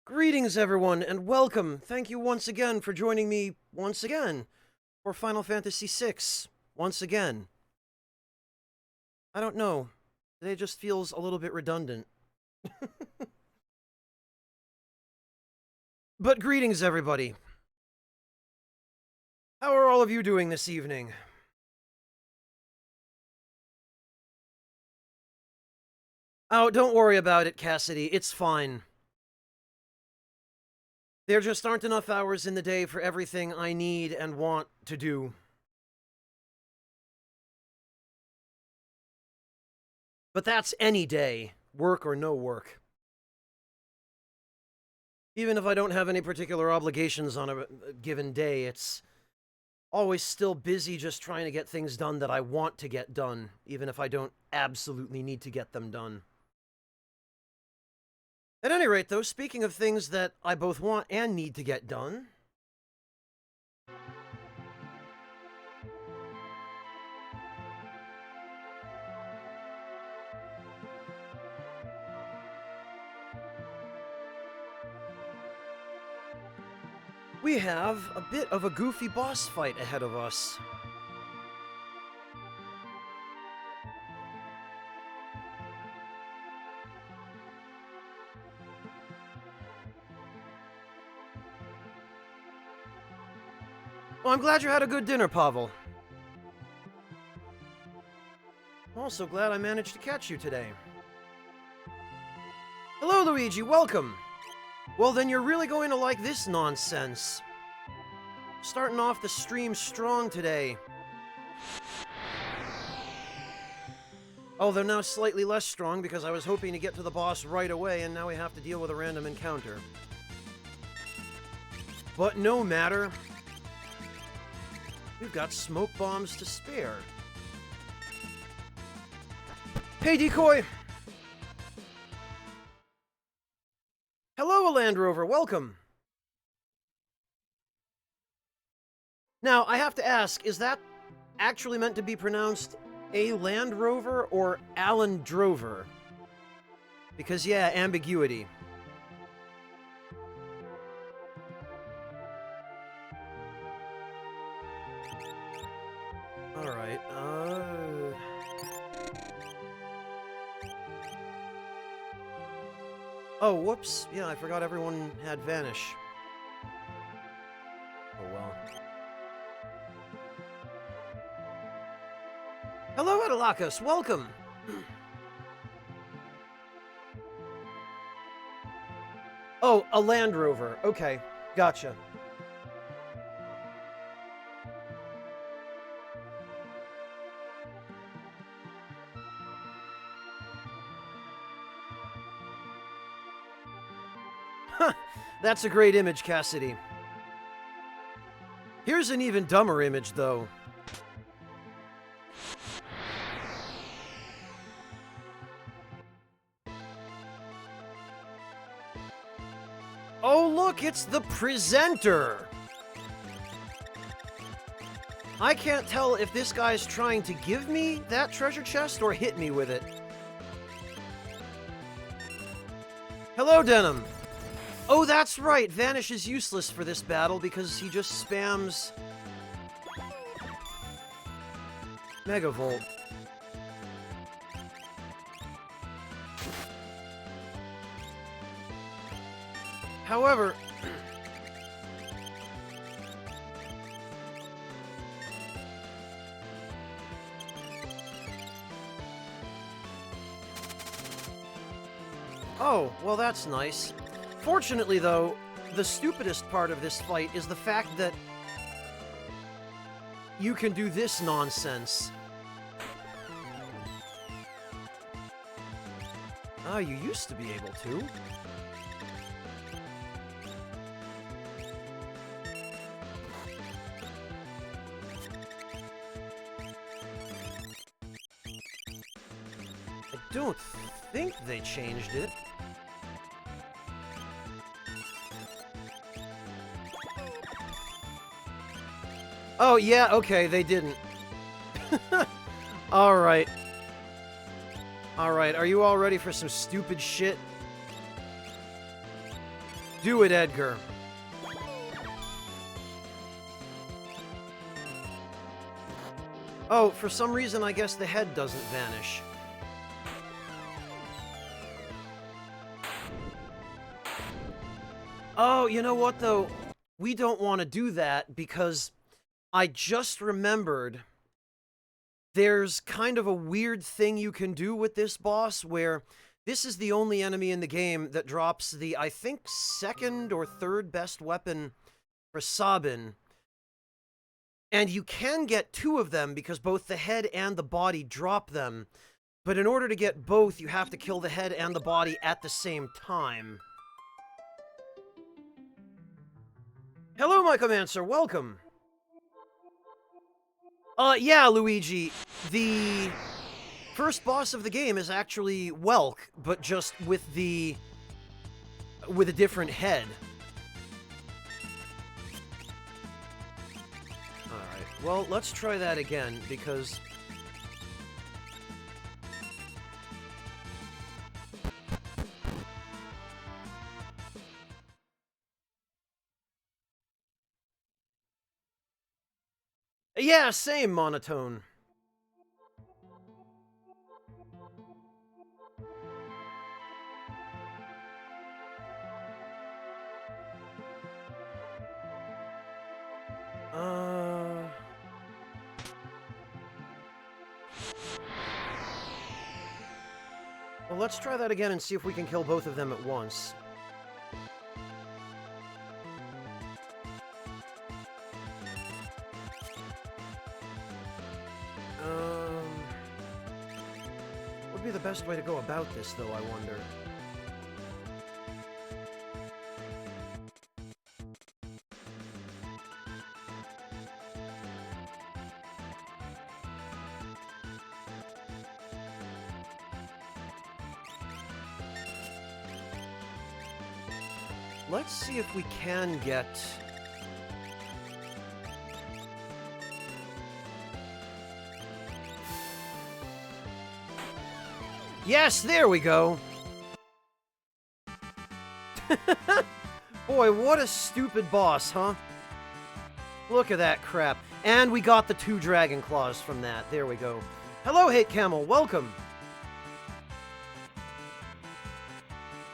Greetings, everyone, and welcome. Thank you once again for joining me once again for Final Fantasy VI. Once again. I don't know. Today just feels a little bit redundant. But greetings, everybody. How are all of you doing this evening? Oh, don't worry about it, Cassidy. It's fine. There just aren't enough hours in the day for everything I need and want to do. But that's any day, work or no work. Even if I don't have any particular obligations on a given day, it's always still busy just trying to get things done that I want to get done, even if I don't absolutely need to get them done. At any rate, though, speaking of things that I both want and need to get done, we have a bit of a goofy boss fight ahead of us. Well, I'm glad you had a good dinner, Pavel. I'm also glad I managed to catch you today. Hello, Luigi, welcome! Well, then you're really going to like this nonsense. Starting off the stream strong today. Although now slightly less strong because I was hoping to get to the boss right away and now we have to deal with a random encounter. But no matter. We've got smoke bombs to spare. Hey, Decoy! Hello, Land Rover, welcome! Now, I have to ask, is that actually meant to be pronounced a Land Rover or Alan Drover? Because, yeah, ambiguity. Alright, Oh, whoops. Yeah, I forgot everyone had Vanish. Oh, well. Hello, Adelakas. Welcome! Oh, a Land Rover. Okay, gotcha. Huh, that's a great image, Cassidy. Here's an even dumber image, though. Oh, look, it's the presenter! I can't tell if this guy's trying to give me that treasure chest or hit me with it. Hello, Denim! Oh, that's right, Vanish is useless for this battle because he just spams Megavolt. However, oh, well that's nice. Fortunately, though, the stupidest part of this fight is the fact that you can do this nonsense. Ah, you used to be able to. I don't think they changed it. Oh, yeah, okay, they didn't. Alright. Alright, are you all ready for some stupid shit? Do it, Edgar. Oh, for some reason, I guess the head doesn't vanish. Oh, you know what, though? We don't want to do that because I just remembered there's kind of a weird thing you can do with this boss where this is the only enemy in the game that drops the, I think, second or third best weapon for Sabin. And you can get two of them because both the head and the body drop them. But in order to get both, you have to kill the head and the body at the same time. Hello, Mycomancer, welcome! Yeah, Luigi, the first boss of the game is actually Welk, but just with a different head. Alright, well, let's try that again, because... Yeah, same, Monotone. Well, let's try that again and see if we can kill both of them at once. What would be the best way to go about this, though, I wonder? Let's see if we can get... Yes, there we go! Boy, what a stupid boss, huh? Look at that crap. And we got the 2 Dragon Claws from that. There we go. Hello, Hate Camel. Welcome!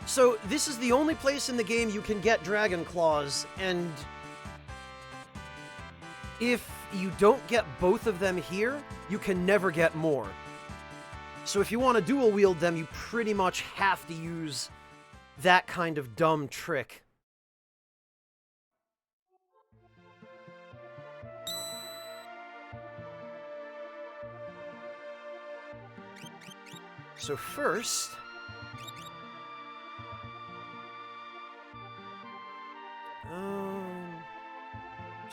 So, this is the only place in the game you can get Dragon Claws, and if you don't get both of them here, you can never get more. So if you want to dual wield them, you pretty much have to use that kind of dumb trick. So first...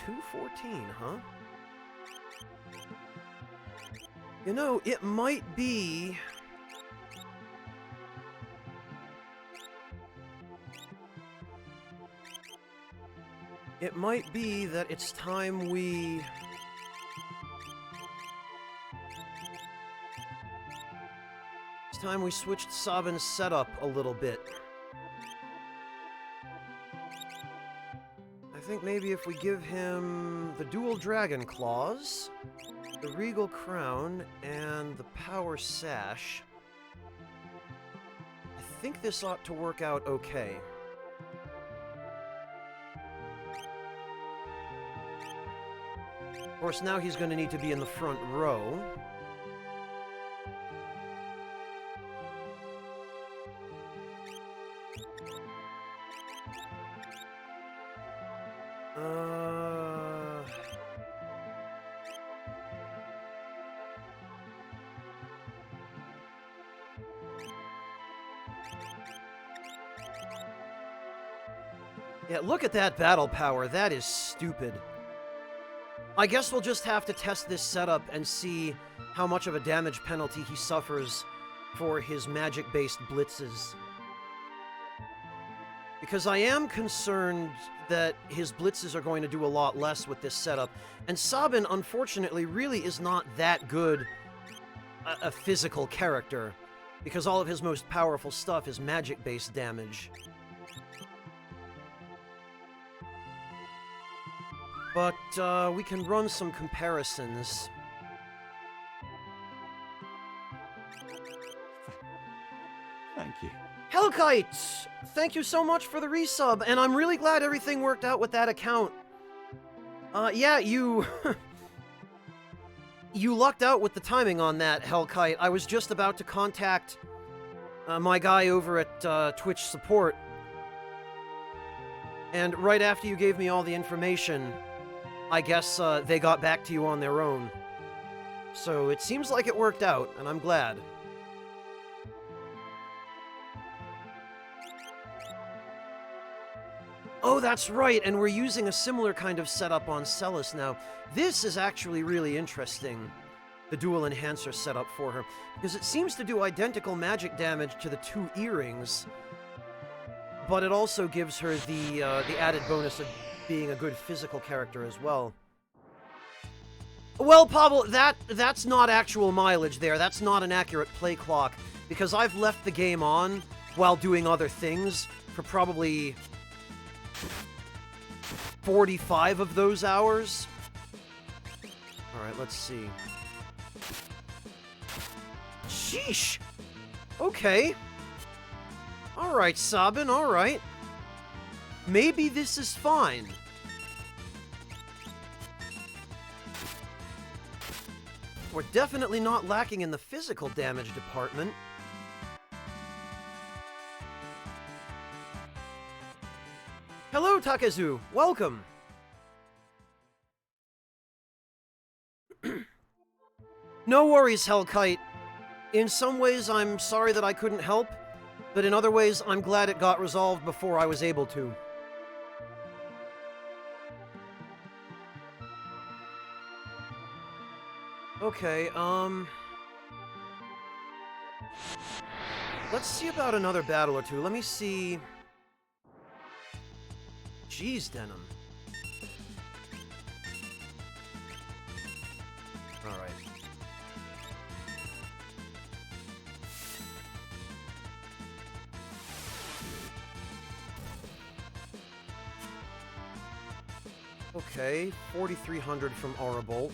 214, huh? You know, it might be... It might be that it's time we... It's time we switched Sabin's setup a little bit. I think maybe if we give him the dual Dragon Claws, the Regal Crown, and the Power Sash, I think this ought to work out okay. Of course, now he's going to need to be in the front row. Yeah, look at that battle power. That is stupid. I guess we'll just have to test this setup and see how much of a damage penalty he suffers for his magic-based blitzes. Because I am concerned that his blitzes are going to do a lot less with this setup. And Sabin, unfortunately, really is not that good a physical character, because all of his most powerful stuff is magic-based damage. but we can run some comparisons. Thank you. Hellkite! Thank you so much for the resub, and I'm really glad everything worked out with that account. Yeah, you... you lucked out with the timing on that, Hellkite. I was just about to contact my guy over at Twitch support, and right after you gave me all the information, I guess they got back to you on their own. So it seems like it worked out, and I'm glad. Oh, that's right, and we're using a similar kind of setup on Celis now. This is actually really interesting, the dual enhancer setup for her, because it seems to do identical magic damage to the 2 earrings, but it also gives her the added bonus of being a good physical character as well. Well, Pavel, that's not actual mileage there. That's not an accurate play clock, because I've left the game on while doing other things for probably 45 of those hours. Alright, let's see. Sheesh! Okay. Alright, Sabin, alright. Maybe this is fine. We're definitely not lacking in the physical damage department. Hello, Takezu! Welcome! No worries, Hellkite. In some ways, I'm sorry that I couldn't help, but in other ways, I'm glad it got resolved before I was able to. Okay, let's see about another battle or two. Let me see... Jeez, Denim. Alright. Okay, 4,300 from Aurabolt.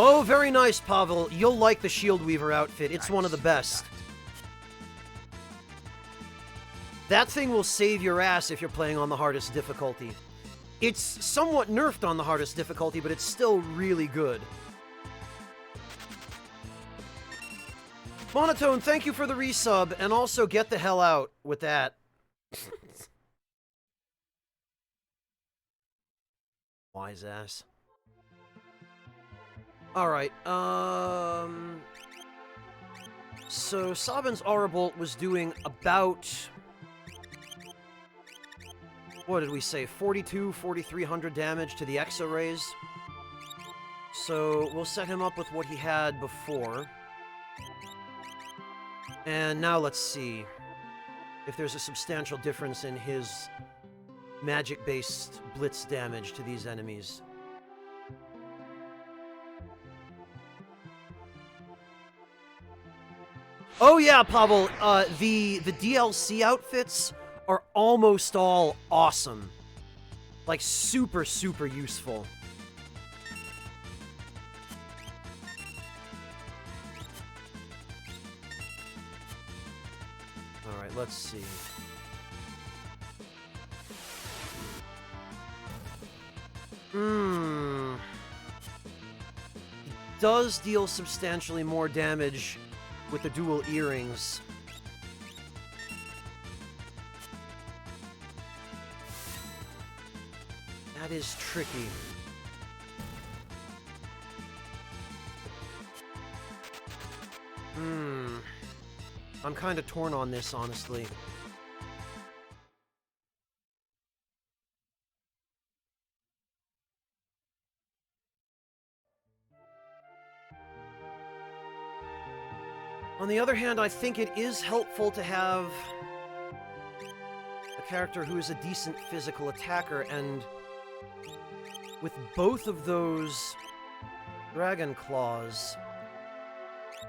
Oh, very nice, Pavel. You'll like the Shield Weaver outfit. It's one of the best. That thing will save your ass if you're playing on the hardest difficulty. It's somewhat nerfed on the hardest difficulty, but it's still really good. Monotone, thank you for the resub, and also get the hell out with that. Wise ass. Alright, so Sabin's Aurabolt was doing about... What did we say? 4,300 damage to the Exo-Rays. So we'll set him up with what he had before. And now let's see if there's a substantial difference in his magic-based blitz damage to these enemies. Oh yeah, Pavel, the DLC outfits are almost all awesome. Like, super, super useful. Alright, let's see. It does deal substantially more damage with the dual earrings. That is tricky. I'm kind of torn on this, honestly. On the other hand, I think it is helpful to have a character who is a decent physical attacker, and with both of those Dragon Claws,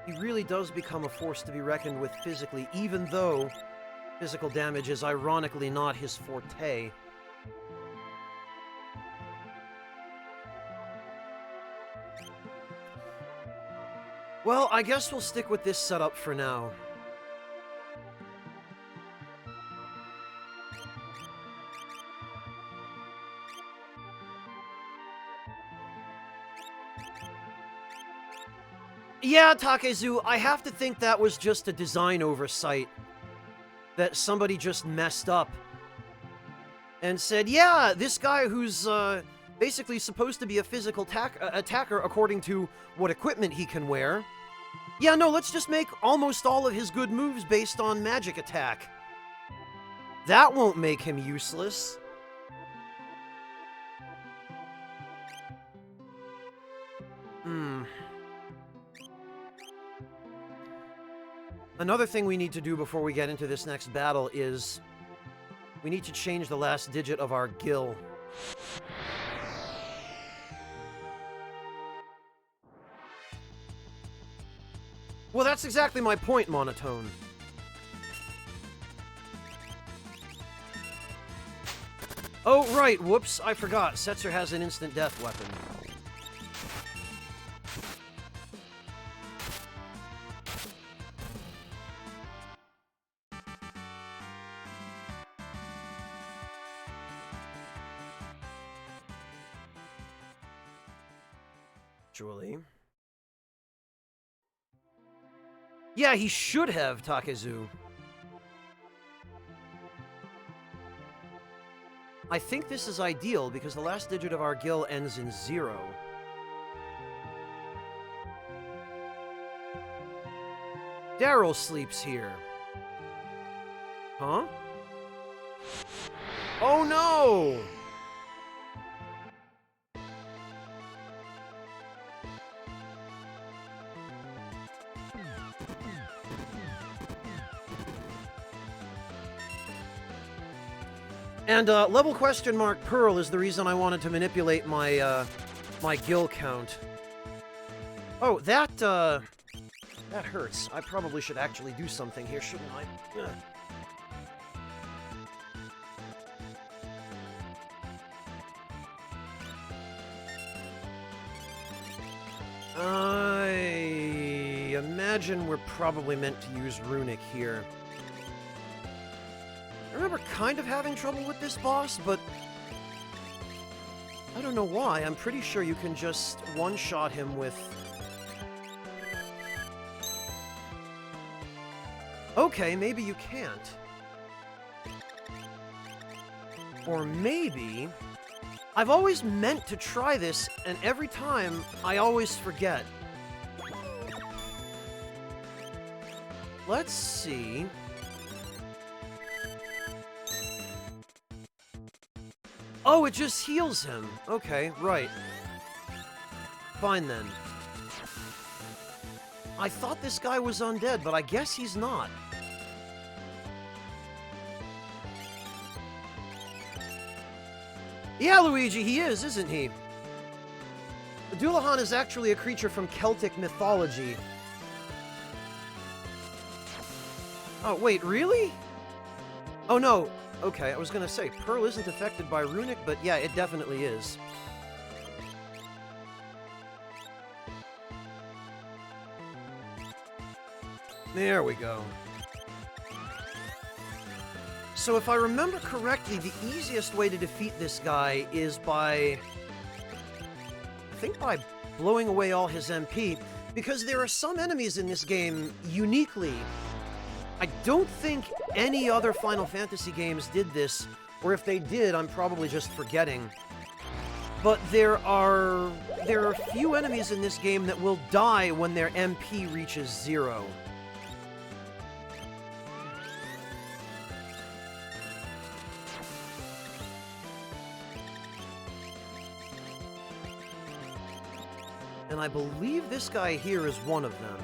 He really does become a force to be reckoned with physically, even though physical damage is ironically not his forte. Well, I guess we'll stick with this setup for now. Yeah, Takezu, I have to think that was just a design oversight. That somebody just messed up. And said, yeah, this guy who's basically supposed to be a physical attacker according to what equipment he can wear. Yeah, no, let's just make almost all of his good moves based on magic attack. That won't make him useless. Another thing we need to do before we get into this next battle is we need to change the last digit of our gil. Well, that's exactly my point, Monotone. Oh, right, whoops, I forgot. Setzer has an instant death weapon. Actually. Yeah, he should have, Takezu. I think this is ideal because the last digit of our gil ends in 0. Daryl sleeps here. Huh? Oh no! And level question mark Pearl is the reason I wanted to manipulate my my gil count. Oh, that hurts. I probably should actually do something here, shouldn't I? Ugh. I imagine we're probably meant to use Runic here. I remember kind of having trouble with this boss, but I don't know why. I'm pretty sure you can just one-shot him with... Okay, maybe you can't. Or maybe... I've always meant to try this, and every time, I always forget. Let's see... Oh, it just heals him. Okay, right. Fine then. I thought this guy was undead, but I guess he's not. Yeah, Luigi, he is, isn't he? The Dullahan is actually a creature from Celtic mythology. Oh, wait, really? Oh, no. Okay, I was gonna say, Pearl isn't affected by Runic, but yeah, it definitely is. There we go. So if I remember correctly, the easiest way to defeat this guy is by... I think by blowing away all his MP, because there are some enemies in this game, uniquely... I don't think any other Final Fantasy games did this, or if they did, I'm probably just forgetting. But there are few enemies in this game that will die when their MP reaches 0. And I believe this guy here is one of them.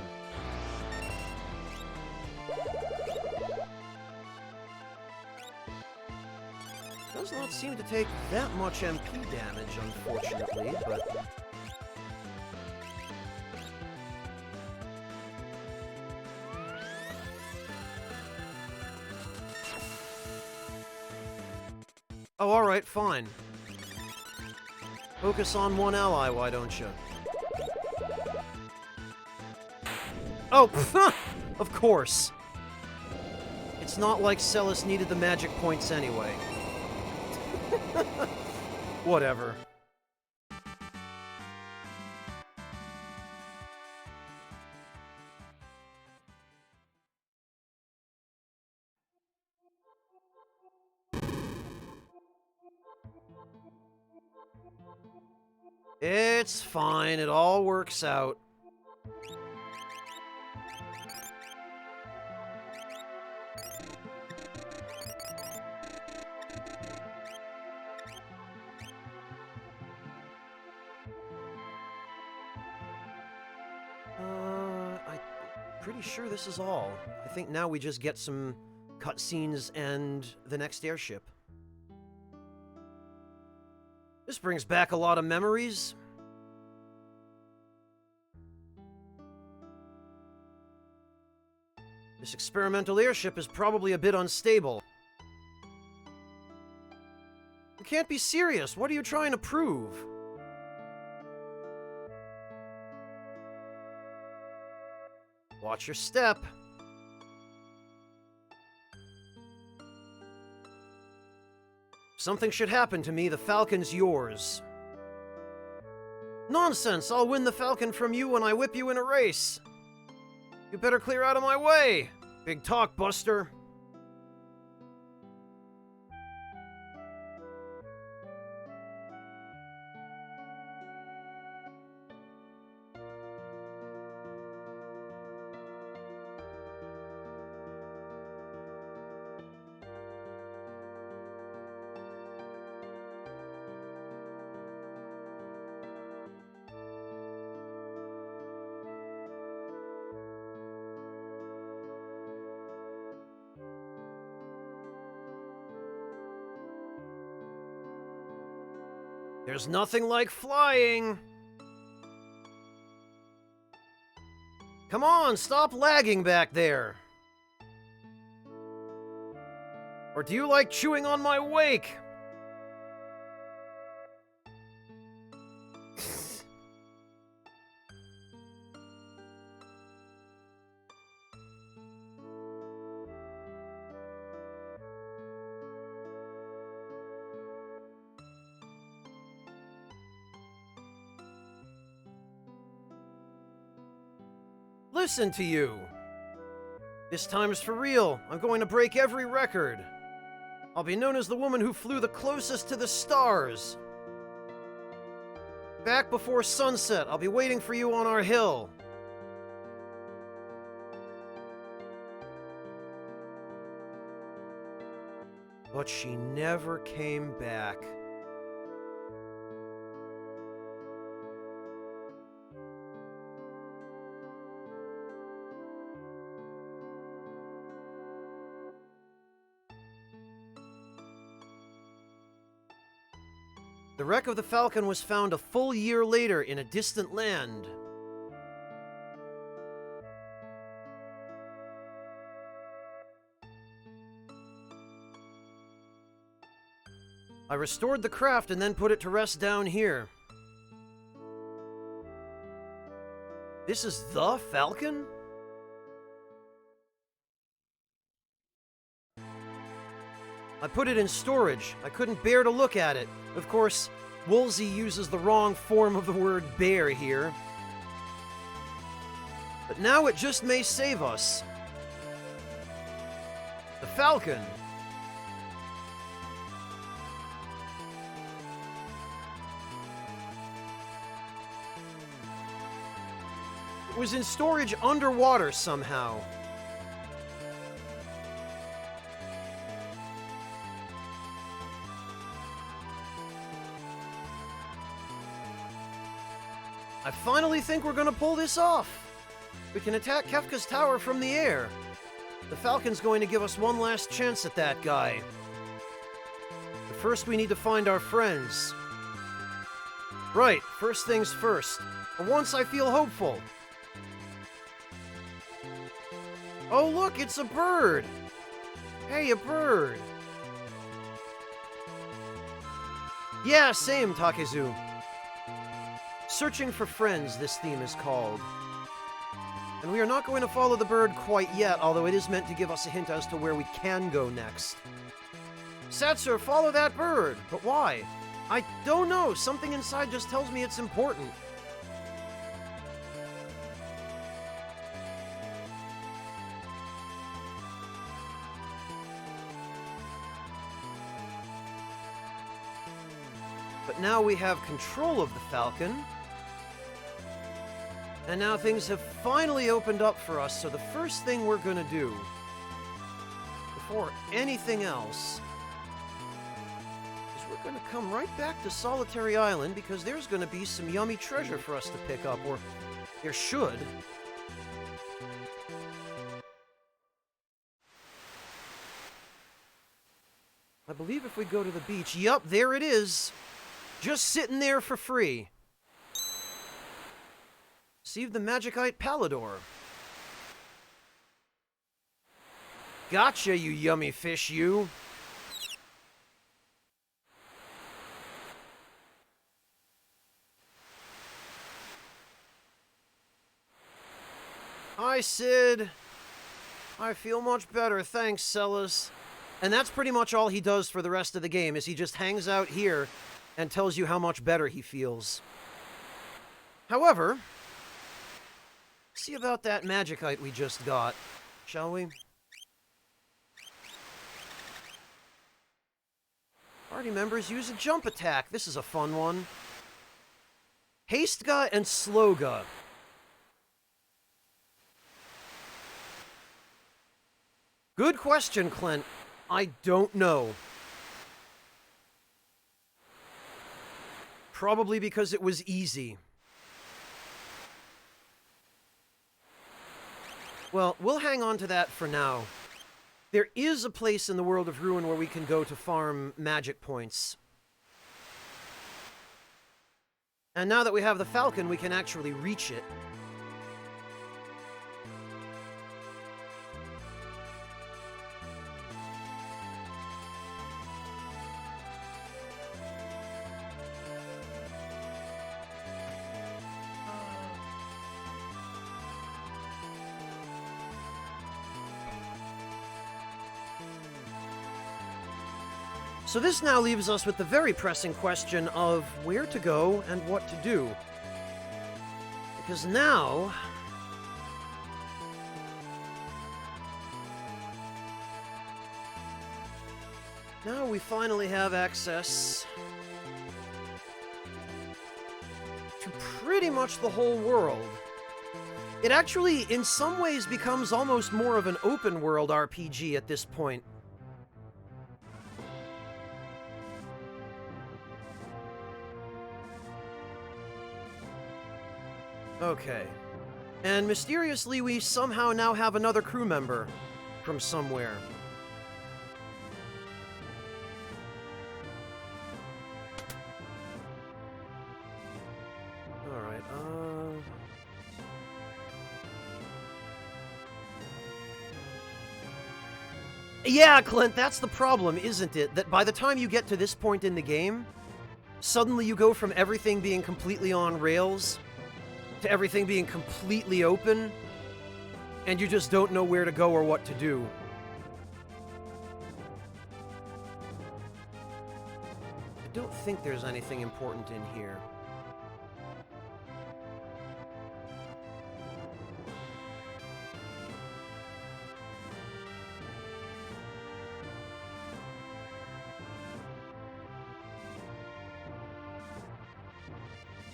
Does not seem to take that much MP damage, unfortunately, but... Oh, alright, fine. Focus on one ally, why don't you? Oh, of course. It's not like Celis needed the magic points anyway. Whatever. It's fine, it all works out. I'm pretty sure this is all. I think now we just get some cutscenes and the next airship. This brings back a lot of memories. This experimental airship is probably a bit unstable. You can't be serious. What are you trying to prove? Watch your step. If something should happen to me, the Falcon's yours. Nonsense! I'll win the Falcon from you when I whip you in a race. You better clear out of my way! Big talk, Buster. There's nothing like flying! Come on, stop lagging back there! Or do you like chewing on my wake? Listen to you! This time's for real. I'm going to break every record. I'll be known as the woman who flew the closest to the stars. Back before sunset, I'll be waiting for you on our hill. But she never came back. The wreck of the Falcon was found a full year later in a distant land. I restored the craft and then put it to rest down here. This is the Falcon? I put it in storage. I couldn't bear to look at it. Of course, Woolsey uses the wrong form of the word bear here. But now it just may save us. The Falcon. It was in storage underwater somehow. I finally think we're gonna pull this off. We can attack Kefka's tower from the air. The Falcon's going to give us one last chance at that guy. But first we need to find our friends. Right, first things first. For once I feel hopeful. Oh look, it's a bird! Hey, a bird! Yeah, same, Takezu. Searching for Friends, this theme is called. And we are not going to follow the bird quite yet, although it is meant to give us a hint as to where we can go next. Setzer, follow that bird! But why? I don't know, something inside just tells me it's important. But now we have control of the Falcon. And now things have finally opened up for us, so the first thing we're gonna do, before anything else, is we're gonna come right back to Solitary Island, because there's gonna be some yummy treasure for us to pick up, or there should. I believe if we go to the beach, yup, there it is! Just sitting there for free. Receive the Magicite Pallador. Gotcha, you yummy fish, you. Hi, Sid. I feel much better, thanks, Celis. And that's pretty much all he does for the rest of the game, is he just hangs out here and tells you how much better he feels. However, see about that Magicite we just got, shall we? Party members use a jump attack. This is a fun one. Hasteга and Slowga. Good question, Clint. I don't know. Probably because it was easy. Well, we'll hang on to that for now. There is a place in the world of Ruin where we can go to farm magic points. And now that we have the Falcon, we can actually reach it. So this now leaves us with the very pressing question of where to go and what to do. Because now... now we finally have access to pretty much the whole world. It actually, in some ways, becomes almost more of an open-world RPG at this point. Okay. And mysteriously, we somehow now have another crew member from somewhere. Alright, yeah, Clint, that's the problem, isn't it? That by the time you get to this point in the game, suddenly you go from everything being completely on rails to everything being completely open, and you just don't know where to go or what to do. I don't think there's anything important in here.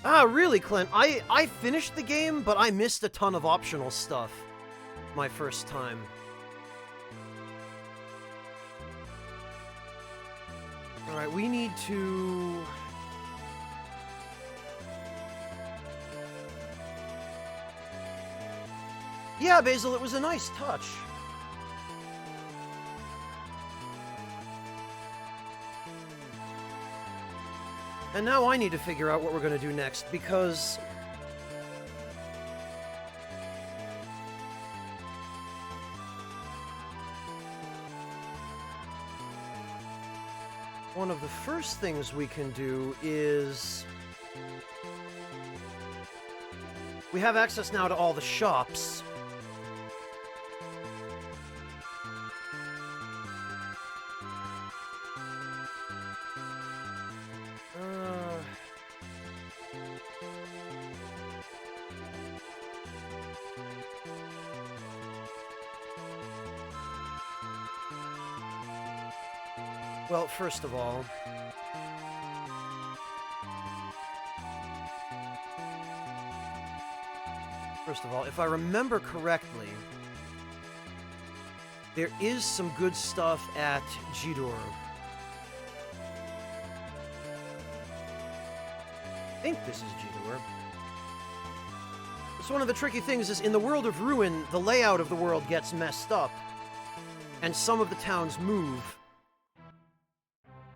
Ah, really, Clint? I finished the game, but I missed a ton of optional stuff my first time. Alright, we need to... yeah, Basil, it was a nice touch. And now I need to figure out what we're going to do next, because... one of the first things we can do is... we have access now to all the shops. Well, first of all... if I remember correctly, there is some good stuff at Jidor. I think this is Jidor. It's one of the tricky things is, in the world of Ruin, the layout of the world gets messed up, and some of the towns move.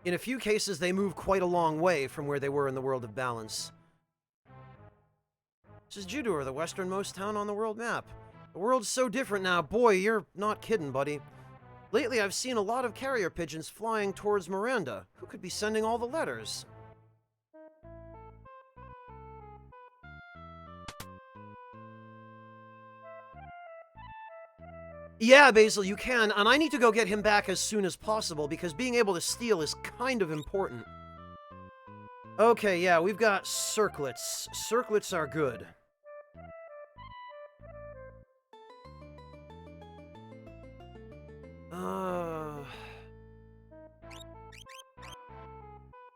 In a few cases, they move quite a long way from where they were in the world of Balance. This is Jidor, the westernmost town on the world map. The world's so different now. Boy, you're not kidding, buddy. Lately, I've seen a lot of carrier pigeons flying towards Miranda. Who could be sending all the letters? Yeah, Basil, you can, and I need to go get him back as soon as possible, because being able to steal is kind of important. Okay, yeah, we've got circlets. Circlets are good.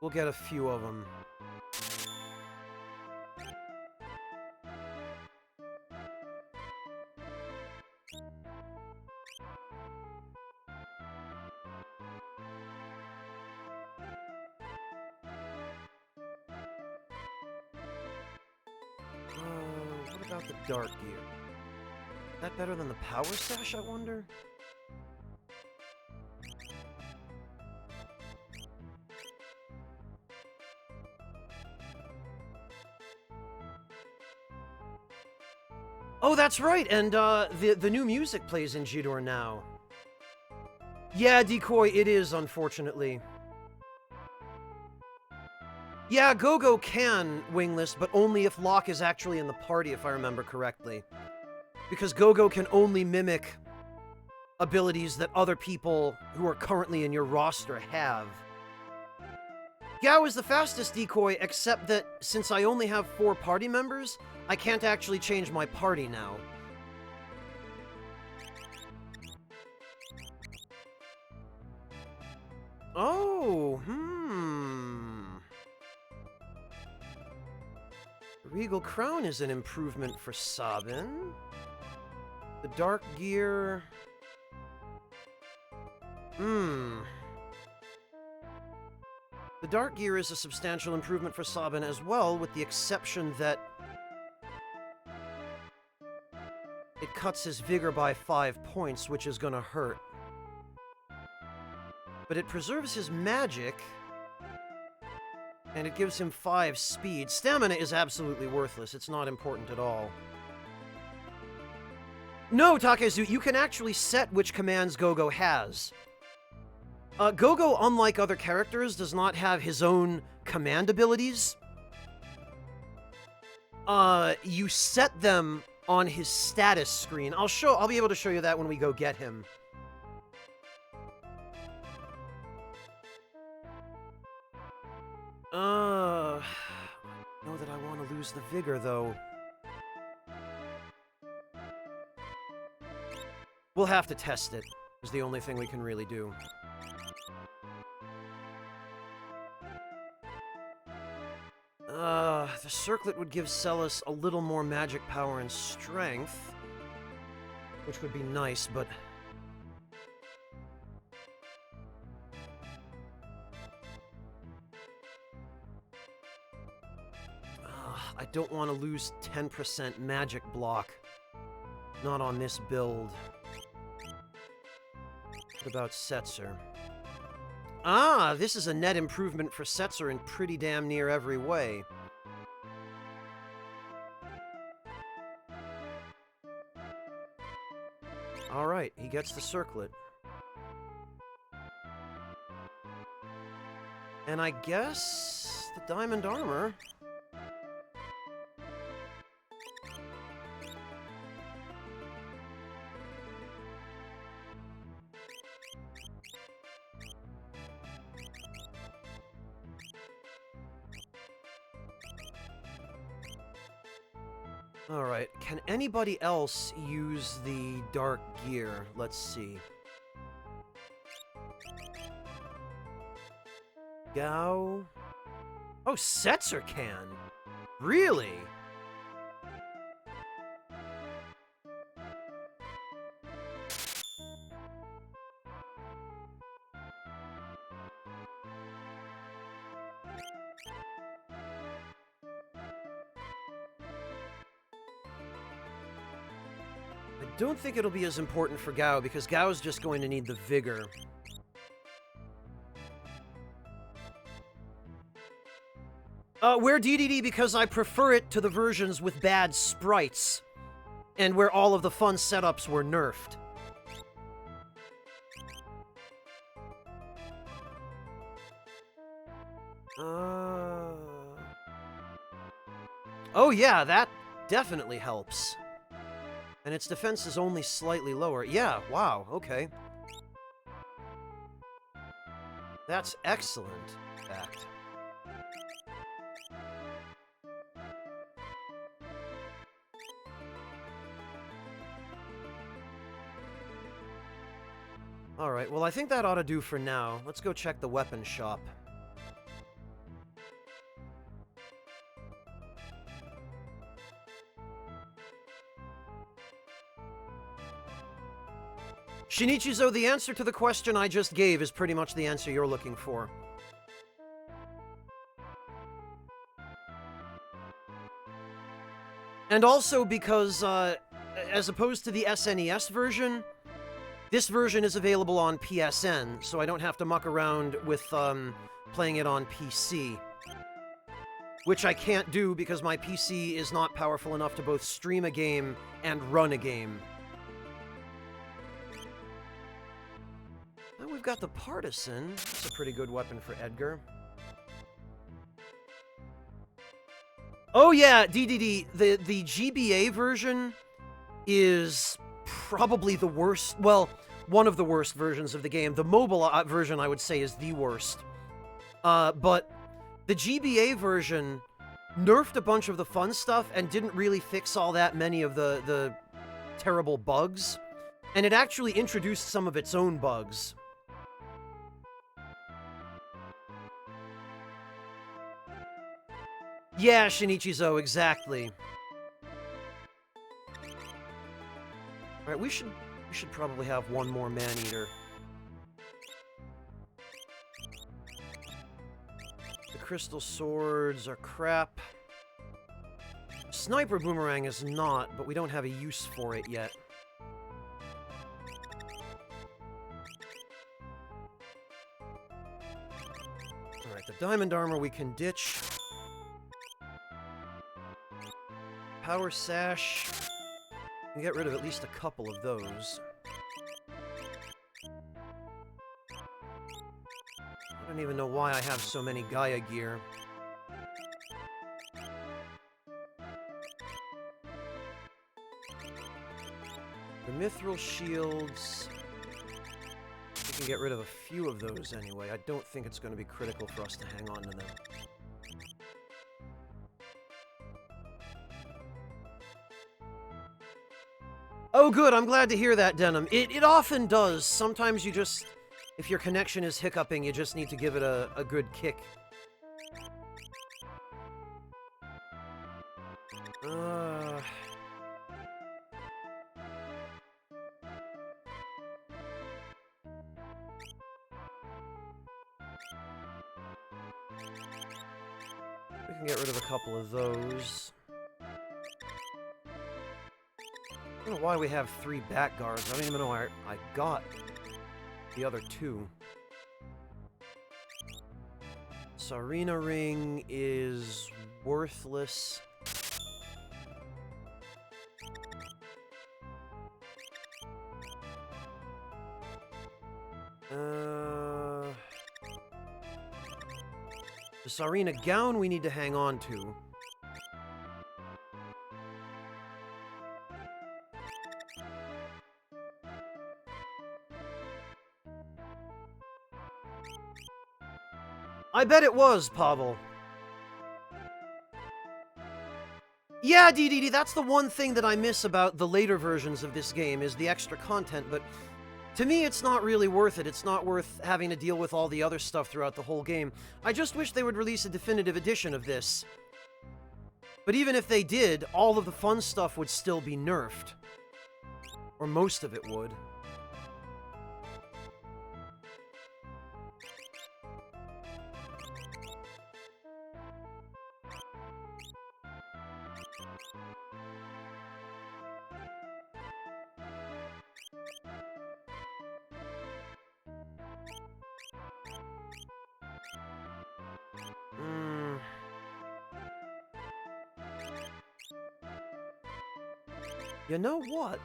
We'll get a few of them. What about the dark gear? Is that better than the power sash, I wonder? Oh, that's right, and the new music plays in Jidor now. Yeah, Decoy, it is, unfortunately. Yeah, Gogo can wingless, but only if Locke is actually in the party, if I remember correctly. Because Gogo can only mimic abilities that other people who are currently in your roster have. Gao is the fastest Decoy, except that since I only have 4 party members, I can't actually change my party now. Oh, Regal Crown is an improvement for Sabin. The Dark Gear... The Dark Gear is a substantial improvement for Sabin as well, with the exception that it cuts his vigor by 5 points, which is gonna hurt. But it preserves his magic, and it gives him 5 speed. Stamina is absolutely worthless. It's not important at all. No, Takezu, you can actually set which commands Gogo has. Gogo, unlike other characters, does not have his own command abilities. You set them on his status screen. I'll be able to show you that when we go get him. I know that I want to lose the vigor, though. We'll have to test it. It's the only thing we can really do. The circlet would give Celis a little more magic power and strength, which would be nice, but... I don't want to lose 10% magic block. Not on this build. What about Setzer? Ah, this is a net improvement for Setzer in pretty damn near every way. Alright, he gets the circlet. And I guess the diamond armor. Alright, can anybody else use the dark gear? Let's see. Gao. Oh, Setzer can. Really? I don't think it'll be as important for Gao, because Gao's just going to need the vigor. Wear DDD because I prefer it to the versions with bad sprites, and where all of the fun setups were nerfed. Oh yeah, that definitely helps. And its defense is only slightly lower. Yeah, wow, okay. That's excellent, in fact. Alright, well I think that ought to do for now. Let's go check the weapon shop. Shinichizo, the answer to the question I just gave is pretty much the answer you're looking for. And also because, as opposed to the SNES version, this version is available on PSN, so I don't have to muck around with, playing it on PC. Which I can't do because my PC is not powerful enough to both stream a game and run a game. We've got the Partisan. That's a pretty good weapon for Edgar. Oh yeah, DDD, the GBA version is probably the worst, well, one of the worst versions of the game. The mobile version, I would say, is the worst. But the GBA version nerfed a bunch of the fun stuff and didn't really fix all that many of the terrible bugs. And it actually introduced some of its own bugs. Yeah, Shinichizo, exactly. Alright, we should probably have one more man-eater. The crystal swords are crap. Sniper boomerang is not, but we don't have a use for it yet. Alright, the diamond armor we can ditch. Power sash. We can get rid of at least a couple of those. I don't even know why I have so many Gaia gear. The mithril shields. We can get rid of a few of those anyway. I don't think it's going to be critical for us to hang on to them. Oh, good. I'm glad to hear that, Denim. It often does. Sometimes you just... If your connection is hiccuping, you just need to give it a good kick. We can get rid of a couple of those. I don't know why we have 3 back guards. I don't even know why I got the other 2. Sarina ring is worthless. The Sarina gown we need to hang on to. I bet it was, Pavel. Yeah, DDD, that's the one thing that I miss about the later versions of this game, is the extra content, but to me it's not really worth it. It's not worth having to deal with all the other stuff throughout the whole game. I just wish they would release a definitive edition of this. But even if they did, all of the fun stuff would still be nerfed. Or most of it would. You know what?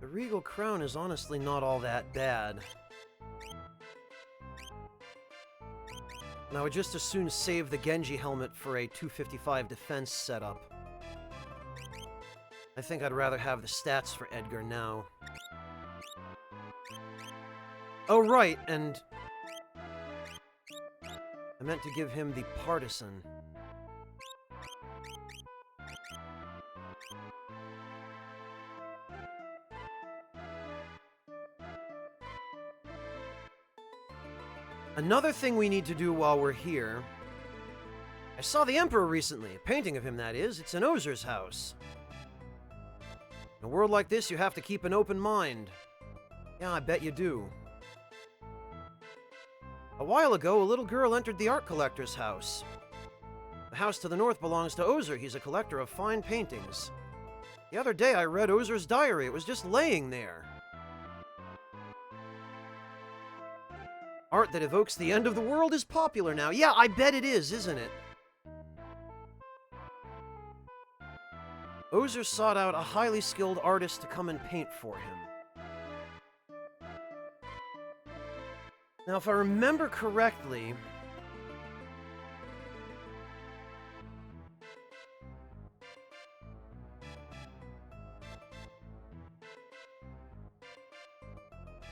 The Regal Crown is honestly not all that bad. And I would just as soon save the Genji helmet for a 255 defense setup. I think I'd rather have the stats for Edgar now. Oh, right, and I meant to give him the Partisan. Another thing we need to do while we're here... I saw the Emperor recently, a painting of him, that is. It's in Ozer's house. In a world like this, you have to keep an open mind. Yeah, I bet you do. A while ago, a little girl entered the art collector's house. The house to the north belongs to Ozer. He's a collector of fine paintings. The other day, I read Ozer's diary. It was just laying there. Art that evokes the end of the world is popular now. Yeah, I bet it is, isn't it? Ozer sought out a highly skilled artist to come and paint for him. Now, if I remember correctly...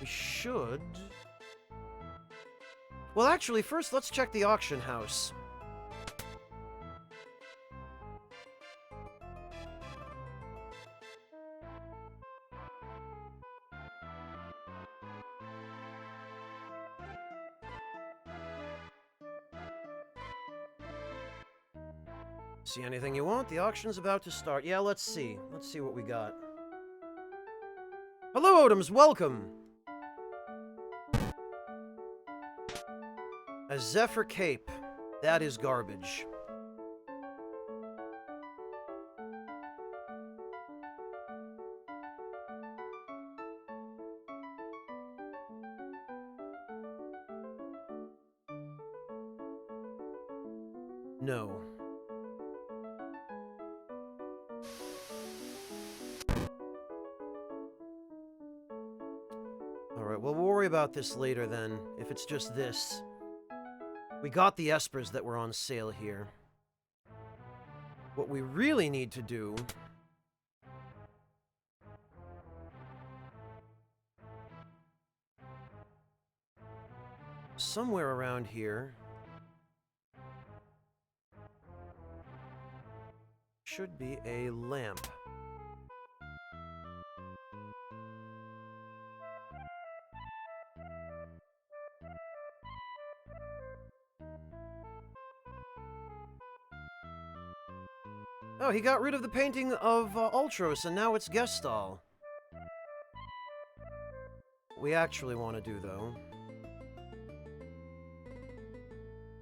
we should... Well, actually, first let's check the auction house. See anything you want? The auction's about to start. Yeah, let's see. Let's see what we got. Hello, Odoms, welcome! A Zephyr Cape. That is garbage. No. Alright, well, we'll worry about this later then, if it's just this. We got the Espers that were on sale here. What we really need to do... somewhere around here... should be a lamp. Oh, he got rid of the painting of Ultros, and now it's Gestal. We actually want to do, though,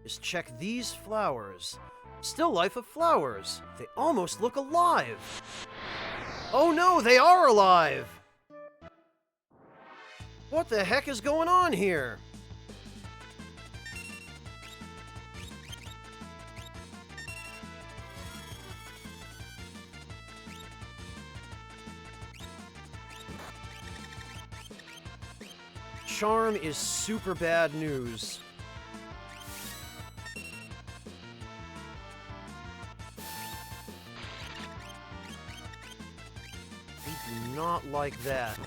is check these flowers. Still life of flowers. They almost look alive. Oh no, they are alive! What the heck is going on here? charm is super bad news. We do not like that.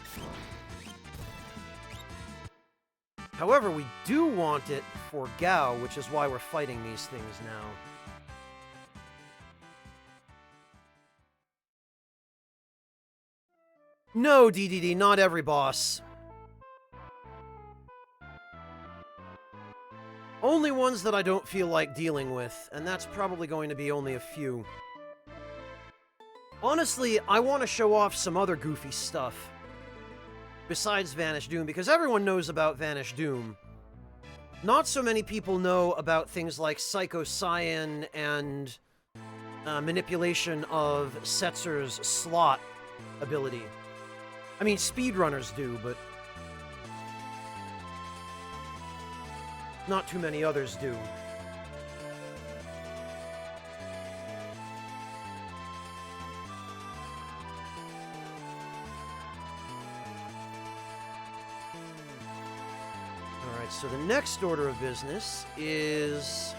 However, we do want it for Gao, which is why we're fighting these things now. No, DDD, not every boss. Only ones that I don't feel like dealing with, and that's probably going to be only a few. Honestly, I want to show off some other goofy stuff besides Vanish Doom, because everyone knows about Vanish Doom. Not so many people know about things like Psycho Cyan and manipulation of Setzer's slot ability. I mean, speedrunners do, but not too many others do. Alright, so the next order of business is...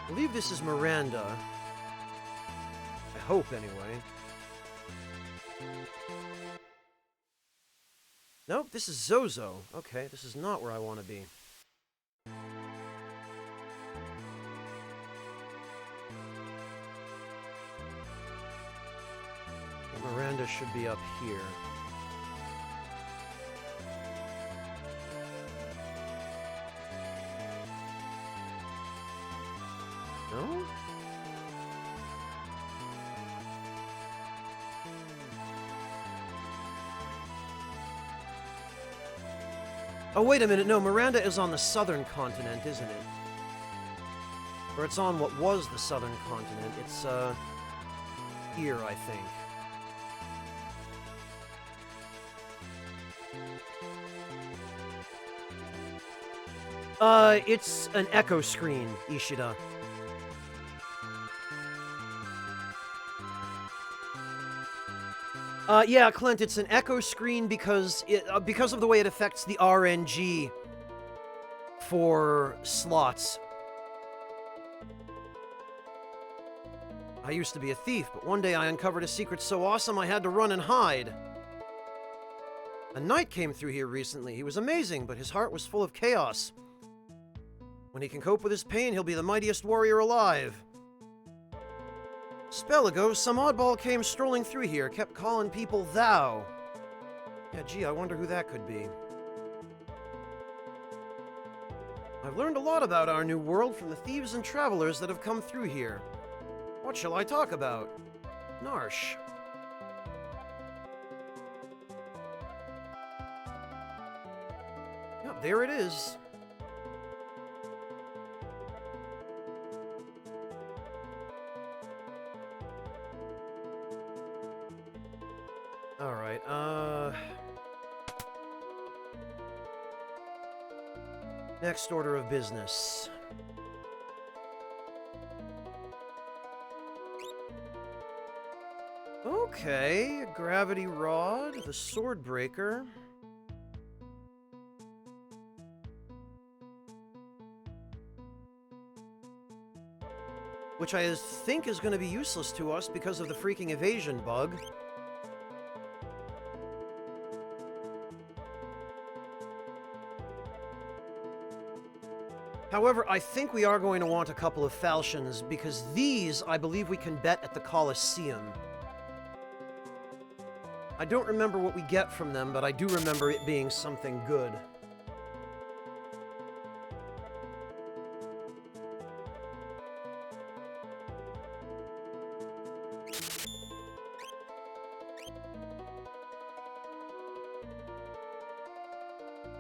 I believe this is Miranda. I hope, anyway. Nope, this is Zozo. Okay, this is not where I want to be. Miranda should be up here. No? Oh, wait a minute. No, Miranda is on the southern continent, isn't it? Or it's on what was the southern continent. It's, here, I think. It's an echo screen, Ishida. Yeah, Clint, it's an echo screen because of the way it affects the RNG for slots. I used to be a thief, but one day I uncovered a secret so awesome I had to run and hide. A knight came through here recently. He was amazing, but his heart was full of chaos. When he can cope with his pain, he'll be the mightiest warrior alive. A spell ago, some oddball came strolling through here, kept calling people thou. Yeah, gee, I wonder who that could be. I've learned a lot about our new world from the thieves and travelers that have come through here. What shall I talk about? Narsh. Yep, there it is. Alright, next order of business. Okay, a gravity rod, the sword breaker. Which I think is going to be useless to us because of the freaking evasion bug. However, I think we are going to want a couple of falchions, because these, I believe we can bet at the Colosseum. I don't remember what we get from them, but I do remember it being something good.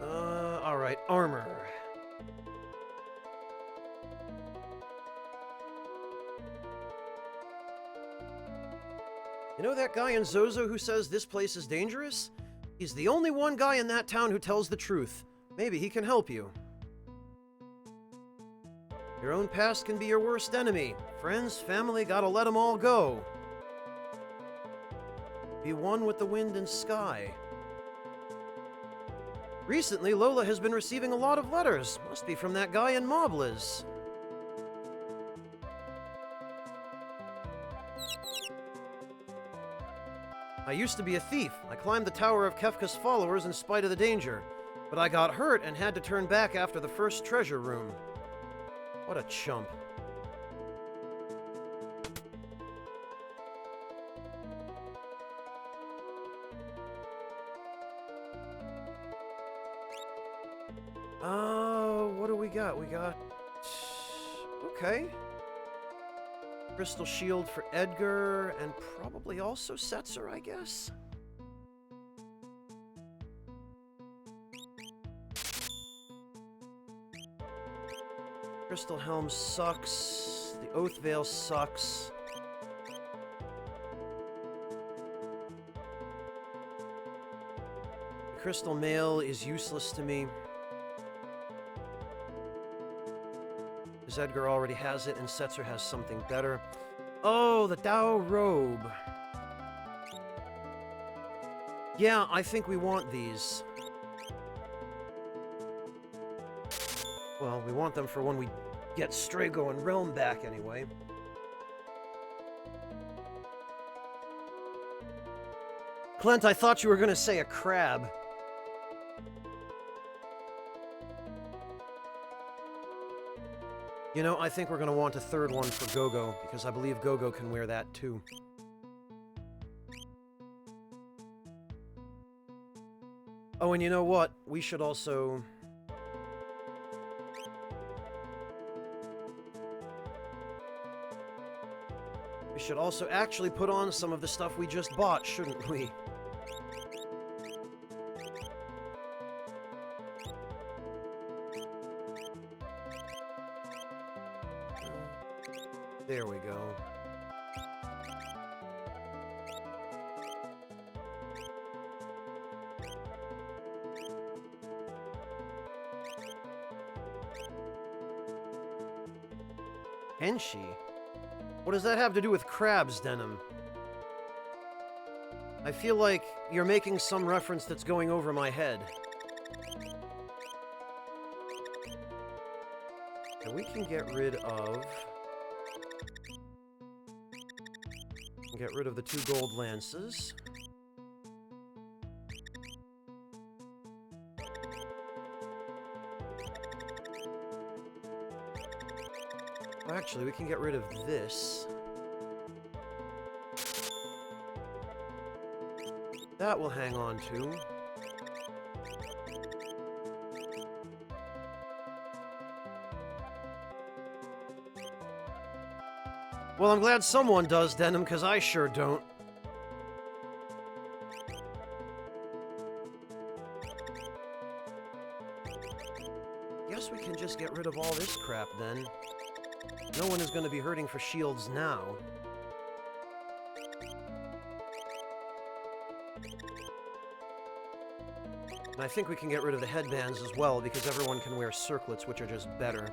Alright, armor. You know that guy in Zozo who says this place is dangerous? He's the only one guy in that town who tells the truth. Maybe he can help you. Your own past can be your worst enemy. Friends, family, gotta let them all go. Be one with the wind and sky. Recently, Lola has been receiving a lot of letters. Must be from that guy in Mobliz. I used to be a thief. I climbed the tower of Kefka's followers in spite of the danger. But I got hurt and had to turn back after the first treasure room. What a chump. What do we got? We got... Okay. Crystal shield for Edgar, and probably also Setzer, I guess? Crystal helm sucks. The Oath Veil sucks. The Crystal Mail is useless to me. Because Edgar already has it, and Setzer has something better. Oh, the Dao Robe. Yeah, I think we want these. Well, we want them for when we get Strago and Realm back, anyway. Clint, I thought you were gonna say a crab. You know, I think we're gonna want a third one for Gogo, because I believe Gogo can wear that too. Oh, and you know what? We should also... We should also actually put on some of the stuff we just bought, shouldn't we? There we go. Henshi? What does that have to do with crabs, Denim? I feel like you're making some reference that's going over my head. And we can get rid of... Get rid of the 2 gold lances. Actually, we can get rid of this. That we'll hang on to. Well, I'm glad someone does, Denim, because I sure don't. Guess we can just get rid of all this crap, then. No one is going to be hurting for shields now. And I think we can get rid of the headbands as well, because everyone can wear circlets, which are just better.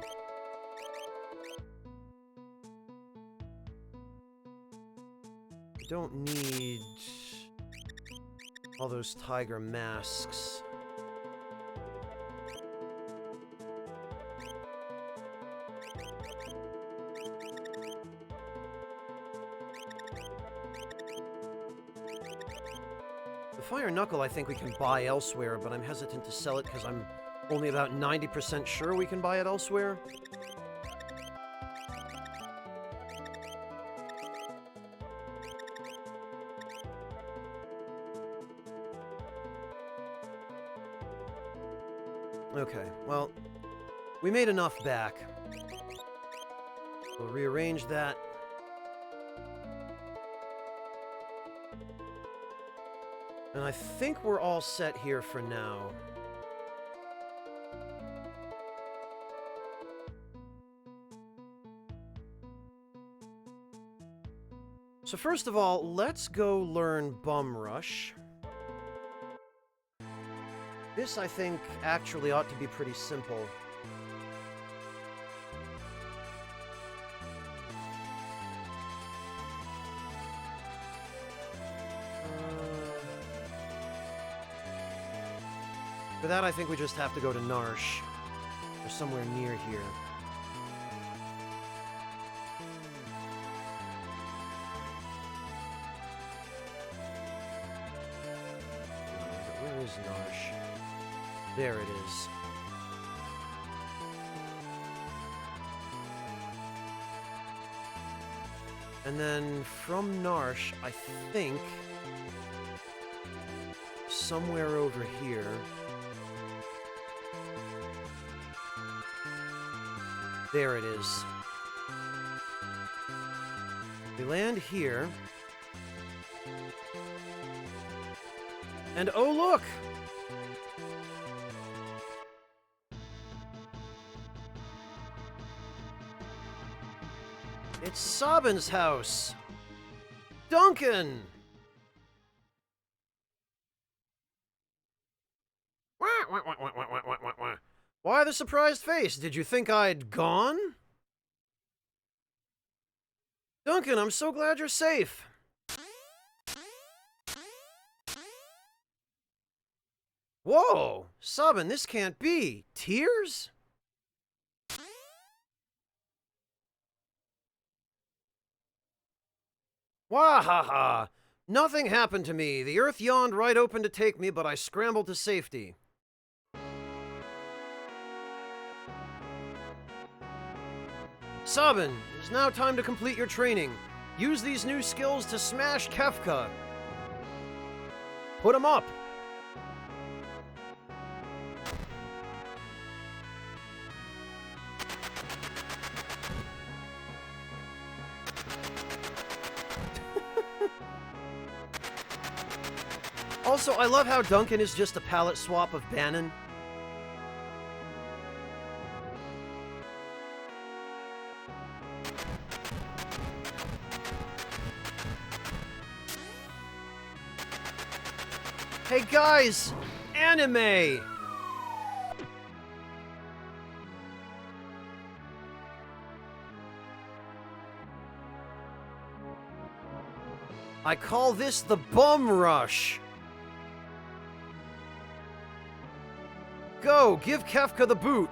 We don't need all those tiger masks. The Fire Knuckle I think we can buy elsewhere, but I'm hesitant to sell it because I'm only about 90% sure we can buy it elsewhere. Okay, well, we made enough back. We'll rearrange that. And I think we're all set here for now. So first of all, let's go learn Bum Rush. This, I think, actually ought to be pretty simple. For that, I think we just have to go to Narsh. Or somewhere near here. Where is Narsh? There it is. And then from Narsh, I think somewhere over here. There it is. We land here. And oh look! It's Sabin's house! Duncan! Why the surprised face? Did you think I'd gone? Duncan, I'm so glad you're safe. Whoa! Sabin, this can't be. Tears? Wahaha! Nothing happened to me. The earth yawned right open to take me, but I scrambled to safety. Sabin, it's now time to complete your training. Use these new skills to smash Kefka. Put him up. Also, I love how Duncan is just a palette swap of Bannon. Hey guys! Anime! I call this the bum rush. Go, give Kefka the boot.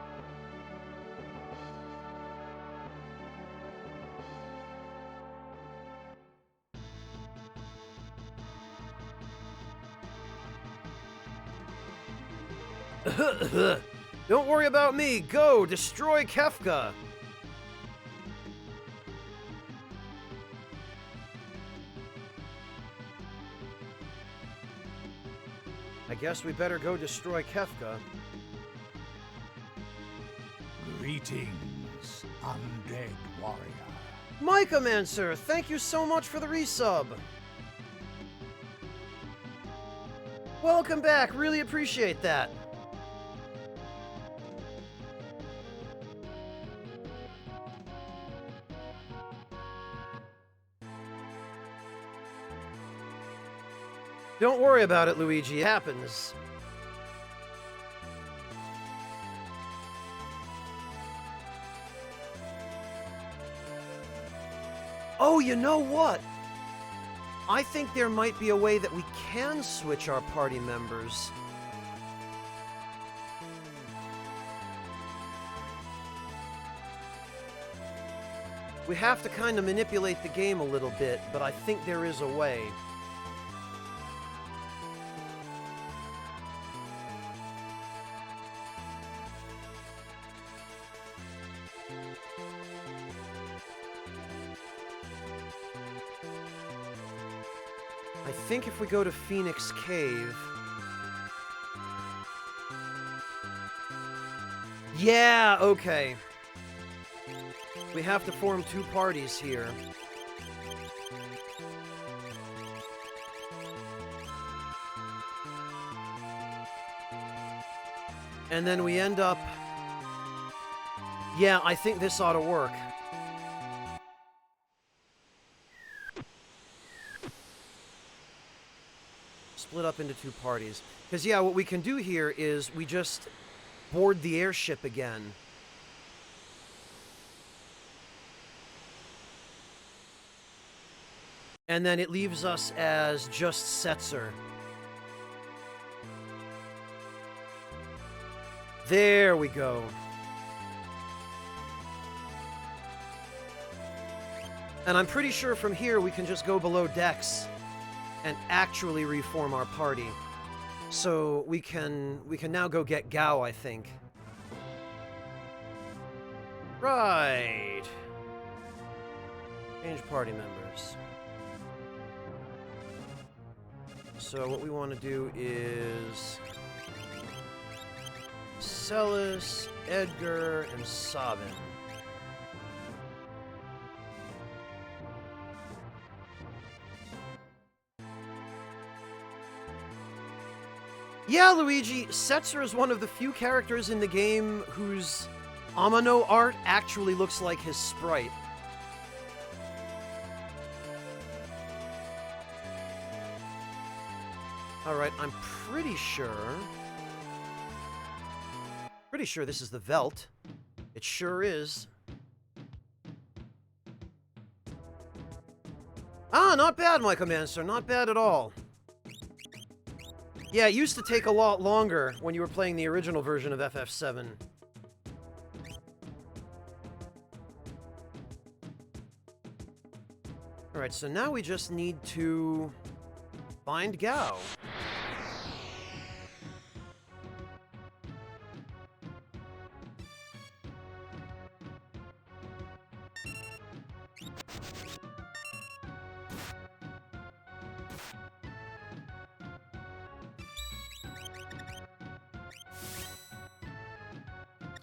Don't worry about me. Go, destroy Kefka. I guess we better go destroy Kefka. Greetings, undead warrior. Micah Mancer, thank you so much for the resub. Welcome back, really appreciate that. Don't worry about it, Luigi. It happens. Oh, you know what? I think there might be a way that we can switch our party members. We have to kind of manipulate the game a little bit, but I think there is a way. I think if we go to Phoenix Cave... Yeah, okay. We have to form two parties here. And then we end up... Yeah, I think this ought to work. Split up into two parties. Because, yeah, what we can do here is we just board the airship again. And then it leaves us as just Setzer. There we go. And I'm pretty sure from here we can just go below decks and actually reform our party. So we can now go get Gao, I think. Right. Change party members. So what we want to do is Celis, Edgar, and Sabin. Yeah, Luigi, Setzer is one of the few characters in the game whose Amano art actually looks like his sprite. Alright, I'm pretty sure this is the Velt. It sure is. Ah, not bad, my Commander, not bad at all. Yeah, it used to take a lot longer when you were playing the original version of FF7. Alright, so now we just need to find Gao.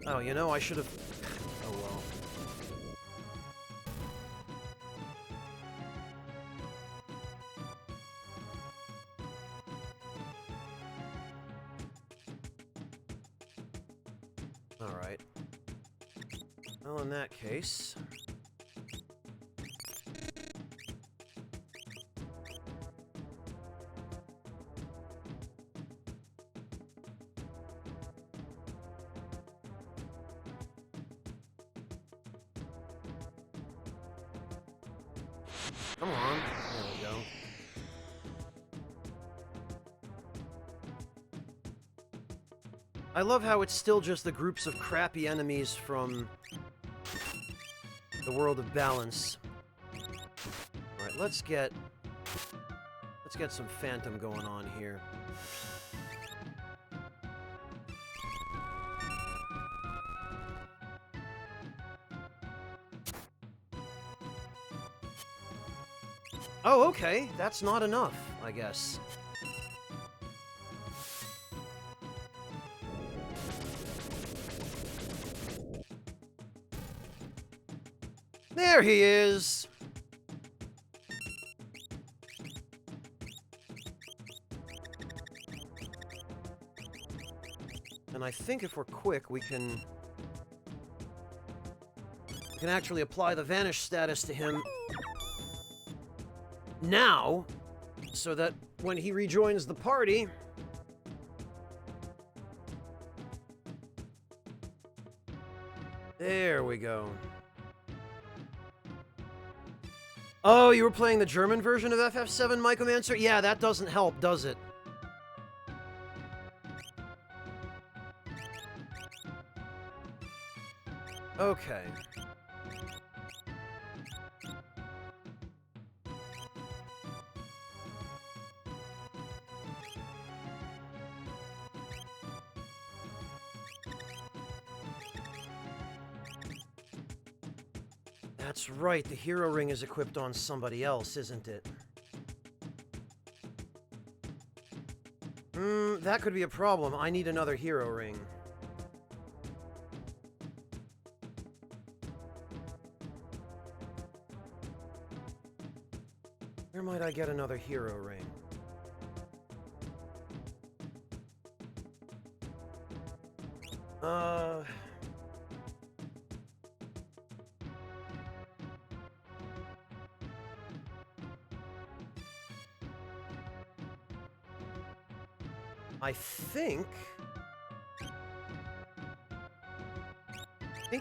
Oh, you know, I should have... Oh, well. Alright. Well, in that case... Come on. There we go. I love how it's still just the groups of crappy enemies from the World of Balance. Alright, let's get some Phantom going on here. Oh, okay. That's not enough, I guess. There he is! And I think if we're quick, we can actually apply the Vanish status to him now, so that when he rejoins the party... There we go. Oh, you were playing the German version of FF7, Mycomancer? Yeah, that doesn't help, does it? Okay. That's right, the hero ring is equipped on somebody else, isn't it? That could be a problem. I need another hero ring. Where might I get another hero ring? I think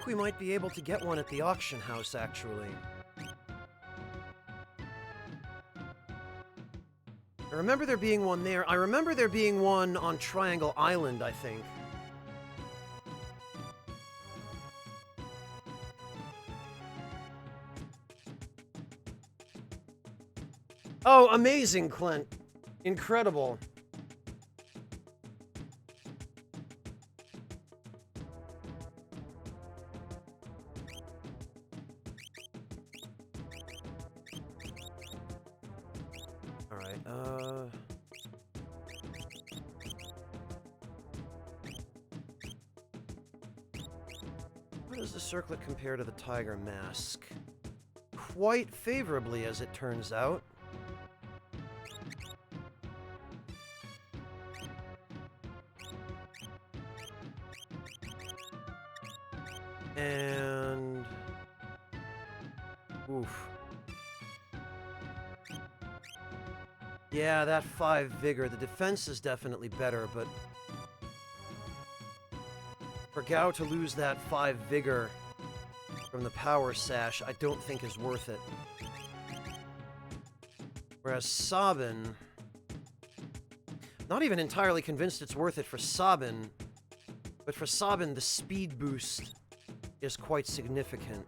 we might be able to get one at the auction house, actually. I remember there being one there. I remember there being one on Triangle Island, I think. Oh, amazing, Clint. Incredible. Alright, how does the circlet compare to the tiger mask? Quite favorably, as it turns out. And... oof. Yeah, that 5 vigor. The defense is definitely better, but... for Gao to lose that 5 vigor from the power sash, I don't think is worth it. Whereas Sabin... not even entirely convinced it's worth it for Sabin, but for Sabin, the speed boost is quite significant.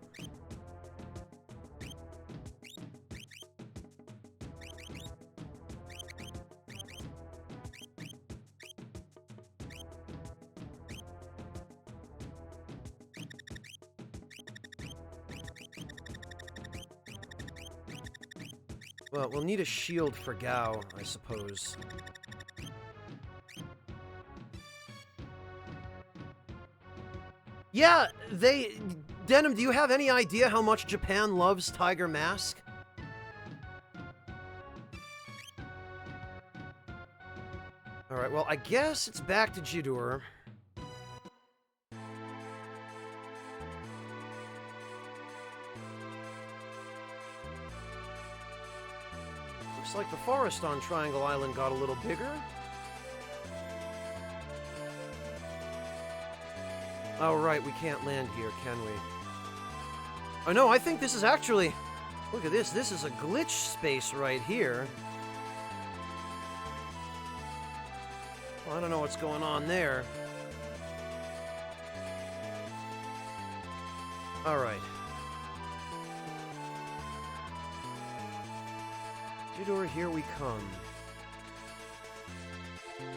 Well, we'll need a shield for Gao, I suppose. Yeah, Denim, do you have any idea how much Japan loves Tiger Mask? Alright, well, I guess it's back to Jidoor. Looks like the forest on Triangle Island got a little bigger. Oh, right, we can't land here, can we? Oh, no, I think this is actually... look at this. This is a glitch space right here. Well, I don't know what's going on there. All right. Jidoor, here we come.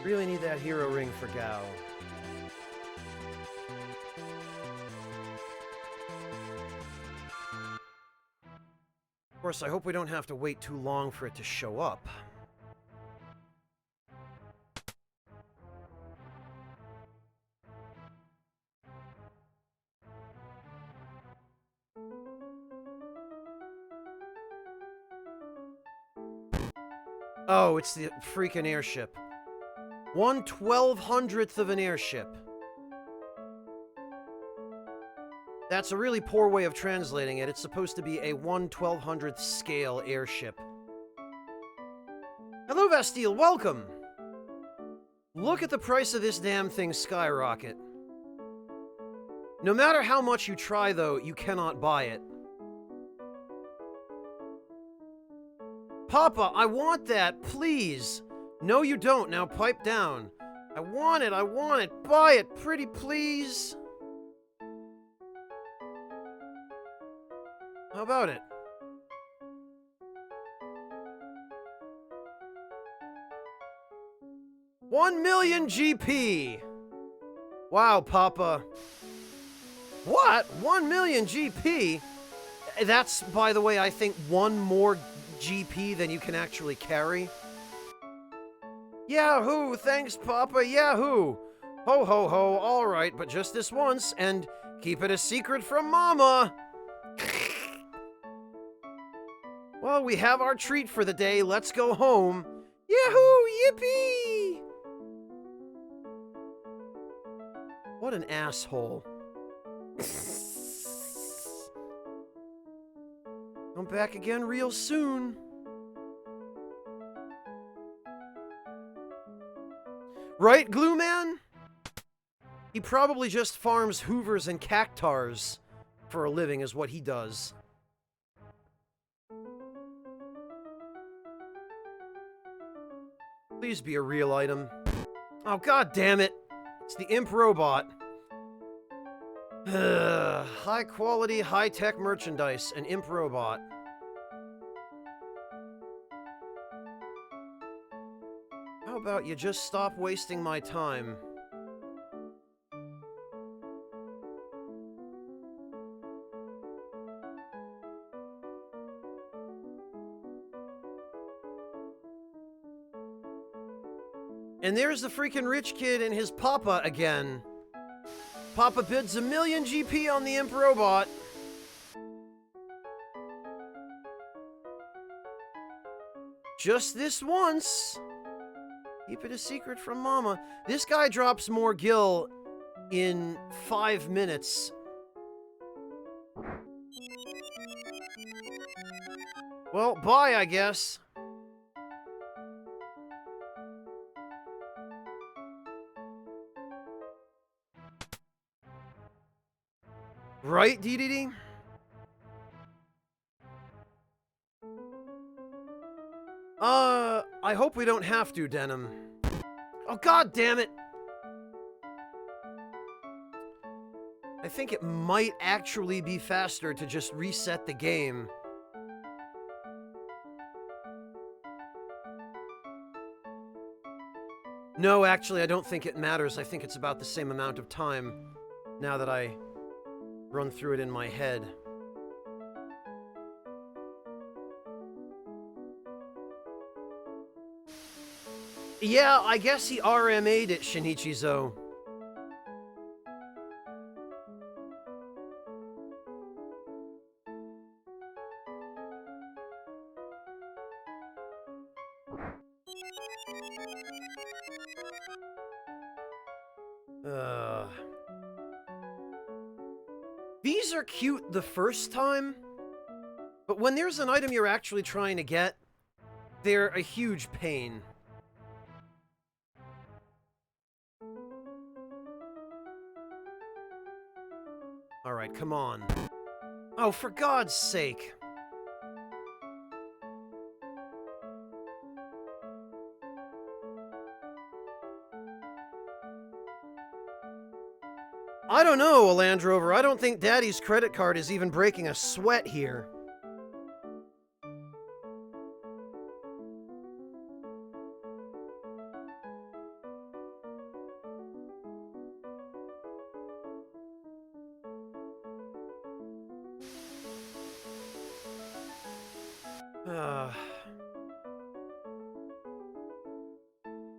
Really need that hero ring for Gao. Of course, I hope we don't have to wait too long for it to show up. Oh, it's the freaking airship. 1/1200th of an airship. That's a really poor way of translating it. It's supposed to be a 1/1200th scale airship. Hello, Bastille, welcome! Look at the price of this damn thing skyrocket. No matter how much you try, though, you cannot buy it. Papa, I want that, please! No, you don't. Now pipe down. I want it, buy it, pretty please! How about it? $1 million GP! Wow, Papa. What? 1 million GP? That's, by the way, I think one more GP than you can actually carry. Yahoo! Thanks, Papa, yahoo! Ho ho ho, alright, but just this once, and keep it a secret from Mama! Well, we have our treat for the day, let's go home. Yahoo! Yippee! What an asshole. Come back again real soon. Right, Glue Man? He probably just farms hoovers and cactars for a living is what he does. Please be a real item. Oh, god damn it. It's the Imp Robot. High quality, high-tech merchandise, an Imp Robot. about you just stop wasting my time? And there's the freaking rich kid and his papa again. Papa bids 1,000,000 GP on the Imp Robot. Just this once. Keep it a secret from Mama. This guy drops more gil in 5 minutes. Well, bye, I guess. Right, DDD? I hope we don't have to, Denim. Oh, god damn it! I think it might actually be faster to just reset the game. No, actually, I don't think it matters. I think it's about the same amount of time now that I run through it in my head. Yeah, I guess he RMA'd it, Shinichizo. These are cute the first time, but when there's an item you're actually trying to get, they're a huge pain. Alright, come on. Oh, for God's sake. I don't know, Land Rover. I don't think Daddy's credit card is even breaking a sweat here.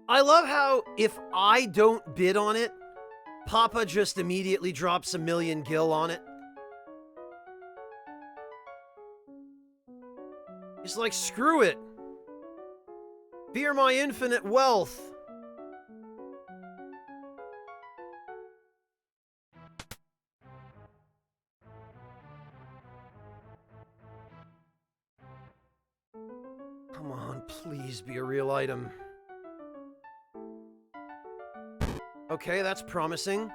I love how if I don't bid on it, Papa just immediately drops 1,000,000 gil on it. He's like, screw it. Fear my infinite wealth. Come on, please be a real item. Okay, that's promising.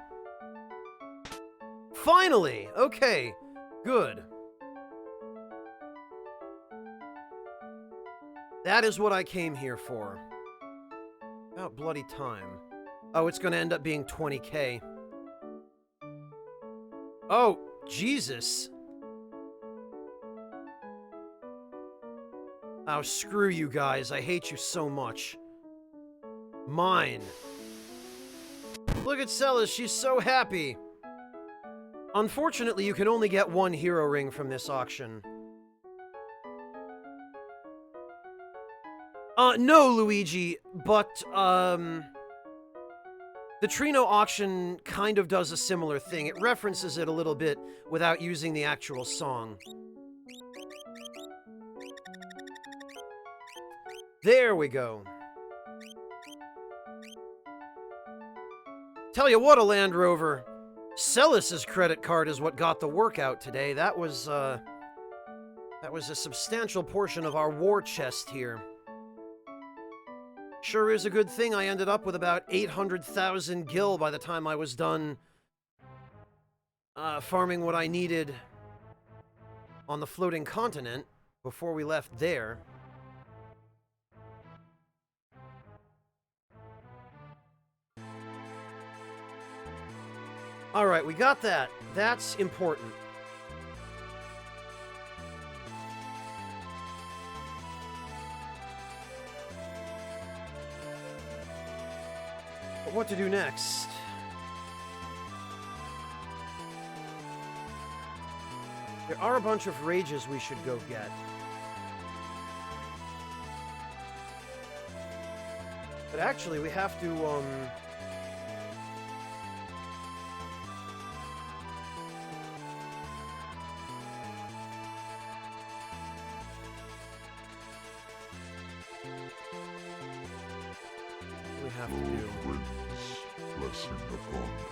Finally! Okay, good. That is what I came here for. About bloody time. Oh, it's gonna end up being 20K. Oh, Jesus. Oh, screw you guys. I hate you so much. Mine. Look at Celis, she's so happy. Unfortunately, you can only get one hero ring from this auction. No, Luigi, but, the Trino auction kind of does a similar thing. It references it a little bit without using the actual song. There we go. Tell you what, a Land Rover. Celis's credit card is what got the workout today. That was a substantial portion of our war chest here. Sure is a good thing I ended up with about 800,000 gil by the time I was done farming what I needed on the floating continent before we left there. Alright, we got that. That's important. But what to do next? There are a bunch of rages we should go get. But actually, we have to,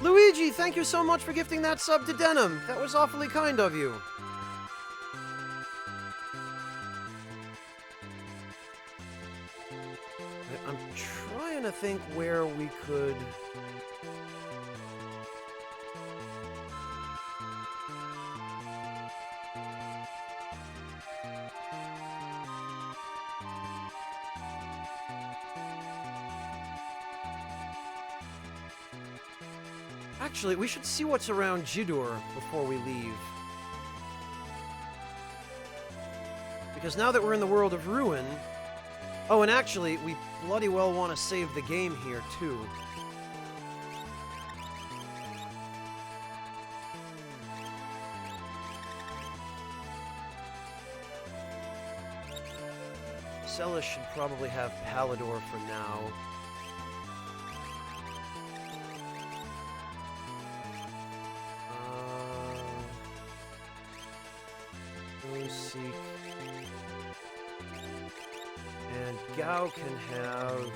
Luigi, thank you so much for gifting that sub to Denim. That was awfully kind of you. I'm trying to think where we could... Actually, we should see what's around Jidur before we leave. Because now that we're in the world of Ruin... Oh, and actually, we bloody well want to save the game here, too. Celis should probably have Palador for now. And Gao can have...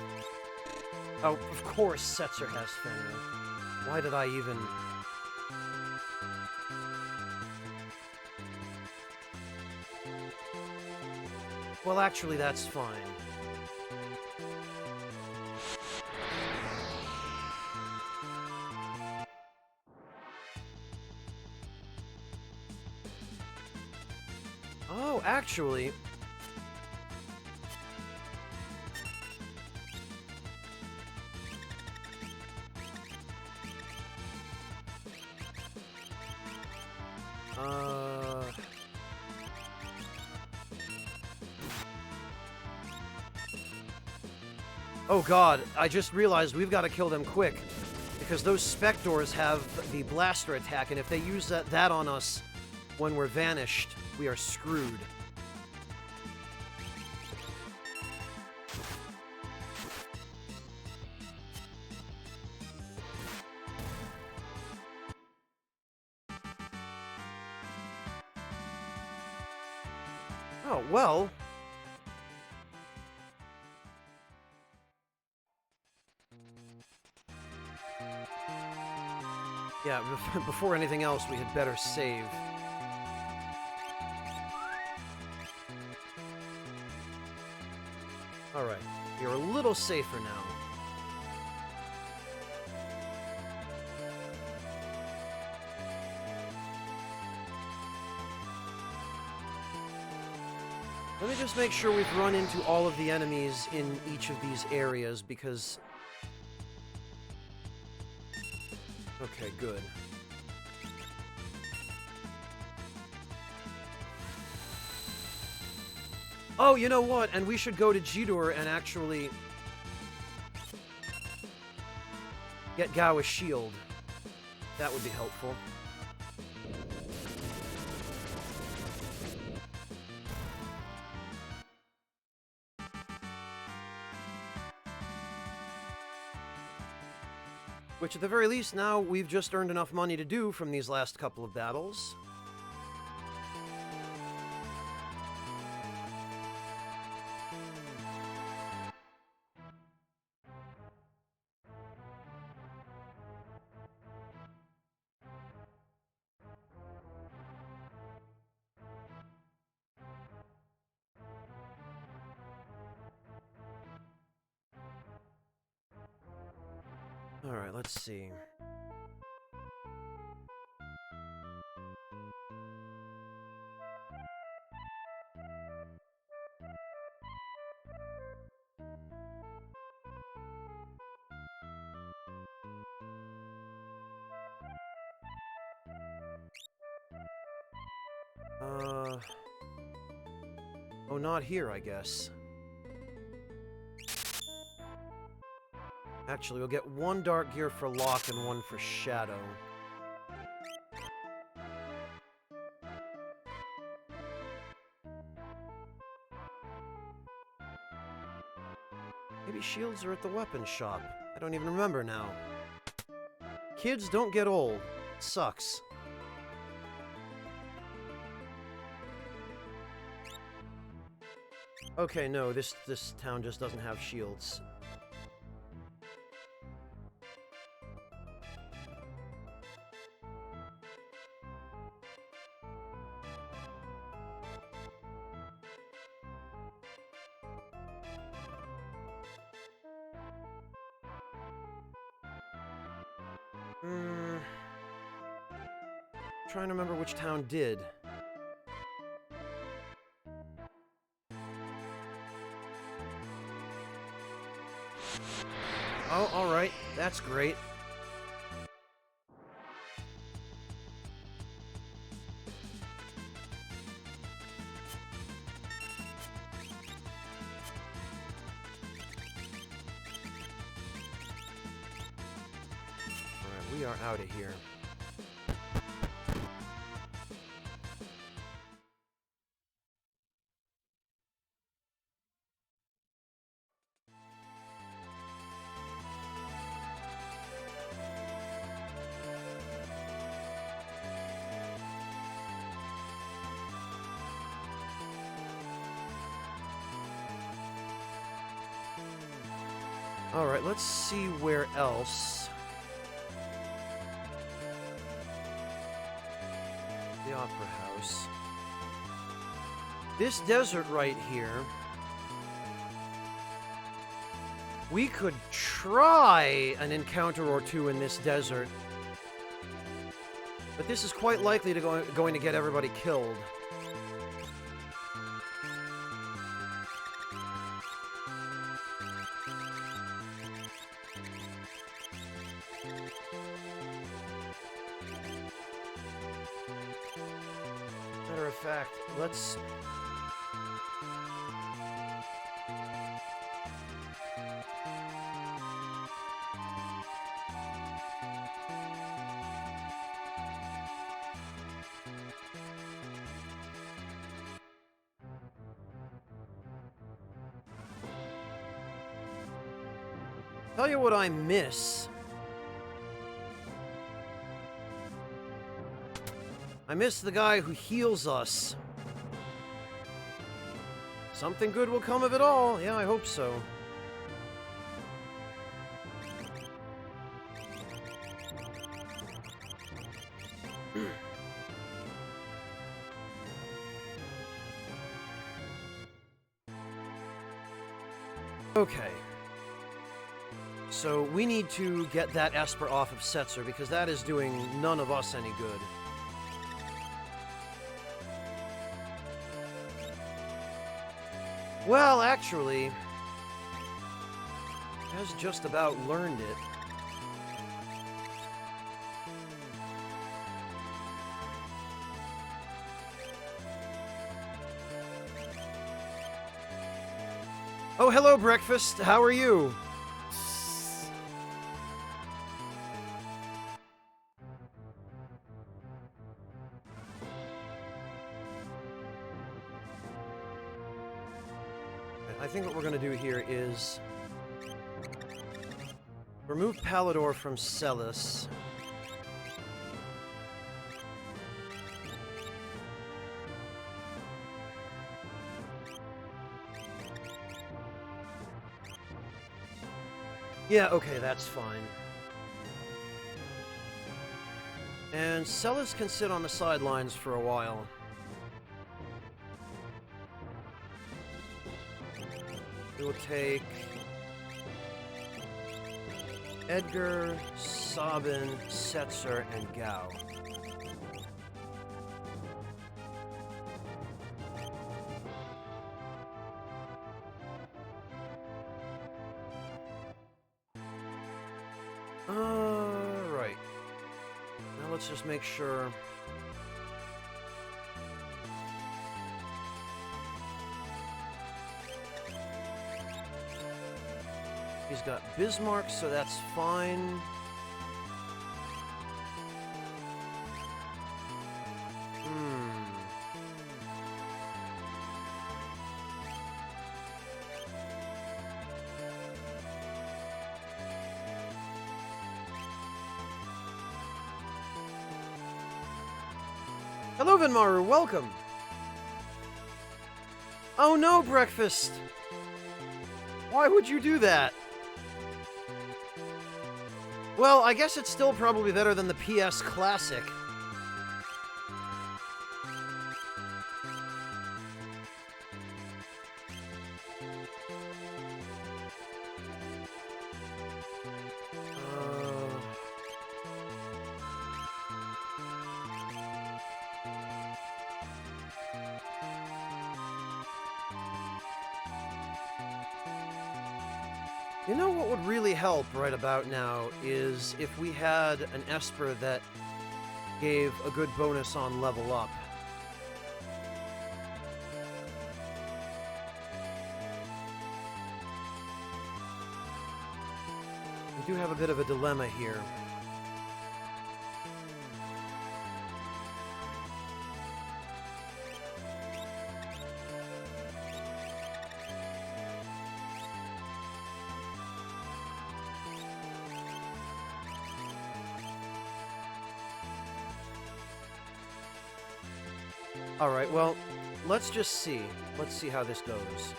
Oh, of course, Setzer has Fenrir. Why did I even... Well, actually, that's fine. Oh, actually... Oh god, I just realized we've got to kill them quick. Because those Spectors have the blaster attack, and if they use that on us when we're vanished, we are screwed. Oh, well... Yeah, before anything else, we had better save. Alright, you're a little safer now. Let me just make sure we've run into all of the enemies in each of these areas, because... Okay, good. Oh, you know what? And we should go to Jidur and actually... get Gao a shield. That would be helpful. Which, at the very least, now we've just earned enough money to do from these last couple of battles. Alright, let's see. Oh, not here, I guess. Actually, we'll get one Dark Gear for Locke and one for Shadow. Maybe shields are at the weapon shop. I don't even remember now. Kids don't get old. It sucks. Okay, no, this town just doesn't have shields. Trying to remember which town did. Oh, alright. That's great. Alright, we are out of here. Alright, let's see where else. The Opera House. This desert right here. We could try an encounter or two in this desert. But this is quite likely to going to get everybody killed. Matter of fact, let's... Tell you what I miss. I miss the guy who heals us. Something good will come of it all. Yeah, I hope so. Okay. So we need to get that Esper off of Setzer because that is doing none of us any good. Well, actually, has just about learned it. Oh, hello, breakfast. How are you? I think what we're going to do here is remove Palador from Celis. Yeah, okay, that's fine. And Celis can sit on the sidelines for a while. We will take Edgar, Sabin, Setzer, and Gao. Right. Now let's just make sure. He's got Bismarck, so that's fine. Hello, Venmaru, welcome! Oh no, breakfast! Why would you do that? Well, I guess it's still probably better than the PS Classic. You know what would really help right about now is if we had an Esper that gave a good bonus on level up. We do have a bit of a dilemma here. Alright, well, let's just see. Let's see how this goes.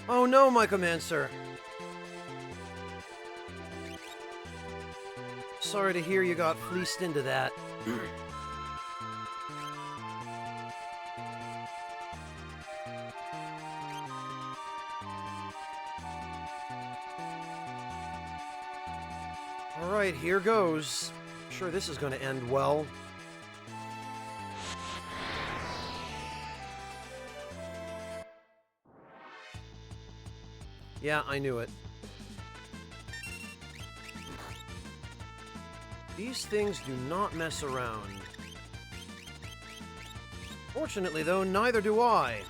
Oh no, Mycomancer! Sorry to hear you got fleeced into that. Alright, here goes. I'm sure this is going to end well. Yeah, I knew it. These things do not mess around. Fortunately, though, neither do I.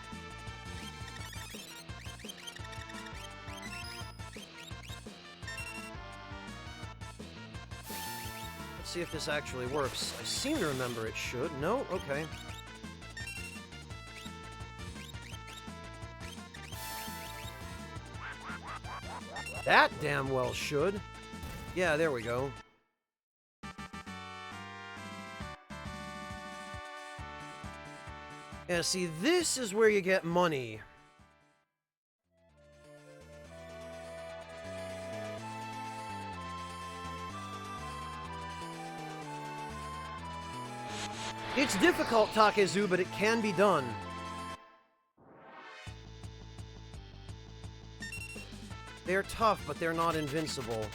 Let's see if this actually works. I seem to remember it should. No? Okay. That damn well should. Yeah, there we go. Yeah, see, this is where you get money. It's difficult, Takezu, but it can be done. They're tough, but they're not invincible.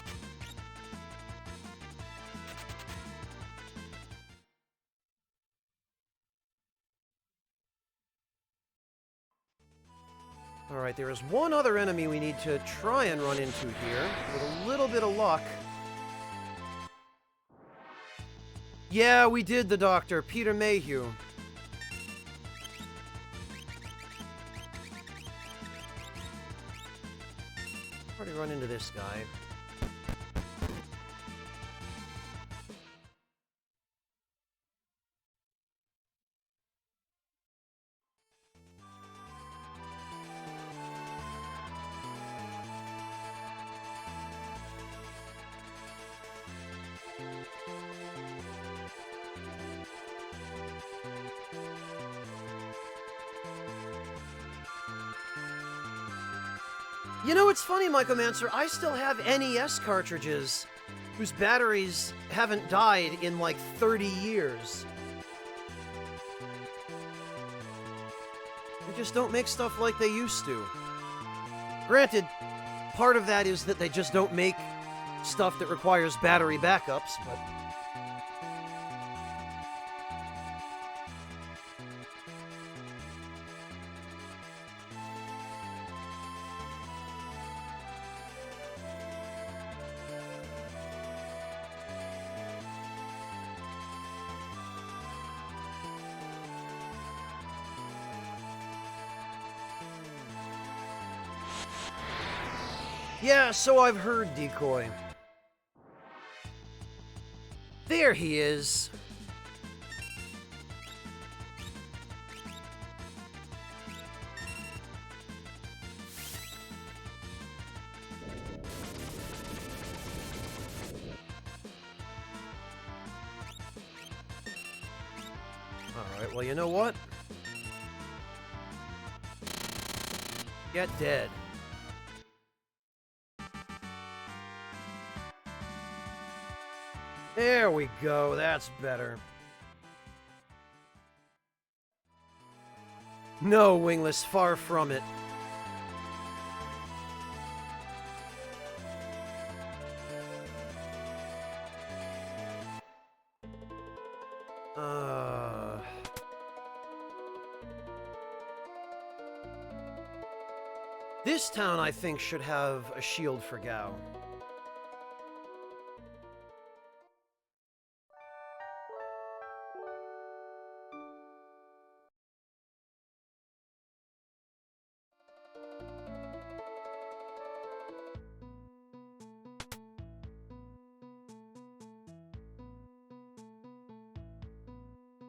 Alright, there is one other enemy we need to try and run into here, with a little bit of luck. Yeah, we did the Doctor, Peter Mayhew. Already run into this guy. You know, it's funny, Mycomancer, I still have NES cartridges whose batteries haven't died in like 30 years. They just don't make stuff like they used to. Granted, part of that is that they just don't make stuff that requires battery backups, but... Yeah, so I've heard, Decoy. There he is. Alright, well, you know what? Get dead. There we go, that's better. No, Wingless, far from it. This town, I think, should have a shield for Gao.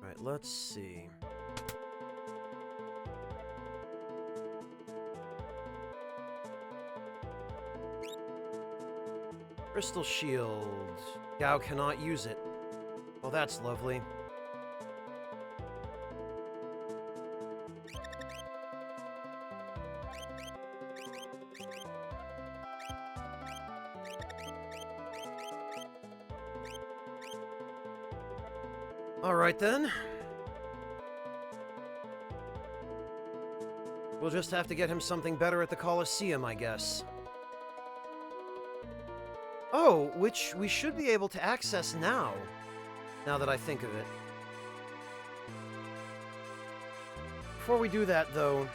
Alright, let's see. Crystal Shield. Gao cannot use it. Well, that's lovely. Alright then. We'll just have to get him something better at the Colosseum, I guess. Oh, which we should be able to access now that I think of it. Before we do that, though...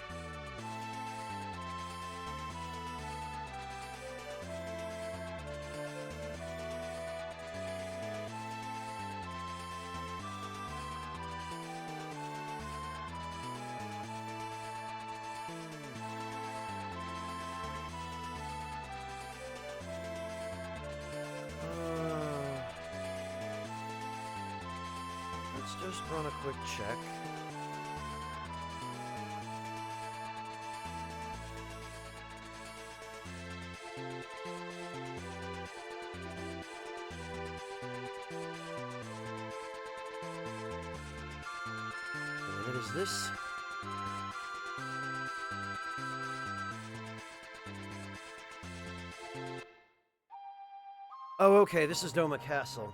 let's just run a quick check. And it is this. Oh, okay, this is Doma Castle.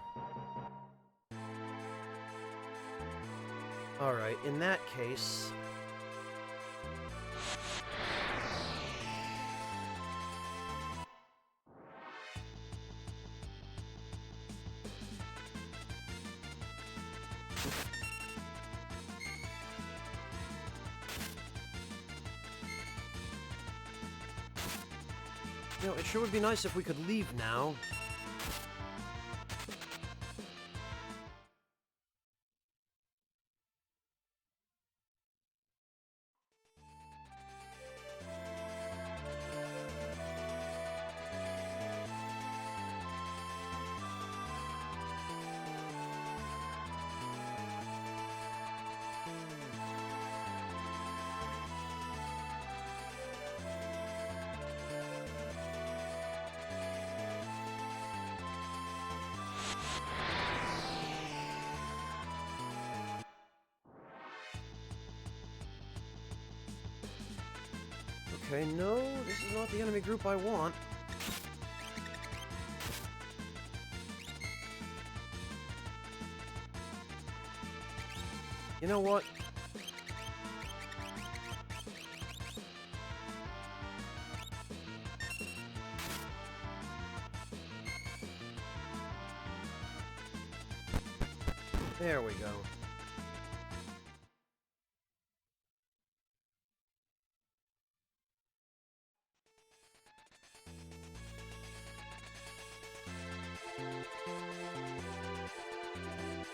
Alright, in that case... You know, it sure would be nice if we could leave now. Okay, no, this is not the enemy group I want. You know what? There we go.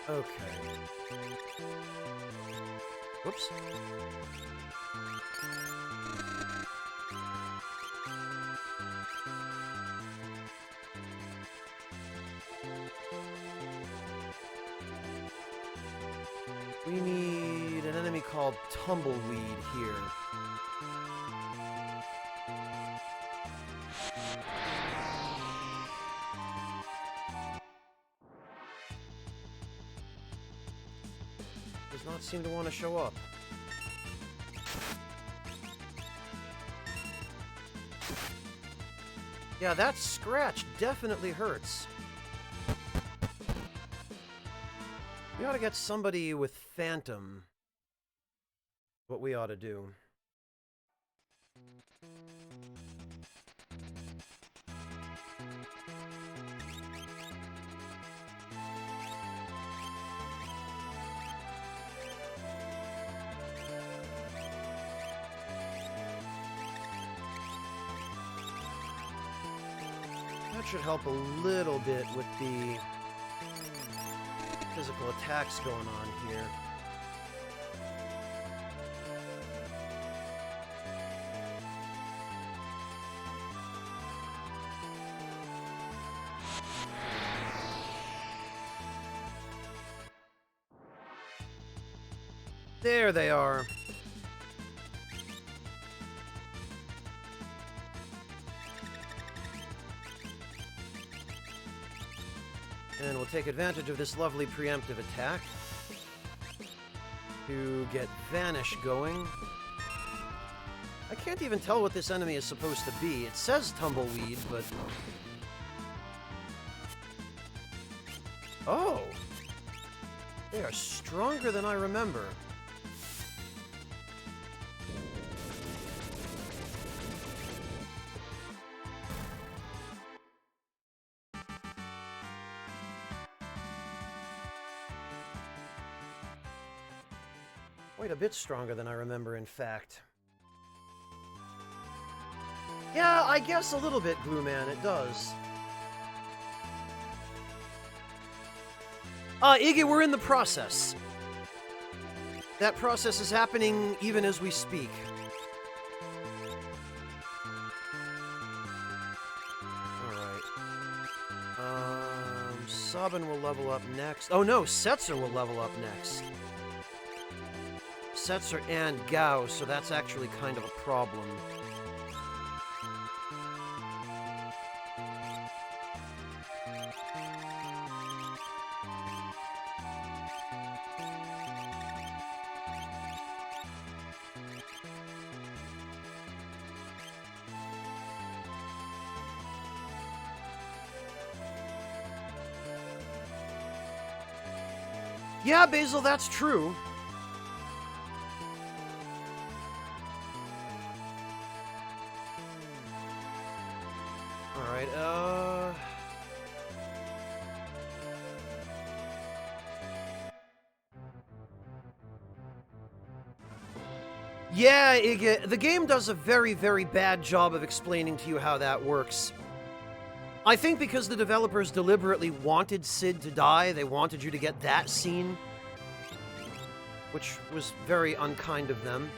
Okay. Whoops. We need an enemy called Tumbleweed here. Does not seem to want to show up. Yeah, that scratch definitely hurts. We ought to get somebody with Phantom. What we ought to do. That should help a little bit with the physical attacks going on here. There they are. And we'll take advantage of this lovely preemptive attack to get Vanish going. I can't even tell what this enemy is supposed to be. It says Tumbleweed, but... Oh! They are stronger than I remember. Quite a bit stronger than I remember, in fact. Yeah, I guess a little bit, Glue Man, it does. Iggy, we're in the process. That process is happening even as we speak. Alright. Sabin will level up next. Oh no, Setzer will level up next. Setzer and Gao, so that's actually kind of a problem. Yeah, Basil, that's true. Alright, Yeah, Iggy, the game does a very, very bad job of explaining to you how that works. I think because the developers deliberately wanted Sid to die, they wanted you to get that scene, which was very unkind of them.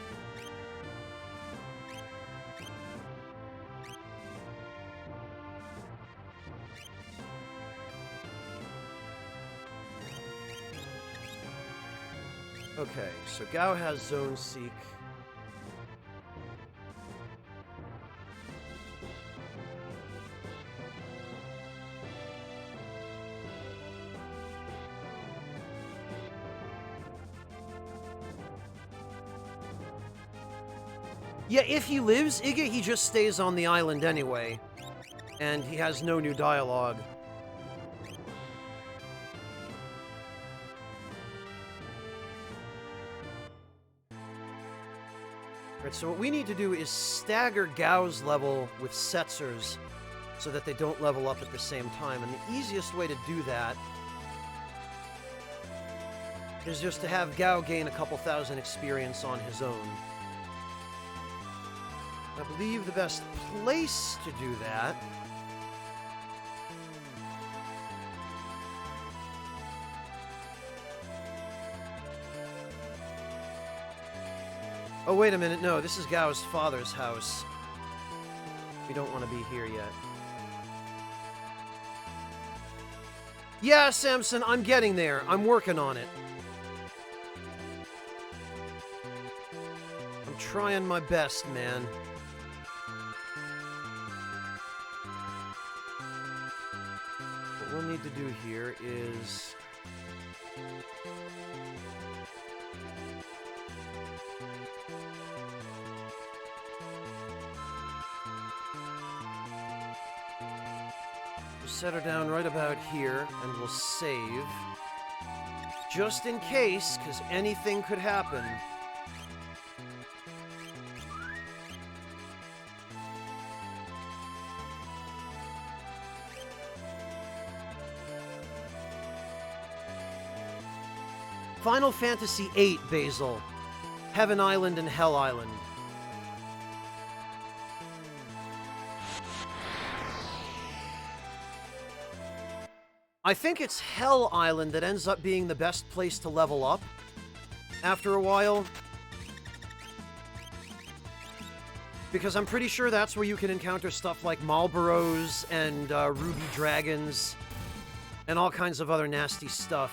Okay, so Gao has Zone Seek. Yeah, if he lives, Iggy, he just stays on the island anyway. And he has no new dialogue. Right, so what we need to do is stagger Gao's level with Setzer's so that they don't level up at the same time. And the easiest way to do that is just to have Gao gain a couple thousand experience on his own. I believe the best place to do that Oh, wait a minute. No, this is Gao's father's house. We don't want to be here yet. Yeah, Samson, I'm getting there. I'm working on it. trying my best, man. What we'll need to do here is... we'll set her down right about here, and we'll save. Just in case, because anything could happen. Final Fantasy VIII, Basil. Heaven Island and Hell Island. I think it's Hell Island that ends up being the best place to level up after a while. Because I'm pretty sure that's where you can encounter stuff like Marlboros and Ruby Dragons and all kinds of other nasty stuff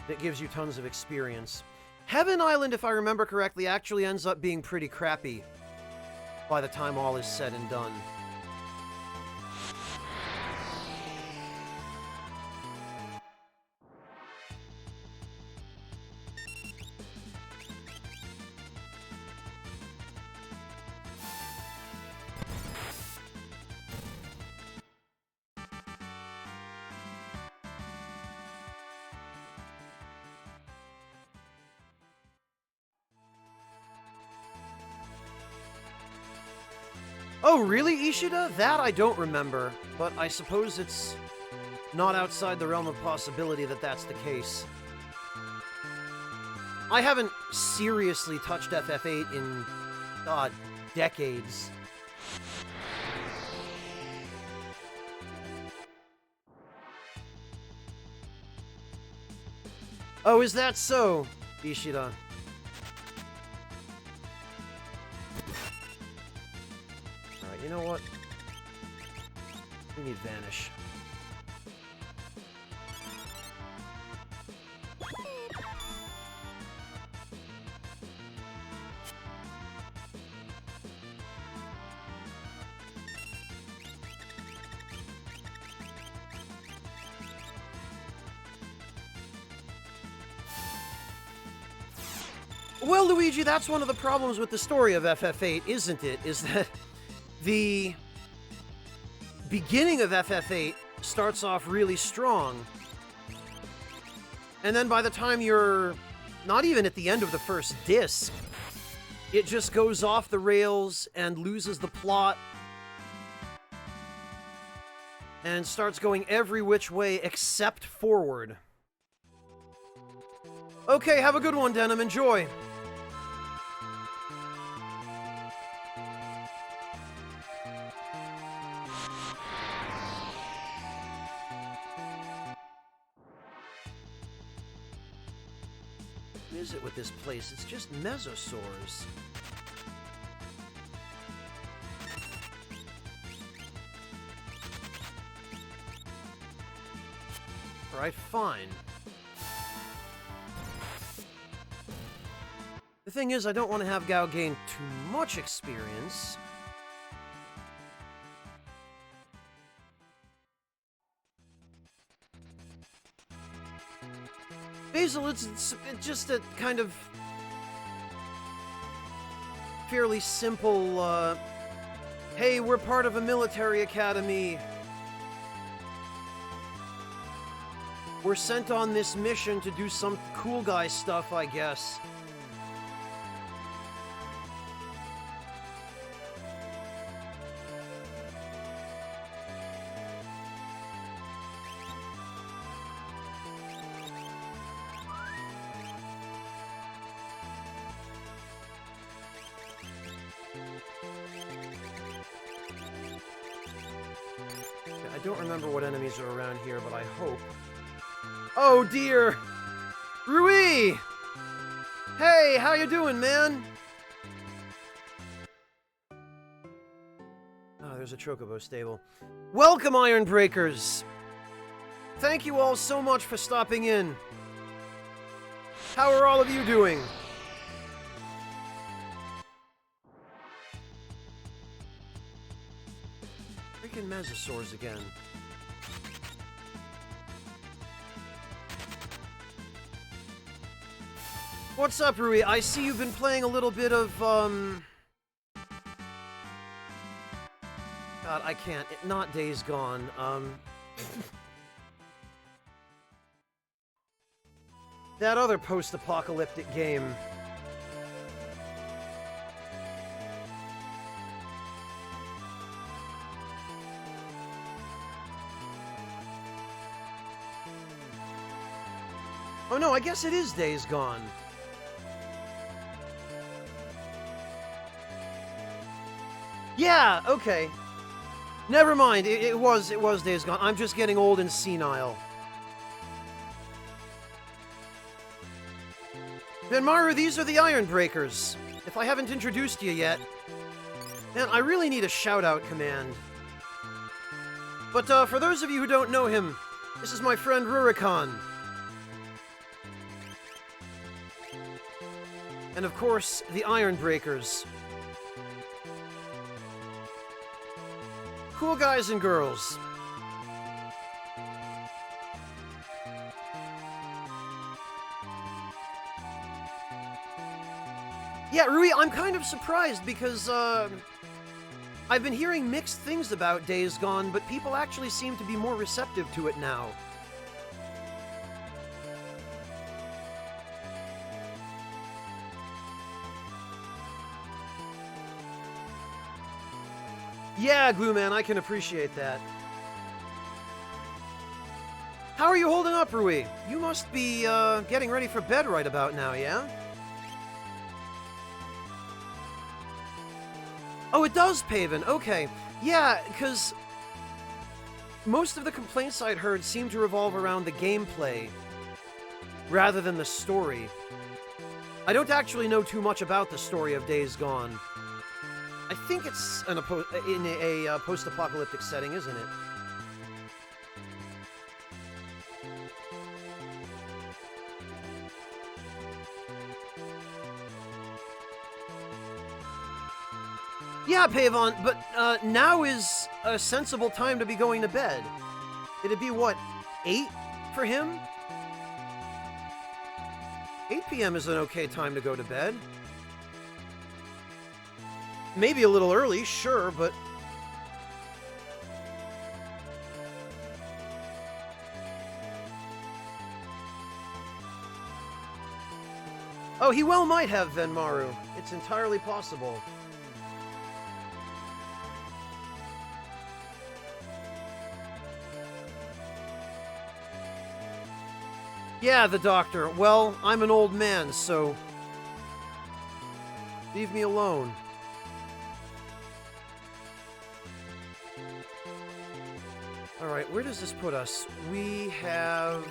that gives you tons of experience. Heaven Island, if I remember correctly, actually ends up being pretty crappy by the time all is said and done. Oh, really, Ishida? That I don't remember, but I suppose it's not outside the realm of possibility that that's the case. I haven't seriously touched FF8 in, God, decades. Oh, is that so, Ishida? You know what? We need Vanish. Well, Luigi, that's one of the problems with the story of FF8, isn't it? Is that the beginning of FF8 starts off really strong, and then by the time you're not even at the end of the first disc, it just goes off the rails and loses the plot and starts going every which way except forward. Okay, have a good one, Denim. Enjoy. What is it with this place? It's just mesosaurs. Alright, fine. The thing is, I don't want to have Gao gain too much experience. Basil, it's just a kind of fairly simple, hey, we're part of a military academy. We're sent on this mission to do some cool guy stuff, I guess. I don't remember what enemies are around here, but I hope. Oh dear! Rui! Hey, how you doing, man? Oh, there's a Chocobo stable. Welcome, Iron Breakers! Thank you all so much for stopping in. How are all of you doing? Frickin' Mesosaurs again. What's up, Rui? I see you've been playing a little bit of, God, I can't. Not Days Gone. That other post-apocalyptic game. Oh no, I guess it is Days Gone. Yeah, okay. Never mind, it was Days Gone. I'm just getting old and senile. Venmaru, these are the Iron Breakers. If I haven't introduced you yet. Man, I really need a shout-out command. But for those of you who don't know him, this is my friend Rurikon. And of course, the Iron Breakers. Cool guys and girls. Yeah, Rui, I'm kind of surprised because, I've been hearing mixed things about Days Gone, but people actually seem to be more receptive to it now. Yeah, Glueman, I can appreciate that. How are you holding up, Rui? You must be, getting ready for bed right about now, yeah? Oh, it does, Paven. Okay. Yeah, because most of the complaints I'd heard seem to revolve around the gameplay rather than the story. I don't actually know too much about the story of Days Gone. I think it's in a post-apocalyptic setting, isn't it? Yeah, Pavon, but now is a sensible time to be going to bed. It'd be, what, 8 for him? 8 p.m. is an okay time to go to bed. Maybe a little early, sure, but... Oh, he well might have, Venmaru. It's entirely possible. Yeah, the doctor. Well, I'm an old man, so... leave me alone. Alright, where does this put us? We have...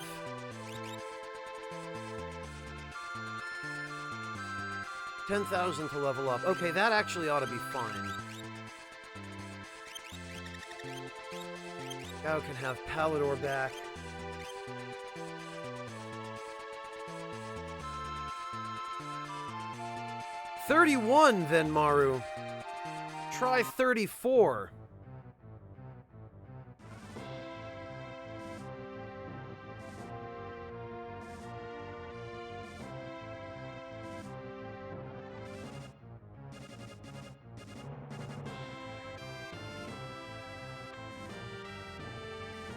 10,000 to level up. Okay, that actually ought to be fine. Gao can have Palador back. $31, Venmaru. Try 34.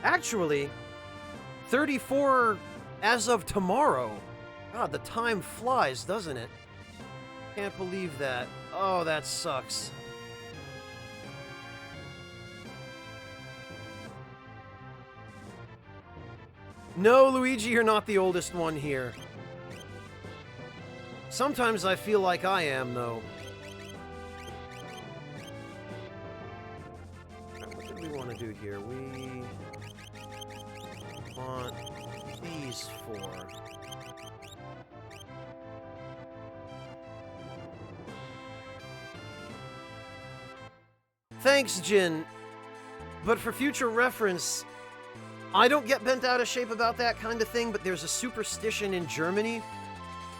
Actually, 34 as of tomorrow. God, the time flies, doesn't it? Can't believe that. Oh, that sucks. No, Luigi, you're not the oldest one here. Sometimes I feel like I am, though. What did we want to do here? We want these 4. Thanks, Jin. But for future reference, I don't get bent out of shape about that kind of thing, but there's a superstition in Germany,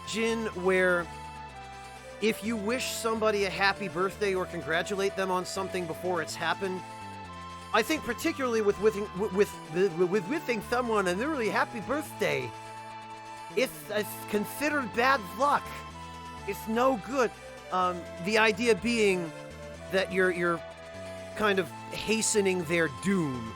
Jin, where if you wish somebody a happy birthday or congratulate them on something before it's happened, I think particularly with wishing someone a really happy birthday, it's considered bad luck. It's no good. The idea being that you're kind of hastening their doom.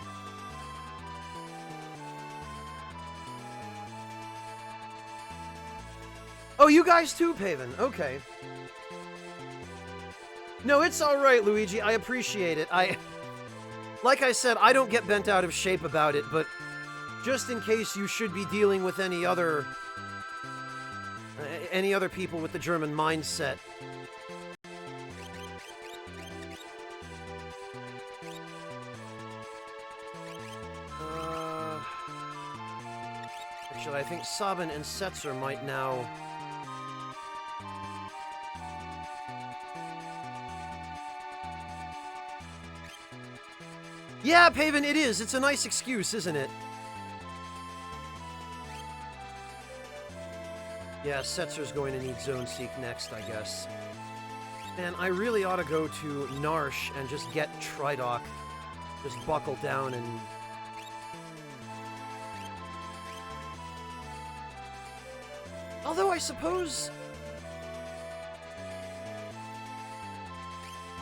Oh, you guys too, Paven. Okay. No, it's all right, Luigi. I appreciate it. Like I said, I don't get bent out of shape about it, but just in case you should be dealing with any other people with the German mindset. Actually, I think Sabin and Setzer might now... Yeah, Paven, it is. It's a nice excuse, isn't it? Yeah, Setzer's going to need Zone Seek next, I guess. Man, I really ought to go to Narsh and just get Tridoc. Just buckle down and... Although I suppose...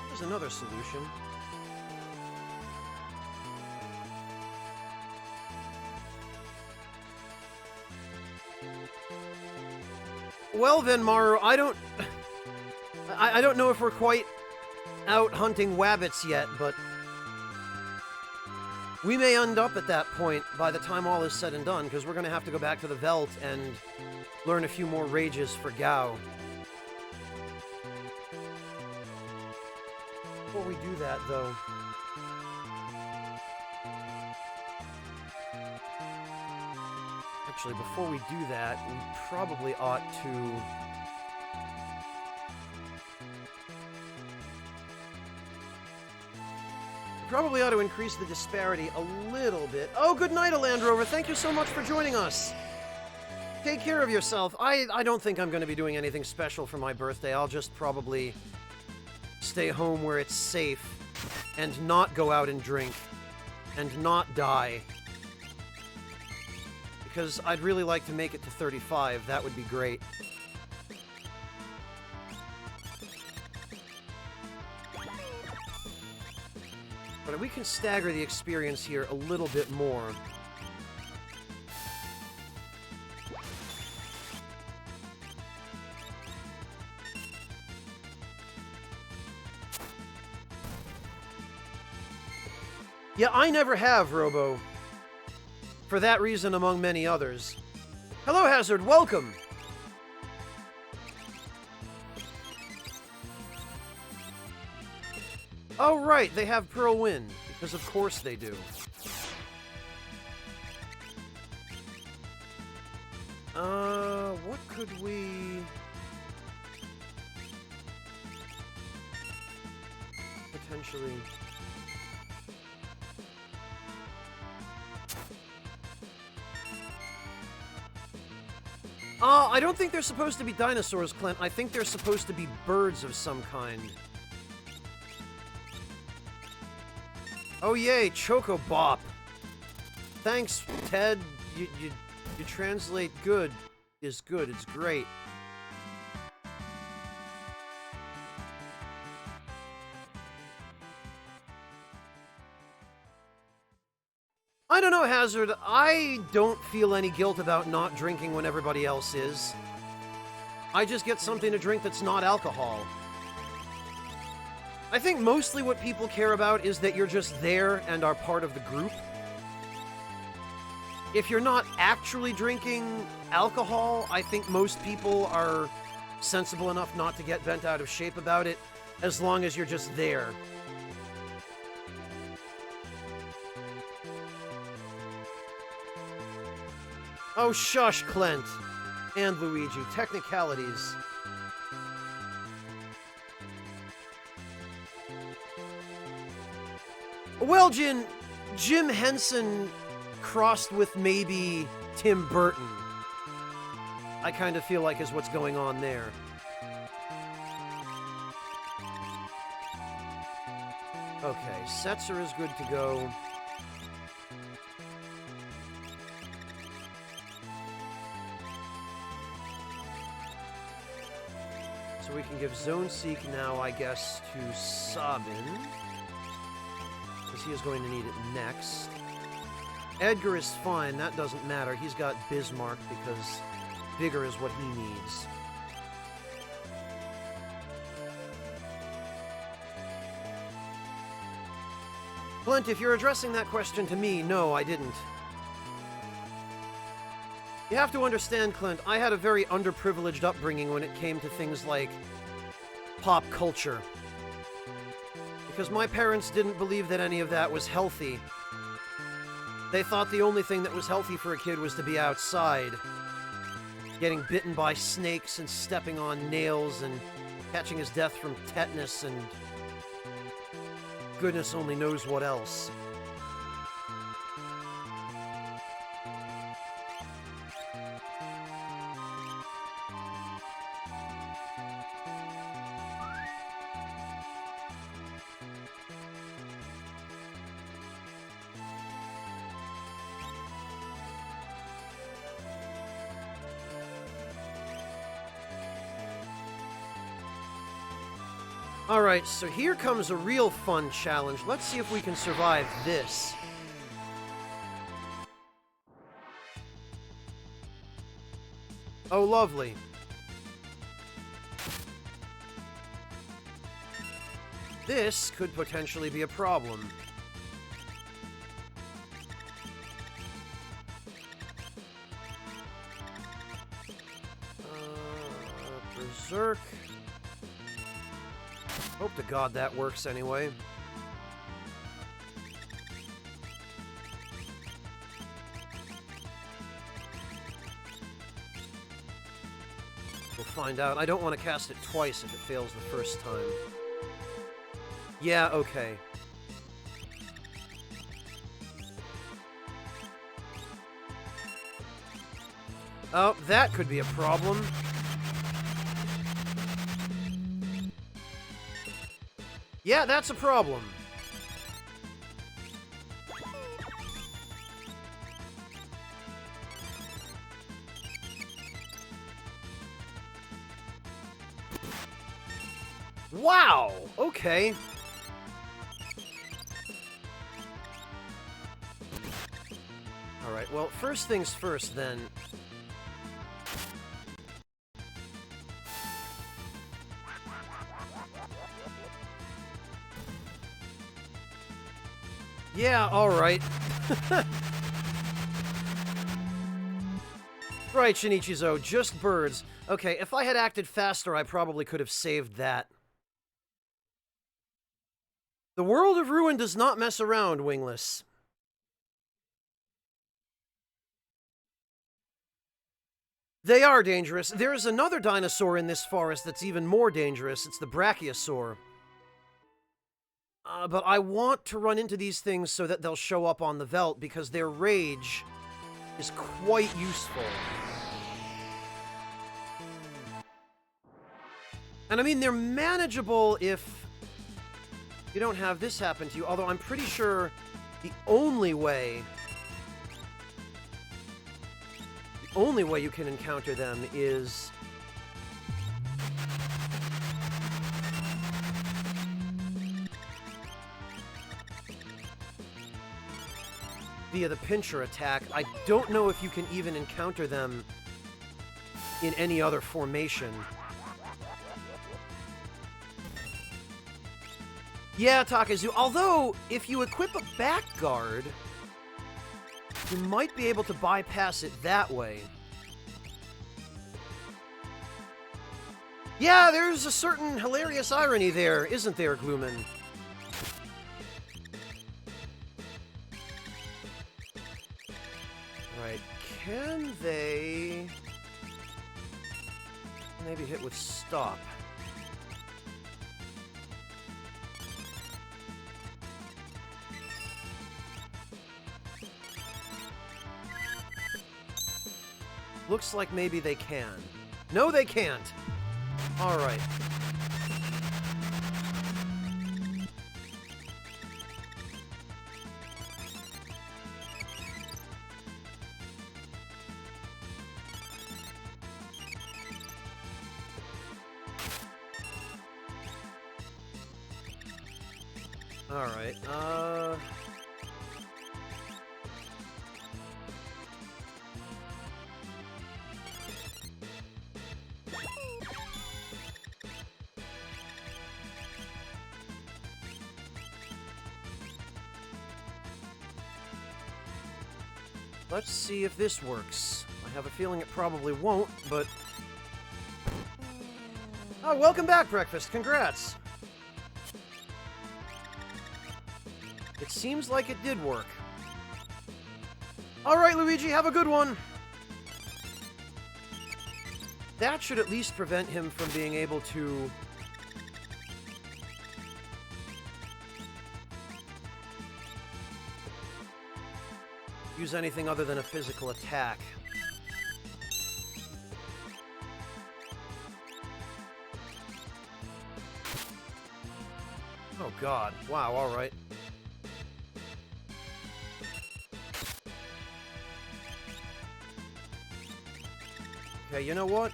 There's another solution. Well then, Maru, I don't know if we're quite out hunting wabbits yet, but we may end up at that point by the time all is said and done, because we're going to have to go back to the Veldt and learn a few more rages for Gao. Before we do that, though... Actually, before we do that, we probably ought to... Probably ought to increase the disparity a little bit. Oh, good night, Alandrover. Thank you so much for joining us. Take care of yourself. I don't think I'm going to be doing anything special for my birthday. I'll just probably stay home where it's safe and not go out and drink and not die. Because I'd really like to make it to 35. That would be great. But we can stagger the experience here a little bit more. Yeah, I never have, Robo. For that reason, among many others. Hello, Hazard. Welcome. Oh, right. They have Pearl Wind. Because of course they do. What could we... potentially... I don't think they're supposed to be dinosaurs, Clint. I think they're supposed to be birds of some kind. Oh yay, Choco Bop. Thanks, Ted. You translate good is good. It's great. I don't know, Hazard. I don't feel any guilt about not drinking when everybody else is. I just get something to drink that's not alcohol. I think mostly what people care about is that you're just there and are part of the group. If you're not actually drinking alcohol, I think most people are sensible enough not to get bent out of shape about it, as long as you're just there. Oh, shush, Clint. And Luigi. Technicalities. Well, Jim Henson crossed with maybe Tim Burton. I kind of feel like is what's going on there. Okay, Setzer is good to go. So we can give Zone Seek now, I guess, to Sabin. Because he is going to need it next. Edgar is fine, that doesn't matter. He's got Bismarck because bigger is what he needs. Clint, if you're addressing that question to me, no, I didn't. You have to understand, Clint, I had a very underprivileged upbringing when it came to things like pop culture. Because my parents didn't believe that any of that was healthy. They thought the only thing that was healthy for a kid was to be outside, getting bitten by snakes and stepping on nails and catching his death from tetanus and goodness only knows what else. Alright, so here comes a real fun challenge. Let's see if we can survive this. Oh, lovely. This could potentially be a problem. Berserk. Hope to God that works anyway. We'll find out. I don't want to cast it twice if it fails the first time. Yeah, okay. Oh, that could be a problem. Yeah, that's a problem. Wow! Okay. Alright, well, first things first, then. Yeah, alright. Right, Shinichizo, just birds. Okay, if I had acted faster, I probably could have saved that. The world of Ruin does not mess around, Wingless. They are dangerous. There is another dinosaur in this forest that's even more dangerous. It's the Brachiosaur. But I want to run into these things so that they'll show up on the Veldt, because their rage is quite useful. And I mean, they're manageable if you don't have this happen to you, although I'm pretty sure the only way you can encounter them is via the pincher attack. I don't know if you can even encounter them in any other formation. Yeah, Takazu, although, if you equip a back guard, you might be able to bypass it that way. Yeah, there's a certain hilarious irony there, isn't there, Gloomin? Right, can they maybe hit with stop? Looks like maybe they can. No, they can't. All right. Alright, let's see if this works. I have a feeling it probably won't, but... Oh, welcome back, Breakfast. Congrats. It seems like it did work. Alright, Luigi, have a good one! That should at least prevent him from being able to... use anything other than a physical attack. Oh god. Wow, alright. Okay, you know what?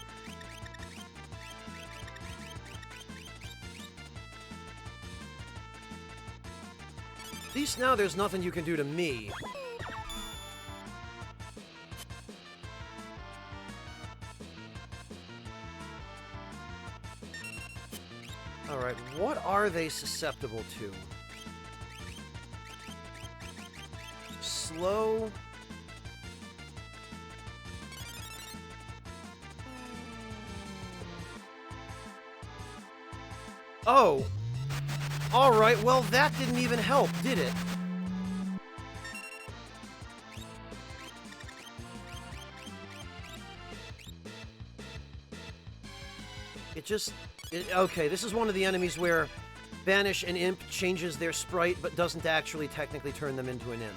At least now there's nothing you can do to me. Alright, what are they susceptible to? Slow... Oh! Alright, well that didn't even help, did it? It just... okay, this is one of the enemies where Banish an Imp changes their sprite, but doesn't actually technically turn them into an imp.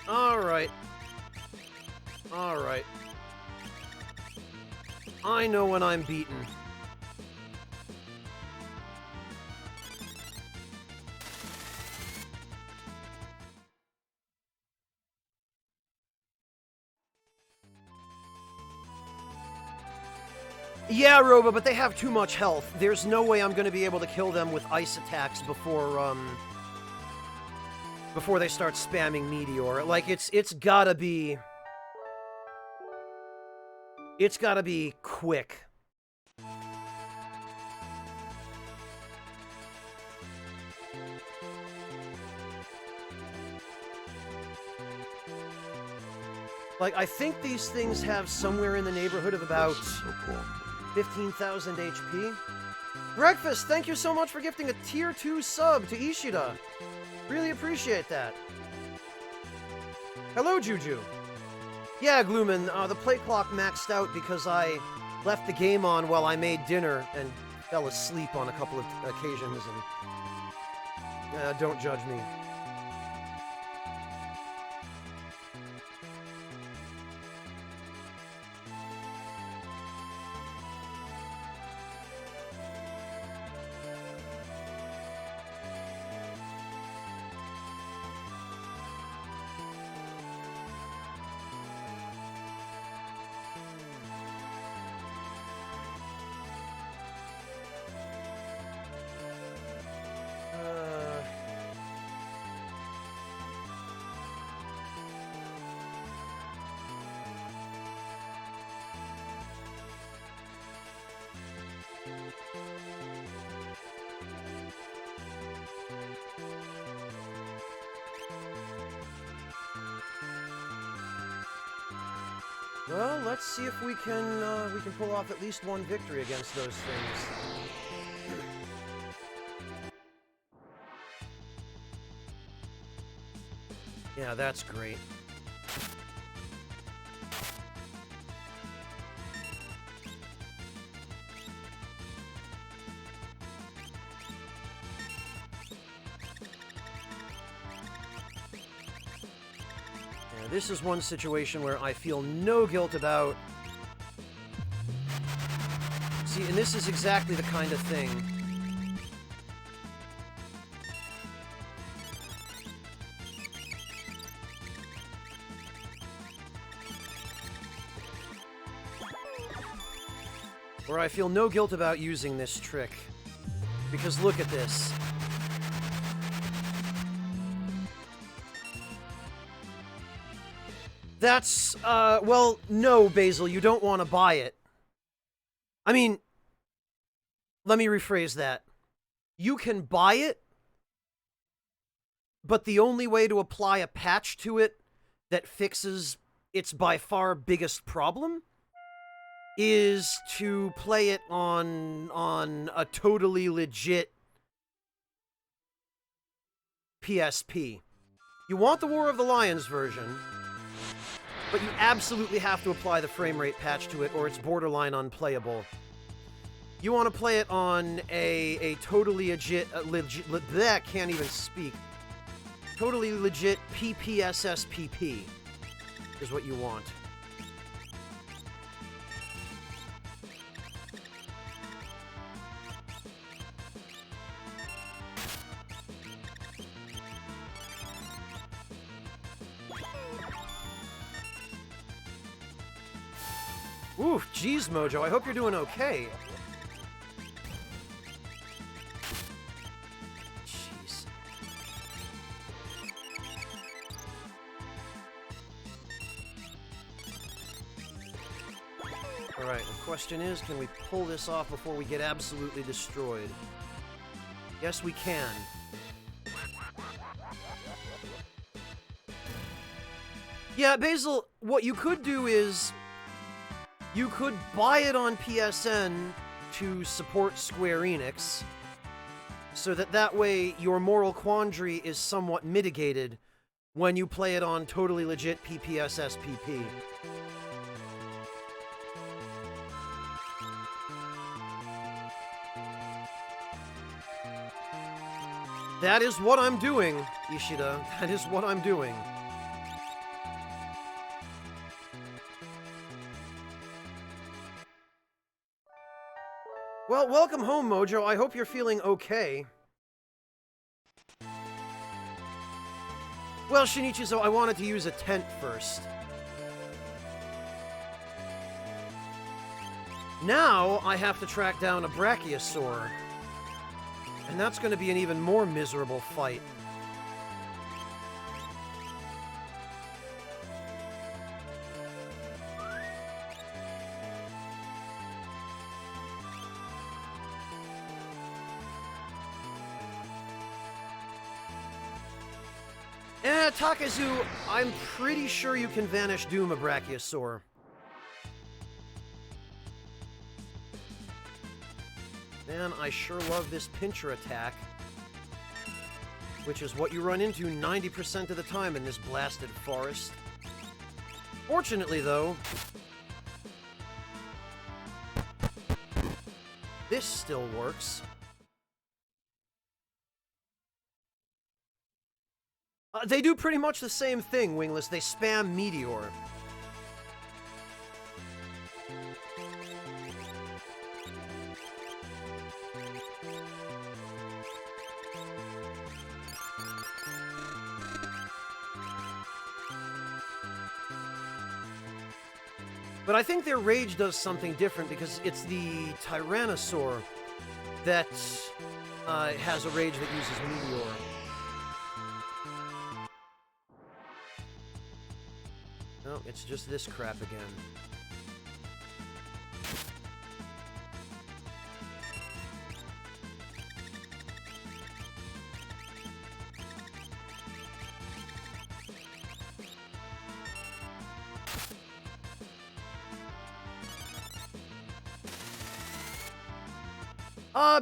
Alright. Alright. I know when I'm beaten. Yeah, Roba, but they have too much health. There's no way I'm going to be able to kill them with ice attacks before they start spamming Meteor. Like, it's gotta be... it's gotta be quick. Like, I think these things have somewhere in the neighborhood of about 15,000 HP. Breakfast, thank you so much for gifting a Tier 2 sub to Ishida. Really appreciate that. Hello, Juju. Yeah, Gloomin, the play clock maxed out because I left the game on while I made dinner and fell asleep on a couple of occasions, and... don't judge me. Well, let's see if we can pull off at least one victory against those things. Yeah, that's great. This is one situation where I feel no guilt about. See, and this is exactly the kind of thing. where I feel no guilt about using this trick. Because look at this. That's, well, no, Basil, you don't want to buy it. I mean, let me rephrase that. You can buy it, but the only way to apply a patch to it that fixes its by far biggest problem is to play it on a totally legit PSP. You want the War of the Lions version, but you absolutely have to apply the frame rate patch to it or it's borderline unplayable. You want to play it on a totally legit, can't even speak. Totally legit PPSSPP is what you want. Oof, geez, Mojo, I hope you're doing okay. Jeez. Alright, the question is, can we pull this off before we get absolutely destroyed? Yes, we can. Yeah, Basil, what you could do is you could buy it on PSN to support Square Enix, so that way your moral quandary is somewhat mitigated when you play it on totally legit PPSSPP. That is what I'm doing, Ishida. That is what I'm doing. Well, welcome home, Mojo. I hope you're feeling okay. Well, Shinichi, I wanted to use a tent first. Now, I have to track down a Brachiosaur. And that's going to be an even more miserable fight. Takezu, I'm pretty sure you can Vanish Doom a Brachiosaur. Man, I sure love this pincher attack. Which is what you run into 90% of the time in this blasted forest. Fortunately, though, this still works. They do pretty much the same thing, Wingless. They spam Meteor. But I think their rage does something different because it's the Tyrannosaur that has a rage that uses Meteor. No, it's just this crap again.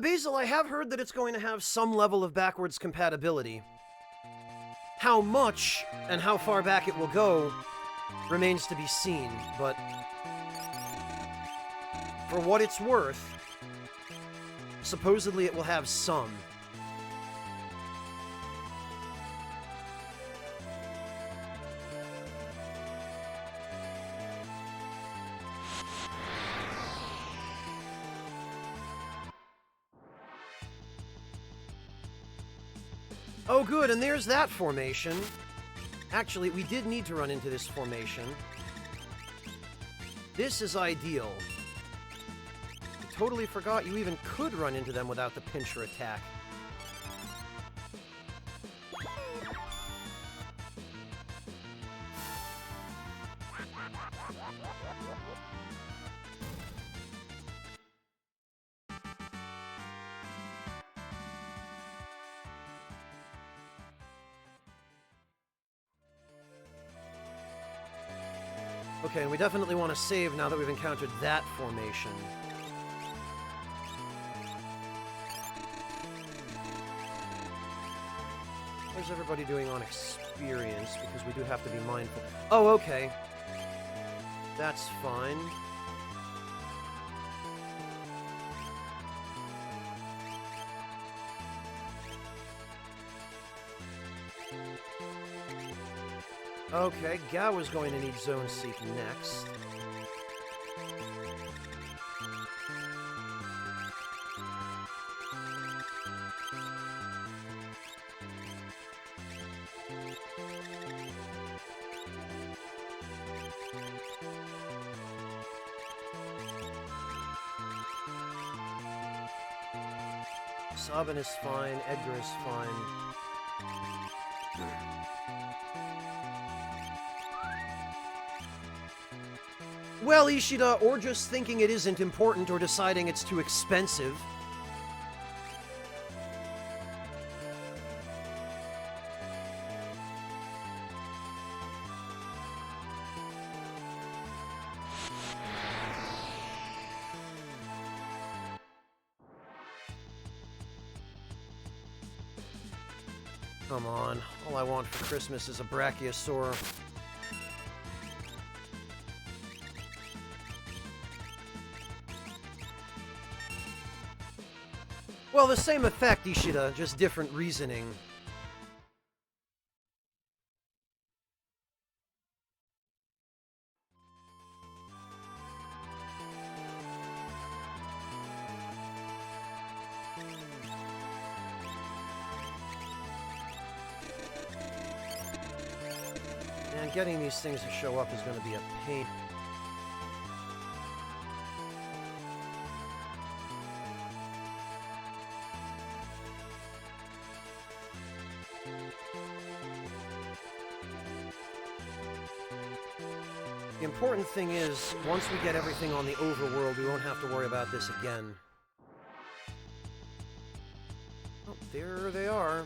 Basil, I have heard that it's going to have some level of backwards compatibility. How much and how far back it will go remains to be seen, but for what it's worth, supposedly it will have some. Oh good, and there's that formation. Actually, we did need to run into this formation. This is ideal. totally forgot you even could run into them without the pincher attack. Okay, and we definitely want to save now that we've encountered that formation. Where's everybody doing on experience? Because we do have to be mindful. Oh, okay. That's fine. Okay, Gao is going to need Zone Seek next. Sabin is fine, Edgar is fine. Well, Ishida, or just thinking it isn't important or deciding it's too expensive. Come on, all I want for Christmas is a Brachiosaur. Well, the same effect, Ishida, just different reasoning. And getting these things to show up is going to be a pain. The important thing is, once we get everything on the overworld, we won't have to worry about this again. Oh, there they are.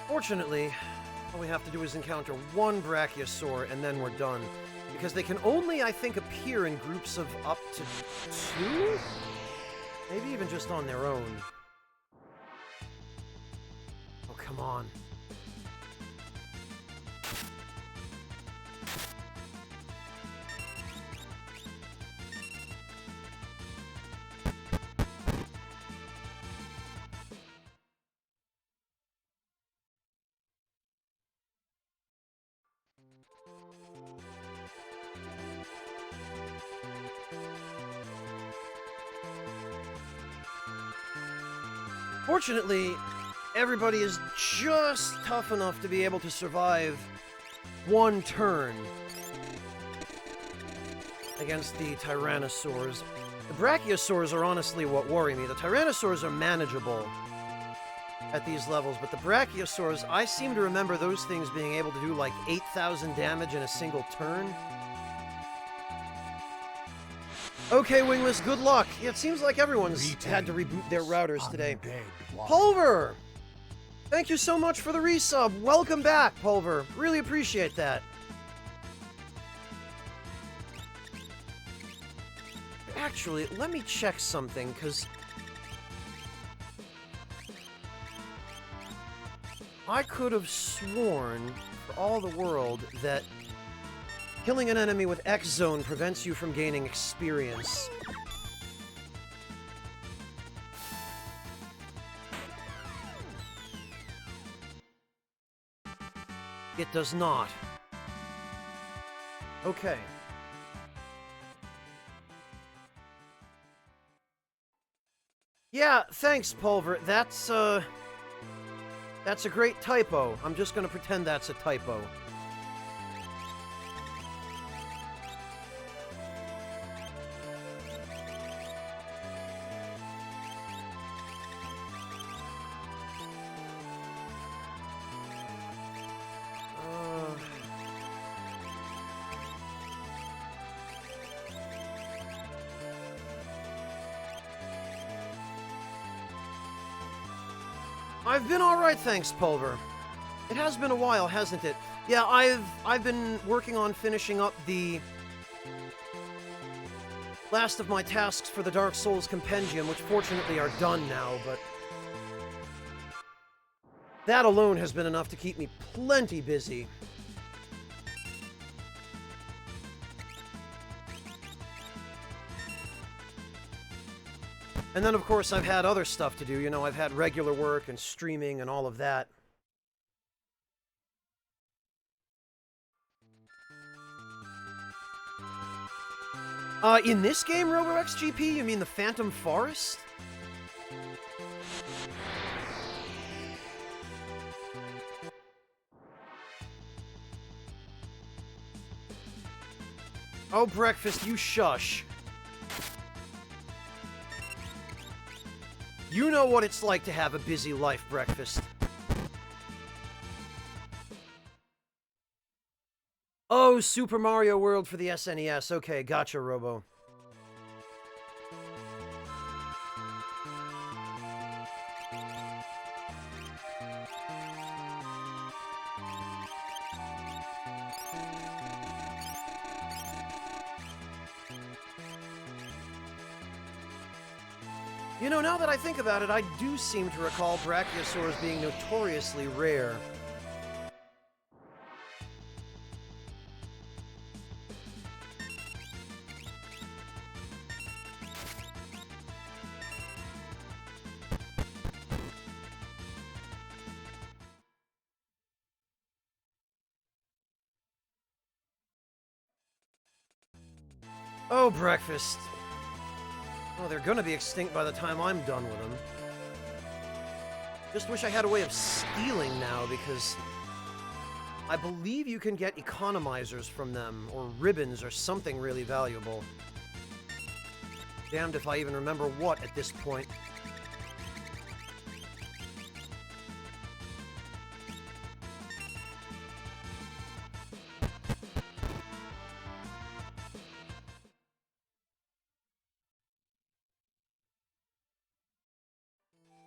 Fortunately, all we have to do is encounter one Brachiosaur and then we're done. Because they can only, I think, appear in groups of up to 2? Maybe even just on their own. Oh, come on. Fortunately, everybody is just tough enough to be able to survive one turn against the Tyrannosaurs. The Brachiosaurs are honestly what worry me. The Tyrannosaurs are manageable at these levels, but the Brachiosaurs, I seem to remember those things being able to do like 8,000 damage in a single turn. Okay, Wingless, good luck. It seems like everyone's had to reboot their routers today. Pulver! Thank you so much for the resub. Welcome back, Pulver. Really appreciate that. Actually, let me check something, because I could have sworn, for all the world, that killing an enemy with X Zone prevents you from gaining experience. It does not. Okay. Yeah, thanks, Pulver. That's a great typo. I'm just gonna pretend that's a typo. I've been alright, thanks, Pulver. It has been a while, hasn't it? Yeah, I've been working on finishing up the last of my tasks for the Dark Souls Compendium, which fortunately are done now, but that alone has been enough to keep me plenty busy. And then, of course, I've had other stuff to do. You know, I've had regular work and streaming and all of that. In this game, RoboXGP, you mean the Phantom Forest? Oh, Breakfast, you shush. You know what it's like to have a busy life, Breakfast. Oh, Super Mario World for the SNES. Okay, gotcha, Robo. You know, now that I think about it, I do seem to recall Brachiosaurs being notoriously rare. Oh, Breakfast. Oh, they're gonna be extinct by the time I'm done with them. Just wish I had a way of stealing now, because I believe you can get economizers from them, or ribbons, or something really valuable. Damned if I even remember what at this point.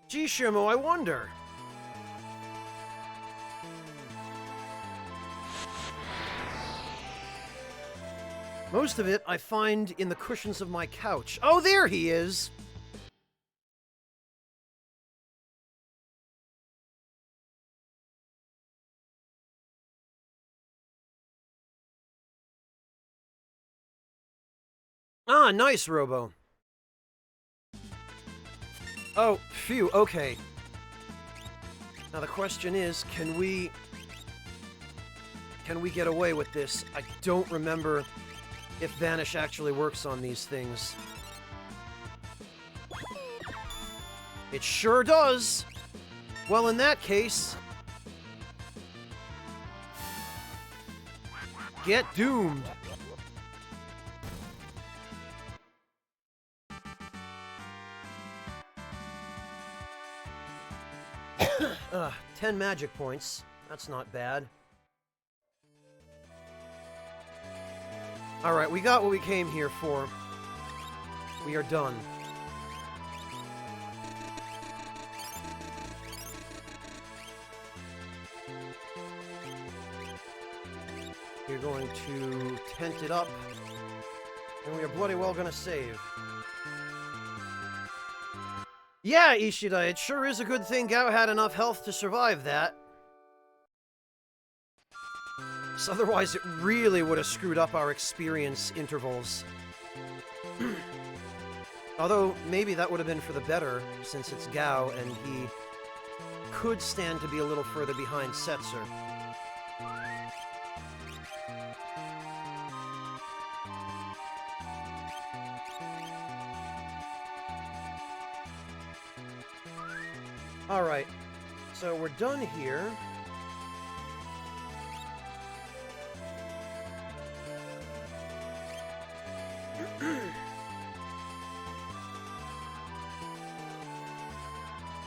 Gee, Shimo, I wonder. Most of it I find in the cushions of my couch. Oh, there he is! Ah, nice, Robo. Oh, phew, okay. Now the question is, can we get away with this? I don't remember if Vanish actually works on these things. It sure does! Well, in that case, get doomed! 10 magic points. That's not bad. Alright, we got what we came here for. We are done. We're going to tent it up, and we are bloody well gonna save. Yeah, Ishida, it sure is a good thing Gao had enough health to survive that. 'Cause otherwise it really would have screwed up our experience intervals. Although, maybe that would have been for the better, since it's Gao, and he could stand to be a little further behind Setzer. Alright, so we're done here.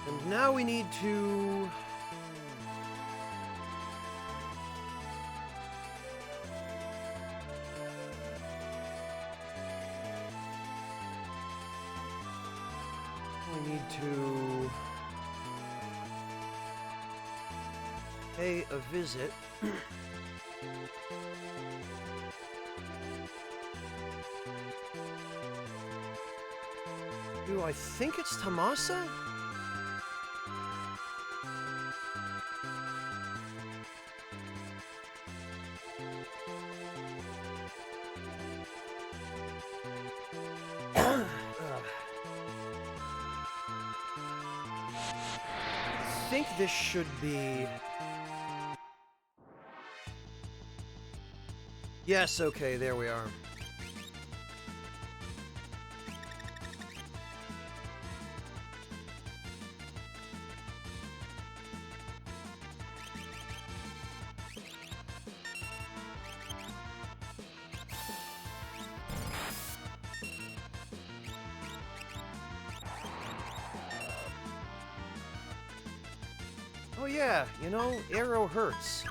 And now we need to... We need to... pay a visit. Do I think it's Tamasa? I think this should be... Yes, okay, there we are. Oh yeah, you know, arrow hurts.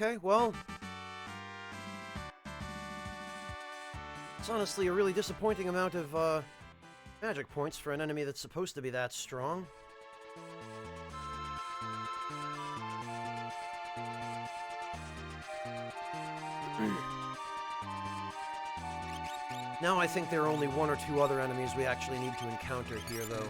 Okay, well... It's honestly a really disappointing amount of, magic points for an enemy that's supposed to be that strong. Now I think there are only one or two other enemies we actually need to encounter here, though.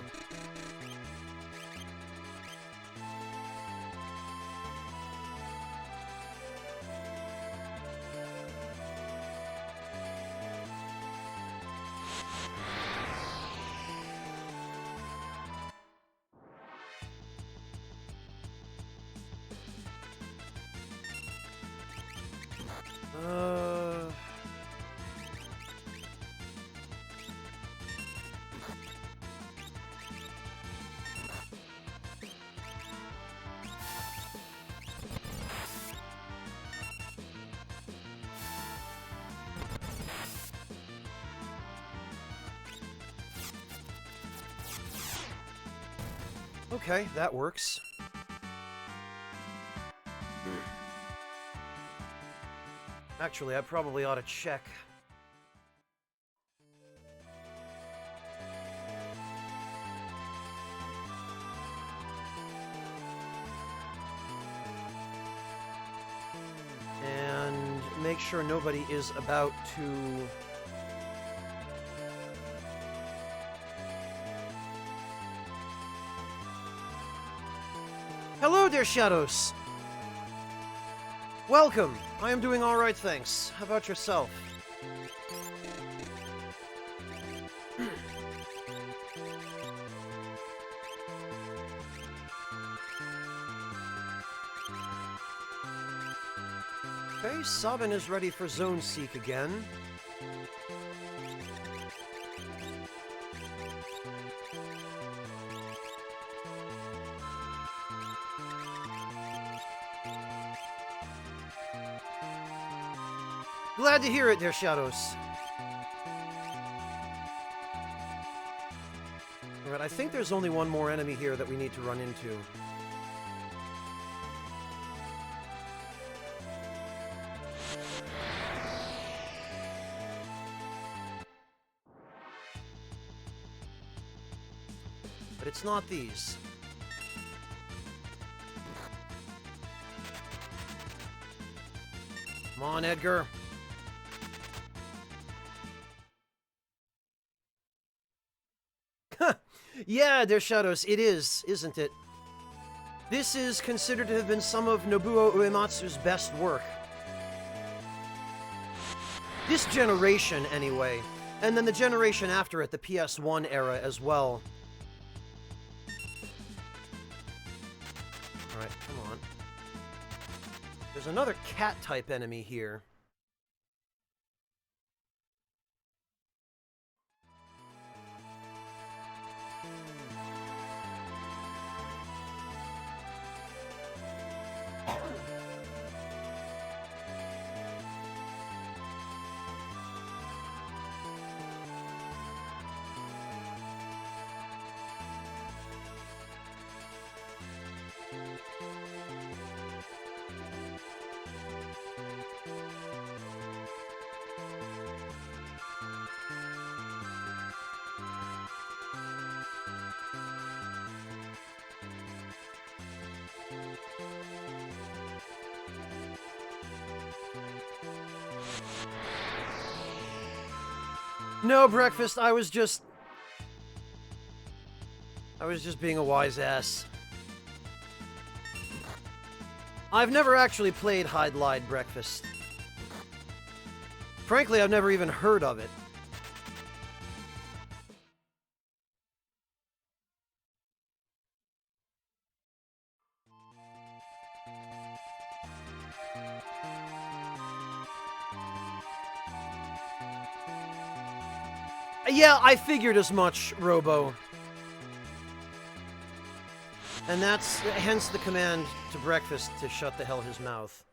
Okay, that works. Actually, I probably ought to check. And make sure nobody is about to... Hello there, Shadows! Welcome! I am doing alright, thanks. How about yourself? Okay, Sabin is ready for Zone Seek again. Glad to hear it, dear Shadows. Alright, I think there's only one more enemy here that we need to run into. But it's not these. Come on, Edgar. Yeah, Dear Shadows, it is, isn't it? This is considered to have been some of Nobuo Uematsu's best work. This generation, anyway. And then the generation after it, the PS1 era as well. Alright, come on. There's another cat-type enemy here. No, Breakfast, I was just being a wise ass. I've never actually played Hide Lied Breakfast. Frankly, I've never even heard of it. Yeah, I figured as much, Robo. And that's hence the command to Breakfast to shut the hell his mouth.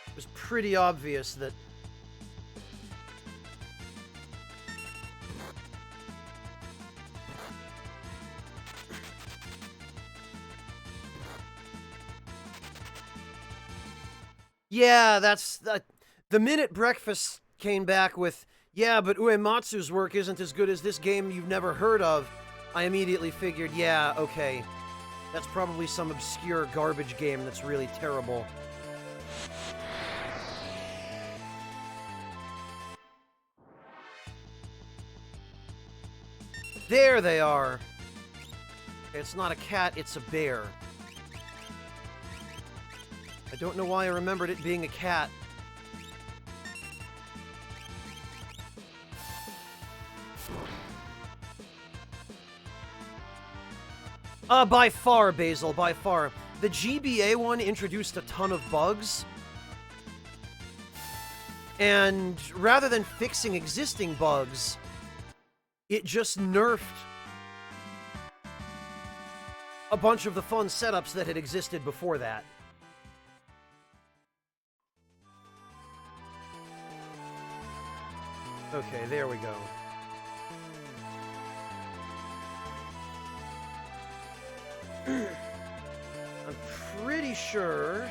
It was pretty obvious that... Yeah, that's... The minute Breakfast came back with, yeah, but Uematsu's work isn't as good as this game you've never heard of, I immediately figured, yeah, okay. That's probably some obscure garbage game that's really terrible. There they are! It's not a cat, it's a bear. I don't know why I remembered it being a cat. By far, Basil, by far. The GBA one introduced a ton of bugs. And rather than fixing existing bugs, it just nerfed a bunch of the fun setups that had existed before that. Okay, there we go. I'm pretty sure...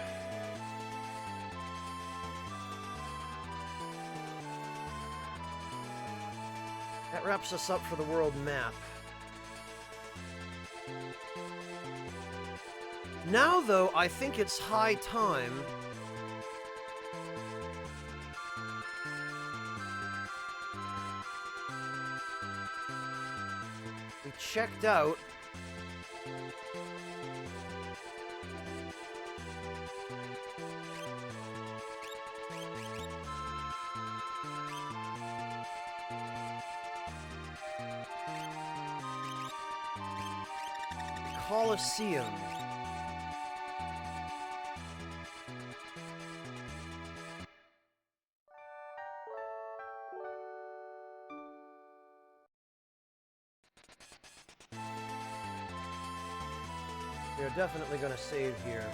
that wraps us up for the world map. Now, though, I think it's high time... we checked out... Colosseum. We're definitely going to save here.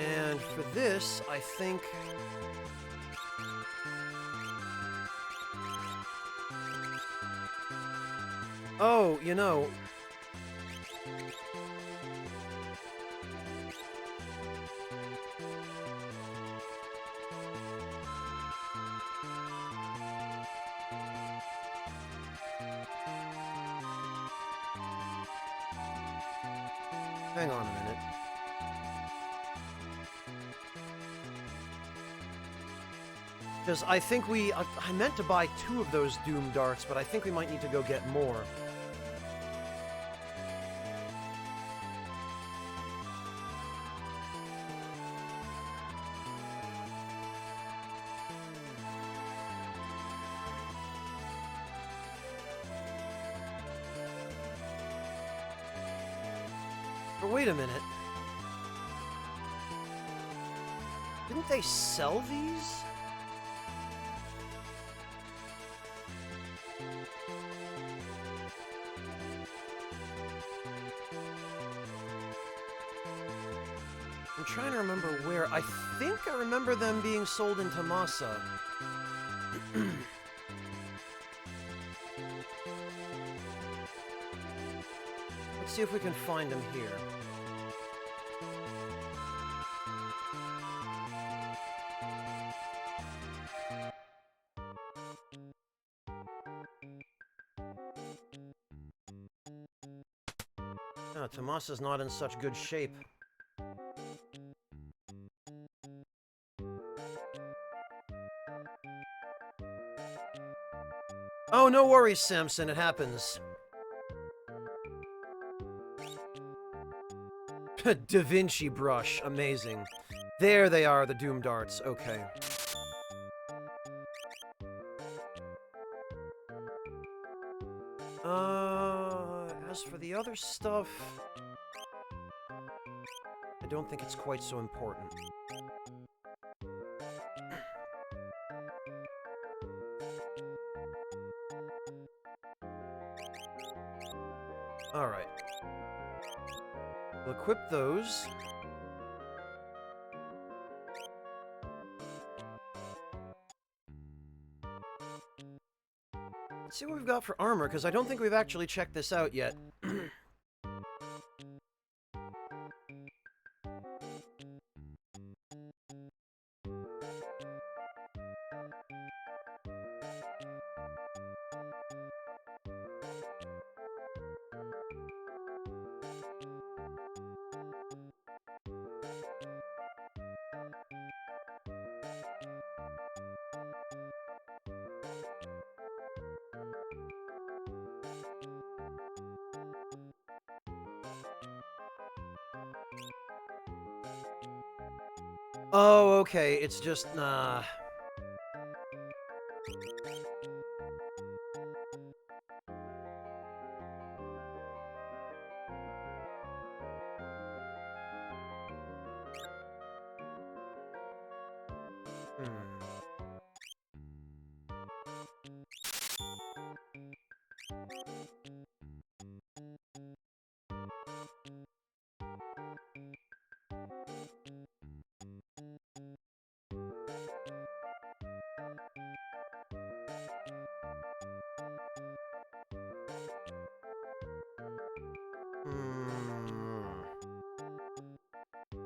And for this, I think... Oh, you know... Hang on a minute. Because I think I meant to buy 2 of those Doom Darts, but I think we might need to go get more. But wait a minute. Didn't they sell these? I'm trying to remember where. I think I remember them being sold in Tamasa. Let's see if we can find them here. No, Tamasa's not in such good shape. Oh, no worries, Samson, it happens. Da Vinci brush, amazing. There they are, the Doom Darts, okay. As for the other stuff... I don't think it's quite so important. Alright. We'll equip those. Let's see what we've got for armor, because I don't think we've actually checked this out yet. Oh, okay, it's just,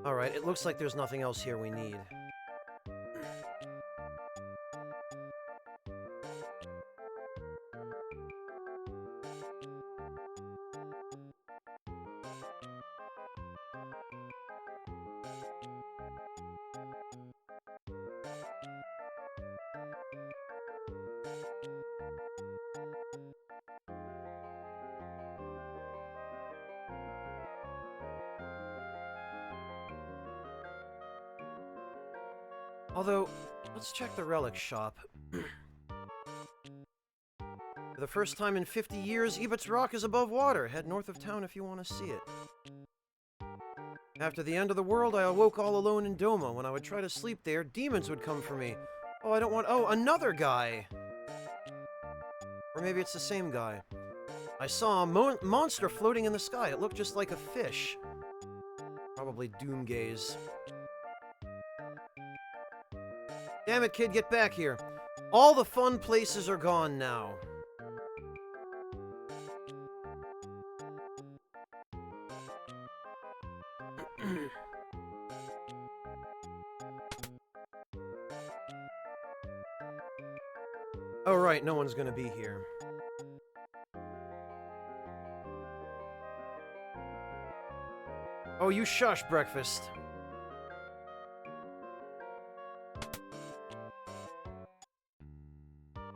Alright, it looks like there's nothing else here we need. Although, let's check the relic shop. For the first time in 50 years, Ebot's Rock is above water. Head north of town if you want to see it. After the end of the world, I awoke all alone in Doma. When I would try to sleep there, demons would come for me. Oh, I don't want... Oh, another guy! Or maybe it's the same guy. I saw a monster floating in the sky. It looked just like a fish. Probably Doomgaze. Damn it, kid, get back here. All the fun places are gone now. Oh, right, no one's gonna be here. Oh, you shush, breakfast.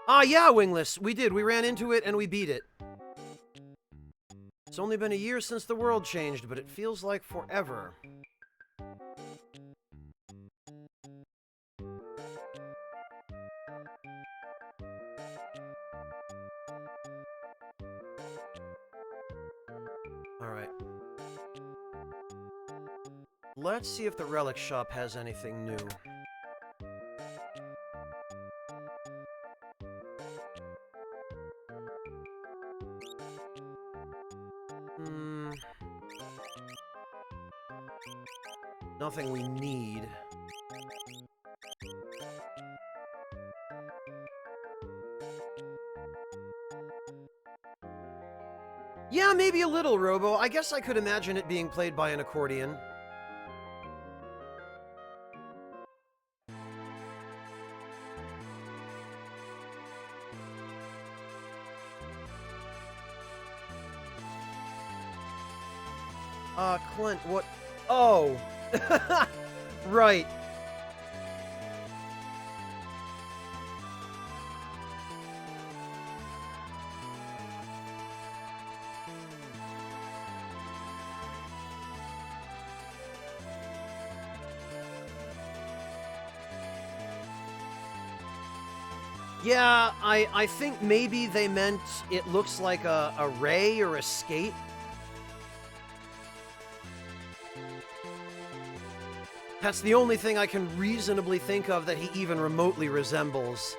Ah, yeah, Wingless, we did. We ran into it and we beat it. It's only been a year since the world changed, but it feels like forever. Alright. Let's see if the relic shop has anything new. Nothing we need. Yeah, maybe a little, Robo. I guess I could imagine it being played by an accordion. Clint, what? Oh! Right. Yeah, I think maybe they meant it looks like a ray or a skate. That's the only thing I can reasonably think of that he even remotely resembles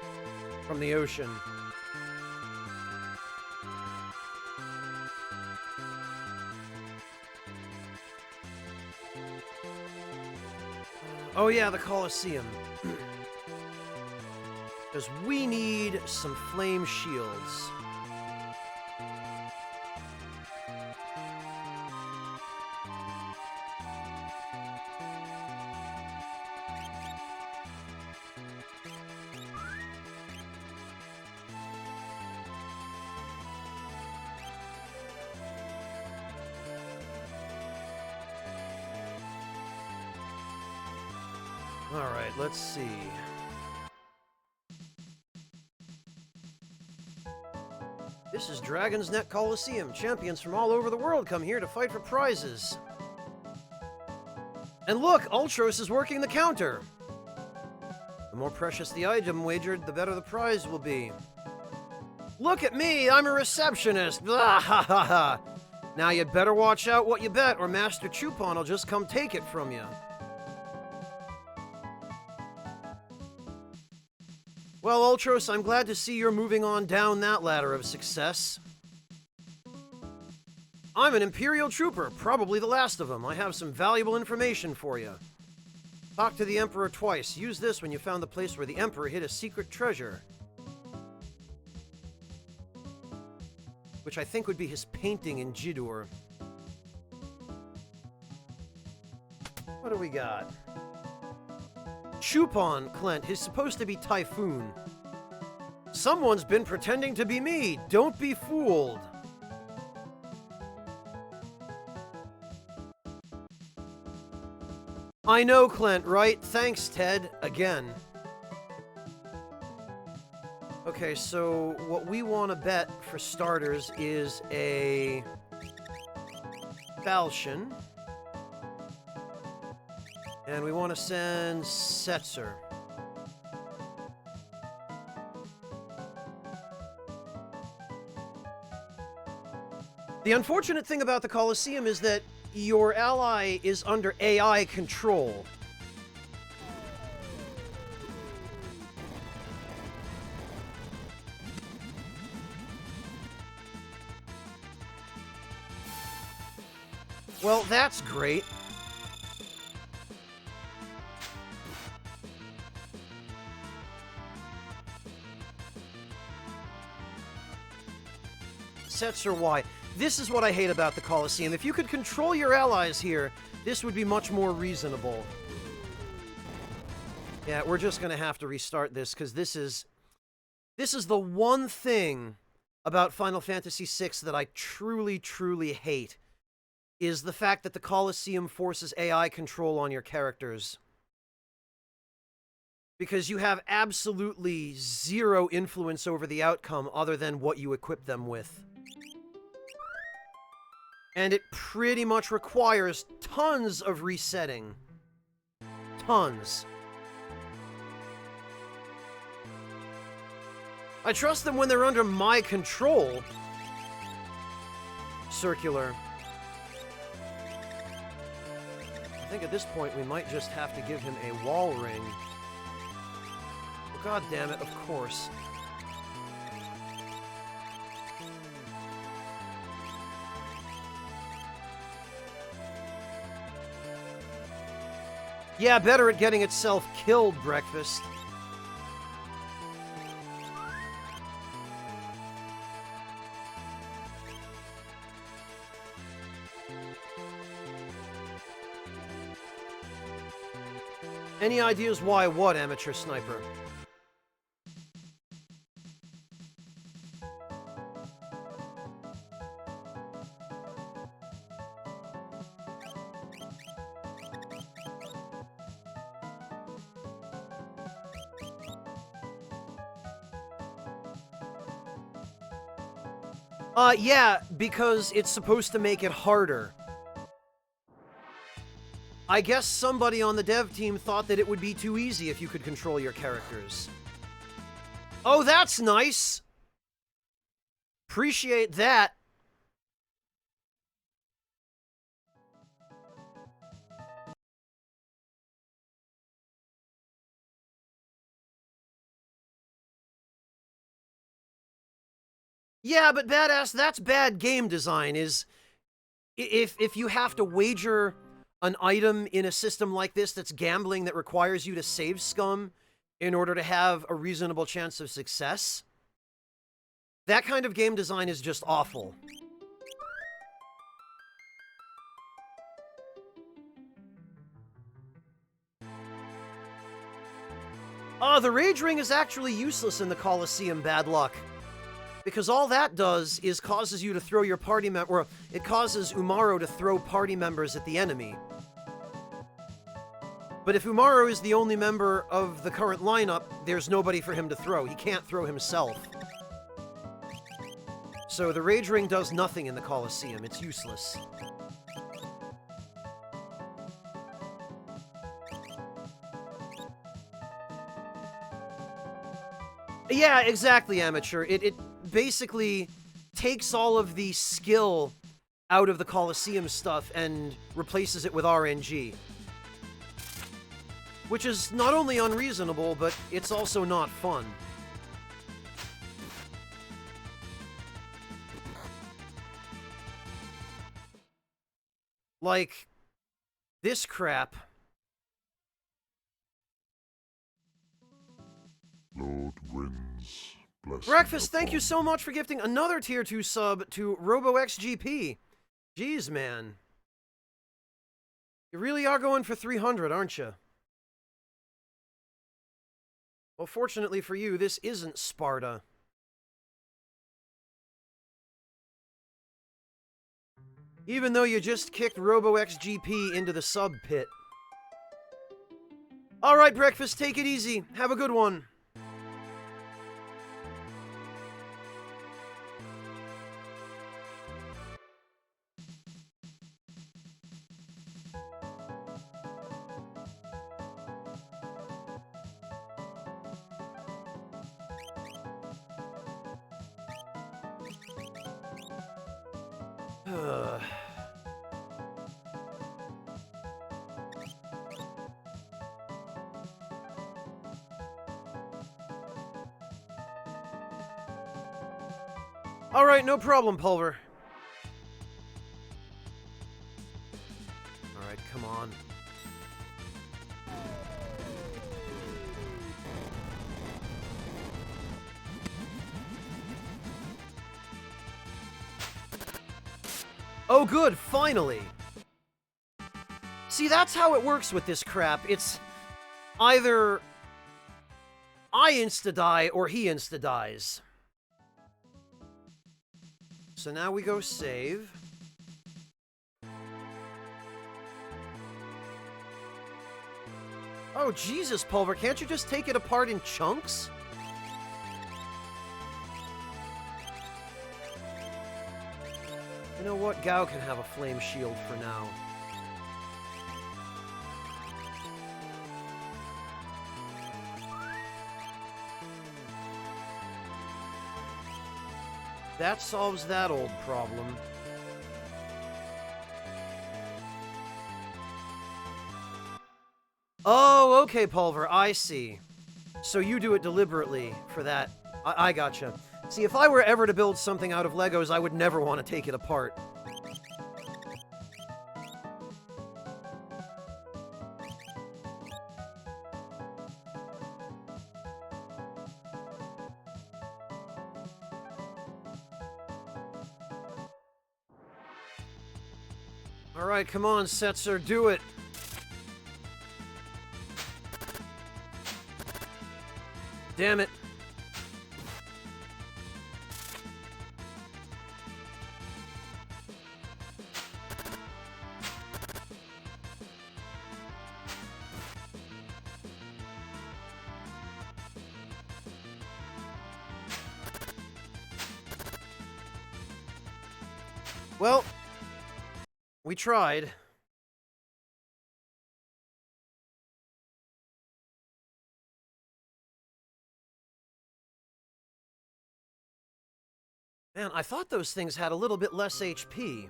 from the ocean. Oh yeah, the Colosseum. Because we need some flame shields. Alright, let's see. This is Dragon's Neck Coliseum. Champions from all over the world come here to fight for prizes. And look, Ultros is working the counter. The more precious the item wagered, the better the prize will be. Look at me, I'm a receptionist. Blah, ha, ha, ha. Now you'd better watch out what you bet, or Master Chupon will just come take it from you. Well, Ultros, I'm glad to see you're moving on down that ladder of success. I'm an Imperial Trooper, probably the last of them. I have some valuable information for you. Talk to the Emperor twice. Use this when you found the place where the Emperor hid a secret treasure. Which I think would be his painting in Jidur. What do we got? Chupon, Clint. He's supposed to be Typhoon. Someone's been pretending to be me. Don't be fooled. I know, Clint, right? Thanks, Ted. Again. Okay, so what we want to bet, for starters, is a falchion. And we want to send Setzer. The unfortunate thing about the Colosseum is that your ally is under AI control. Well, that's great. sets or Y. This is what I hate about the Colosseum. If you could control your allies here, this would be much more reasonable. Yeah, we're just gonna have to restart this, because this is the one thing about Final Fantasy VI that I truly, truly hate, is the fact that the Colosseum forces AI control on your characters. Because you have absolutely zero influence over the outcome other than what you equip them with. And it pretty much requires tons of resetting. Tons. I trust them when they're under my control. Circular. I think at this point we might just have to give him a wall ring. God damn it, of course. Yeah, better at getting itself killed, Breakfast. Any ideas why what, Amateur Sniper? Yeah, because it's supposed to make it harder. I guess somebody on the dev team thought that it would be too easy if you could control your characters. Oh, that's nice! Appreciate that. Yeah, but badass, that's bad game design, is... If you have to wager an item in a system like this that's gambling that requires you to save scum in order to have a reasonable chance of success, that kind of game design is just awful. The Rage Ring is actually useless in the Colosseum, bad luck. Because all that does is causes you to throw your party member, or it causes Umaro to throw party members at the enemy. But if Umaro is the only member of the current lineup, there's nobody for him to throw. He can't throw himself. So the Rage Ring does nothing in the Colosseum. It's useless. Yeah, exactly, Amateur. It basically takes all of the skill out of the Colosseum stuff and replaces it with RNG. Which is not only unreasonable, but it's also not fun. Like, this crap. Lord wins. Breakfast, thank you so much for gifting another Tier 2 sub to RoboXGP. Jeez, man. You really are going for 300, aren't you? Well, fortunately for you, this isn't Sparta. Even though you just kicked RoboXGP into the sub pit. Alright, Breakfast, take it easy. Have a good one. Alright, no problem, Pulver. Alright, come on. Oh good, finally! See, that's how it works with this crap. It's either I insta-die or he insta-dies. So now we go save. Oh, Jesus, Pulver, can't you just take it apart in chunks? You know what? Gao can have a flame shield for now. That solves that old problem. Oh, okay, Pulver, I see. So you do it deliberately for that. I gotcha. See, if I were ever to build something out of Legos, I would never want to take it apart. Alright, come on, Setzer, do it. Damn it. Well, we tried. Man, I thought those things had a little bit less HP.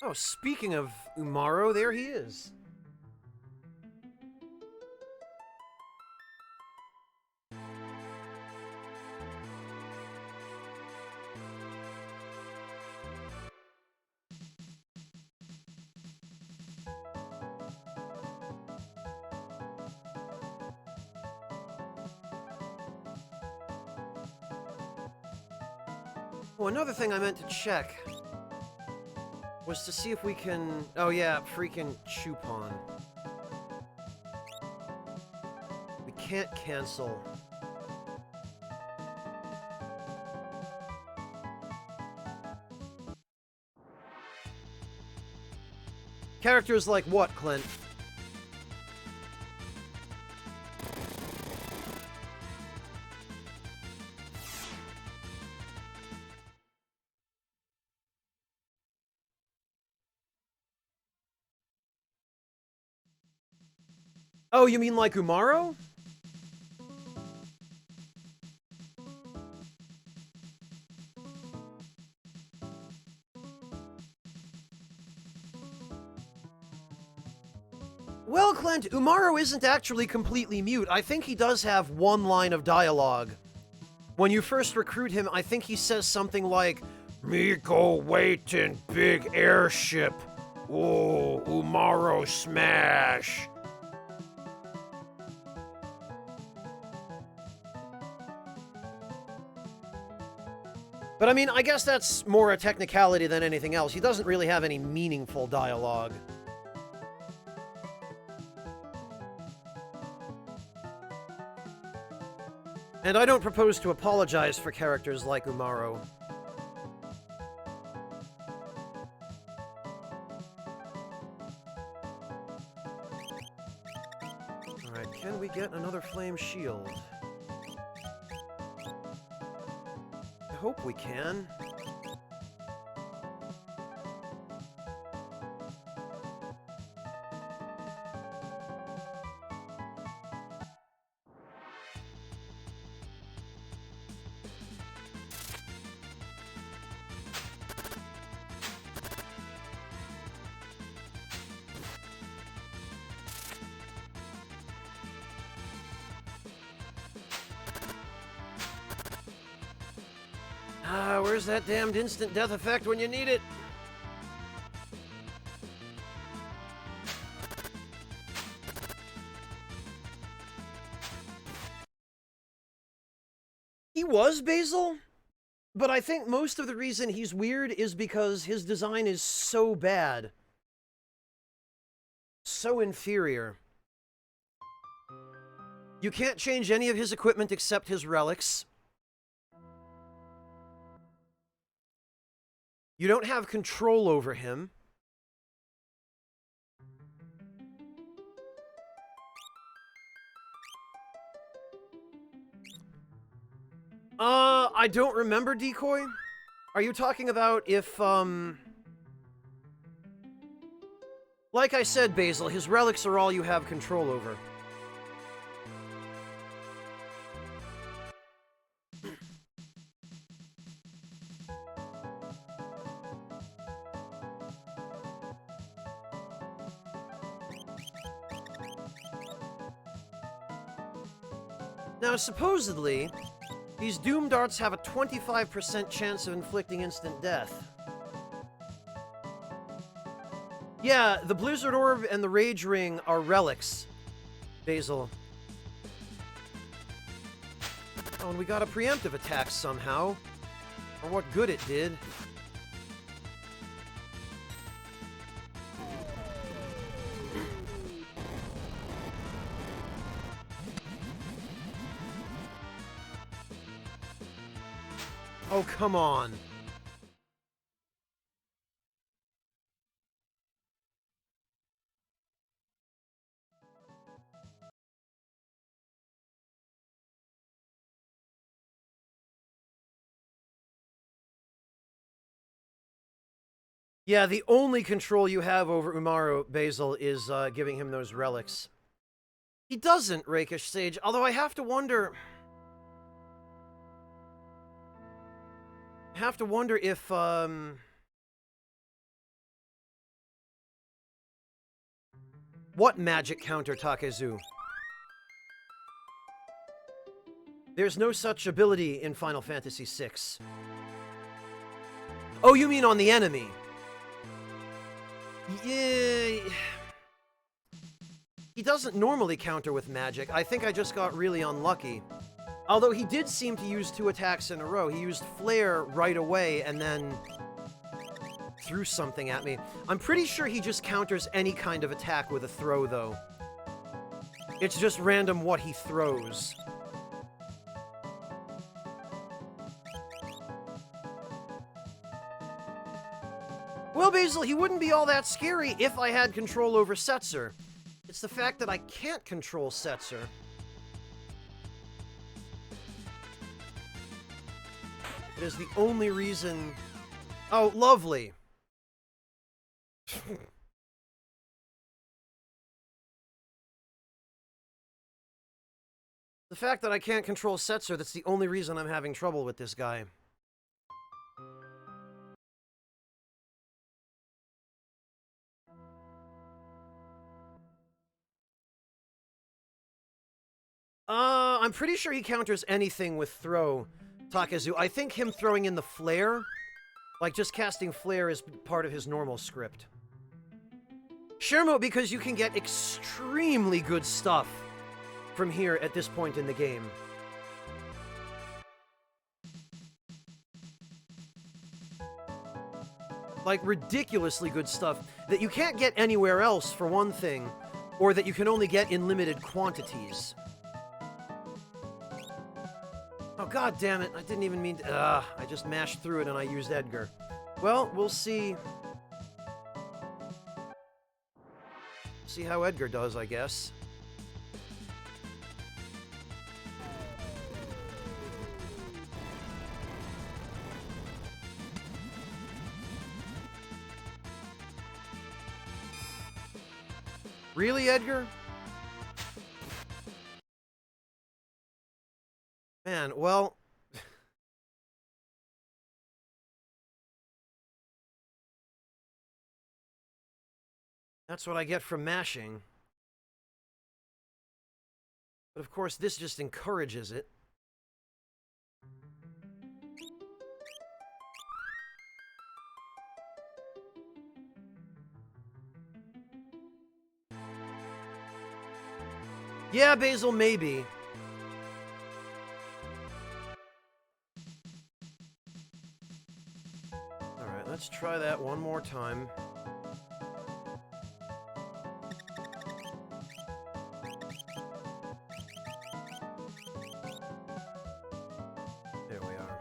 Oh, speaking of Umaro, there he is. Oh, another thing I meant to check was to see if we can... Oh yeah, freaking Chupon. We can't cancel. Characters like what, Clint? Oh, you mean like Umaro? Well, Clint, Umaro isn't actually completely mute. I think he does have one line of dialogue. When you first recruit him, I think he says something like, "Me go wait in big airship. Oh, Umaro smash." But I mean, I guess that's more a technicality than anything else. He doesn't really have any meaningful dialogue. And I don't propose to apologize for characters like Umaro. Alright, can we get another flame shield? I hope we can. Ah, where's that damned instant death effect when you need it? was Basil, but I think most of the reason he's weird is because his design is so bad. So inferior. You can't change any of his equipment except his relics. You don't have control over him. I don't remember, Decoy. Are you talking about if, like I said, Basil, his relics are all you have control over. Now, supposedly, these Doom Darts have a 25% chance of inflicting instant death. Yeah, the Blizzard Orb and the Rage Ring are relics, Basil. Oh, and we got a preemptive attack somehow. For what good it did. Oh, come on. Yeah, the only control you have over Umaru, Basil, is giving him those relics. He doesn't, Rakish Sage, although I have to wonder... if, what magic counter, Takezu? There's no such ability in Final Fantasy VI. Oh, you mean on the enemy? Yeah... He doesn't normally counter with magic. I think I just got really unlucky. Although he did seem to use 2 attacks in a row. He used Flare right away and then threw something at me. I'm pretty sure he just counters any kind of attack with a throw, though. It's just random what he throws. Well, Basil, he wouldn't be all that scary if I had control over Setzer. It's the fact that I can't control Setzer. It is the only reason... Oh, lovely. The fact that I can't control Setzer, that's the only reason I'm having trouble with this guy. I'm pretty sure he counters anything with throw, Takezu. I think him throwing in the flare, like just casting flare, is part of his normal script. Shermo, because you can get extremely good stuff from here at this point in the game. Like, ridiculously good stuff that you can't get anywhere else, for one thing, or that you can only get in limited quantities. Oh, god damn it, I didn't even mean to... I just mashed through it and I used Edgar. Well, we'll see... See how Edgar does, I guess. Really, Edgar? Man, well... That's what I get from mashing. But of course, this just encourages it. Yeah, Basil, maybe. Let's try that one more time. There we are.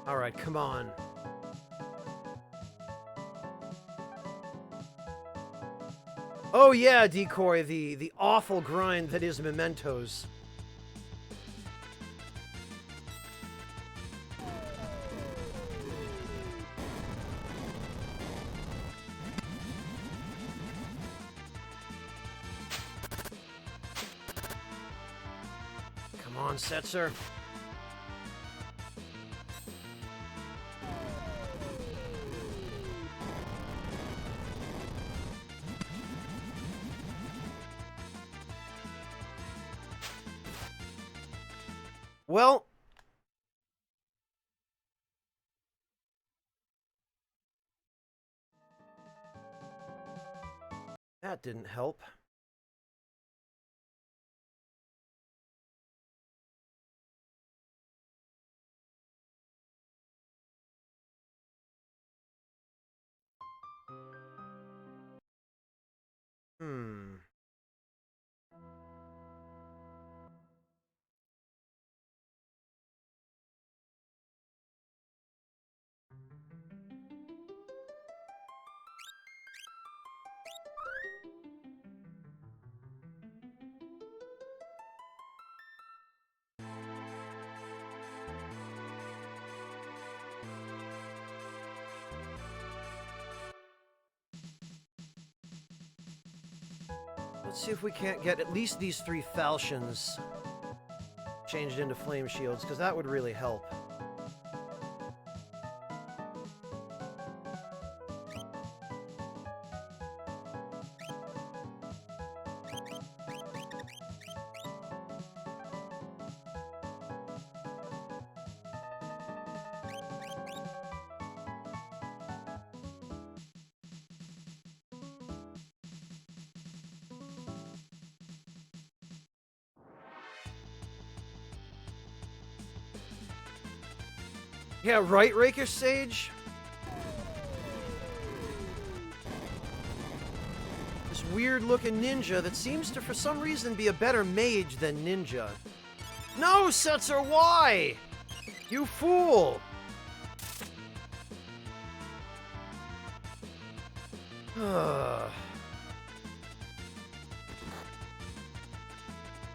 Alright, come on. Oh yeah, Decoy, the awful grind that is Mementos. Come on, Setzer. Well, that didn't help. Hmm. Let's see if we can't get at least these 3 falchions changed into flame shields, because that would really help. Yeah, right, Rakish Sage? This weird-looking ninja that seems to, for some reason, be a better mage than ninja. No, Setzer, why? You fool!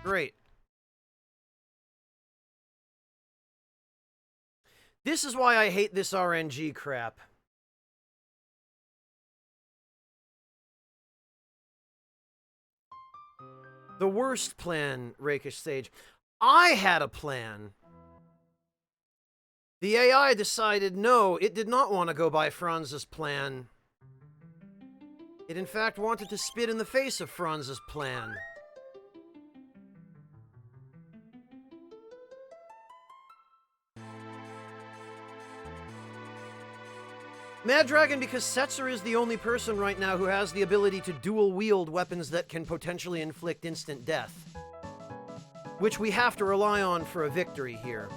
Great. This is why I hate this RNG crap. The worst plan, Rakish Sage. I had a plan. The AI decided no, it did not want to go by Franz's plan. It in fact wanted to spit in the face of Franz's plan. Mad Dragon, because Setzer is the only person right now who has the ability to dual-wield weapons that can potentially inflict instant death. Which we have to rely on for a victory here.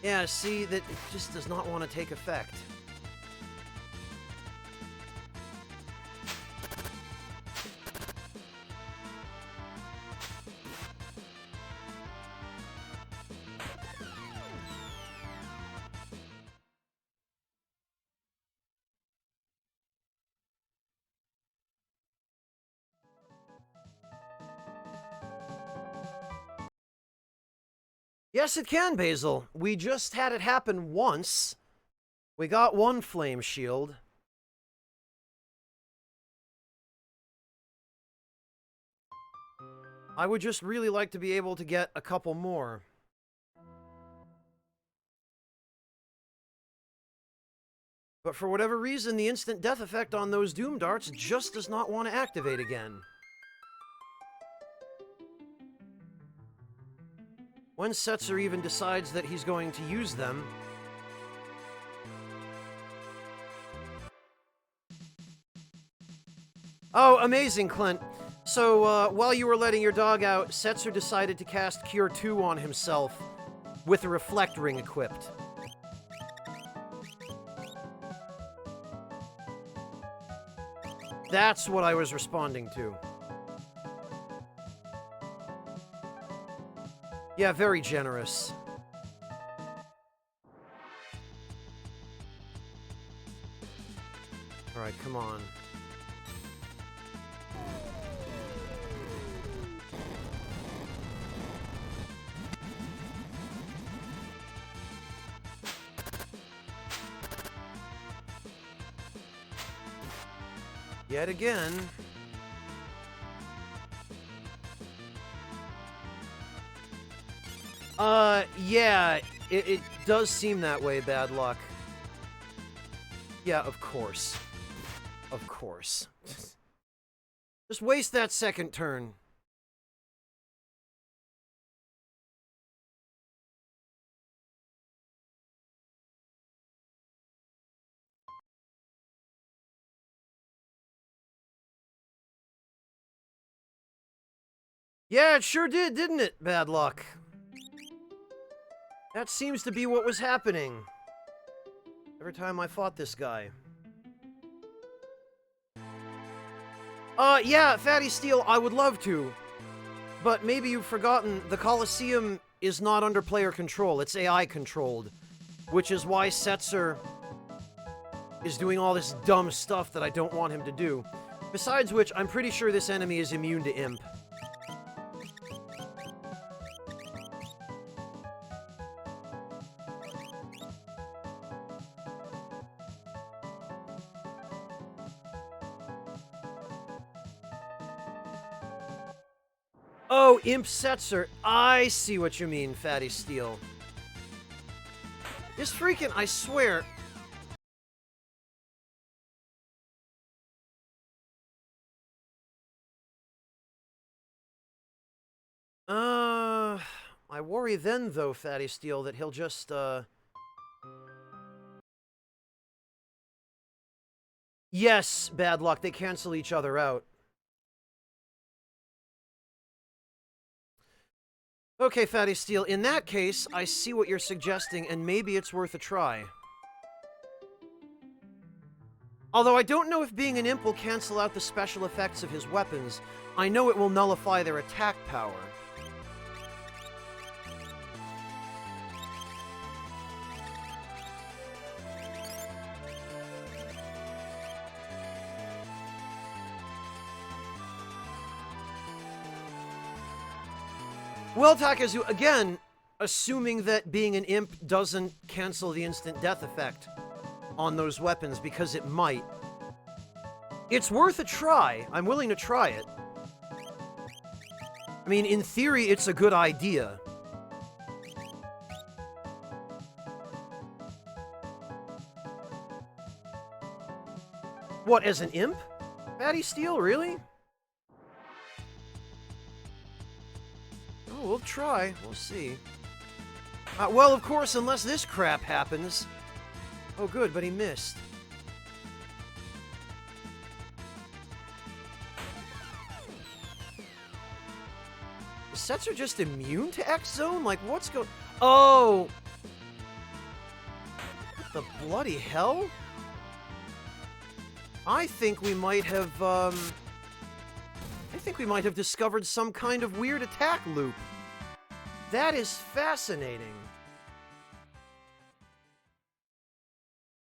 Yeah, see, that it just does not want to take effect. Yes, it can, Basil. We just had it happen once. We got one flame shield. I would just really like to be able to get a couple more. But for whatever reason, the instant death effect on those Doom Darts just does not want to activate again. When Setzer even decides that he's going to use them. Oh, amazing, Clint. So, while you were letting your dog out, Setzer decided to cast Cure 2 on himself with a Reflect Ring equipped. That's what I was responding to. Yeah, very generous. Alright, come on. Yet again. Yeah, it does seem that way, Bad Luck. Yeah, of course. Of course. Just waste that second turn. Yeah, it sure did, didn't it, Bad Luck? That seems to be what was happening every time I fought this guy. Yeah, Fatty Steel, I would love to. But maybe you've forgotten, the Colosseum is not under player control, it's AI controlled. Which is why Setzer is doing all this dumb stuff that I don't want him to do. Besides which, I'm pretty sure this enemy is immune to Imp. Oh, Imp Setzer. I see what you mean, Fatty Steel. This freaking, I swear. I worry then, though, Fatty Steel, that he'll just, Yes, Bad Luck, they cancel each other out. Okay, Fatty Steel, in that case, I see what you're suggesting, and maybe it's worth a try. Although I don't know if being an imp will cancel out the special effects of his weapons, I know it will nullify their attack power. Well, Takazu, again, assuming that being an imp doesn't cancel the instant death effect on those weapons, because it might. It's worth a try. I'm willing to try it. I mean, in theory, it's a good idea. What, as an imp? Fatty Steel, really? Oh, we'll try. We'll see. Well, of course, unless this crap happens. Oh, good, but he missed. Is Setzer just immune to X-Zone? Like, what's going... Oh! What the bloody hell? I think we might have, I think we might have discovered some kind of weird attack loop. That is fascinating.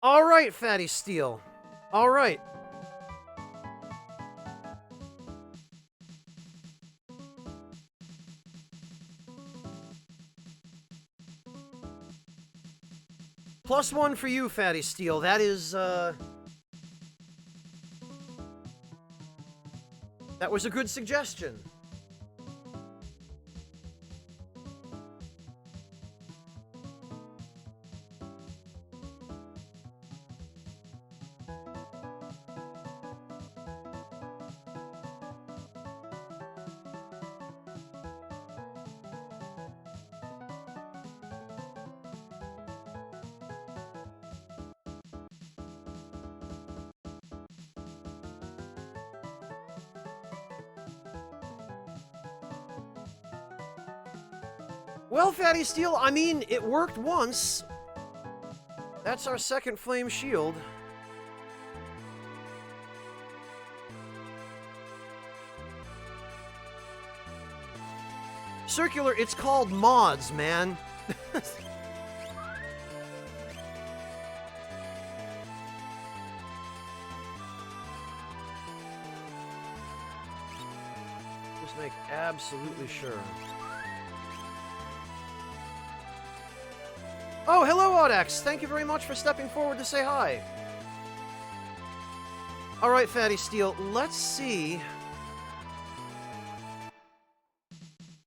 All right, Fatty Steel. All right. +1 for you, Fatty Steel. That is, that was a good suggestion. Well, Fatty Steel, I mean, it worked once. That's our second flame shield. Circular, it's called mods, man. Just make absolutely sure. Oh, hello, Audax! Thank you very much for stepping forward to say hi. Alright, Fatty Steel, let's see.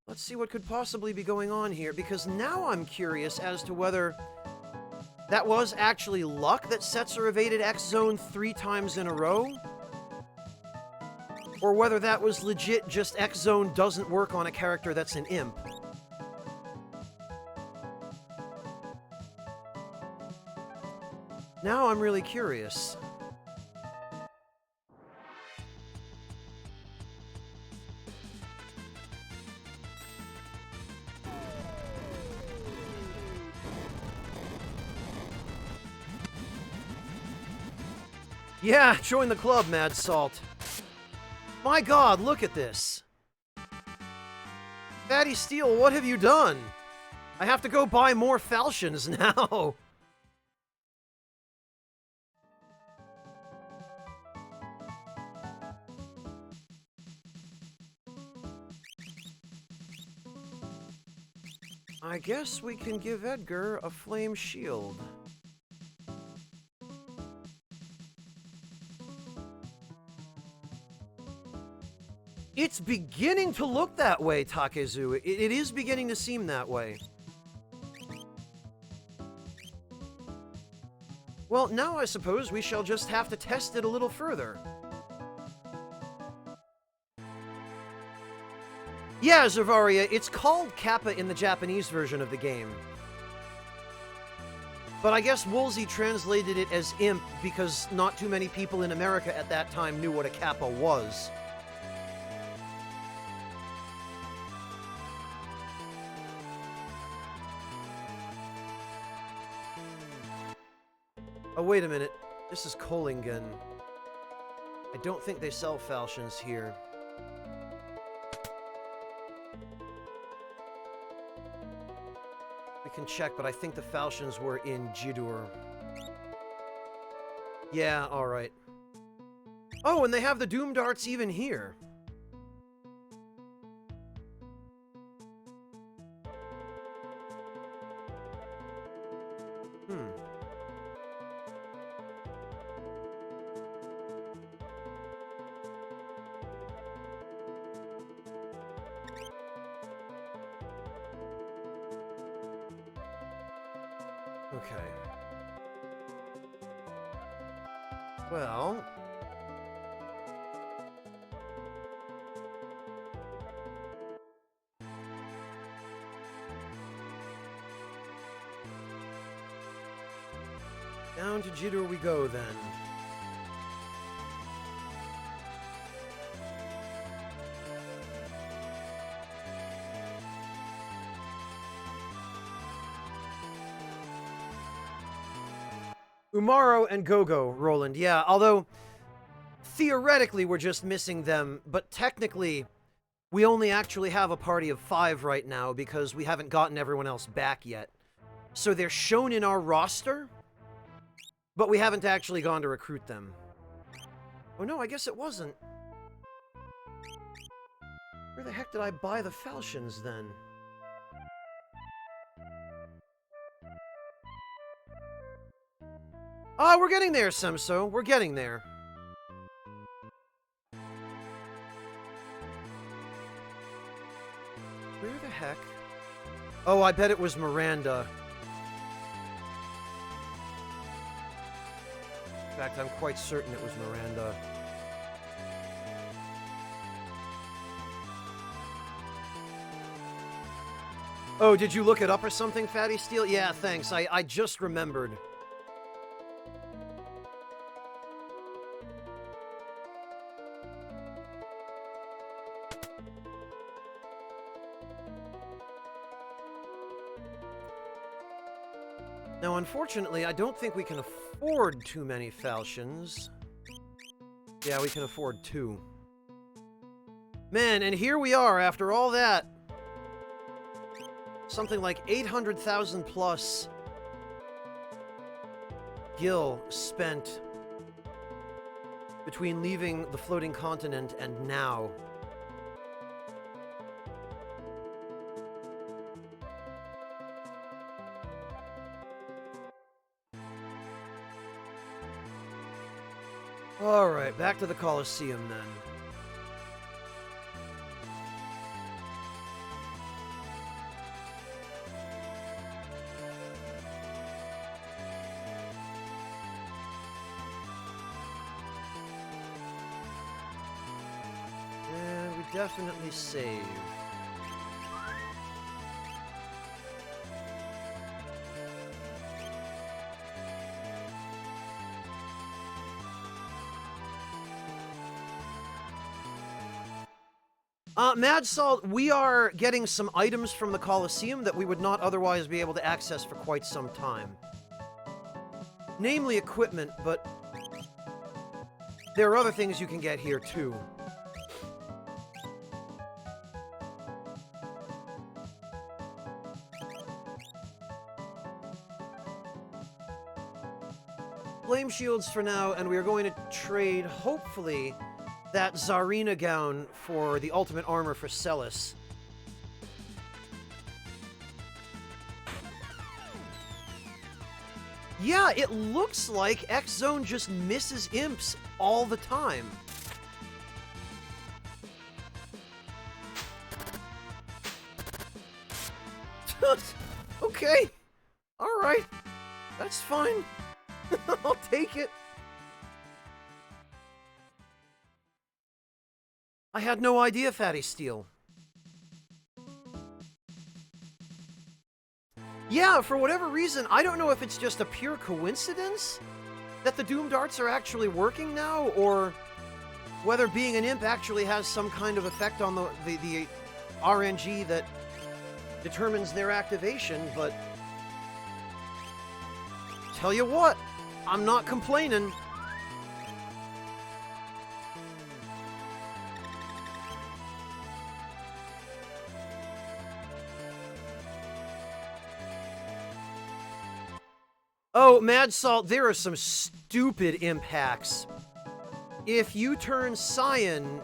Let's see what could possibly be going on here, because now I'm curious as to whether that was actually luck that Setzer evaded X-Zone 3 times in a row, or whether that was legit just X-Zone doesn't work on a character that's an imp. Now I'm really curious. Yeah, join the club, Mad Salt. My god, look at this. Fatty Steel, what have you done? I have to go buy more falchions now. I guess we can give Edgar a flame shield. It's beginning to look that way, Takezu. It is beginning to seem that way. Well, now I suppose we shall just have to test it a little further. Yeah, Zervaria, it's called Kappa in the Japanese version of the game. But I guess Woolsey translated it as imp because not too many people in America at that time knew what a Kappa was. Oh, wait a minute. This is Kohlingen. I don't think they sell falchions here. We can check, but I think the falchions were in Jidur. Yeah, alright. Oh, and they have the Doom Darts even here. Okay. Well... down to Jidur we go, then. Umaro and Gogo, Roland, yeah, although theoretically we're just missing them, but technically we only actually have a party of 5 right now because we haven't gotten everyone else back yet. So they're shown in our roster, but we haven't actually gone to recruit them. Oh no, I guess it wasn't. Where the heck did I buy the falchions then? Ah, we're getting there, Semso. We're getting there. Where the heck? Oh, I bet it was Miranda. In fact, I'm quite certain it was Miranda. Oh, did you look it up or something, Fatty Steel? Yeah, thanks. I just remembered. Now, unfortunately, I don't think we can afford too many falchions. Yeah, we can afford 2. Man, and here we are after all that. Something like 800,000 plus gil spent between leaving the floating continent and now. Alright, back to the Colosseum then. And we definitely save. Mad Salt, we are getting some items from the Colosseum that we would not otherwise be able to access for quite some time. Namely equipment, but there are other things you can get here too. Flame shields for now, and we are going to trade, hopefully, that Tsarina gown for the ultimate armor for Celis. Yeah, it looks like X-Zone just misses imps all the time. Okay. Alright. That's fine. I'll take it. I had no idea, Fatty Steel. Yeah, for whatever reason, I don't know if it's just a pure coincidence that the Doom Darts are actually working now, or whether being an imp actually has some kind of effect on the RNG that determines their activation, but tell you what, I'm not complaining. Oh, Mad Salt, there are some stupid imp hacks. If you turn Cyan...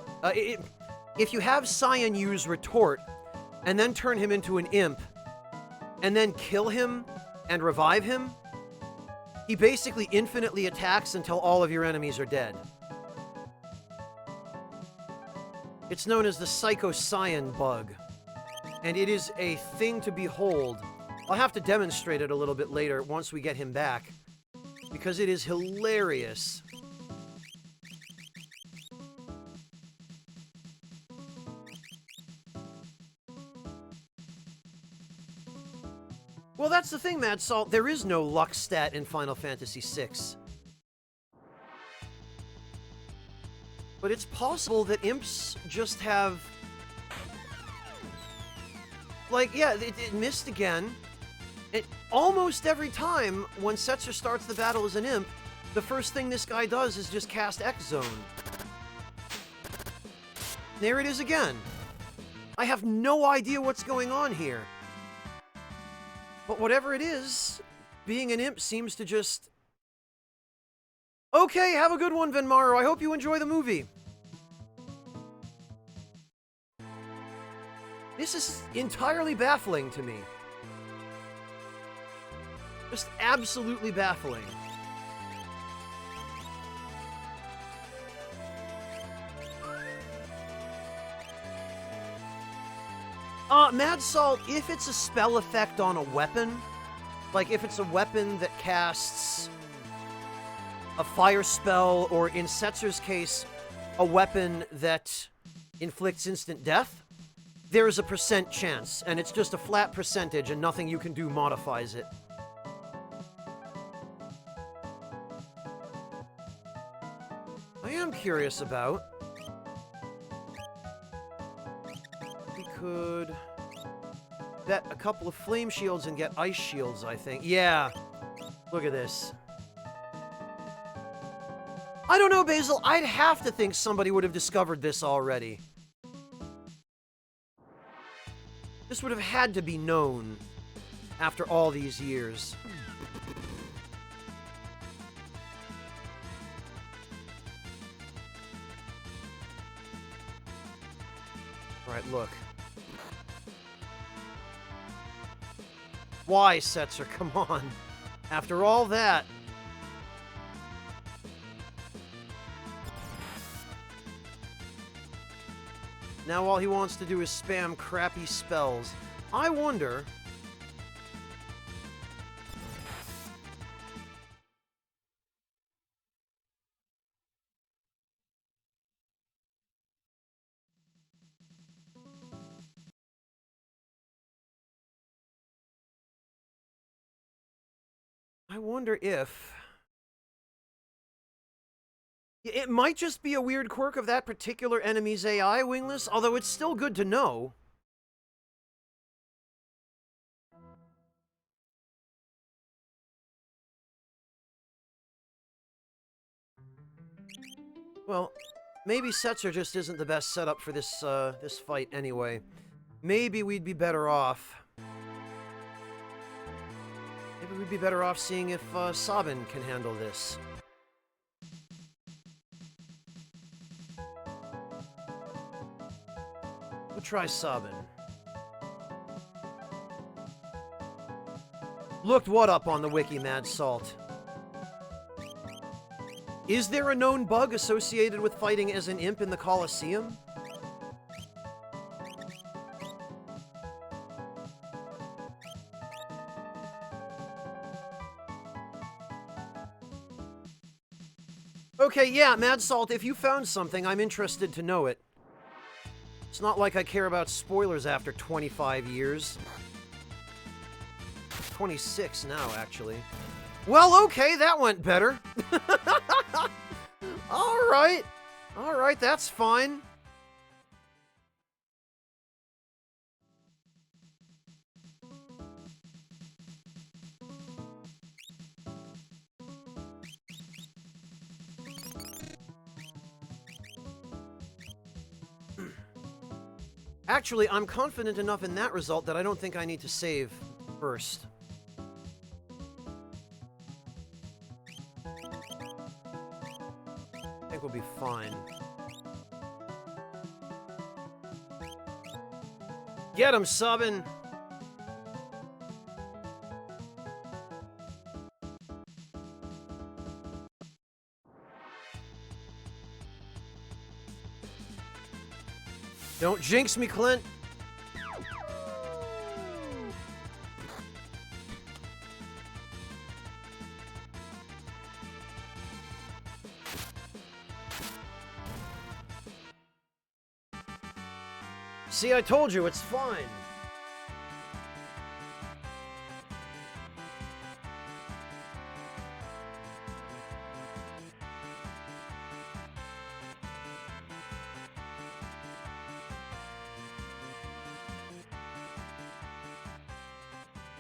if you have Cyan use Retort, and then turn him into an imp, and then kill him and revive him, he basically infinitely attacks until all of your enemies are dead. It's known as the Psycho Cyan bug, and it is a thing to behold. I'll have to demonstrate it a little bit later once we get him back, because it is hilarious. Well, that's the thing, Mad Salt. There is no luck stat in Final Fantasy VI. But it's possible that imps just have... Like, yeah, it missed again. Almost every time when Setzer starts the battle as an imp, the first thing this guy does is just cast X-Zone. There it is again. I have no idea what's going on here. But whatever it is, being an imp seems to just... Okay, have a good one, Venmaro. I hope you enjoy the movie. This is entirely baffling to me. Just absolutely baffling. Mad Salt, if it's a spell effect on a weapon, like if it's a weapon that casts a fire spell, or in Setzer's case, a weapon that inflicts instant death, there is a % chance, and it's just a flat percentage, and nothing you can do modifies it. I am curious about... We could bet a couple of flame shields and get ice shields, I think. Yeah. Look at this. I don't know, Basil. I'd have to think somebody would have discovered this already. This would have had to be known after all these years. Alright, look. Why, Setzer? Come on. After all that... Now all he wants to do is spam crappy spells. I wonder... if... It might just be a weird quirk of that particular enemy's AI, Wingless, although it's still good to know. Well, maybe Setzer just isn't the best setup for this, this fight anyway. Maybe we'd be better off... Maybe we'd be better off seeing if, Sabin can handle this. We'll try Sabin. Looked what up on the wiki, Mad Salt? Is there a known bug associated with fighting as an imp in the Colosseum? Okay, yeah, Mad Salt, if you found something, I'm interested to know it. It's not like I care about spoilers after 25 years. 26 now, actually. Well, okay, that went better. Alright. Alright, that's fine. Actually, I'm confident enough in that result that I don't think I need to save first. I think we'll be fine. Get him, Sabin! Don't jinx me, Clint! See, I told you, it's fine.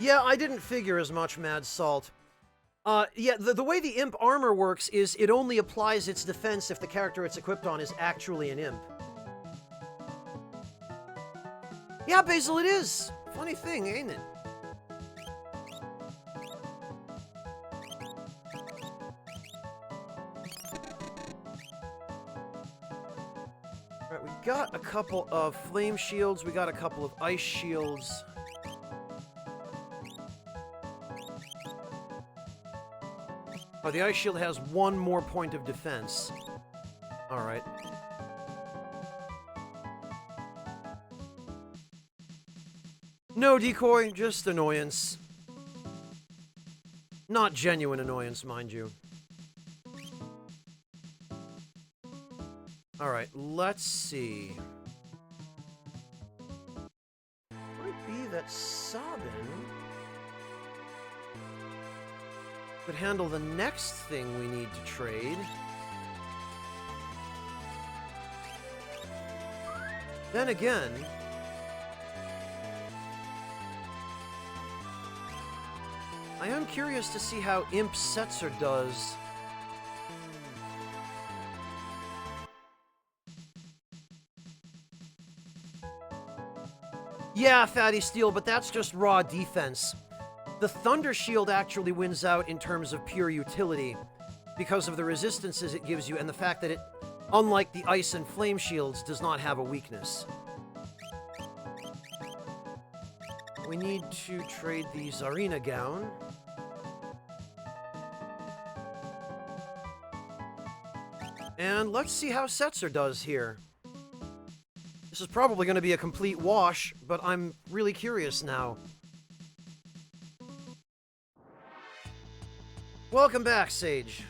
Yeah, I didn't figure as much, Mad Salt. Yeah, the way the imp armor works is it only applies its defense if the character it's equipped on is actually an imp. Yeah, Basil, it is. Funny thing, ain't it? Alright, we got a couple of flame shields, we got a couple of ice shields. Oh, the ice shield has one more point of defense. Alright. No decoy, just annoyance. Not genuine annoyance, mind you. Alright, let's see. Might be that Sabin could handle the next thing we need to trade. Then again... I am curious to see how Imp Setzer does. Yeah, Fatty Steel, but that's just raw defense. The Thunder Shield actually wins out in terms of pure utility because of the resistances it gives you and the fact that it, unlike the Ice and Flame Shields, does not have a weakness. We need to trade the Tsarina Gown. And let's see how Setzer does here. This is probably going to be a complete wash, but I'm really curious now. Welcome back, Sage.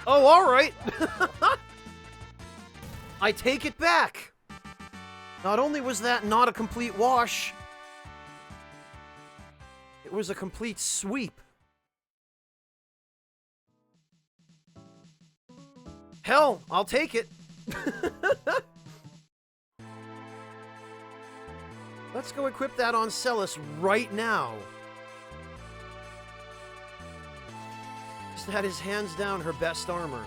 Oh, alright! I take it back! Not only was that not a complete wash, it was a complete sweep. Hell, I'll take it. Let's go equip that on Celis right now. That is hands down her best armor.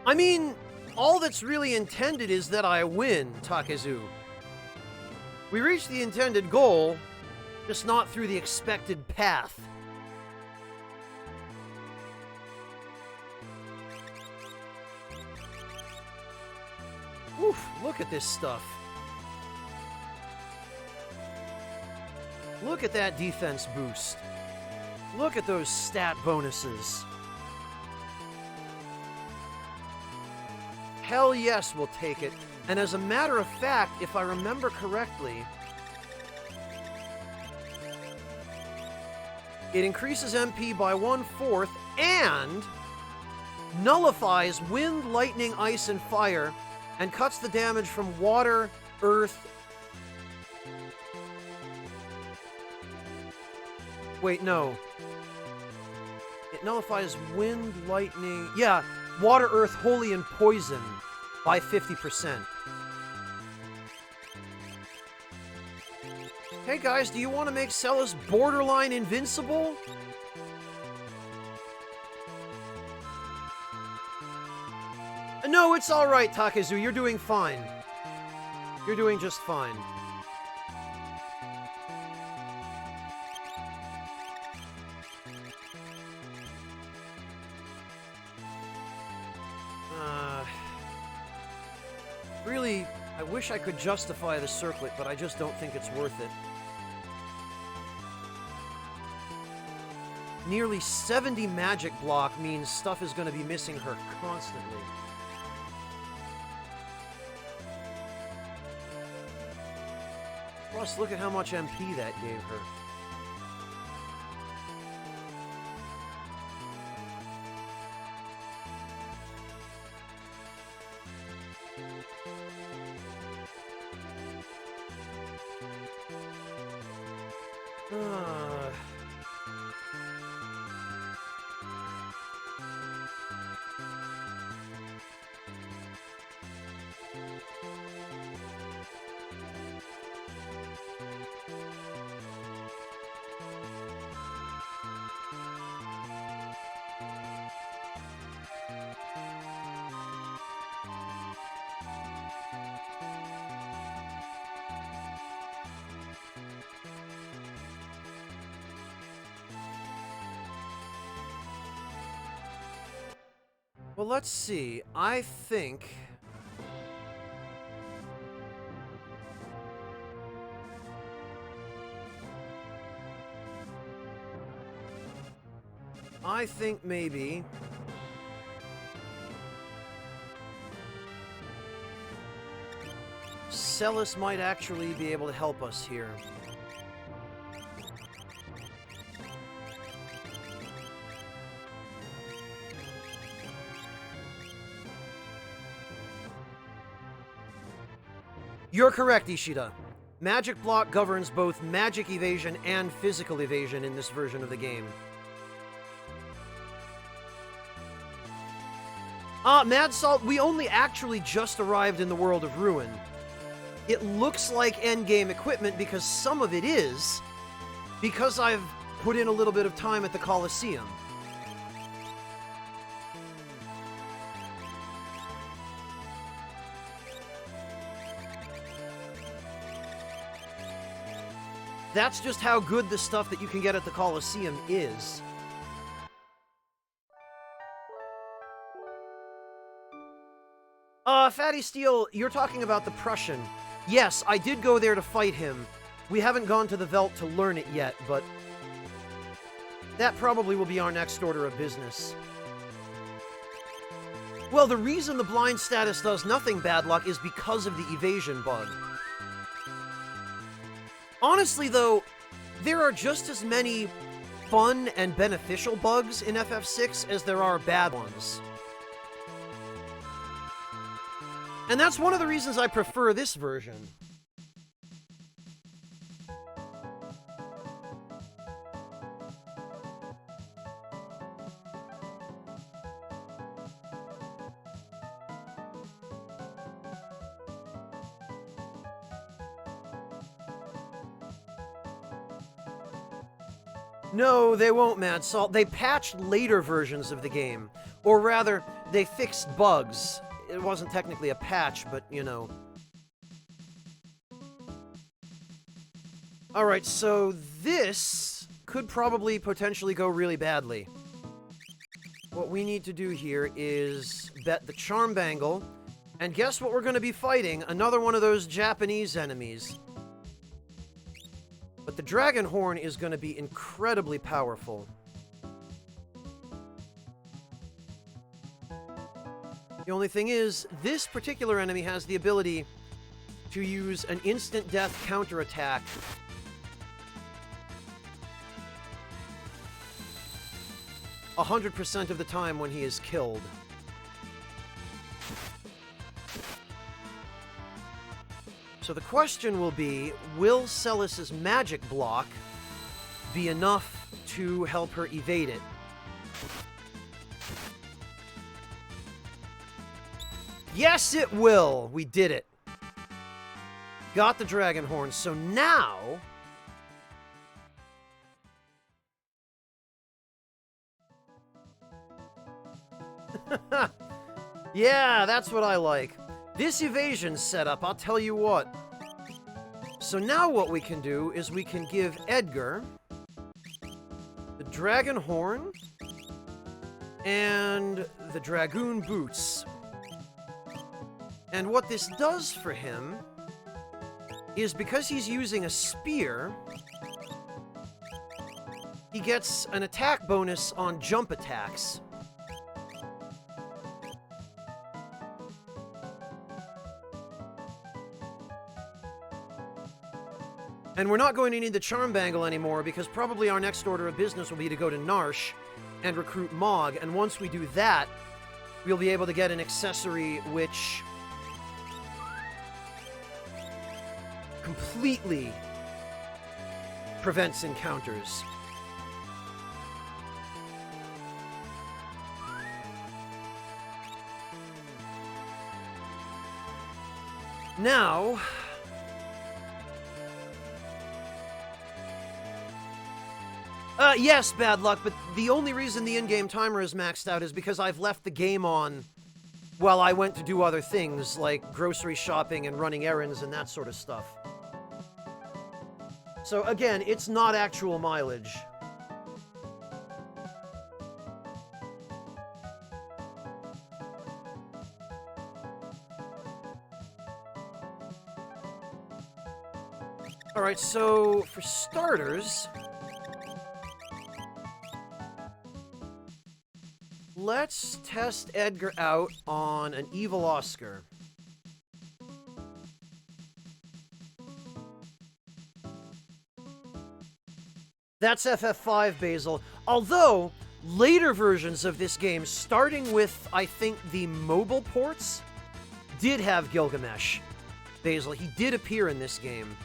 I mean, all that's really intended is that I win, Takezu. We reached the intended goal, just not through the expected path. Oof, look at this stuff. Look at that defense boost. Look at those stat bonuses. Hell yes, we'll take it. And as a matter of fact, if I remember correctly, it increases MP by 1/4 and nullifies wind, lightning, ice, and fire, and cuts the damage from water, earth... Wait, no. It nullifies wind, lightning... Yeah, water, earth, holy, and poison by 50%. Hey guys, do you want to make Celis borderline invincible? No, it's alright, Takezu. You're doing fine. You're doing just fine. Really, I wish I could justify the circlet, but I just don't think it's worth it. Nearly 70 magic block means stuff is going to be missing her constantly. Plus, look at how much MP that gave her. Well, let's see. I think... maybe... Celis might actually be able to help us here. You're correct, Ishida. Magic block governs both magic evasion and physical evasion in this version of the game. Mad Salt, we only actually just arrived in the world of Ruin. It looks like endgame equipment because some of it is, because I've put in a little bit of time at the Colosseum. That's just how good the stuff that you can get at the Colosseum is. Fatty Steel, you're talking about the Prussian. Yes, I did go there to fight him. We haven't gone to the Veldt to learn it yet, but that probably will be our next order of business. Well, the reason the blind status does nothing, Bad Luck, is because of the evasion bug. Honestly, though, there are just as many fun and beneficial bugs in FF6 as there are bad ones. And that's one of the reasons I prefer this version. No, they won't, Mad Salt. They patched later versions of the game. Or rather, they fixed bugs. It wasn't technically a patch, but, you know. Alright, so this could probably potentially go really badly. What we need to do here is bet the Charm Bangle, and guess what we're going to be fighting? Another one of those Japanese enemies. But the Dragon Horn is going to be incredibly powerful. The only thing is, this particular enemy has the ability to use an instant death counterattack. A 100% of the time when he is killed. So the question will be, will Celis's magic block be enough to help her evade it? Yes, it will! We did it. Got the Dragon Horn, so now... Yeah, that's what I like. This evasion setup, I'll tell you what. So now what we can do is we can give Edgar the Dragon Horn and the Dragoon Boots. And what this does for him is, because he's using a spear, he gets an attack bonus on jump attacks. And we're not going to need the Charm Bangle anymore, because probably our next order of business will be to go to Narsh and recruit Mog, and once we do that, we'll be able to get an accessory which completely prevents encounters. Now... yes, Bad Luck, but the only reason the in-game timer is maxed out is because I've left the game on while I went to do other things, like grocery shopping and running errands and that sort of stuff. So again, it's not actual mileage. Alright, so for starters... let's test Edgar out on an evil Oscar. That's FF5, Basil. Although, later versions of this game, starting with, I think, the mobile ports, did have Gilgamesh. Basil, he did appear in this game.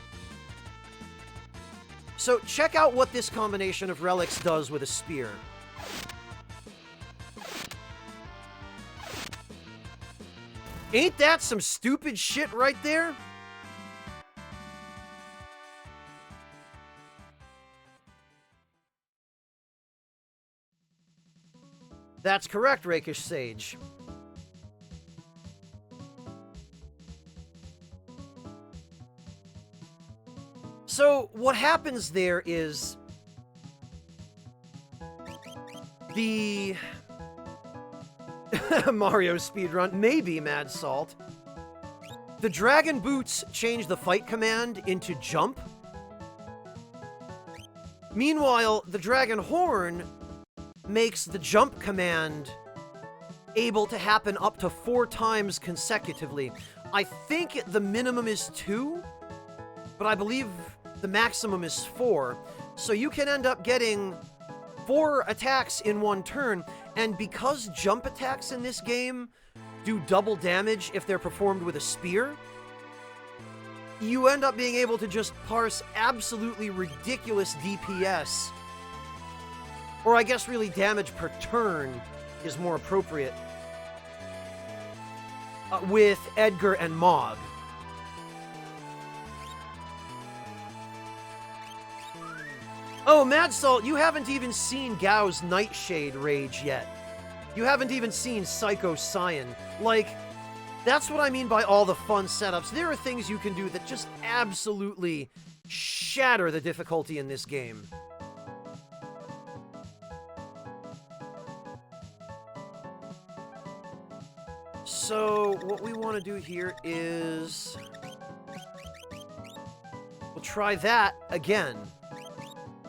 So check out what this combination of relics does with a spear. Ain't that some stupid shit right there? That's correct, Rakish Sage. So, what happens there is the Mario speedrun, maybe Mad Salt. The Dragon Boots change the fight command into jump. Meanwhile, the Dragon Horn makes the jump command able to happen up to 4 times consecutively. I think the minimum is 2, but I believe the maximum is 4. So you can end up getting 4 attacks in one turn, and because jump attacks in this game do double damage if they're performed with a spear, you end up being able to just parse absolutely ridiculous DPS. Or I guess really damage per turn is more appropriate. With Edgar and Mog. Oh, Mad Salt, you haven't even seen Gao's Nightshade rage yet. You haven't even seen Psycho Cyan. Like, that's what I mean by all the fun setups. There are things you can do that just absolutely shatter the difficulty in this game. So, what we want to do here is... we'll try that again.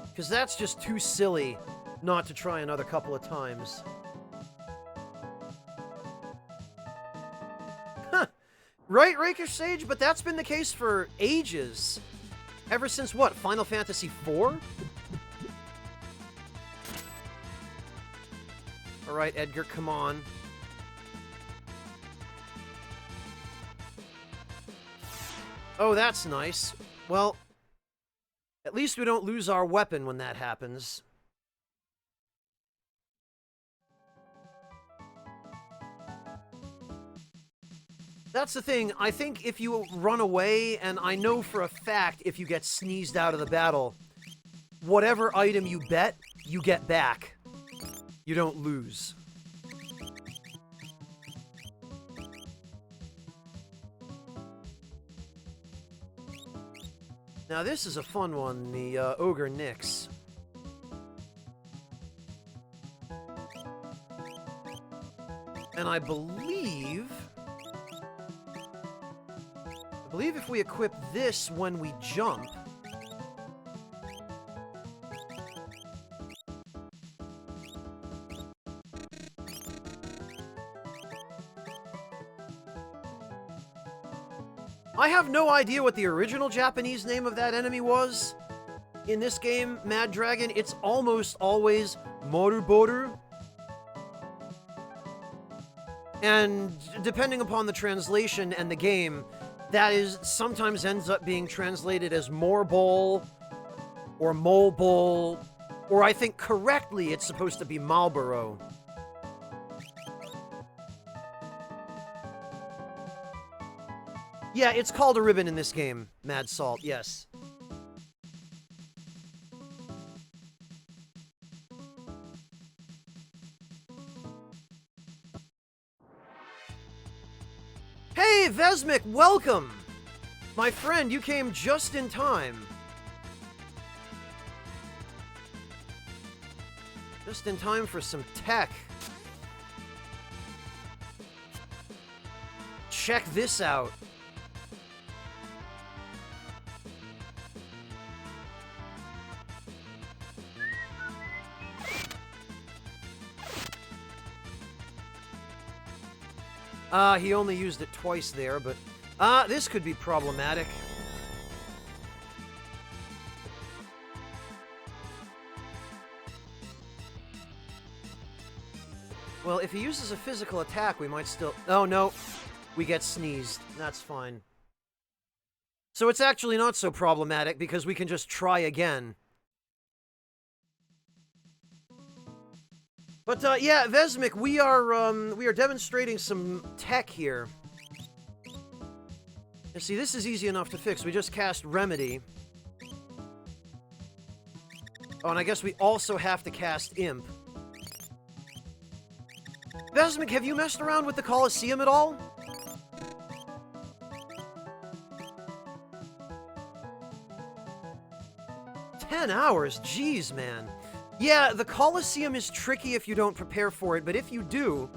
Because that's just too silly not to try another couple of times. Huh. Right, Rakish Sage? But that's been the case for ages. Ever since what? Final Fantasy IV? Alright, Edgar, come on. Oh, that's nice. Well, at least we don't lose our weapon when that happens. That's the thing. I think if you run away, and I know for a fact if you get sneezed out of the battle, whatever item you bet, you get back. You don't lose. Now this is a fun one, the Ogre Nyx. And I believe if we equip this when we jump, I have no idea what the original Japanese name of that enemy was. In this game, Mad Dragon, it's almost always Moruboru. And depending upon the translation and the game, that is sometimes ends up being translated as Morbol or Molebol, or I think correctly it's supposed to be Marlboro. Yeah, it's called a ribbon in this game, Mad Salt, yes. Hey, Vesmic, welcome! My friend, you came just in time. Just in time for some tech. Check this out. He only used it twice there, but... this could be problematic. Well, if he uses a physical attack, we might still... Oh, no. We get sneezed. That's fine. So it's actually not so problematic, because we can just try again. But yeah, Vesmik, we are demonstrating some tech here. You see, this is easy enough to fix. We just cast Remedy. Oh, and I guess we also have to cast Imp. Vesmik, have you messed around with the Colosseum at all? $10, jeez, man. Yeah, the Colosseum is tricky if you don't prepare for it, but if you do,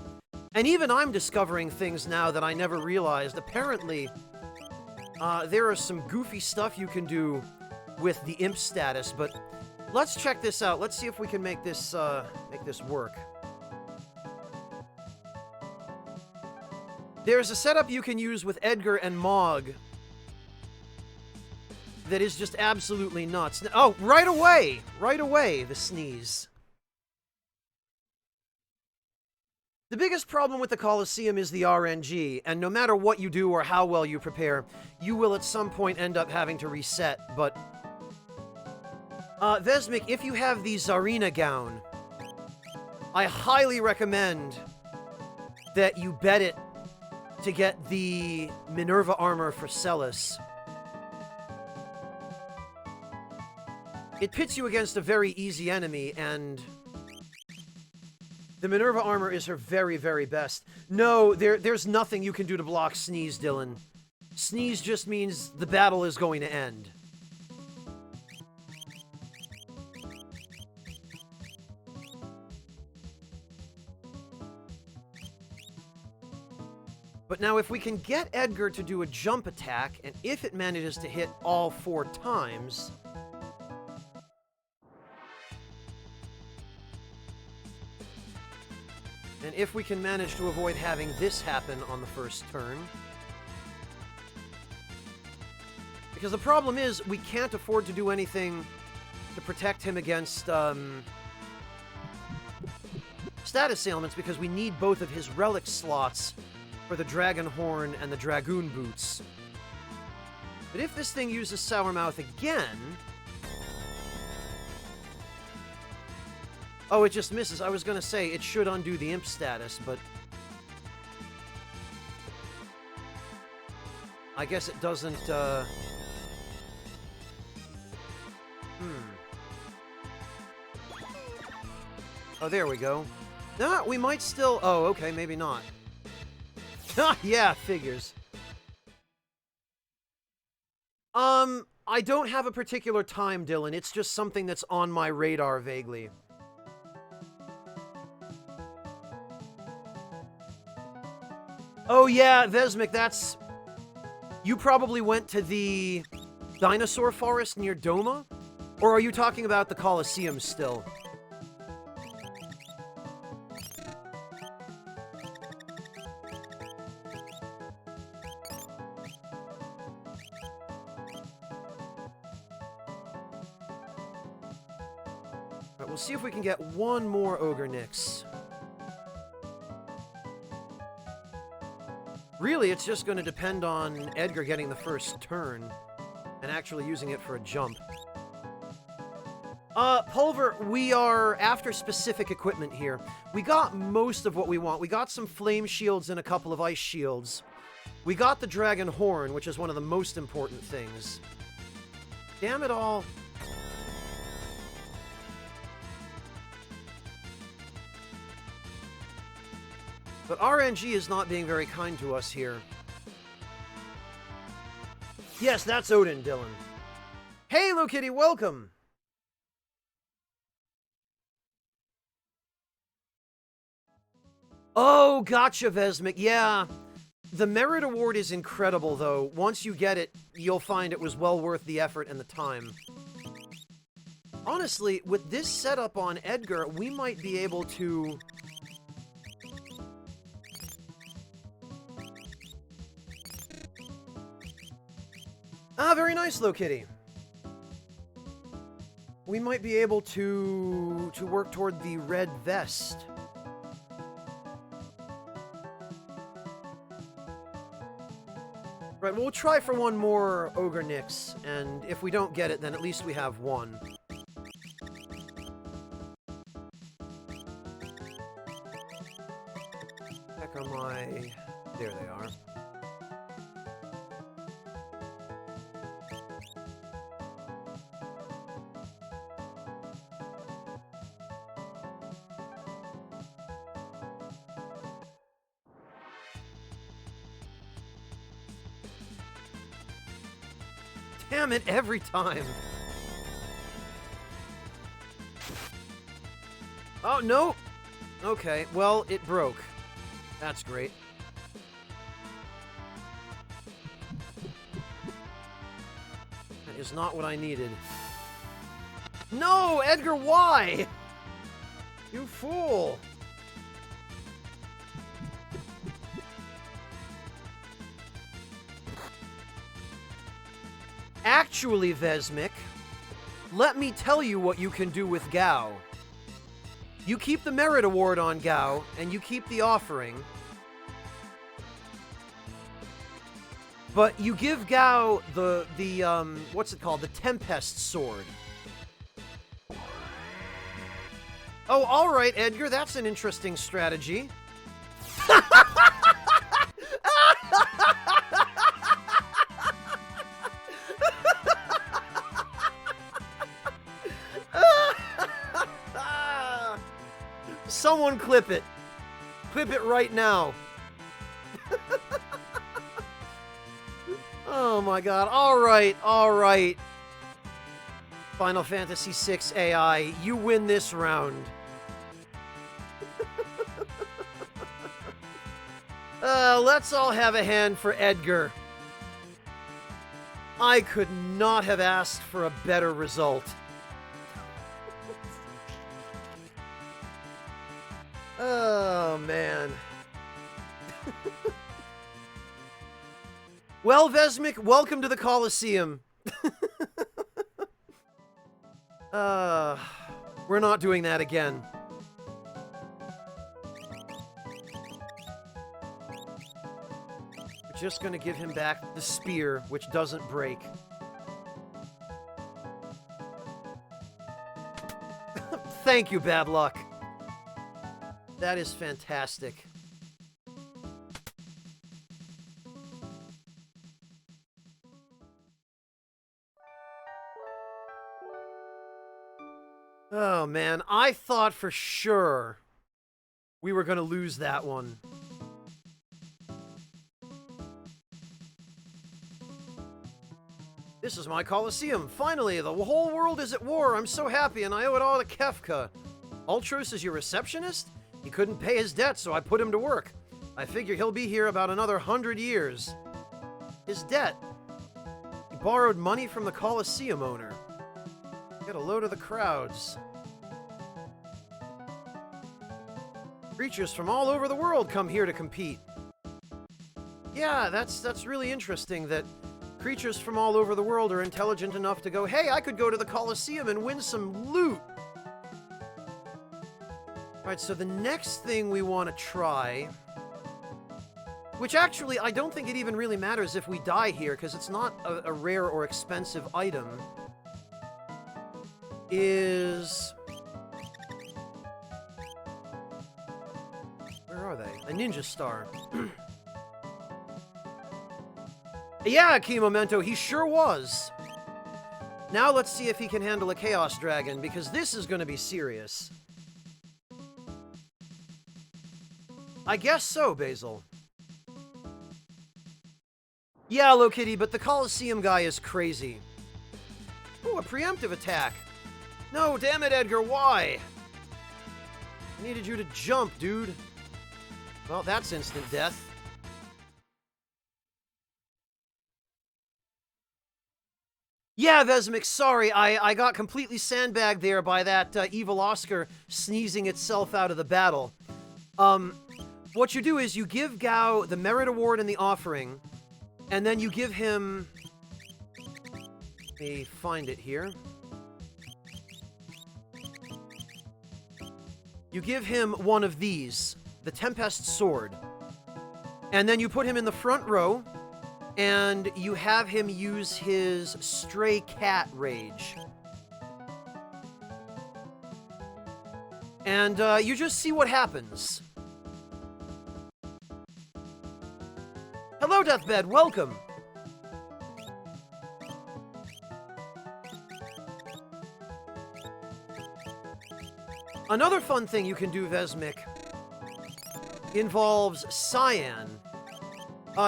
and even I'm discovering things now that I never realized, apparently, there is some goofy stuff you can do with the Imp status, but let's check this out. Let's see if we can make this work. There's a setup you can use with Edgar and Mog that is just absolutely nuts. Oh, right away! Right away, the sneeze. The biggest problem with the Colosseum is the RNG, and no matter what you do or how well you prepare, you will at some point end up having to reset, but... Vesmik, if you have the Tsarina gown, I highly recommend that you bet it to get the Minerva armor for Celis. It pits you against a very easy enemy, and the Minerva armor is her very, very best. No, there's nothing you can do to block Sneeze, Dylan. Sneeze just means the battle is going to end. But now if we can get Edgar to do a jump attack, and if it manages to hit all 4 times... and if we can manage to avoid having this happen on the first turn... because the problem is, we can't afford to do anything to protect him against, status ailments, because we need both of his relic slots for the Dragon Horn and the Dragoon Boots. But if this thing uses Sourmouth again... oh, it just misses. I was gonna say, it should undo the Imp status, but... I guess it doesn't, Oh, there we go. No, we might still... oh, okay, maybe not. Yeah, figures. I don't have a particular time, Dylan. It's just something that's on my radar vaguely. Oh yeah, Vesmik, that's... you probably went to the dinosaur forest near Doma? Or are you talking about the Colosseum still? Alright, we'll see if we can get one more Ogre Nix. Really, it's just going to depend on Edgar getting the first turn and actually using it for a jump. Pulver, we are after specific equipment here. We got most of what we want. We got some flame shields and a couple of ice shields. We got the Dragon Horn, which is one of the most important things. Damn it all. But RNG is not being very kind to us here. Yes, that's Odin, Dylan. Hey, Hello Kitty, welcome! Oh, gotcha, Vesmik. Yeah. The Merit Award is incredible, though. Once you get it, you'll find it was well worth the effort and the time. Honestly, with this setup on Edgar, we might be able to... ah, very nice, Low Kitty. We might be able to work toward the red vest. Right, we'll try for one more Ogre Nix, and if we don't get it, then at least we have one. There they are. Damn it, every time. Oh, no! Okay, well, it broke. That's great. That is not what I needed. No, Edgar, why? You fool! Actually, Vesmik, let me tell you what you can do with Gao. You keep the merit award on Gao, and you keep the offering. But you give Gao the what's it called? The Tempest Sword. Oh, alright, Edgar, that's an interesting strategy. Someone clip it. Clip it right now. Oh my god. Alright, alright. Final Fantasy VI AI, you win this round. Let's all have a hand for Edgar. I could not have asked for a better result. Oh, man. Well, Vesmik, welcome to the Colosseum. We're not doing that again. We're just gonna give him back the spear, which doesn't break. Thank you, bad luck. That is fantastic. Oh, man. I thought for sure we were going to lose that one. This is my Colosseum. Finally, the whole world is at war. I'm so happy, and I owe it all to Kefka. Ultros is your receptionist? He couldn't pay his debt, so I put him to work. I figure he'll be here about another 100 years. His debt? He borrowed money from the Colosseum owner. Get a load of the crowds. Creatures from all over the world come here to compete. Yeah, that's really interesting that creatures from all over the world are intelligent enough to go, hey, I could go to the Colosseum and win some loot. Alright, so the next thing we want to try, which actually I don't think it even really matters if we die here, because it's not a rare or expensive item, is... Where are they? A ninja star. Yeah, Key Memento, he sure was. Now let's see if he can handle a Chaos Dragon, because this is going to be serious. I guess so, Basil. Yeah, Hello Kitty, but the Colosseum guy is crazy. Ooh, a preemptive attack. No, damn it, Edgar, why? I needed you to jump, dude. Well, that's instant death. Yeah, Vesmik, sorry, I got completely sandbagged there by that evil Oscar sneezing itself out of the battle. What you do is you give Gao the Merit Award and the Offering, and then you give him... Let me find it here. You give him one of these, the Tempest Sword. And then you put him in the front row, and you have him use his Stray Cat Rage. And you just see what happens. Deathbed, welcome! Another fun thing you can do, Vesmik, involves Cyan.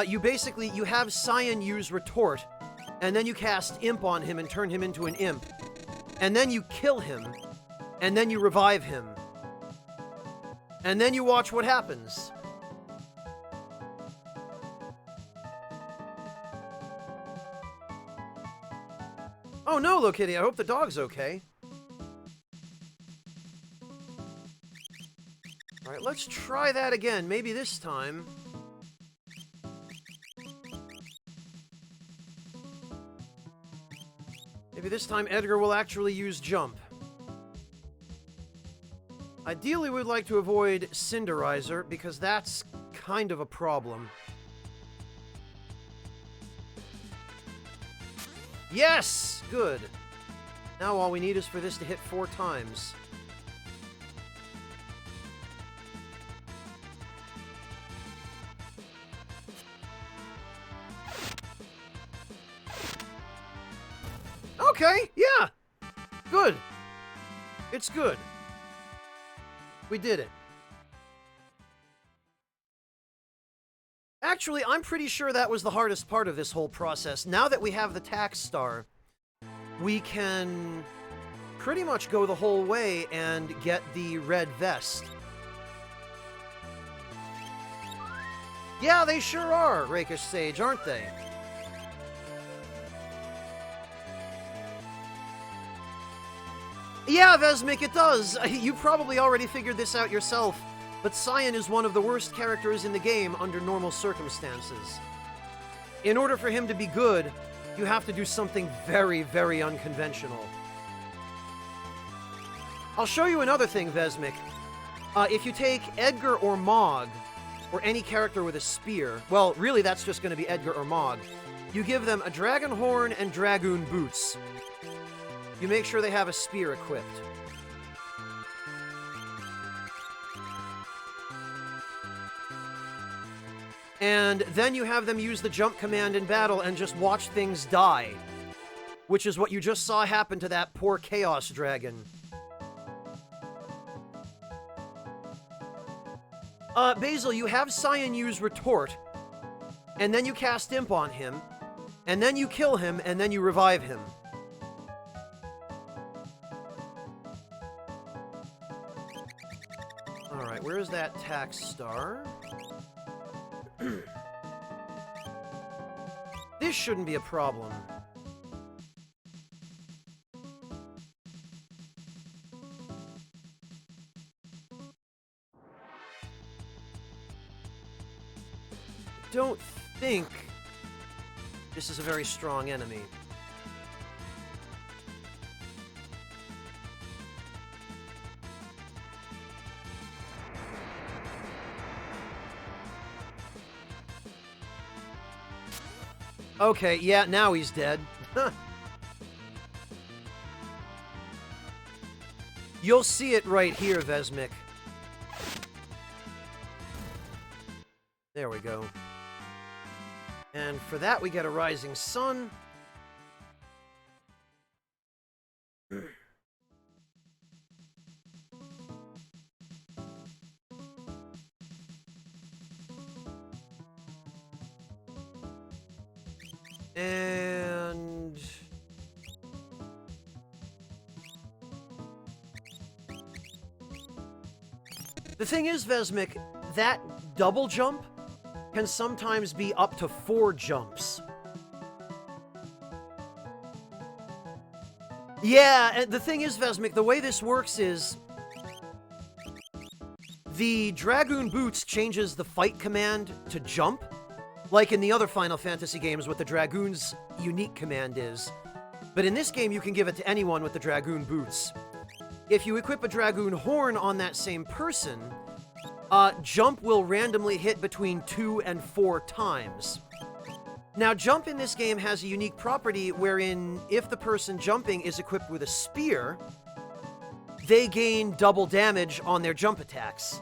You have Cyan use Retort, and then you cast Imp on him and turn him into an Imp. And then you kill him, and then you revive him. And then you watch what happens. Oh no, Lokitty, I hope the dog's okay. Alright, let's try that again. Maybe this time. Maybe this time Edgar will actually use Jump. Ideally, we'd like to avoid Cinderizer, because that's kind of a problem. Yes! Good. Now all we need is for this to hit 4 times. Okay, yeah! Good. It's good. We did it. Actually, I'm pretty sure that was the hardest part of this whole process. Now that we have the tax star, we can pretty much go the whole way and get the red vest. Yeah, they sure are, Rakish Sage, aren't they? Yeah, Vesmik, it does. You probably already figured this out yourself, but Cyan is one of the worst characters in the game under normal circumstances. In order for him to be good, you have to do something very, very unconventional. I'll show you another thing, Vesmik. If you take Edgar or Mog, or any character with a spear, well, really that's just going to be Edgar or Mog, you give them a Dragon Horn and Dragoon Boots. You make sure they have a spear equipped. And then you have them use the jump command in battle and just watch things die. Which is what you just saw happen to that poor Chaos Dragon. Basil, you have Cyan use Retort, and then you cast Imp on him, and then you kill him, and then you revive him. Alright, where is that tax star? This shouldn't be a problem. Don't think this is a very strong enemy. Okay, yeah, now he's dead. You'll see it right here, Vesmik. There we go. And for that, we get a Rising Sun. And... the thing is, Vesmik, that double jump can sometimes be up to 4 jumps. Yeah, and the thing is, Vesmik, the way this works is... the Dragoon Boots changes the fight command to jump, like in the other Final Fantasy games what the Dragoon's unique command is. But in this game, you can give it to anyone with the Dragoon Boots. If you equip a Dragoon Horn on that same person, jump will randomly hit between 2 and 4 times. Now, jump in this game has a unique property wherein if the person jumping is equipped with a spear, they gain double damage on their jump attacks.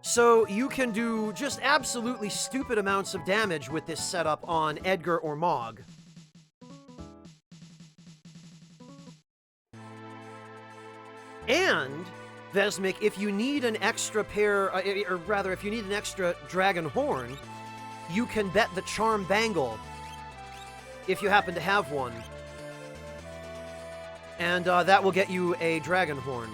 So you can do just absolutely stupid amounts of damage with this setup on Edgar or Mog. And, Vesmik, if you need an extra pair, or rather, if you need an extra dragon horn, you can bet the charm bangle, if you happen to have one. And that will get you a dragon horn.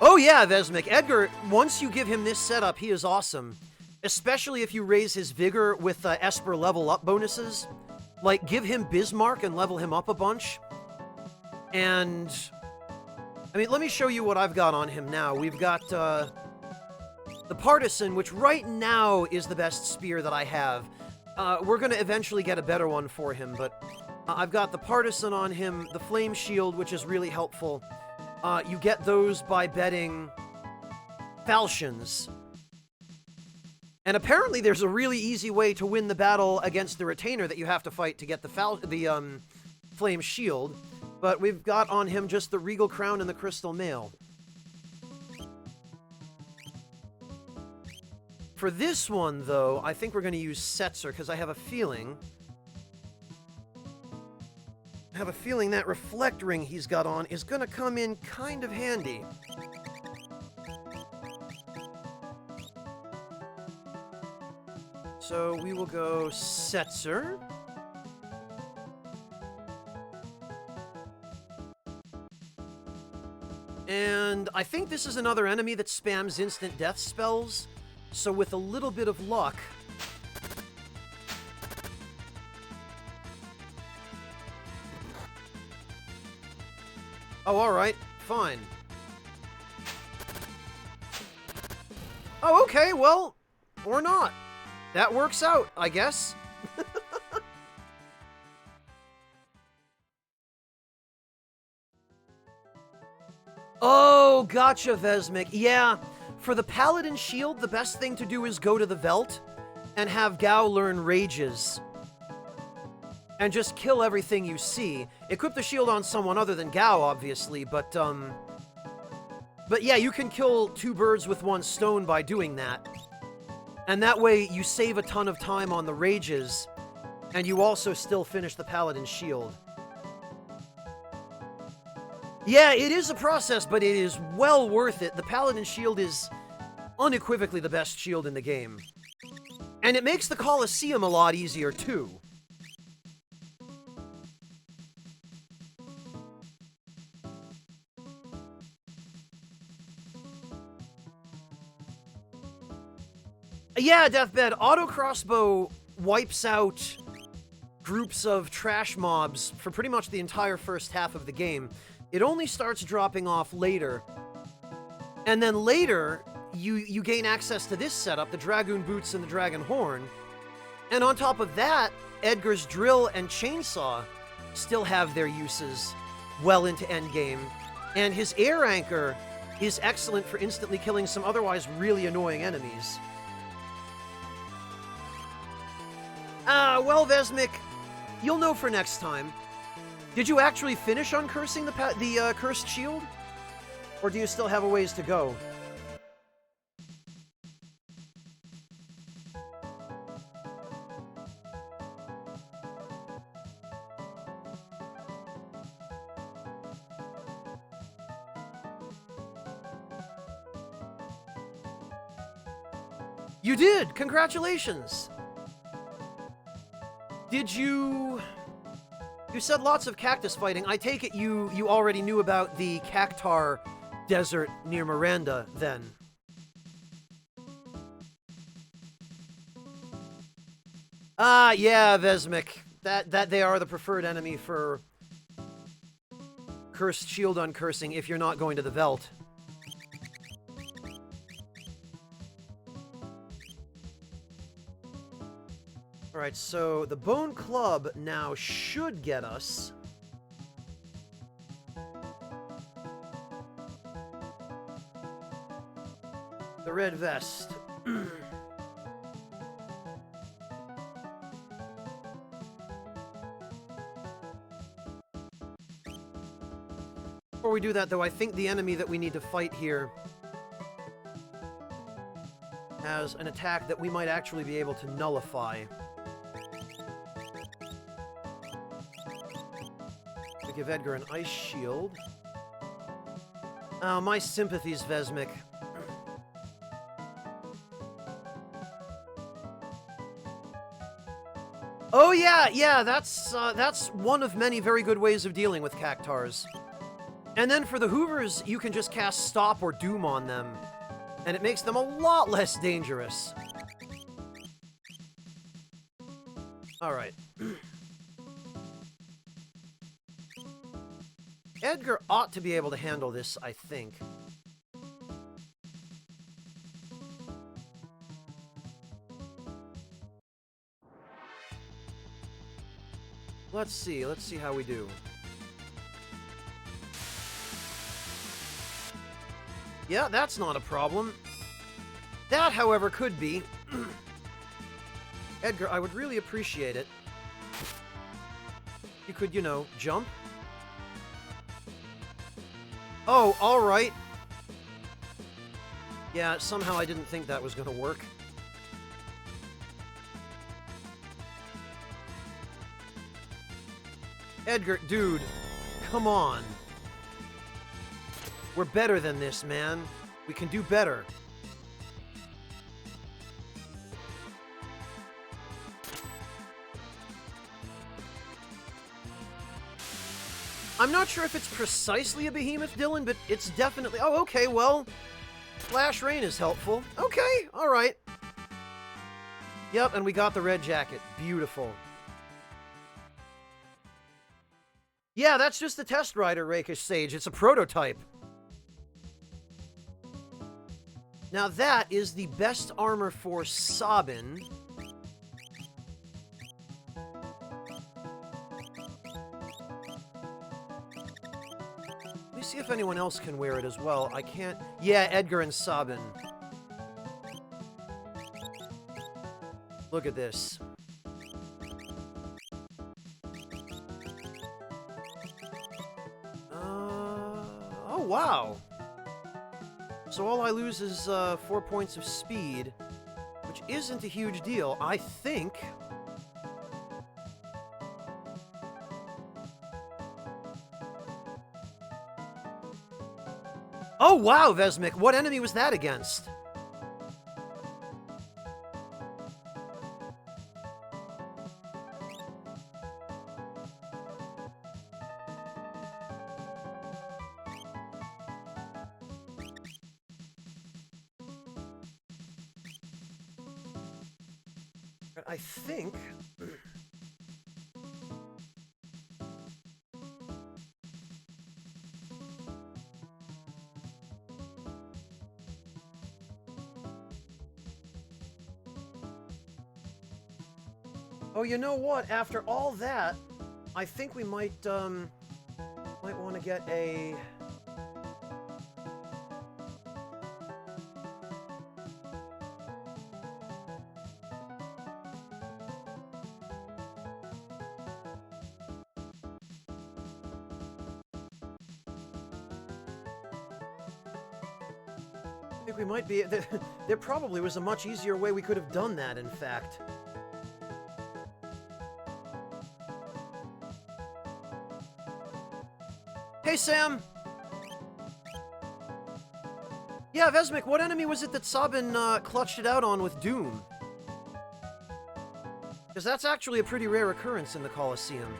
Oh yeah, Vesmik. Edgar, once you give him this setup, he is awesome. Especially if you raise his vigor with Esper level up bonuses. Like, give him Bismarck and level him up a bunch. And, I mean, let me show you what I've got on him now. We've got the Partisan, which right now is the best spear that I have. We're going to eventually get a better one for him, but I've got the Partisan on him, the Flame Shield, which is really helpful. You get those by betting falchions. And apparently there's a really easy way to win the battle against the Retainer that you have to fight to get the Flame Shield. But we've got on him just the Regal Crown and the Crystal Mail. For this one, though, I think we're going to use Setzer, because I have a feeling... that Reflect Ring he's got on is going to come in kind of handy. So we will go Setzer. And I think this is another enemy that spams instant death spells. So with a little bit of luck... Oh, alright. Fine. Oh, okay, well, or not. That works out, I guess. Oh, gotcha, Vesmik. Yeah, for the Paladin Shield, the best thing to do is go to the Veld and have Gao learn Rages. And just kill everything you see. Equip the shield on someone other than Gao, obviously, but yeah, you can kill two birds with one stone by doing that. And that way, you save a ton of time on the Rages, and you also still finish the Paladin Shield. Yeah, it is a process, but it is well worth it. The Paladin Shield is unequivocally the best shield in the game. And it makes the Colosseum a lot easier, too. Yeah, Deathbed, auto crossbow wipes out groups of trash mobs for pretty much the entire first half of the game. It only starts dropping off later. And then later, you gain access to this setup, the Dragoon Boots and the Dragon Horn. And on top of that, Edgar's Drill and Chainsaw still have their uses well into endgame. And his Air Anchor is excellent for instantly killing some otherwise really annoying enemies. Well, Vesmik, you'll know for next time. Did you actually finish uncursing the cursed shield? Or do you still have a ways to go? You did! Congratulations! Did you... You said lots of cactus fighting. I take it you already knew about the Cactar desert near Miranda, then. Ah, yeah, Vesmik. That they are the preferred enemy for cursed shield uncursing if you're not going to the Veld. Alright, so the Bone Club now should get us the Red Vest. Before we do that, though, I think the enemy that we need to fight here has an attack that we might actually be able to nullify. We give Edgar an ice shield. Oh, my sympathies, Vesmic. Oh yeah, that's one of many very good ways of dealing with Cactars. And then for the Hoovers, you can just cast Stop or Doom on them, and it makes them a lot less dangerous. Alright. Edgar ought to be able to handle this, I think. Let's see how we do. Yeah, that's not a problem. That, however, could be. Edgar, I would really appreciate it. You could, you know, jump. Oh, alright. Yeah, somehow I didn't think that was gonna work. Edgar, dude, come on. We're better than this, man. We can do better. I'm not sure if it's precisely a behemoth, Dylan, but it's definitely... Oh, okay, well, Flash Rain is helpful. Okay, alright. Yep, and we got the red jacket. Beautiful. Yeah, that's just the test rider, Rakish Sage. It's a prototype. Now that is the best armor for Sabin. Let me see if anyone else can wear it as well. I can't... Yeah, Edgar and Sabin. Look at this. Oh, wow. So all I lose is 4 points of speed, which isn't a huge deal, I think. Oh, wow, Vesmic. What enemy was that against? I think... Oh, you know what? After all that, I think we might want to get a... I think we might be... There probably was a much easier way we could have done that, in fact. Hey, Sam! Yeah, Vesmic, what enemy was it that Sabin clutched it out on with Doom? Because that's actually a pretty rare occurrence in the Colosseum.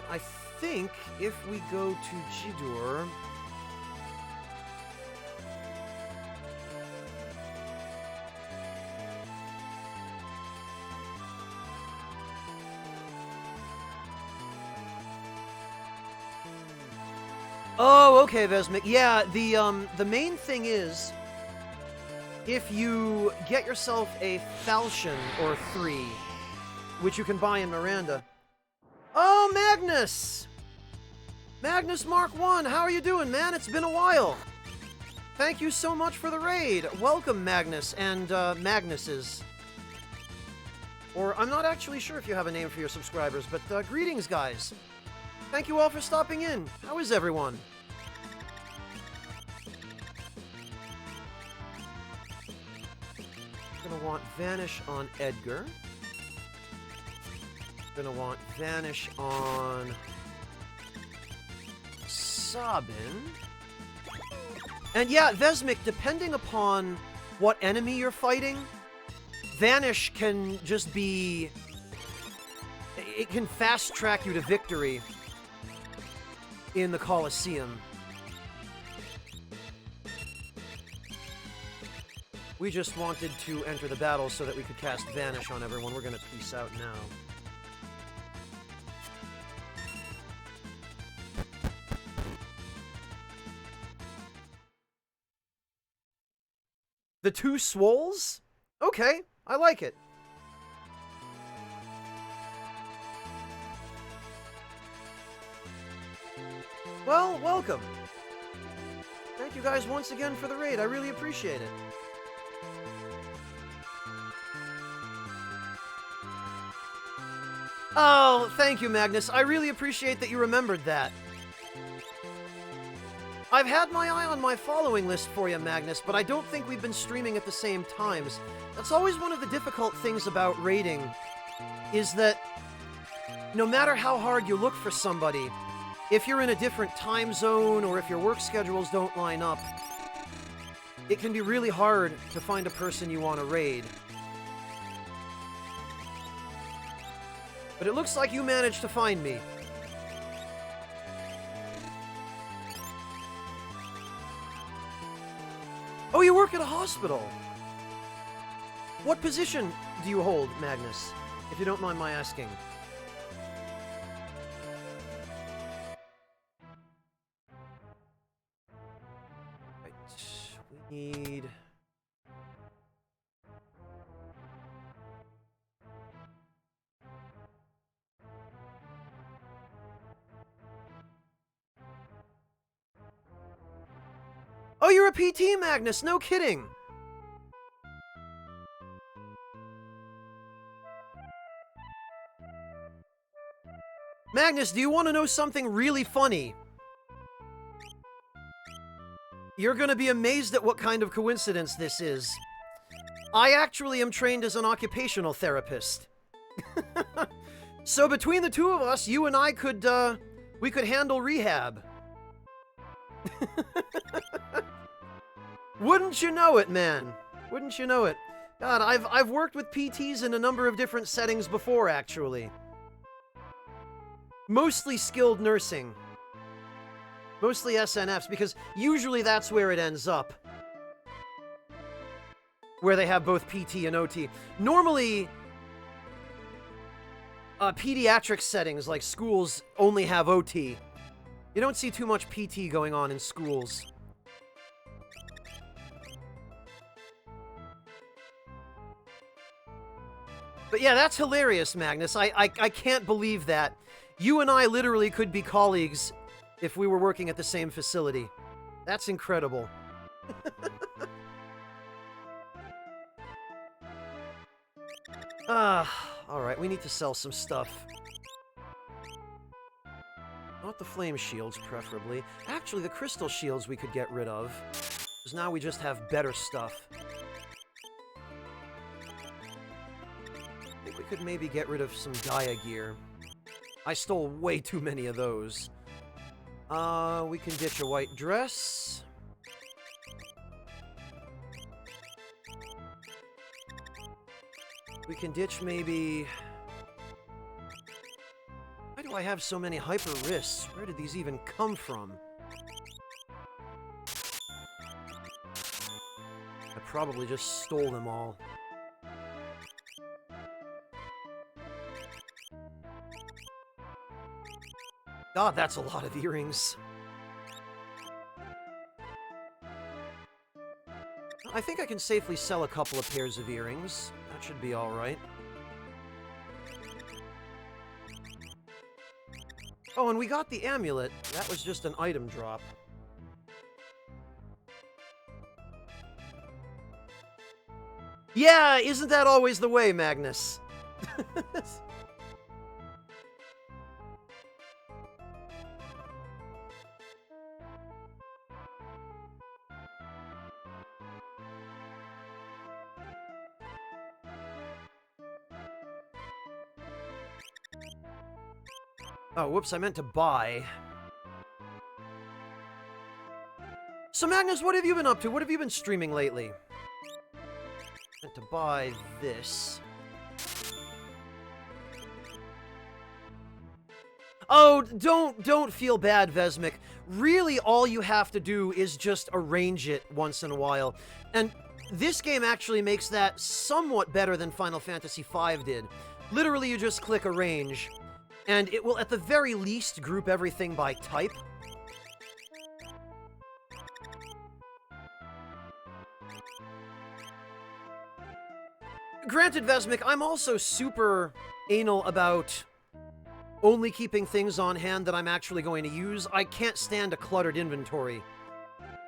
I think if we go to Jidur... Oh, okay, Vesmic. Yeah, the main thing is, if you get yourself a falchion or 3, which you can buy in Miranda. Oh, Magnus! Magnus Mark 1, how are you doing, man? It's been a while. Thank you so much for the raid. Welcome, Magnus and Magnuses. Or I'm not actually sure if you have a name for your subscribers, but greetings, guys. Thank you all for stopping in. How is everyone? Gonna want Vanish on Edgar. Gonna want Vanish on Sabin. And yeah, Vesmik, depending upon what enemy you're fighting, Vanish can just be... It can fast-track you to victory in the Colosseum. We just wanted to enter the battle so that we could cast Vanish on everyone. We're gonna peace out now. The two Swoles? Okay, I like it. Well, welcome. Thank you guys once again for the raid. I really appreciate it. Oh, thank you, Magnus. I really appreciate that you remembered that. I've had my eye on my following list for you, Magnus, but I don't think we've been streaming at the same times. That's always one of the difficult things about raiding, is that no matter how hard you look for somebody, if you're in a different time zone or if your work schedules don't line up, it can be really hard to find a person you want to raid. But it looks like you managed to find me. Oh, you work at a hospital. What position do you hold, Magnus? If you don't mind my asking. Right. We need... Oh, you're a PT, Magnus! No kidding! Magnus, do you want to know something really funny? You're gonna be amazed at what kind of coincidence this is. I actually am trained as an occupational therapist. So between the two of us, you and I could, we could handle rehab. Wouldn't you know it, man? Wouldn't you know it? God, I've worked with PTs in a number of different settings before, actually. Mostly skilled nursing. Mostly SNFs, because usually that's where it ends up. Where they have both PT and OT. Normally, pediatric settings like schools only have OT. You don't see too much PT going on in schools. But yeah, that's hilarious, Magnus. I can't believe that. You and I literally could be colleagues if we were working at the same facility. That's incredible. Alright, we need to sell some stuff. Not the flame shields, preferably. Actually, the crystal shields we could get rid of. Because now we just have better stuff. I think we could maybe get rid of some Gaia gear. I stole way too many of those. We can ditch a white dress. We can ditch maybe... Why do I have so many hyper wrists? Where did these even come from? I probably just stole them all. God, that's a lot of earrings. I think I can safely sell a couple of pairs of earrings. That should be alright. Oh, and we got the amulet. That was just an item drop. Yeah, isn't that always the way, Magnus? Oh, whoops, I meant to buy. So, Magnus, what have you been up to? What have you been streaming lately? Meant to buy this. Oh, don't feel bad, Vesmic. Really, all you have to do is just arrange it once in a while. And this game actually makes that somewhat better than Final Fantasy V did. Literally, you just click arrange, and it will at the very least group everything by type. Granted, Vesmic, I'm also super anal about only keeping things on hand that I'm actually going to use. I can't stand a cluttered inventory.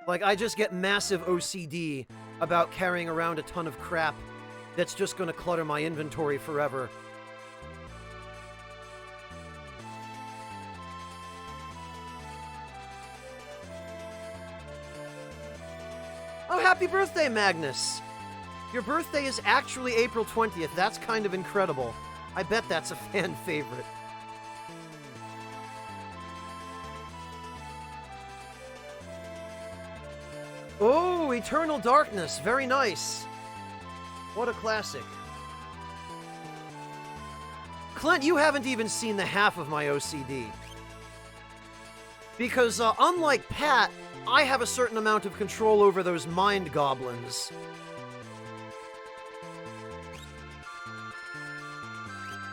Like, I just get massive OCD about carrying around a ton of crap that's just going to clutter my inventory forever. Oh, happy birthday, Magnus! Your birthday is actually April 20th. That's kind of incredible. I bet that's a fan favorite. Oh, Eternal Darkness. Very nice. What a classic. Clint, you haven't even seen the half of my OCD. Because, unlike Pat, I have a certain amount of control over those mind goblins.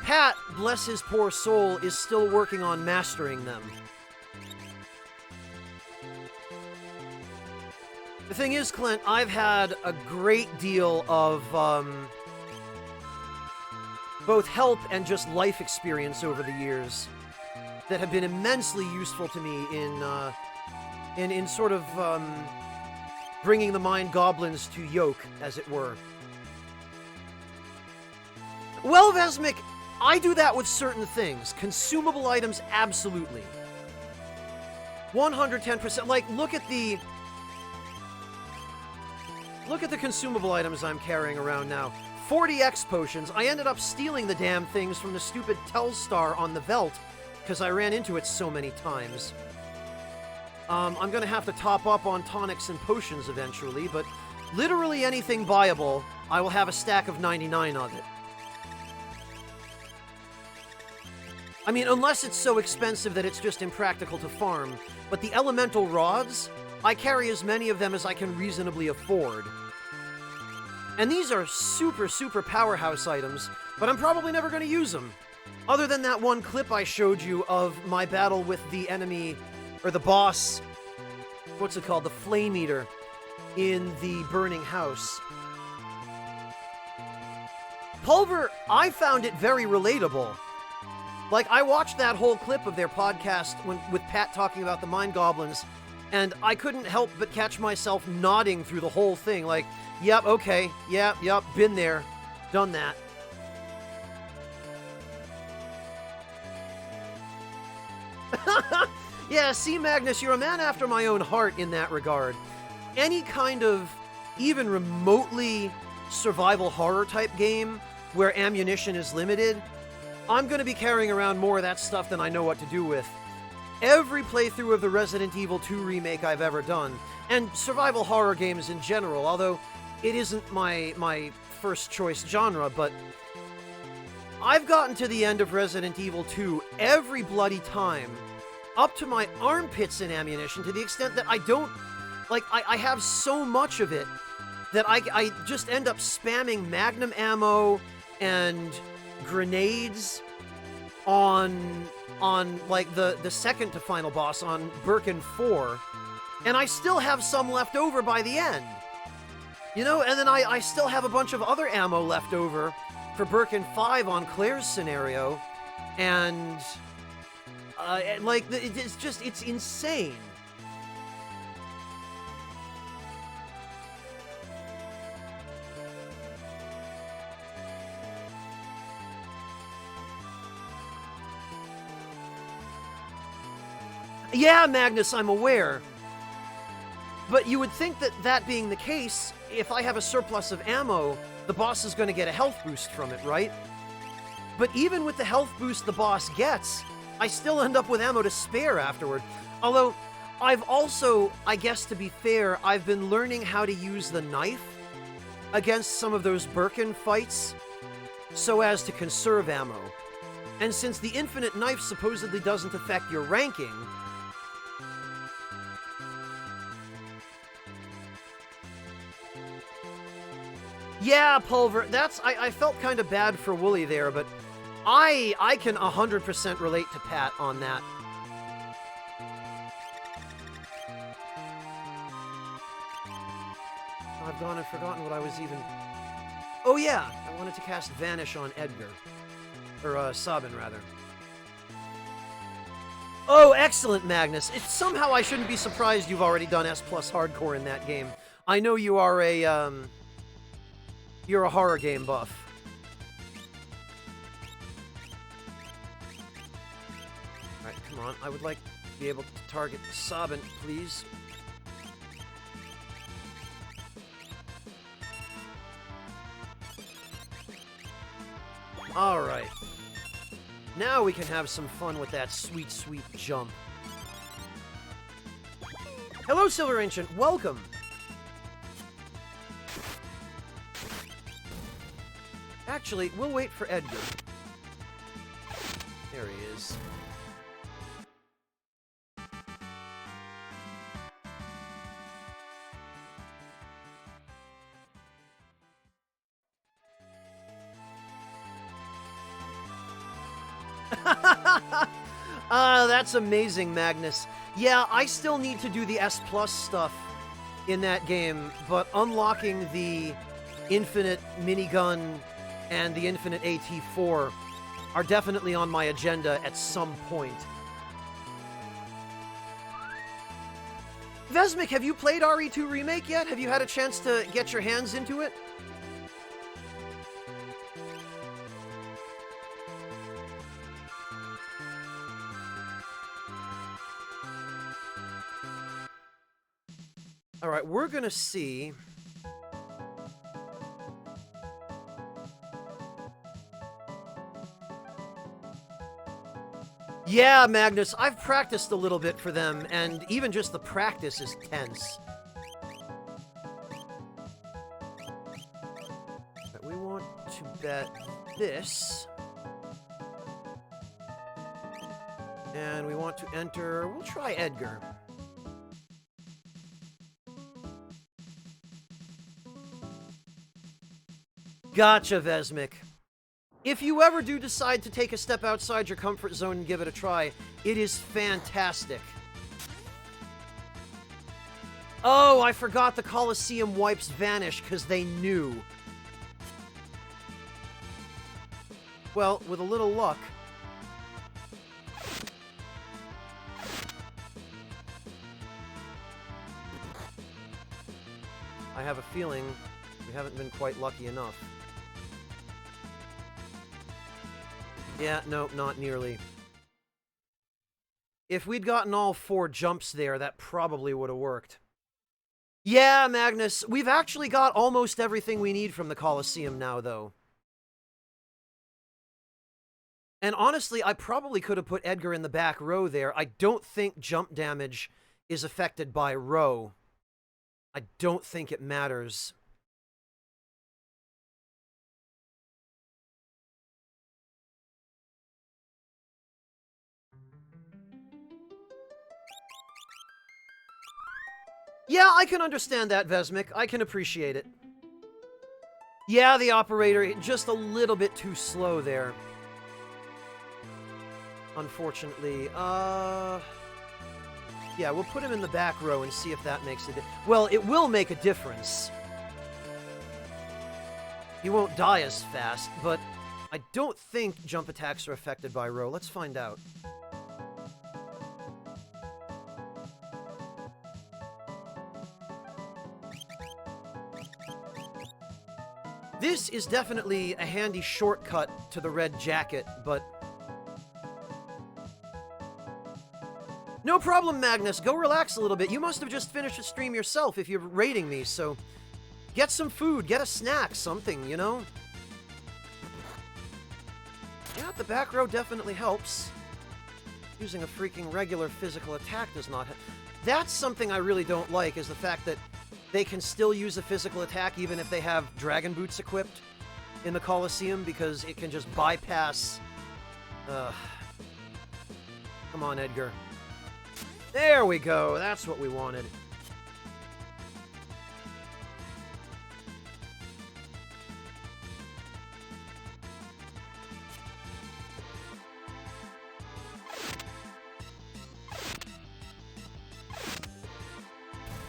Pat, bless his poor soul, is still working on mastering them. The thing is, Clint, I've had a great deal of both help and just life experience over the years that have been immensely useful to me in sort of bringing the mind goblins to yoke, as it were. Well, Vesmic, I do that with certain things. Consumable items, absolutely. 110%. Like, look at the consumable items I'm carrying around now. 40 X potions. I ended up stealing the damn things from the stupid Telstar on the Veldt, because I ran into it so many times. I'm gonna have to top up on tonics and potions eventually, but literally anything buyable, I will have a stack of 99 of it. I mean, unless it's so expensive that it's just impractical to farm, but the elemental rods, I carry as many of them as I can reasonably afford. And these are super, super powerhouse items, but I'm probably never going to use them. Other than that one clip I showed you of my battle with the enemy, or the boss, what's it called, the Flame Eater, in the burning house. Pulver, I found it very relatable. Like, I watched that whole clip of their podcast with Pat talking about the Mind Goblins, and I couldn't help but catch myself nodding through the whole thing, like, yep, okay, yep, been there, done that. Yeah, see, Magnus, you're a man after my own heart in that regard. Any kind of even remotely survival horror type game where ammunition is limited, I'm going to be carrying around more of that stuff than I know what to do with. Every playthrough of the Resident Evil 2 remake I've ever done, and survival horror games in general, although it isn't my first choice genre, but I've gotten to the end of Resident Evil 2 every bloody time, up to my armpits in ammunition, to the extent that I don't, like, I have so much of it that I just end up spamming magnum ammo and grenades on like the second to final boss on Birkin 4, and I still have some left over by the end. You know, and then I still have a bunch of other ammo left over for Birkin 5 on Claire's scenario, and like, it's insane. Yeah, Magnus, I'm aware. But you would think that that being the case, if I have a surplus of ammo, the boss is going to get a health boost from it, right? But even with the health boost the boss gets, I still end up with ammo to spare afterward. Although, I've also, I guess to be fair, I've been learning how to use the knife against some of those Birkin fights so as to conserve ammo. And since the infinite knife supposedly doesn't affect your ranking, yeah, Pulver, that's, I felt kind of bad for Wooly there, but I can 100% relate to Pat on that. I've gone and forgotten what I was even... Oh yeah, I wanted to cast Vanish on Edgar. Or, Sabin, rather. Oh, excellent, Magnus. Somehow I shouldn't be surprised you've already done S+ Hardcore in that game. I know you are a, you're a horror game buff. Alright, come on. I would like to be able to target Sabin, please. Alright. Now we can have some fun with that sweet, sweet jump. Hello, Silver Ancient. Welcome. Actually, we'll wait for Edgar. There he is. That's amazing, Magnus. Yeah, I still need to do the S+ stuff in that game, but unlocking the infinite minigun and the infinite AT4 are definitely on my agenda at some point. Vesmic, have you played RE2 Remake yet? Have you had a chance to get your hands into it? Alright, we're gonna see... Yeah, Magnus, I've practiced a little bit for them, and even just the practice is tense. But we want to bet this. And we want to enter... We'll try Edgar. Gotcha, Vesmic. If you ever do decide to take a step outside your comfort zone and give it a try, it is fantastic. Oh, I forgot the Colosseum wipes Vanish because they knew. Well, with a little luck... I have a feeling we haven't been quite lucky enough. Yeah, no, not nearly. If we'd gotten all 4 jumps there, that probably would have worked. Yeah, Magnus, we've actually got almost everything we need from the Colosseum now, though. And honestly, I probably could have put Edgar in the back row there. I don't think jump damage is affected by row. I don't think it matters. Yeah, I can understand that, Vesmic. I can appreciate it. Yeah, the operator, just a little bit too slow there. Unfortunately. Yeah, we'll put him in the back row and see if that makes it... Well, it will make a difference. He won't die as fast, but I don't think jump attacks are affected by row. Let's find out. This is definitely a handy shortcut to the red jacket, but... No, No problem, Magnus. Go relax a little bit. You must have just finished a stream yourself if you're rating me, so get some food, get a snack, something, you know? Yeah, the back row definitely helps. Using a freaking regular physical attack does not help. That's something I really don't like, is the fact that they can still use a physical attack even if they have dragon boots equipped in the Colosseum, because it can just bypass... Come on, Edgar. There we go, that's what we wanted.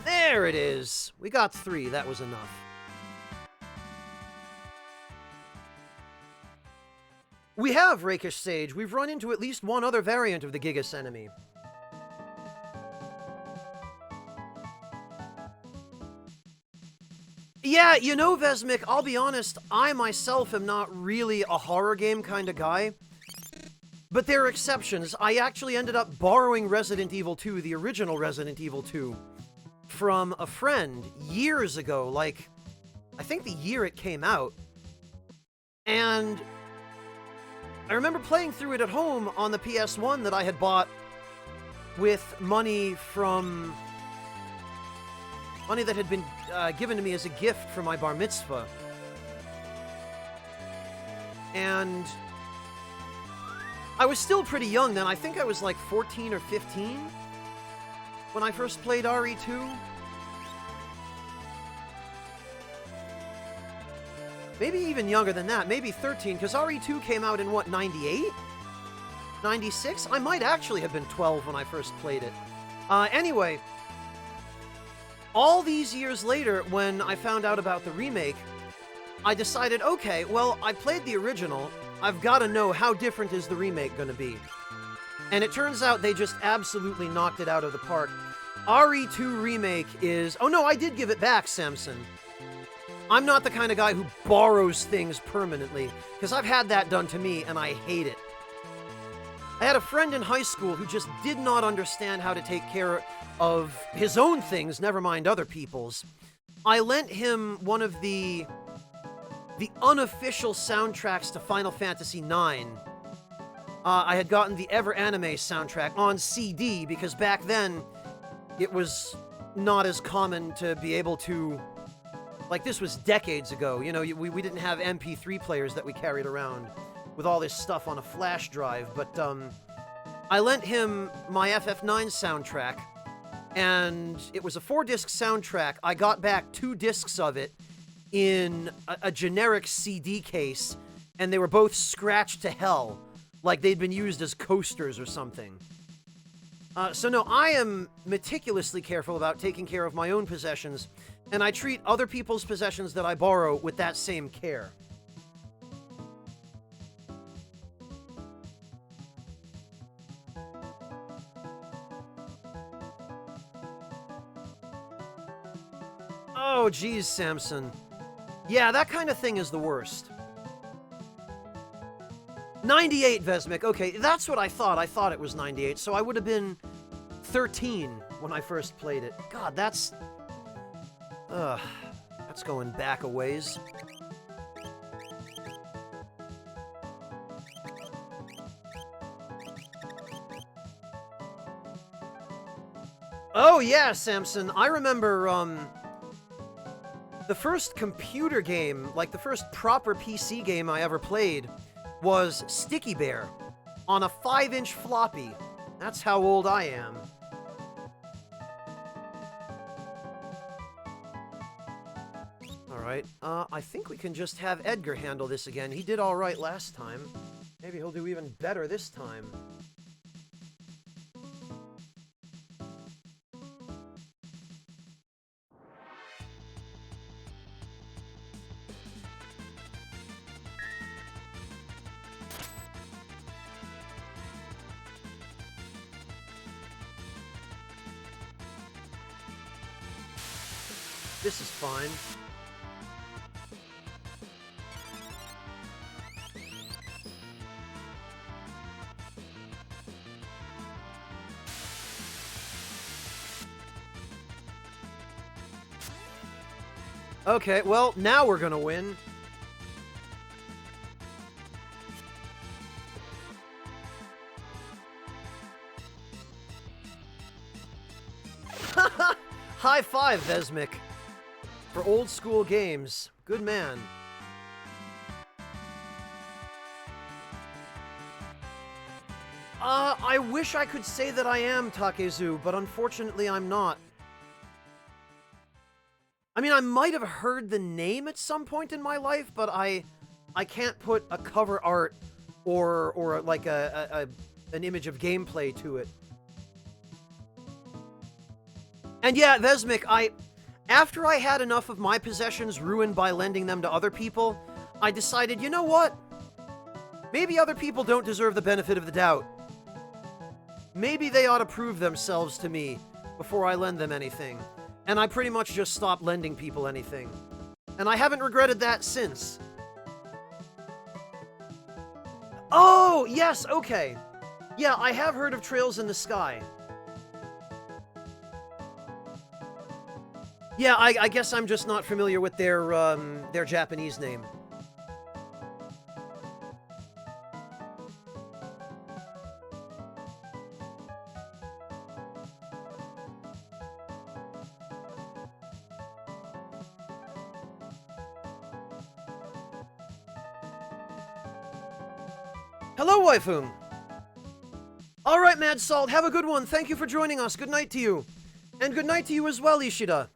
There it is! We got 3, that was enough. We have Rakish Sage. We've run into at least one other variant of the Gigas enemy. Yeah, you know, Vesmik, I'll be honest, I myself am not really a horror game kind of guy. But there are exceptions. I actually ended up borrowing Resident Evil 2, the original Resident Evil 2, from a friend years ago, like, I think the year it came out. And I remember playing through it at home on the PS1 that I had bought with money that had been given to me as a gift for my bar mitzvah. And I was still pretty young then. I think I was like 14 or 15 when I first played RE2. Maybe even younger than that, maybe 13, because RE2 came out in, what, 98? 96? I might actually have been 12 when I first played it. Anyway, all these years later, when I found out about the remake, I decided, okay, well, I played the original, I've got to know how different is the remake going to be. And it turns out they just absolutely knocked it out of the park. RE2 Remake is... Oh no, I did give it back, Samson. I'm not the kind of guy who borrows things permanently, because I've had that done to me, and I hate it. I had a friend in high school who just did not understand how to take care of his own things, never mind other people's. I lent him one of the unofficial soundtracks to Final Fantasy IX. I had gotten the Ever Anime soundtrack on CD, because back then, it was not as common to be able to... Like, this was decades ago, you know, we didn't have MP3 players that we carried around with all this stuff on a flash drive, but, I lent him my FF9 soundtrack, and it was a 4-disc soundtrack. I got back 2 discs of it in a generic CD case, and they were both scratched to hell, like they'd been used as coasters or something. So no, I am meticulously careful about taking care of my own possessions, and I treat other people's possessions that I borrow with that same care. Oh, geez, Samson. Yeah, that kind of thing is the worst. 98, Vesmik. Okay, that's what I thought. I thought it was 98, so I would have been 13 when I first played it. God, that's going back a ways. Oh, yeah, Samson. I remember, the first computer game, like the first proper PC game I ever played, was Sticky Bear on a 5-inch floppy. That's how old I am. Alright, I think we can just have Edgar handle this again. He did alright last time. Maybe he'll do even better this time. This is fine. Okay, well, now we're gonna win. High five, Vesmic. For old school games. Good man. I wish I could say that I am Takezu, but unfortunately I'm not. I mean, I might have heard the name at some point in my life, but I can't put a cover art or like an image of gameplay to it. And yeah, Vesmic, after I had enough of my possessions ruined by lending them to other people, I decided, you know what? Maybe other people don't deserve the benefit of the doubt. Maybe they ought to prove themselves to me before I lend them anything. And I pretty much just stopped lending people anything. And I haven't regretted that since. Oh, yes, okay. Yeah, I have heard of Trails in the Sky. Yeah, I guess I'm just not familiar with their Japanese name. Hello, Waifu! Alright, Mad Salt, have a good one. Thank you for joining us. Good night to you. And good night to you as well, Ishida.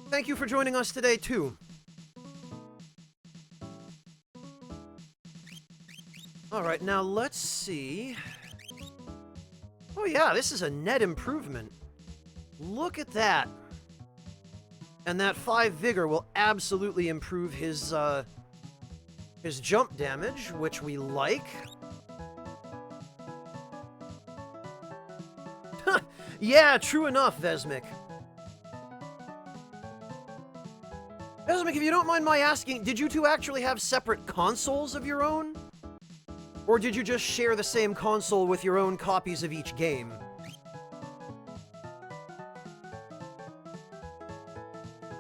Thank you for joining us today, too. Alright, now let's see. Oh yeah, this is a net improvement. Look at that. And that 5 Vigor will absolutely improve his jump damage, which we like. Yeah, true enough, Vesmic. Vesmic, if you don't mind my asking, did you two actually have separate consoles of your own? Or did you just share the same console with your own copies of each game?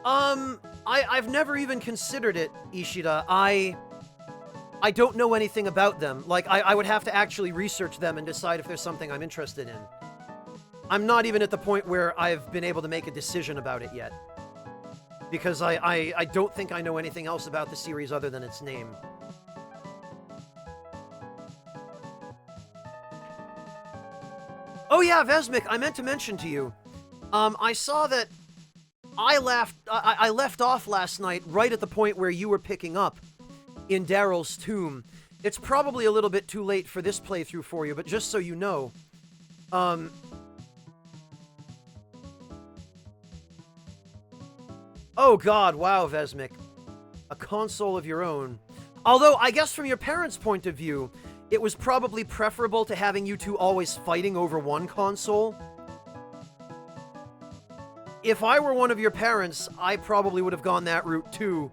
I've never even considered it, Ishida. I don't know anything about them. Like, I would have to actually research them and decide if there's something I'm interested in. I'm not even at the point where I've been able to make a decision about it yet. Because I don't think I know anything else about the series other than its name. Oh yeah, Vesmic, I meant to mention to you. I saw that I left off last night right at the point where you were picking up in Daryl's tomb. It's probably a little bit too late for this playthrough for you, but just so you know, oh god, wow, Vesmic. A console of your own. Although, I guess from your parents' point of view, it was probably preferable to having you two always fighting over one console. If I were one of your parents, I probably would have gone that route too,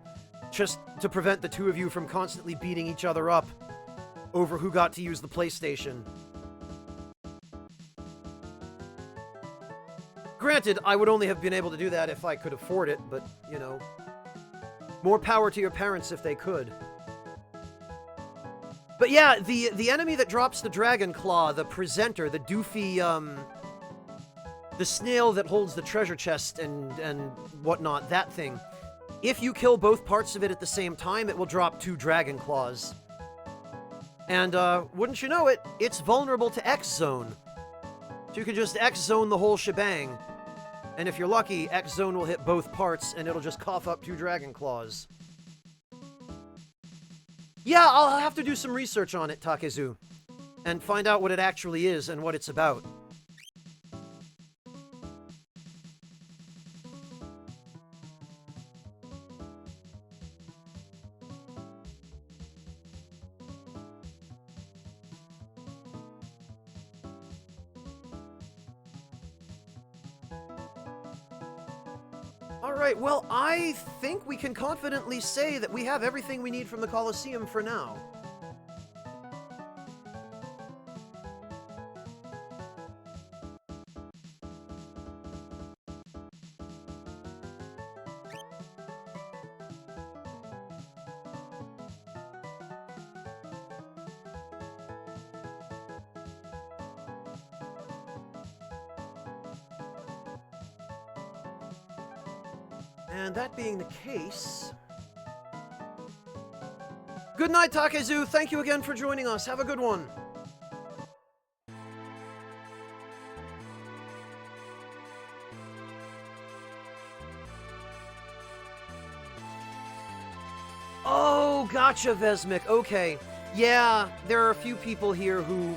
just to prevent the two of you from constantly beating each other up over who got to use the PlayStation. Granted, I would only have been able to do that if I could afford it, but, you know, more power to your parents if they could. But yeah, the enemy that drops the Dragon Claw, the presenter, the doofy, the snail that holds the treasure chest and whatnot, that thing. If you kill both parts of it at the same time, it will drop 2 Dragon Claws. And, wouldn't you know it, it's vulnerable to X-Zone. So you can just X-Zone the whole shebang. And if you're lucky, X-Zone will hit both parts, and it'll just cough up 2 Dragon Claws. Yeah, I'll have to do some research on it, Takezu. And find out what it actually is and what it's about. Alright, well, I think we can confidently say that we have everything we need from the Colosseum for now. And that being the case... Good night, Takezu! Thank you again for joining us. Have a good one! Oh, gotcha, Vesmik. Okay. Yeah, there are a few people here who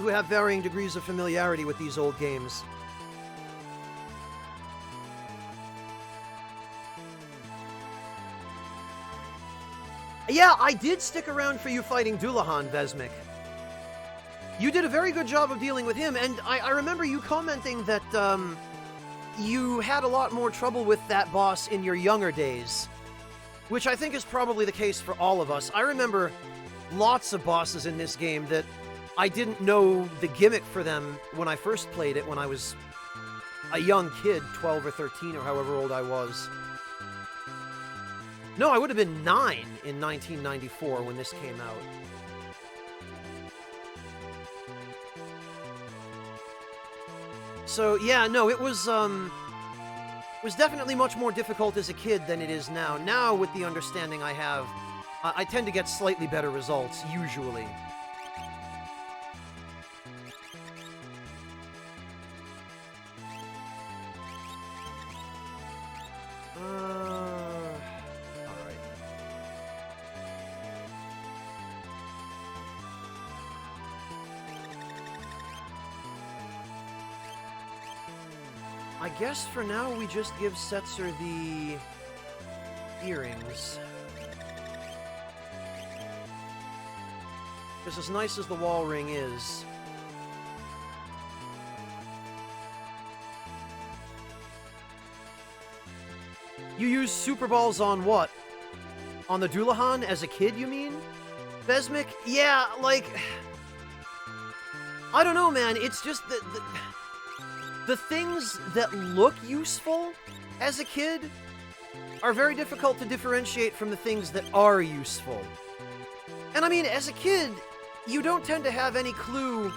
have varying degrees of familiarity with these old games. Yeah, I did stick around for you fighting Dullahan, Vesmik. You did a very good job of dealing with him, and I remember you commenting that, you had a lot more trouble with that boss in your younger days. Which I think is probably the case for all of us. I remember lots of bosses in this game that I didn't know the gimmick for them when I first played it when I was a young kid, 12 or 13 or however old I was. No, I would have been 9 in 1994 when this came out. So, yeah, no, it was definitely much more difficult as a kid than it is now. Now, with the understanding I have, I tend to get slightly better results, usually. Alright. I guess for now we just give Setzer the earrings. Because as nice as the wall ring is, you use Super Balls on what? On the Dullahan as a kid, you mean? Vesmik? Yeah, like... I don't know, man. It's just that... The things that look useful as a kid are very difficult to differentiate from the things that are useful. And I mean, as a kid, you don't tend to have any clue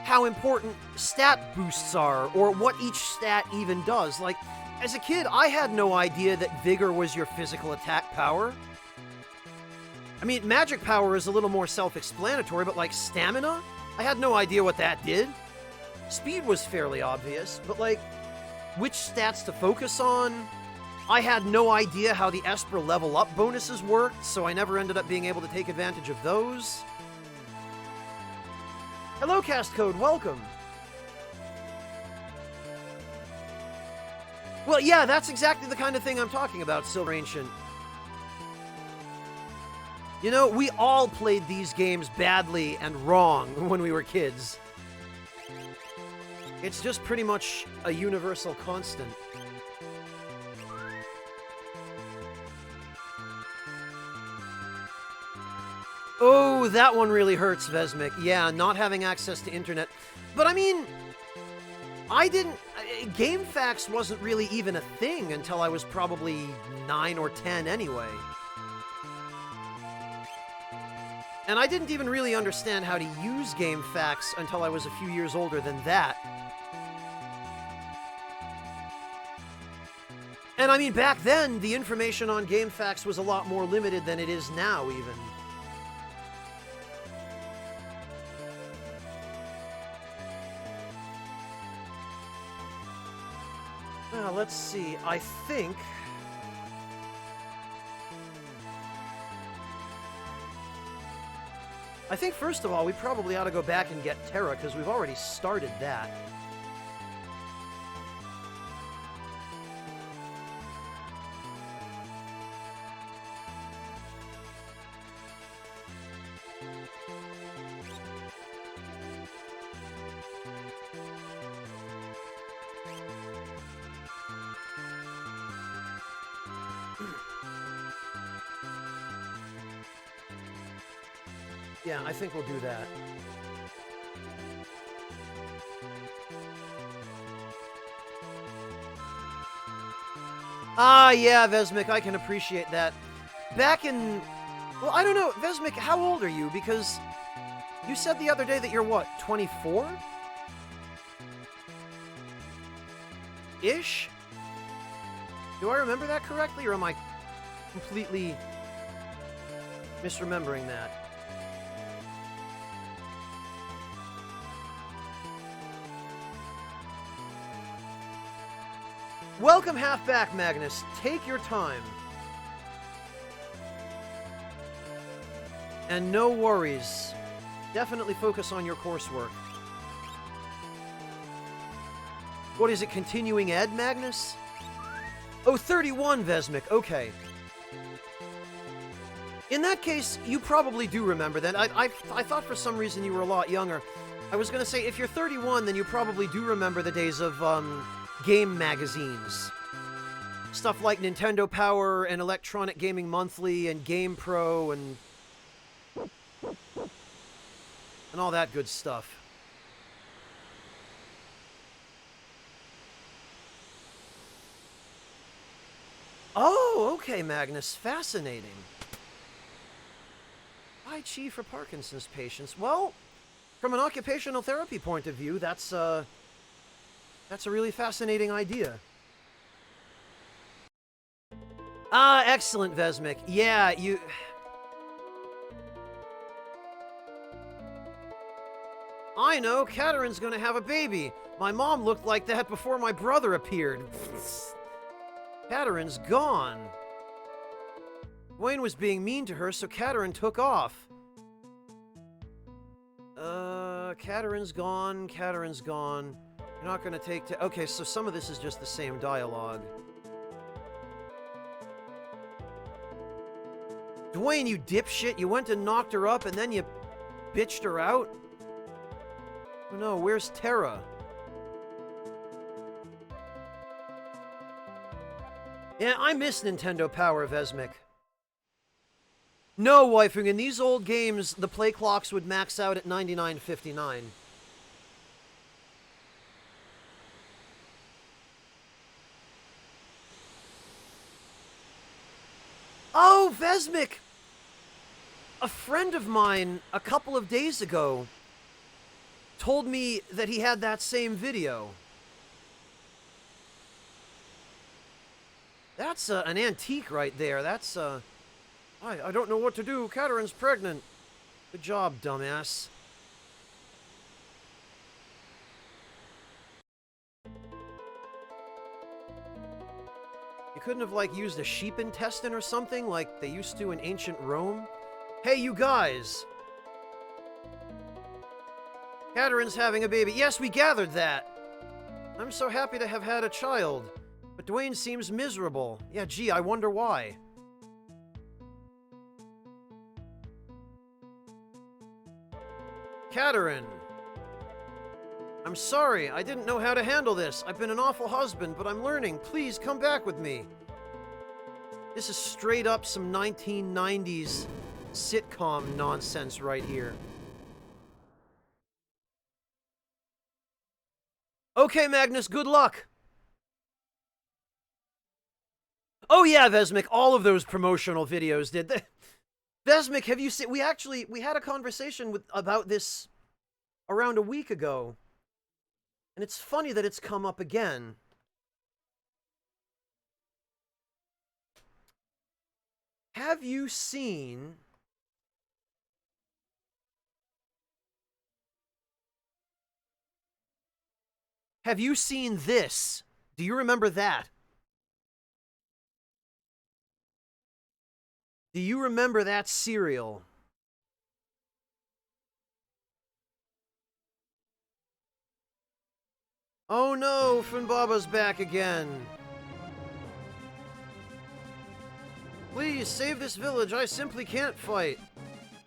how important stat boosts are, or what each stat even does. Like, as a kid, I had no idea that Vigor was your physical attack power. I mean, magic power is a little more self-explanatory, but like stamina? I had no idea what that did. Speed was fairly obvious, but like, which stats to focus on? I had no idea how the Esper level up bonuses worked, so I never ended up being able to take advantage of those. Hello, Cast Code, welcome! Well, yeah, that's exactly the kind of thing I'm talking about, Silver Ancient. You know, we all played these games badly and wrong when we were kids. It's just pretty much a universal constant. Oh, that one really hurts, Vesmik. Yeah, not having access to internet. But I mean, I didn't... GameFAQs wasn't really even a thing until I was probably 9 or 10 anyway. And I didn't even really understand how to use GameFAQs until I was a few years older than that. And I mean, back then, the information on GameFAQs was a lot more limited than it is now, even. Now, let's see. I think... first of all, we probably ought to go back and get Terra, because we've already started that. Yeah, I think we'll do that. Ah, yeah, Vesmik, I can appreciate that. Back in... Well, I don't know, Vesmik, how old are you? Because you said the other day that you're, what, 24? Ish? Do I remember that correctly, or am I completely misremembering that? Welcome halfback, Magnus. Take your time. And no worries. Definitely focus on your coursework. What is it, continuing ed, Magnus? Oh, 31, Vesmik, okay. In that case, you probably do remember that. I thought for some reason you were a lot younger. I was gonna say, if you're 31, then you probably do remember the days of, game magazines. Stuff like Nintendo Power and Electronic Gaming Monthly and Game Pro and all that good stuff. Oh, okay, Magnus. Fascinating. Tai Chi for Parkinson's patients. Well, from an occupational therapy point of view, that's a really fascinating idea. Ah, excellent, Vesmik. Yeah, you... I know, Katarin's gonna have a baby. My mom looked like that before my brother appeared. Katarin's gone. Wayne was being mean to her, so Katarin took off. Katarin's gone, Katarin's gone. You're not gonna take... Okay, so some of this is just the same dialogue. Dwayne, you dipshit, you went and knocked her up and then you bitched her out? Oh no, where's Terra? Yeah, I miss Nintendo Power, Vesmik. No, wifing, in these old games, the play clocks would max out at 99.59. Oh, Vesmik! A friend of mine, a couple of days ago, told me that he had that same video. That's an antique right there. That's, I don't know what to do. Katarin's pregnant. Good job, dumbass. You couldn't have, like, used a sheep intestine or something like they used to in ancient Rome? Hey, you guys! Katarin's having a baby. Yes, we gathered that. I'm so happy to have had a child. But Dwayne seems miserable. Yeah, gee, I wonder why. Katarin. I'm sorry, I didn't know how to handle this. I've been an awful husband, but I'm learning. Please, come back with me. This is straight up some 1990s sitcom nonsense right here. Okay, Magnus, good luck. Oh yeah, Vesmik, all of those promotional videos did. Vesmik, have you seen... We had a conversation about this around a week ago. And it's funny that it's come up again. Have you seen... Have you seen this? Do you remember that? Do you remember that cereal? Oh no, Funbaba's back again. Please, save this village. I simply can't fight.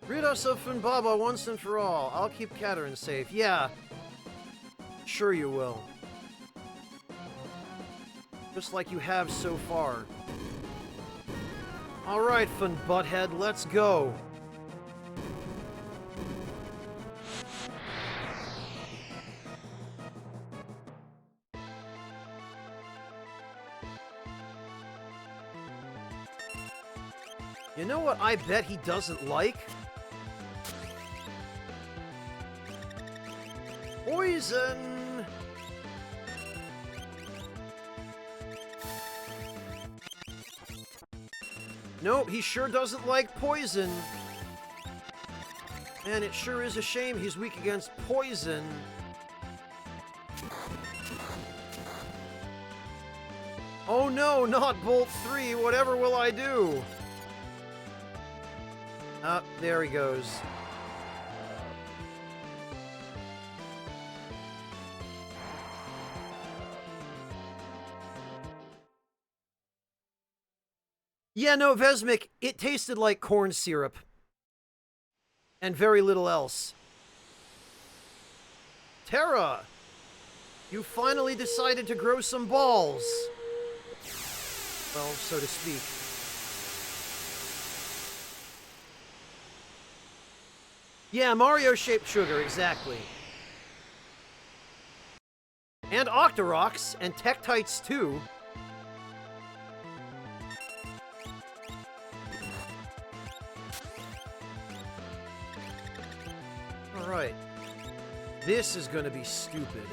Rid us of Funbaba once and for all. I'll keep Katarin safe. Yeah. Sure you will. Just like you have so far. Alright, Fun Butthead, let's go. You know what I bet he doesn't like? Poison! Nope, he sure doesn't like poison. And it sure is a shame he's weak against poison. Oh no, not Bolt 3, whatever will I do? Ah, there he goes. Yeah, no, Vesmic, it tasted like corn syrup. And very little else. Terra! You finally decided to grow some balls. Well, so to speak. Yeah, Mario-shaped sugar, exactly. And Octoroks, and Tektites too. Alright. This is gonna be stupid.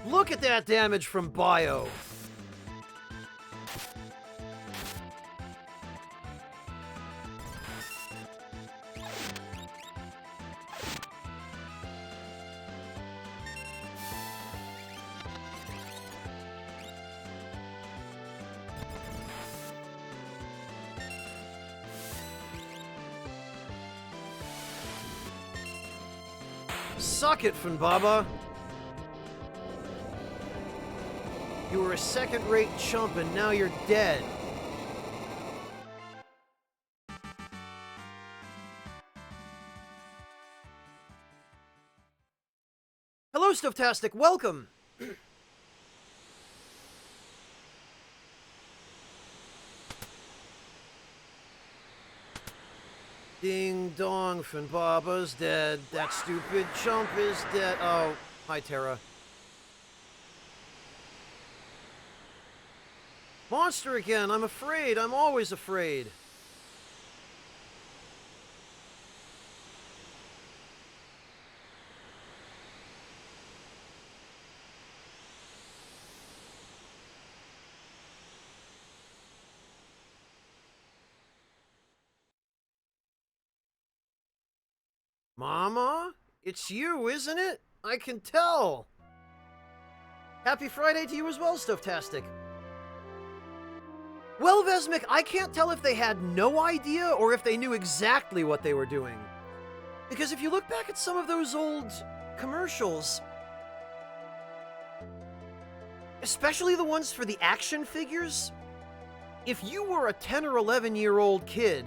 Look at that damage from Bio. Suck it, Funbaba. You were a second-rate chump and now you're dead. Hello, Stufftastic. Welcome. Ding dong, Funbaba's dead. That stupid chump is dead. Oh, hi, Terra. Monster again. I'm afraid. I'm always afraid. Mama? It's you, isn't it? I can tell. Happy Friday to you as well, Stufftastic. Well, Vesmic, I can't tell if they had no idea or if they knew exactly what they were doing. Because if you look back at some of those old commercials, especially the ones for the action figures, if you were a 10 or 11-year-old kid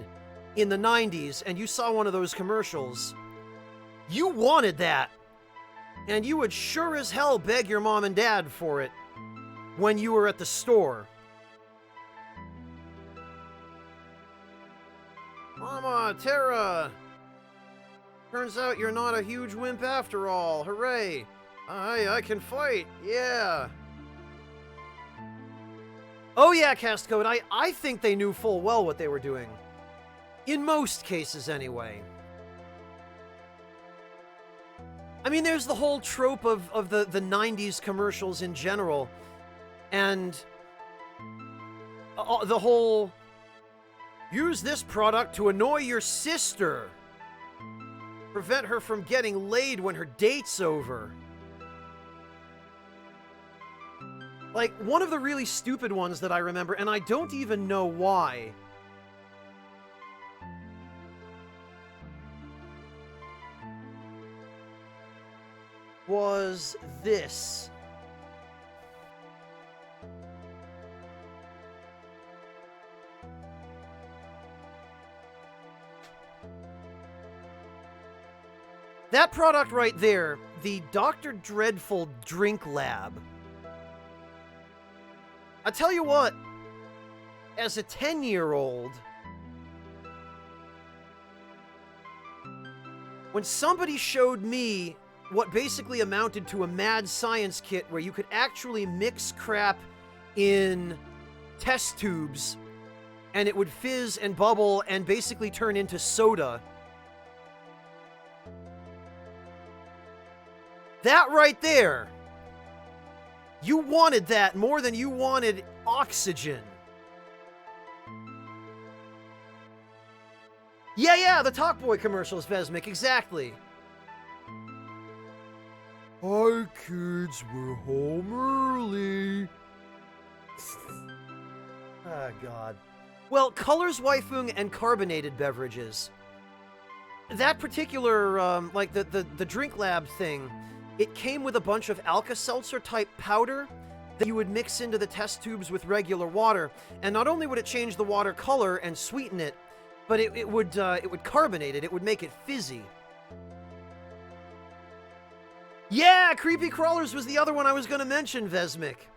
in the 90s and you saw one of those commercials, you wanted that. And you would sure as hell beg your mom and dad for it when you were at the store. Mama, Terra! Turns out you're not a huge wimp after all. Hooray! I can fight. Yeah. Oh yeah, Castcode, I think they knew full well what they were doing. In most cases, anyway. I mean, there's the whole trope of the 90s commercials in general. And the whole, use this product to annoy your sister. Prevent her from getting laid when her date's over. Like, one of the really stupid ones that I remember, and I don't even know why, was this. That product right there, the Dr. Dreadful Drink Lab. I tell you what, as a 10-year-old, when somebody showed me what basically amounted to a mad science kit where you could actually mix crap in test tubes and it would fizz and bubble and basically turn into soda. That right there, you wanted that more than you wanted oxygen. Yeah, the Talkboy commercials, Vesmic, exactly. Hi, kids, we're home early. Oh, God. Well, Colors Waifung and carbonated beverages. That particular, like the Drink Lab thing, it came with a bunch of Alka-Seltzer type powder that you would mix into the test tubes with regular water, and not only would it change the water color and sweeten it, but it would carbonate it. It would make it fizzy. Yeah, Creepy Crawlers was the other one I was going to mention, Vesmic.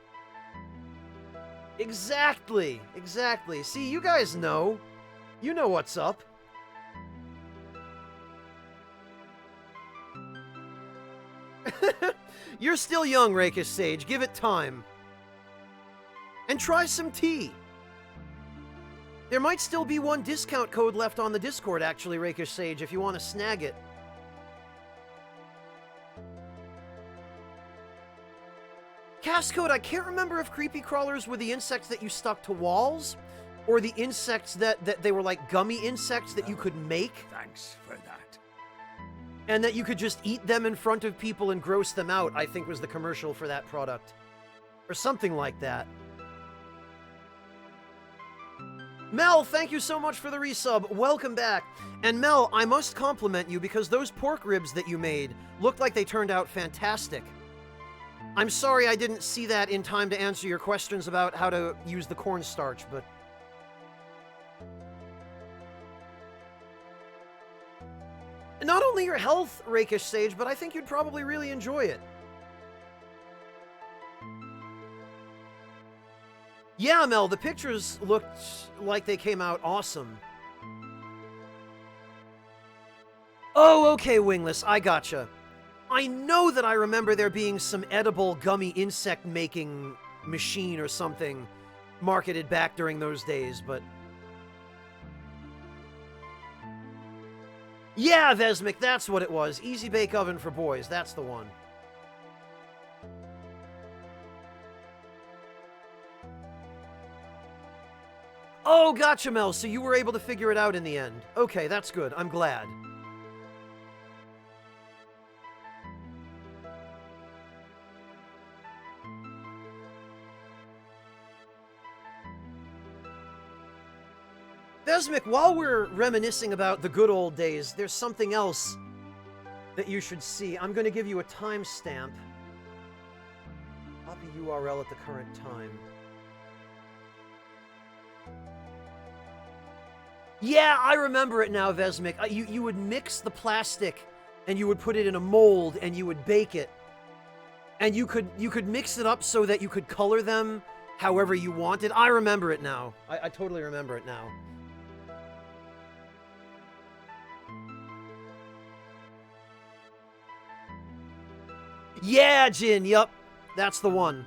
Exactly. See, you guys know. You know what's up. You're still young, Rakish Sage. Give it time. And try some tea. There might still be one discount code left on the Discord, actually, Rakish Sage, if you want to snag it. Cast code, I can't remember if creepy crawlers were the insects that you stuck to walls, or the insects that they were like gummy insects that you could make. Thanks for that. And that you could just eat them in front of people and gross them out, I think was the commercial for that product. Or something like that. Mel, thank you so much for the resub. Welcome back. And Mel, I must compliment you because those pork ribs that you made looked like they turned out fantastic. I'm sorry I didn't see that in time to answer your questions about how to use the cornstarch, but... Not only your health, Rakish Sage, but I think you'd probably really enjoy it. Yeah, Mel, the pictures looked like they came out awesome. Oh, okay, Wingless, I gotcha. I know that I remember there being some edible gummy insect-making machine or something marketed back during those days, but... Yeah, Vesmic, that's what it was. Easy Bake Oven for boys, that's the one. Oh, gotcha, Mel, so you were able to figure it out in the end. Okay, that's good, I'm glad. Vesmic, while we're reminiscing about the good old days, there's something else that you should see. I'm going to give you a timestamp. Copy URL at the current time. Yeah, I remember it now, Vesmic. You would mix the plastic, and you would put it in a mold, and you would bake it. And you could mix it up so that you could color them however you wanted. I remember it now. I totally remember it now. Yeah, Jin, yup. That's the one.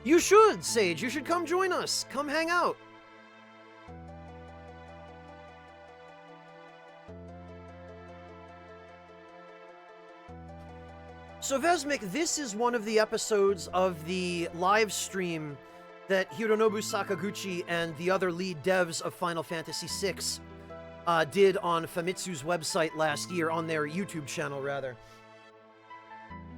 You should, Sage. You should come join us. Come hang out. So, Vesmic, this is one of the episodes of the live stream that Hironobu Sakaguchi and the other lead devs of Final Fantasy VI did on Famitsu's website last year, on their YouTube channel, rather.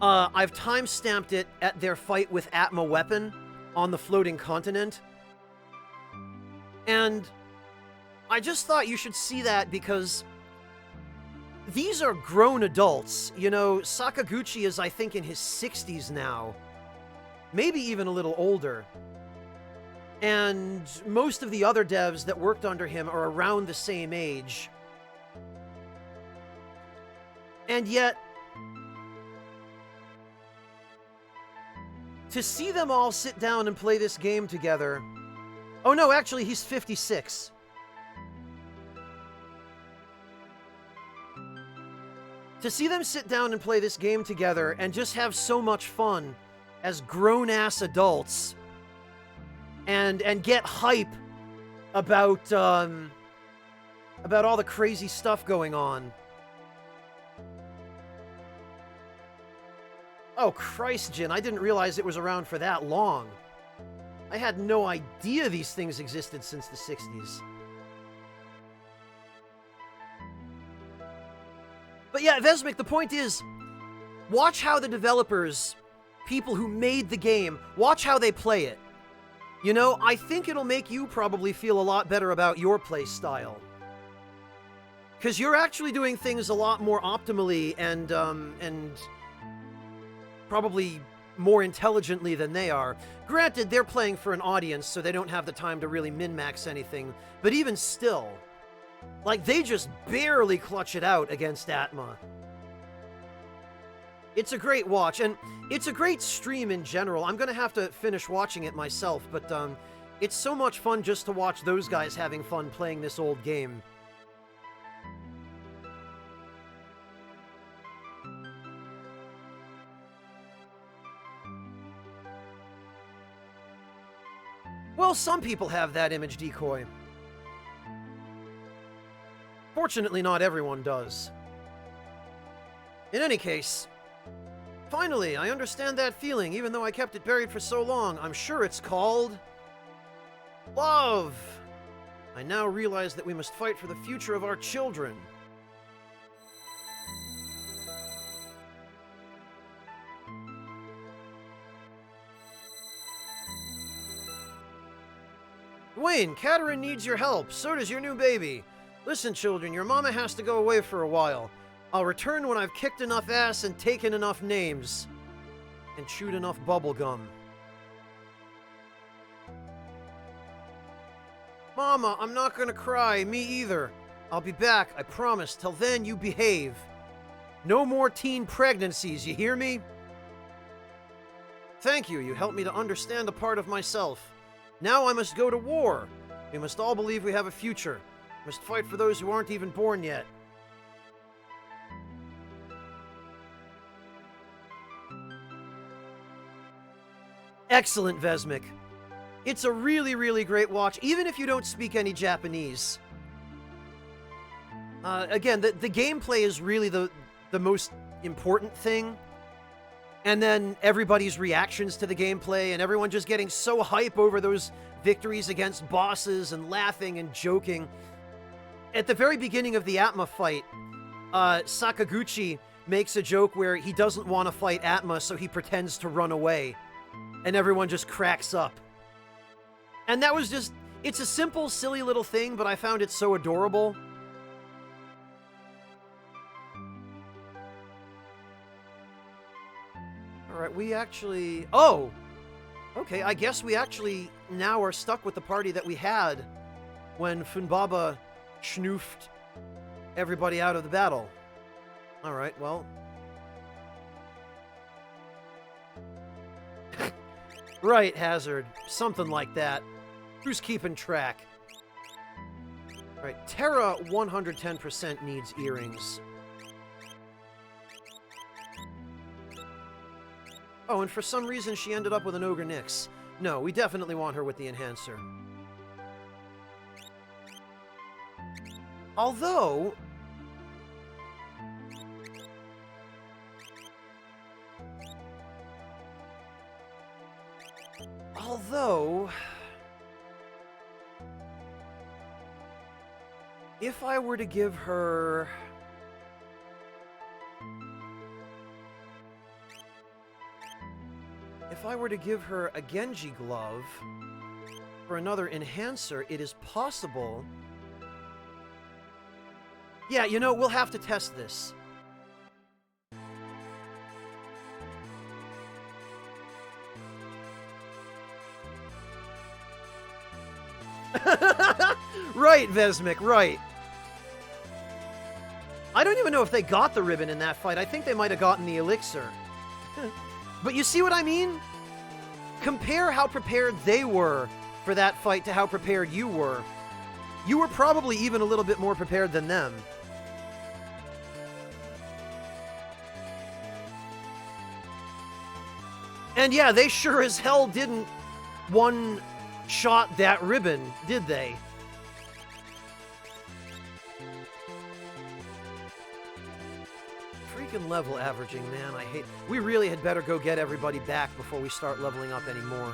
I've time-stamped it at their fight with Atma Weapon on the floating continent. And I just thought you should see that because these are grown adults. You know, Sakaguchi is, I think, in his 60s now. Maybe even a little older. And most of the other devs that worked under him are around the same age. And yet, to see them all sit down and play this game together... Oh no, actually, he's 56. To see them sit down and play this game together and just have so much fun as grown-ass adults... And get hype about all the crazy stuff going on. Oh, Christ, Jin, I didn't realize it was around for that long. I had no idea these things existed since the 60s. But yeah, Vesmic, the point is, watch how the developers, people who made the game, watch how they play it. You know, I think it'll make you probably feel a lot better about your play style. Because you're actually doing things a lot more optimally and probably more intelligently than they are. Granted, they're playing for an audience, so they don't have the time to really min-max anything, but even still, like, they just barely clutch it out against Atma. It's a great watch, and it's a great stream in general. I'm gonna have to finish watching it myself, but it's so much fun just to watch those guys having fun playing this old game. Well, some people have that image decoy. Fortunately, not everyone does. In any case, finally, I understand that feeling, even though I kept it buried for so long. I'm sure it's called love. I now realize that we must fight for the future of our children. Wayne, Katerin needs your help. So does your new baby. Listen, children, your mama has to go away for a while. I'll return when I've kicked enough ass and taken enough names. And chewed enough bubblegum. Mama, I'm not gonna cry. Me either. I'll be back, I promise. Till then, you behave. No more teen pregnancies, you hear me? Thank you. You helped me to understand a part of myself. Now I must go to war. We must all believe we have a future. We must fight for those who aren't even born yet. Excellent, Vesmic. It's a really, really great watch, even if you don't speak any Japanese. Again, the gameplay is really the most important thing. And then everybody's reactions to the gameplay, and everyone just getting so hype over those victories against bosses and laughing and joking. At the very beginning of the Atma fight, Sakaguchi makes a joke where he doesn't want to fight Atma, so he pretends to run away. And everyone just cracks up. And that was just... It's a simple, silly little thing, but I found it so adorable. Alright, we actually... Oh! Okay, I guess we actually now are stuck with the party that we had when Funbaba schnoofed everybody out of the battle. Alright, well... Right, Hazard. Something like that. Who's keeping track? Alright, Terra 110% needs earrings. Oh, and for some reason she ended up with an Ogre Nyx. No, we definitely want her with the enhancer. Although... if I were to give her... If I were to give her a Genji glove for another enhancer, it is possible... Yeah, you know, we'll have to test this. Right, Vesmic, right. I don't even know if they got the ribbon in that fight. I think they might have gotten the elixir. But you see what I mean? Compare how prepared they were for that fight to how prepared you were. You were probably even a little bit more prepared than them. And yeah, they sure as hell didn't one-shot that ribbon, did they? Frickin' level averaging, man. I hate... We really had better go get everybody back before we start leveling up anymore.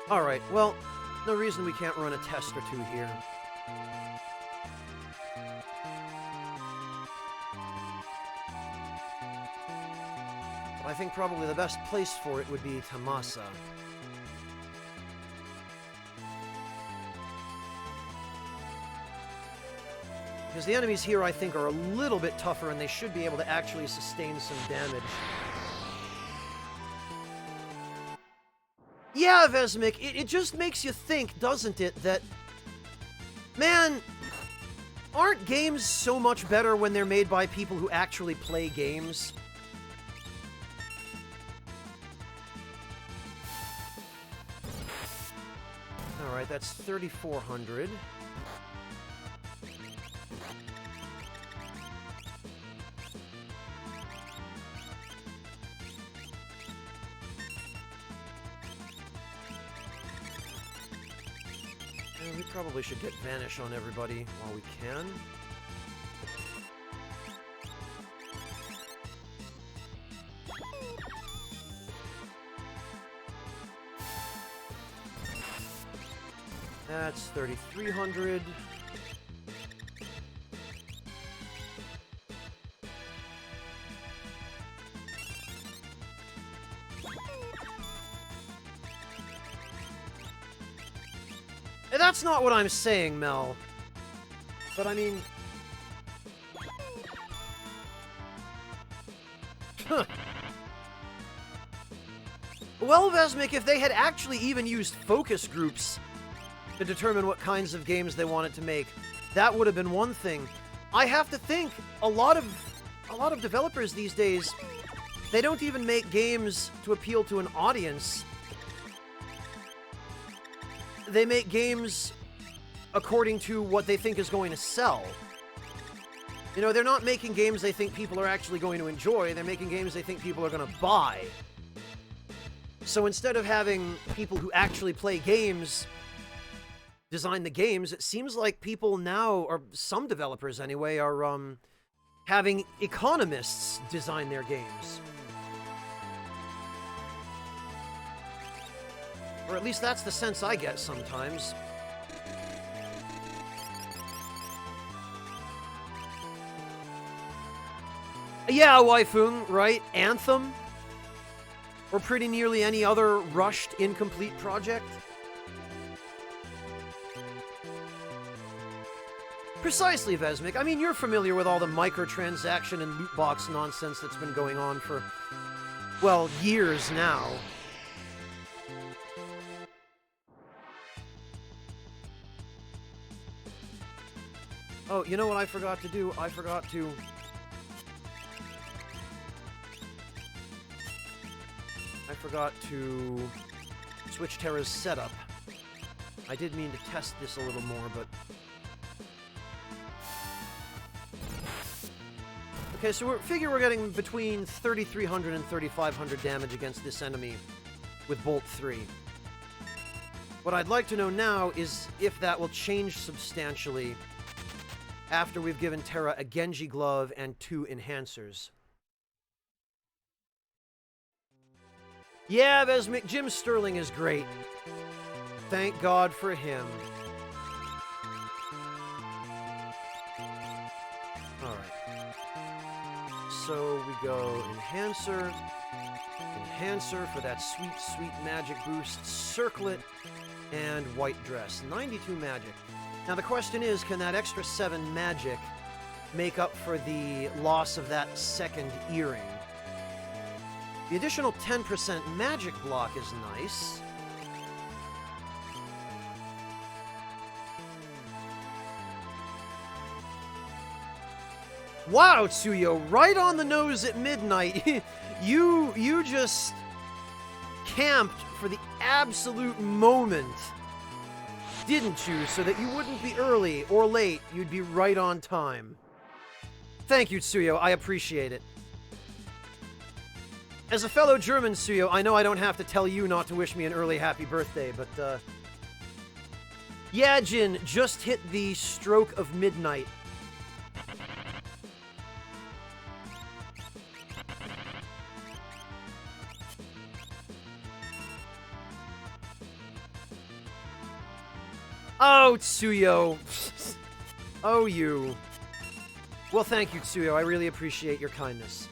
Alright, well, no reason we can't run a test or two here. But I think probably the best place for it would be Tamasa. Because the enemies here, I think, are a little bit tougher, and they should be able to actually sustain some damage. Yeah, Vesmik, it just makes you think, doesn't it, that... Man, aren't games so much better when they're made by people who actually play games? Alright, that's 3,400. We probably should get Vanish on everybody while we can. That's 3,300. That's not what I'm saying, Mel. But I mean... Well, Vesmik, if they had actually even used focus groups to determine what kinds of games they wanted to make, that would have been one thing. I have to think, a lot of developers these days, they don't even make games to appeal to an audience. They make games according to what they think is going to sell. You know, they're not making games they think people are actually going to enjoy, they're making games they think people are going to buy. So instead of having people who actually play games design the games, it seems like people now, or some developers anyway, are having economists design their games. Or at least that's the sense I get sometimes. Yeah, Waifung, right? Anthem? Or pretty nearly any other rushed, incomplete project? Precisely, Vesmik. I mean, you're familiar with all the microtransaction and loot box nonsense that's been going on for, well, years now. Oh, you know what I forgot to do? I forgot to switch Terra's setup. I did mean to test this a little more, but... Okay, so we're getting between 3,300 and 3,500 damage against this enemy with Bolt 3. What I'd like to know now is if that will change substantially after we've given Terra a Genji glove and 2 enhancers. Yeah, Vesmik, Jim Sterling is great. Thank God for him. Alright. So we go Enhancer. Enhancer for that sweet, sweet magic boost. Circlet and White Dress. 92 magic. Now the question is, can that extra 7 magic make up for the loss of that second earring? The additional 10% magic block is nice. Wow, Tsuyo, right on the nose at midnight. you just camped for the absolute moment, didn't you? So that you wouldn't be early or late, you'd be right on time. Thank you, Tsuyo, I appreciate it. As a fellow German, Suyo, I know I don't have to tell you not to wish me an early happy birthday, but, yeah, Jin, just hit the stroke of midnight. Oh, Tsuyo. Oh, you. Well, thank you, Tsuyo. I really appreciate your kindness.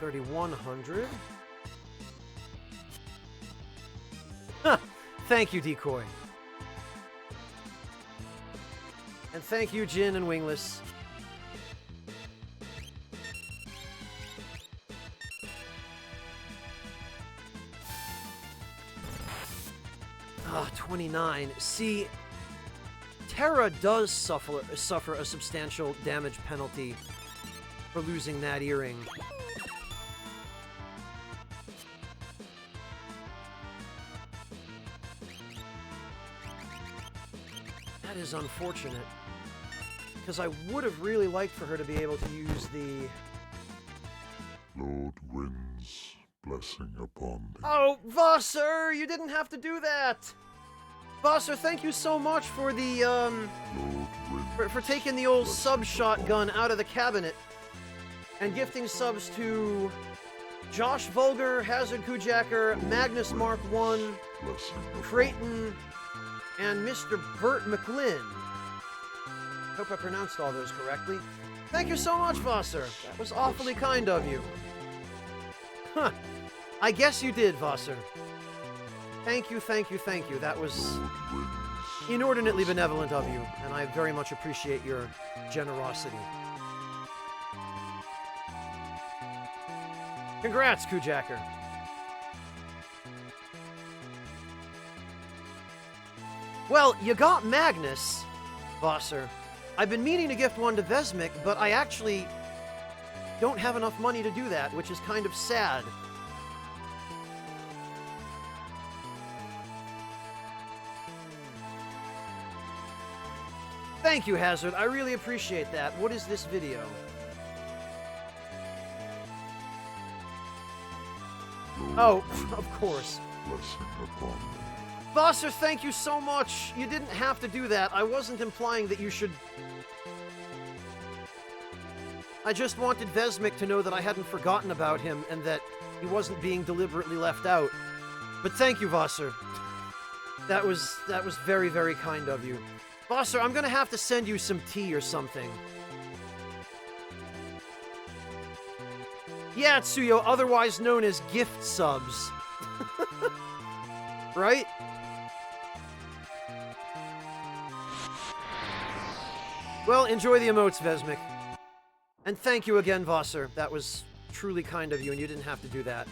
$3,100. Huh. Thank you, Decoy. And thank you, Jin and Wingless. Ah, 29. See, Terra does suffer a substantial damage penalty for losing that earring. That is unfortunate, because I would have really liked for her to be able to use the... Lord Wind's blessing upon thee. Oh, Vassar, you didn't have to do that! Vassar, thank you so much for the, Lord Wind's for taking the old blessing sub upon shotgun out of the cabinet and gifting subs to Josh Vulgar, Hazard Kujacker, Magnus Mark 1, blessing upon Creighton, and Mr. Burt McLinn. Hope I pronounced all those correctly. Thank you so much, Vassar. That was awfully kind of you. Huh. I guess you did, Vassar. Thank you, thank you, thank you. That was Lord Wind's inordinately benevolent of you, and I very much appreciate your generosity. Congrats, Kujacker. Well, you got Magnus, Vassar. I've been meaning to gift one to Vesmik, but I actually don't have enough money to do that, which is kind of sad. Thank you, Hazard. I really appreciate that. What is this video? Lord Oh, of course. blessing upon thee. Vassar, thank you so much. You didn't have to do that. I wasn't implying that you should... I just wanted Vesmik to know that I hadn't forgotten about him and that he wasn't being deliberately left out. But thank you, Vassar. That was very, very kind of you. Vassar, I'm gonna have to send you some tea or something. Yeah, Tsuyo, otherwise known as gift subs. Right? Well, enjoy the emotes, Vesmik. And thank you again, Vassar. That was truly kind of you, and you didn't have to do that.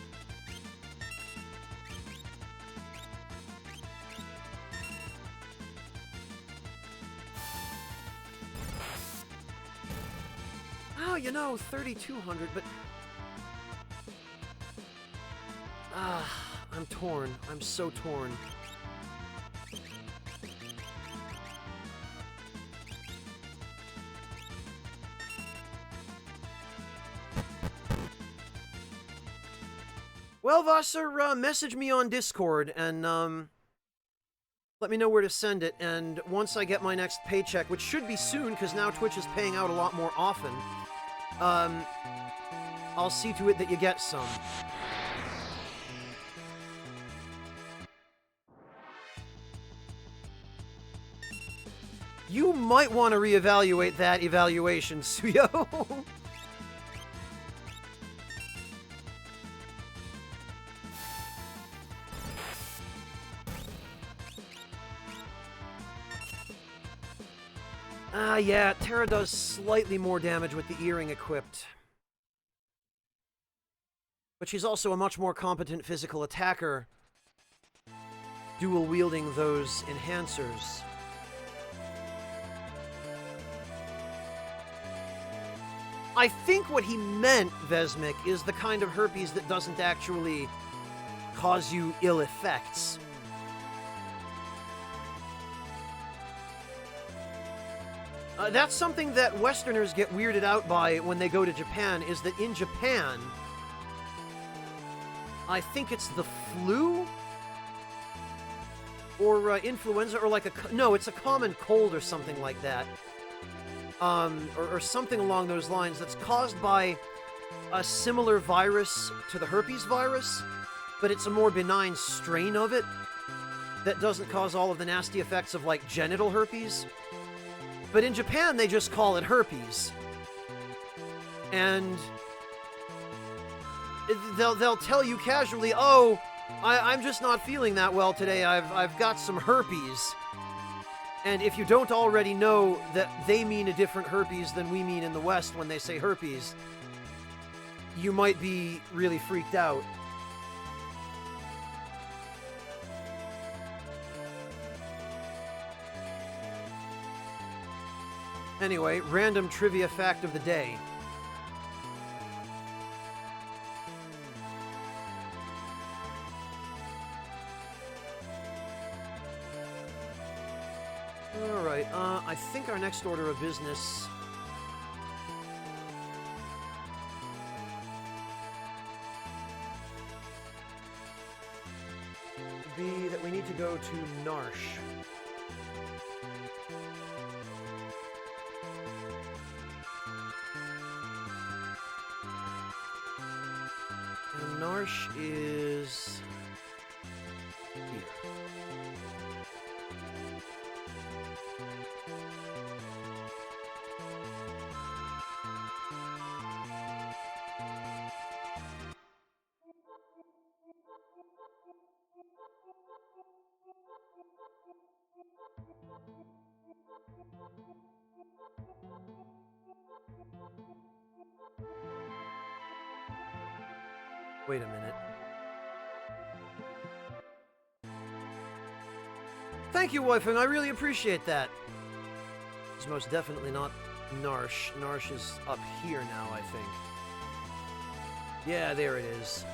Oh, you know, 3,200, but... I'm torn. I'm so torn. Well, Vassar, message me on Discord and, let me know where to send it, and once I get my next paycheck, which should be soon, because now Twitch is paying out a lot more often, I'll see to it that you get some. You might want to reevaluate that evaluation, Suyo. Yeah, Terra does slightly more damage with the earring equipped. But she's also a much more competent physical attacker, dual-wielding those enhancers. I think what he meant, Vesmik, is the kind of herpes that doesn't actually cause you ill effects. That's something that Westerners get weirded out by when they go to Japan, is that in Japan, I think it's the flu? Or influenza, or like no, it's a common cold or something like that. Or something along those lines that's caused by a similar virus to the herpes virus, but it's a more benign strain of it that doesn't cause all of the nasty effects of, like, genital herpes. But in Japan, they just call it herpes. And they'll tell you casually, oh, I'm just not feeling that well today, I've got some herpes. And if you don't already know that they mean a different herpes than we mean in the West when they say herpes, you might be really freaked out. Anyway, random trivia fact of the day. Alright, I think our next order of business would be that we need to go to Narsh. And Narsh is here. Wait a minute. Thank you, Woifeng. I really appreciate that. It's most definitely not Narsh. Narsh is up here now, I think. Yeah, there it is.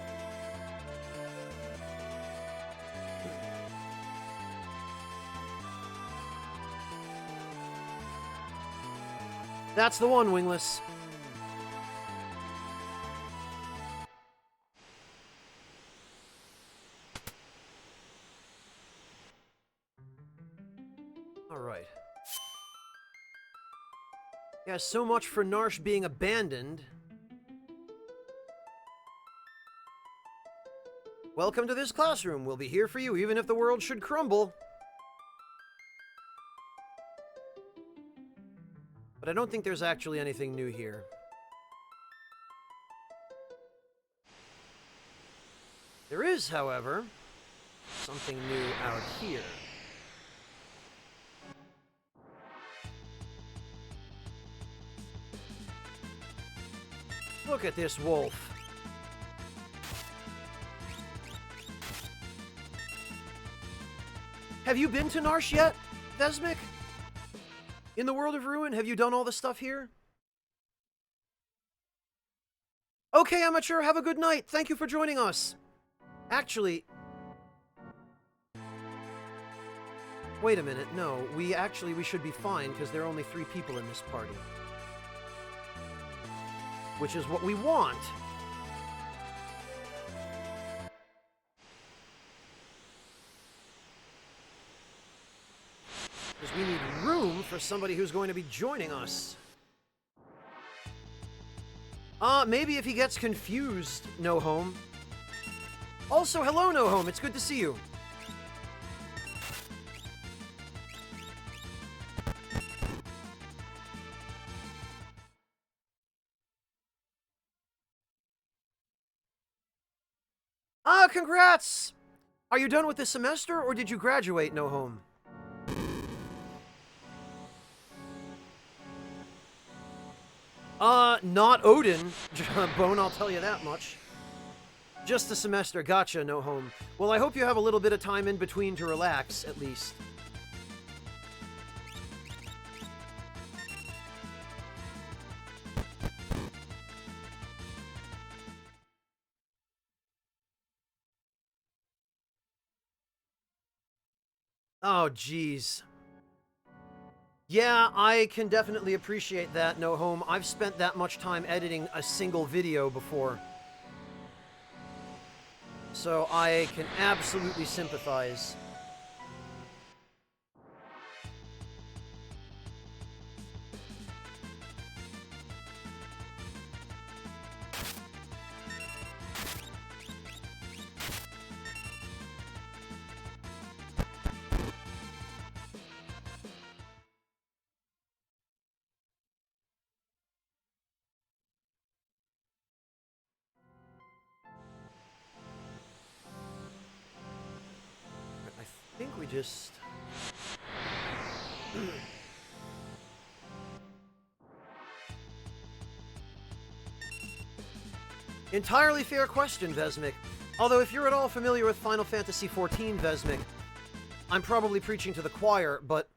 That's the one, Wingless. Alright. Yeah, so much for Narsh being abandoned. Welcome to this classroom. We'll be here for you even if the world should crumble. But I don't think there's actually anything new here. There is, however, something new out here. Look at this wolf. Have you been to Narsh yet, Vesmic? In the World of Ruin, have you done all the stuff here? Okay, amateur, have a good night. Thank you for joining us. Actually... Wait a minute, no. We should be fine, because there are only 3 people in this party. Which is what we want. Because we need room for somebody who's going to be joining us. Maybe if he gets confused, No Home. Also, hello, No Home. It's good to see you. Congrats! Are you done with the semester, or did you graduate, No Home? Not Odin, Bone, I'll tell you that much. Just a semester, gotcha, No Home. Well, I hope you have a little bit of time in between to relax, at least. Oh, jeez. Yeah, I can definitely appreciate that, No Home. I've spent that much time editing a single video before. So I can absolutely sympathize. I think we just... Entirely fair question, Vesmik. Although if you're at all familiar with Final Fantasy XIV, Vesmik, I'm probably preaching to the choir, but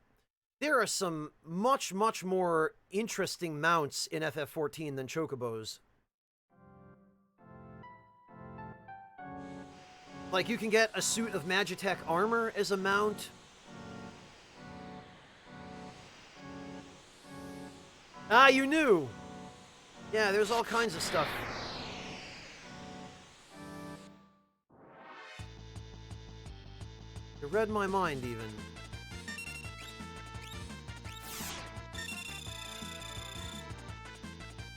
there are some much, much more interesting mounts in FF14 than Chocobos. Like, you can get a suit of Magitech armor as a mount. Ah, you knew! Yeah, there's all kinds of stuff. You read my mind, even.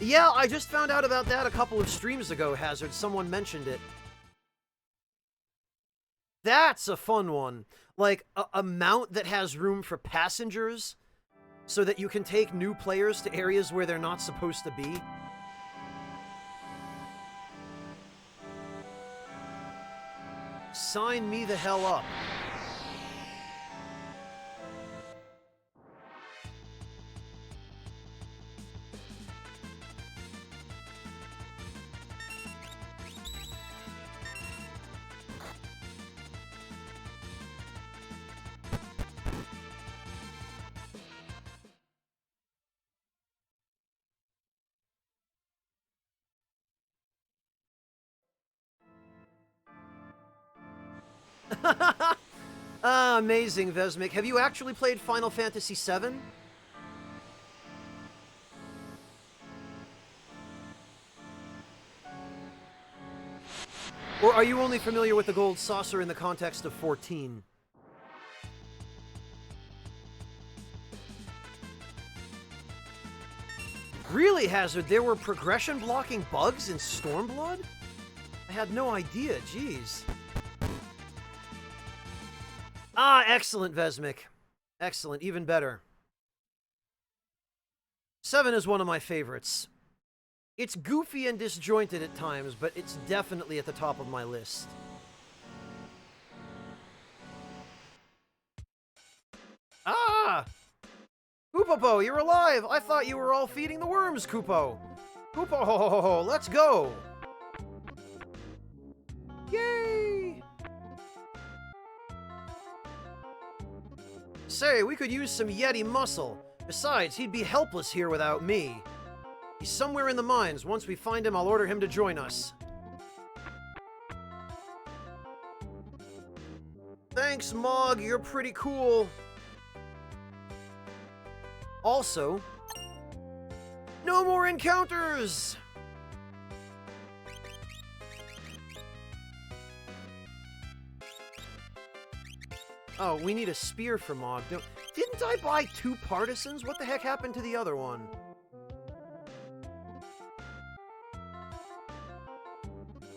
Yeah, I just found out about that a couple of streams ago, Hazard. Someone mentioned it. That's a fun one. Like, a mount that has room for passengers, so that you can take new players to areas where they're not supposed to be. Sign me the hell up. Ah, amazing, Vesmik. Have you actually played Final Fantasy VII? Or are you only familiar with the gold saucer in the context of 14? Really, Hazard? There were progression-blocking bugs in Stormblood? I had no idea, jeez. Ah, excellent, Vesmik. Excellent, even better. 7 is one of my favorites. It's goofy and disjointed at times, but it's definitely at the top of my list. Ah! Koopopo, you're alive! I thought you were all feeding the worms, Koopo! Koopo, let's go! Yay! Say, we could use some Yeti muscle. Besides, he'd be helpless here without me. He's somewhere in the mines. Once we find him, I'll order him to join us. Thanks, Mog. You're pretty cool. Also, no more encounters! Oh, we need a spear for Mog. Didn't I buy 2 partisans? What the heck happened to the other one?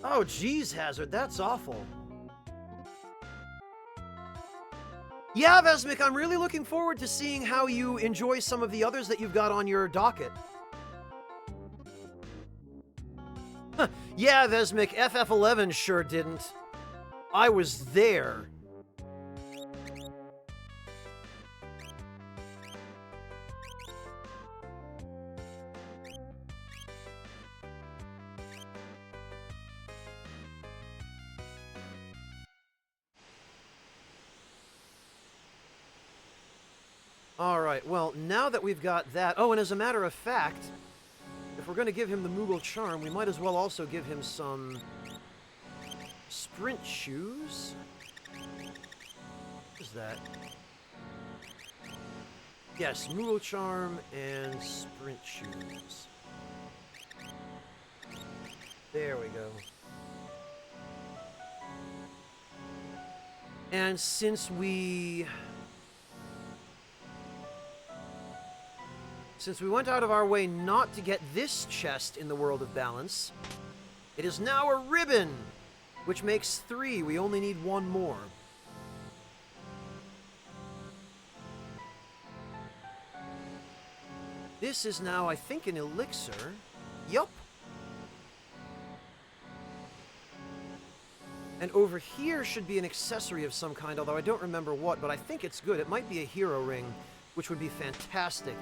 Oh, geez, Hazard, that's awful. Yeah, Vesmik, I'm really looking forward to seeing how you enjoy some of the others that you've got on your docket. Yeah, Vesmik, FF11 sure didn't. I was there. Alright, well, now that we've got that... Oh, and as a matter of fact, if we're going to give him the Moogle Charm, we might as well also give him some... sprint shoes? What is that? Yes, Moogle Charm and Sprint Shoes. There we go. And since we went out of our way not to get this chest in the World of Balance, it is now a ribbon, which makes 3. We only need 1 more. This is now, I think, an elixir. Yup. And over here should be an accessory of some kind, although I don't remember what, but I think it's good. It might be a hero ring, which would be fantastic.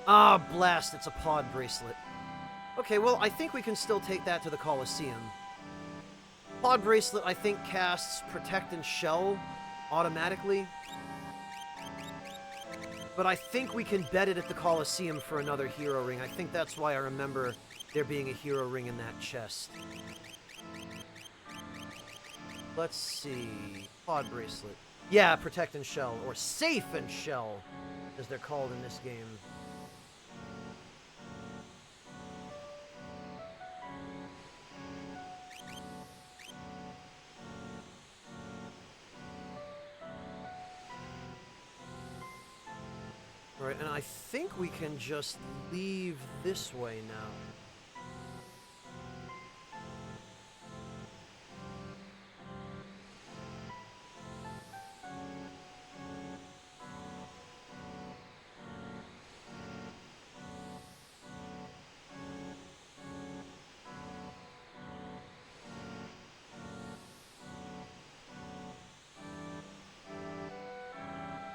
Ah, blast, it's a pod bracelet. Okay, well, I think we can still take that to the Colosseum. Pod bracelet, I think, casts Protect and Shell automatically. But I think we can bet it at the Colosseum for another hero ring. I think that's why I remember there being a hero ring in that chest. Let's see. Pod bracelet. Yeah, Protect and Shell, or Safe and Shell, as they're called in this game. Alright, and I think we can just leave this way now.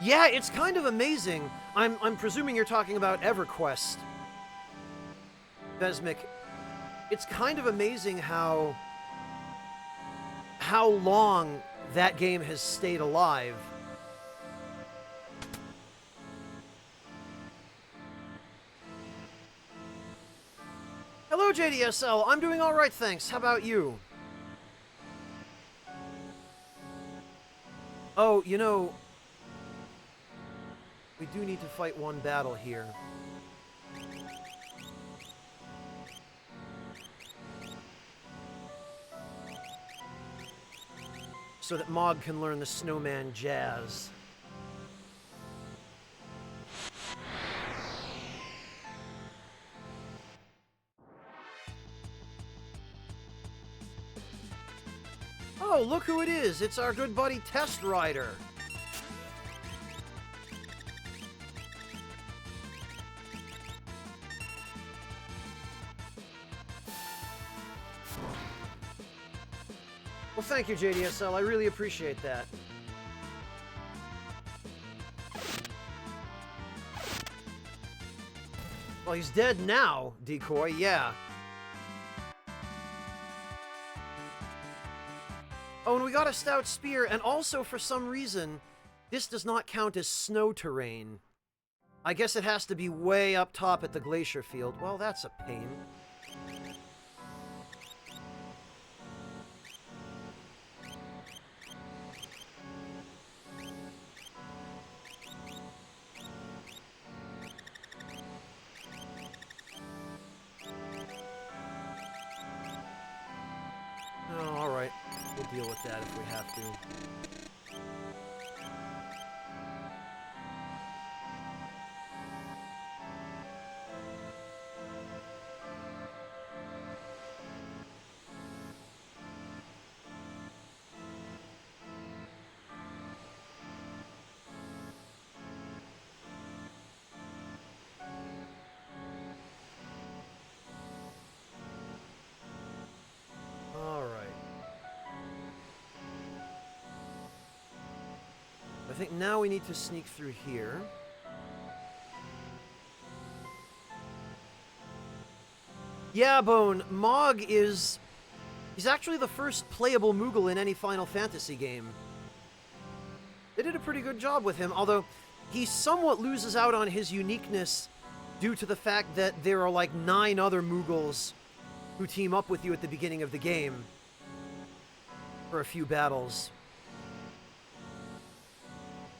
Yeah, it's kind of amazing. I'm presuming you're talking about EverQuest, Vesmic. It's kind of amazing how long that game has stayed alive. Hello, JDSL. I'm doing all right, thanks. How about you? Oh, you know, we do need to fight one battle here. So that Mog can learn the snowman jazz. Oh, look who it is! It's our good buddy Test Rider! Well, thank you, JDSL. I really appreciate that. Well, he's dead now, Decoy, yeah. Oh, and we got a stout spear, and also, for some reason, this does not count as snow terrain. I guess it has to be way up top at the glacier field. Well, that's a pain. Oh, alright. We'll deal with that if we have to. I think now we need to sneak through here. Yeah, Bone, Mog is... he's actually the first playable Moogle in any Final Fantasy game. They did a pretty good job with him, although he somewhat loses out on his uniqueness due to the fact that there are like 9 other Moogles who team up with you at the beginning of the game for a few battles.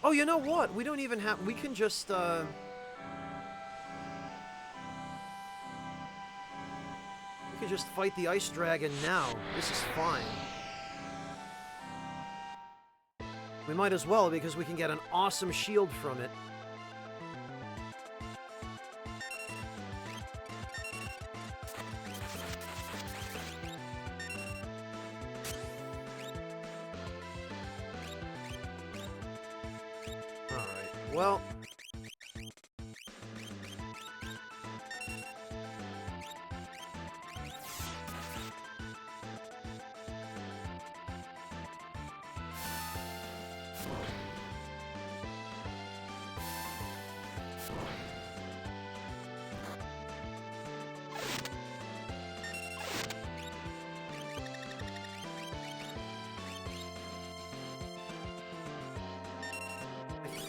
Oh, you know what? We don't even have... we can just, could just fight the ice dragon now. This is fine. We might as well, because we can get an awesome shield from it. Alright, well...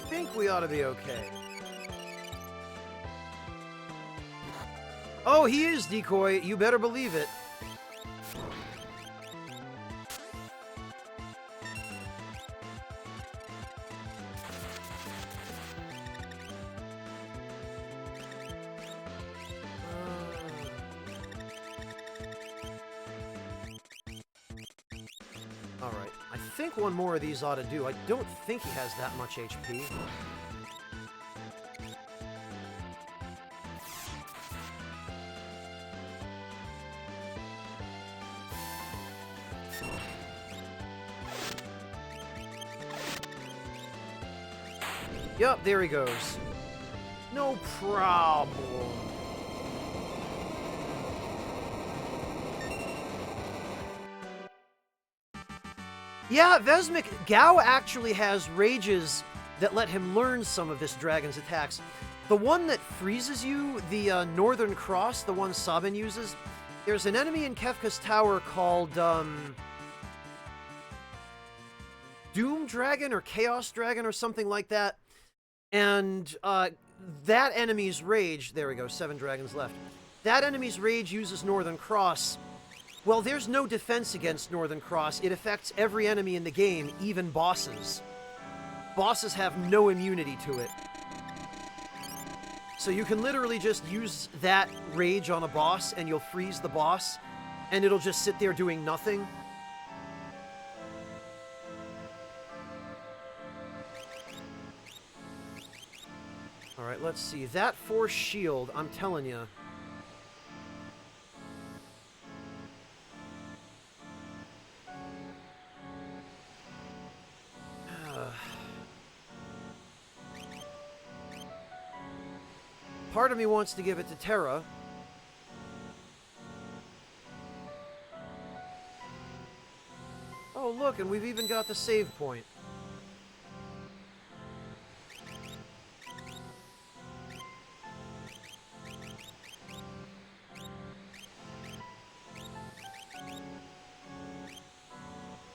I think we ought to be okay. Oh, he is decoy. You better believe it. Alright, I think one more of these ought to do. I don't think he has that much HP. Yup, there he goes. No problem. Yeah, Vesmic, Gao actually has rages that let him learn some of this dragon's attacks. The one that freezes you, the Northern Cross, the one Sabin uses, there's an enemy in Kefka's tower called, Doom Dragon or Chaos Dragon or something like that. And, that enemy's rage, there we go, 7 dragons left. That enemy's rage uses Northern Cross. Well, there's no defense against Northern Cross. It affects every enemy in the game, even bosses. Bosses have no immunity to it. So you can literally just use that rage on a boss and you'll freeze the boss, and it'll just sit there doing nothing. Alright, let's see. That force shield, I'm telling you. Part of me wants to give it to Terra. Oh, look, and we've even got the save point.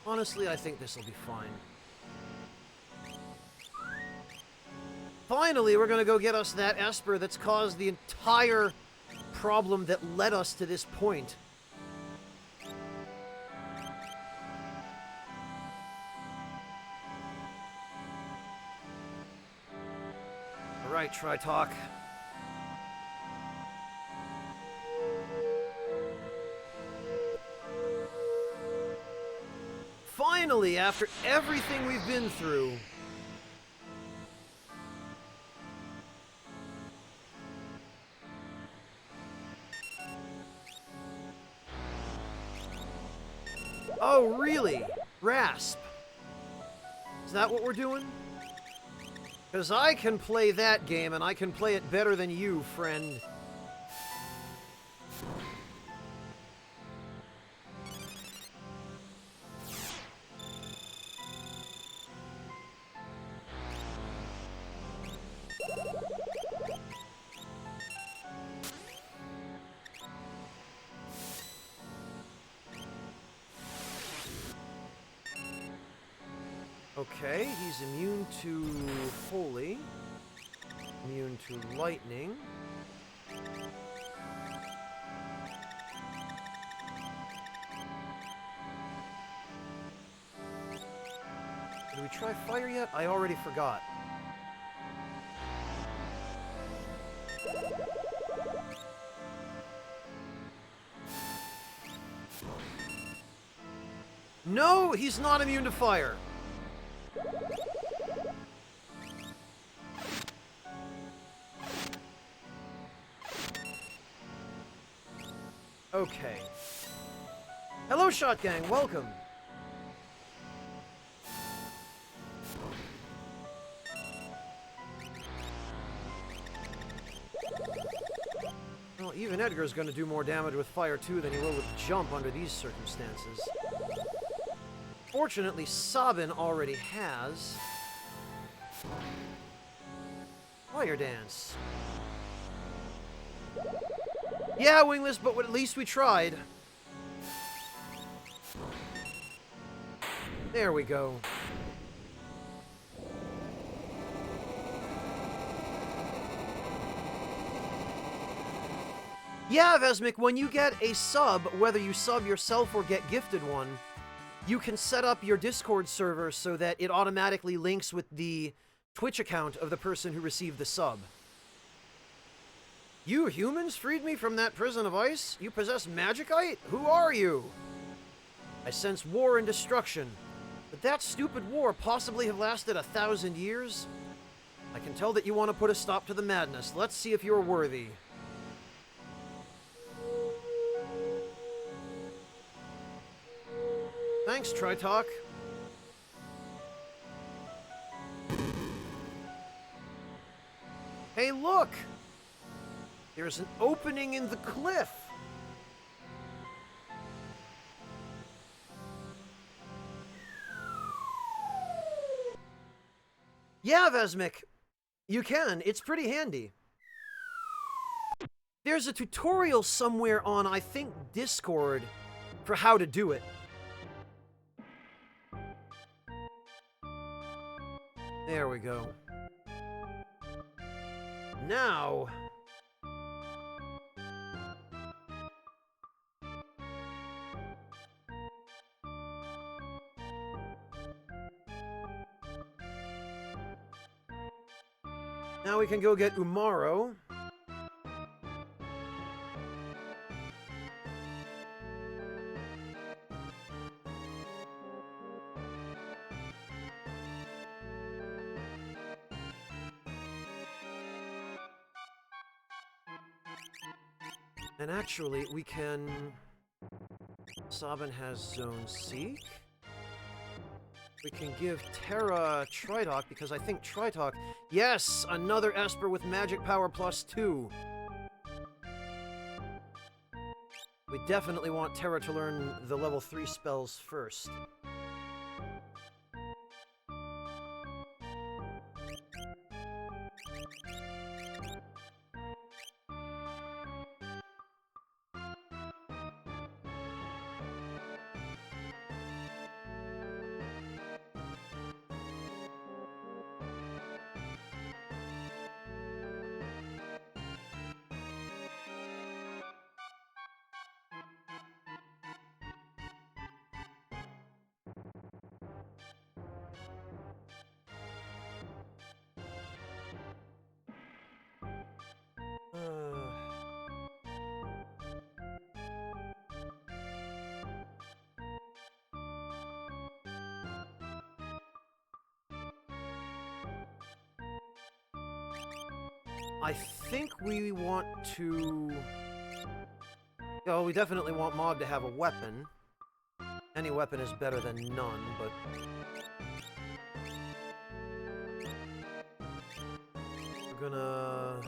Honestly, I think this will be fine. Finally, we're gonna go get us that Esper that's caused the entire problem that led us to this point. Alright, Tritalk. Finally, after everything we've been through... Oh, really? Rasp. Is that what we're doing? Because I can play that game, and I can play it better than you, friend. Okay, he's immune to Holy, immune to Lightning. Did we try Fire yet? I already forgot. No, he's not immune to fire. Okay. Hello, Shot Gang. Welcome. Well, even Edgar's going to do more damage with fire, too, than he will with jump under these circumstances. Fortunately, Sabin already has Fire Dance. Yeah, Wingless, but at least we tried. There we go. Yeah, Vesmic, when you get a sub, whether you sub yourself or get gifted one, you can set up your Discord server so that it automatically links with the Twitch account of the person who received the sub. You humans freed me from that prison of ice? You possess magicite? Who are you? I sense war and destruction. Could that stupid war possibly have lasted 1,000 years? I can tell that you want to put a stop to the madness. Let's see if you're worthy. Thanks, Tritalk. Hey, look! There's an opening in the cliff! Yeah, Vesmic, you can. It's pretty handy. There's a tutorial somewhere on, I think, Discord for how to do it. There we go. Now... Now we can go get Umaro. And actually, we can... Sabin has Zone Seek. We can give Terra Tritalk, because I think Tritalk... Yes! Another Esper with magic power +2. We definitely want Terra to learn the level 3 spells first. I think we want to... Oh, we definitely want Mog to have a weapon. Any weapon is better than none, but... We're gonna...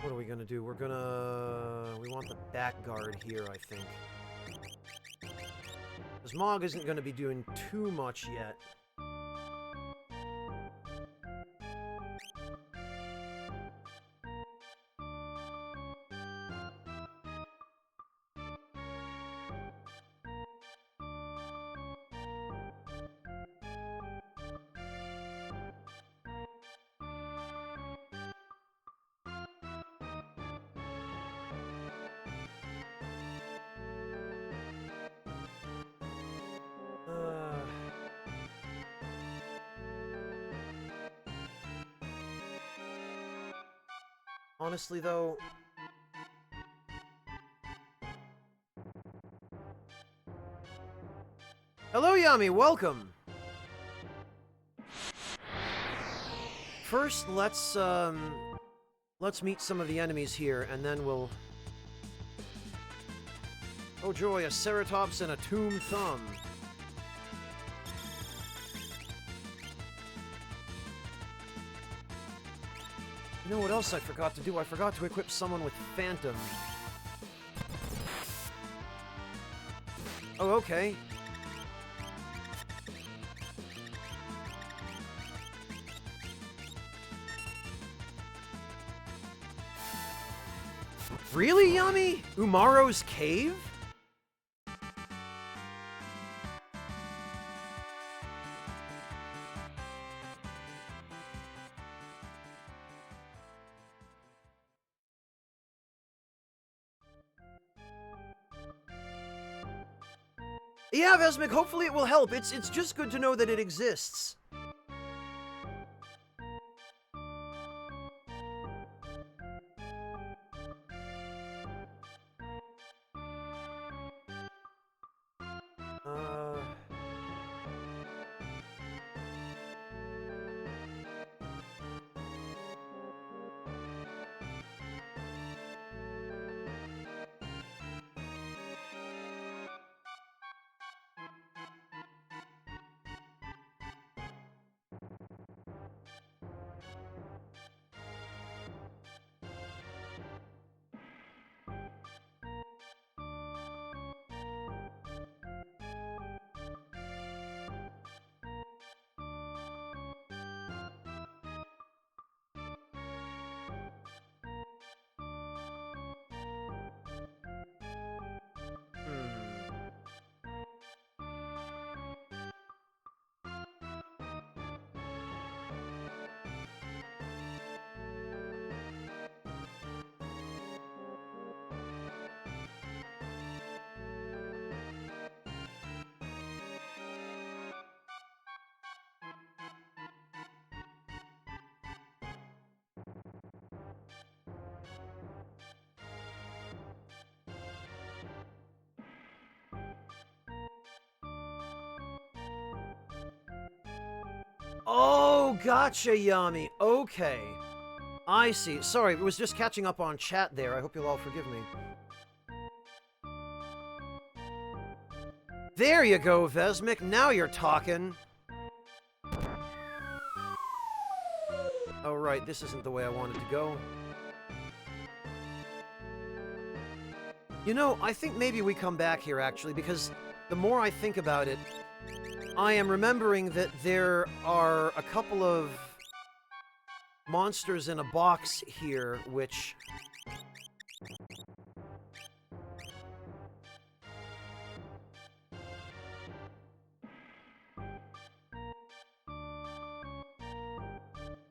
What are we gonna do? We're gonna... We want the back guard here, I think. Because Mog isn't gonna be doing too much yet. Honestly, though... Hello, Yami! Welcome! First, let's meet some of the enemies here, and then we'll... Oh joy, a Ceratops and a Tomb Thumb. You know what else I forgot to do? I forgot to equip someone with Phantom. Oh, okay. Really, Yami? Umaro's cave? Yeah, Vesmic, hopefully it will help. It's just good to know that it exists. Oh, gotcha, Yami. Okay. I see. Sorry, it was just catching up on chat there. I hope you'll all forgive me. There you go, Vesmic. Now you're talking. Oh, right. This isn't the way I wanted to go. You know, I think maybe we come back here, actually, because the more I think about it, I am remembering that there are a couple of monsters in a box here, which...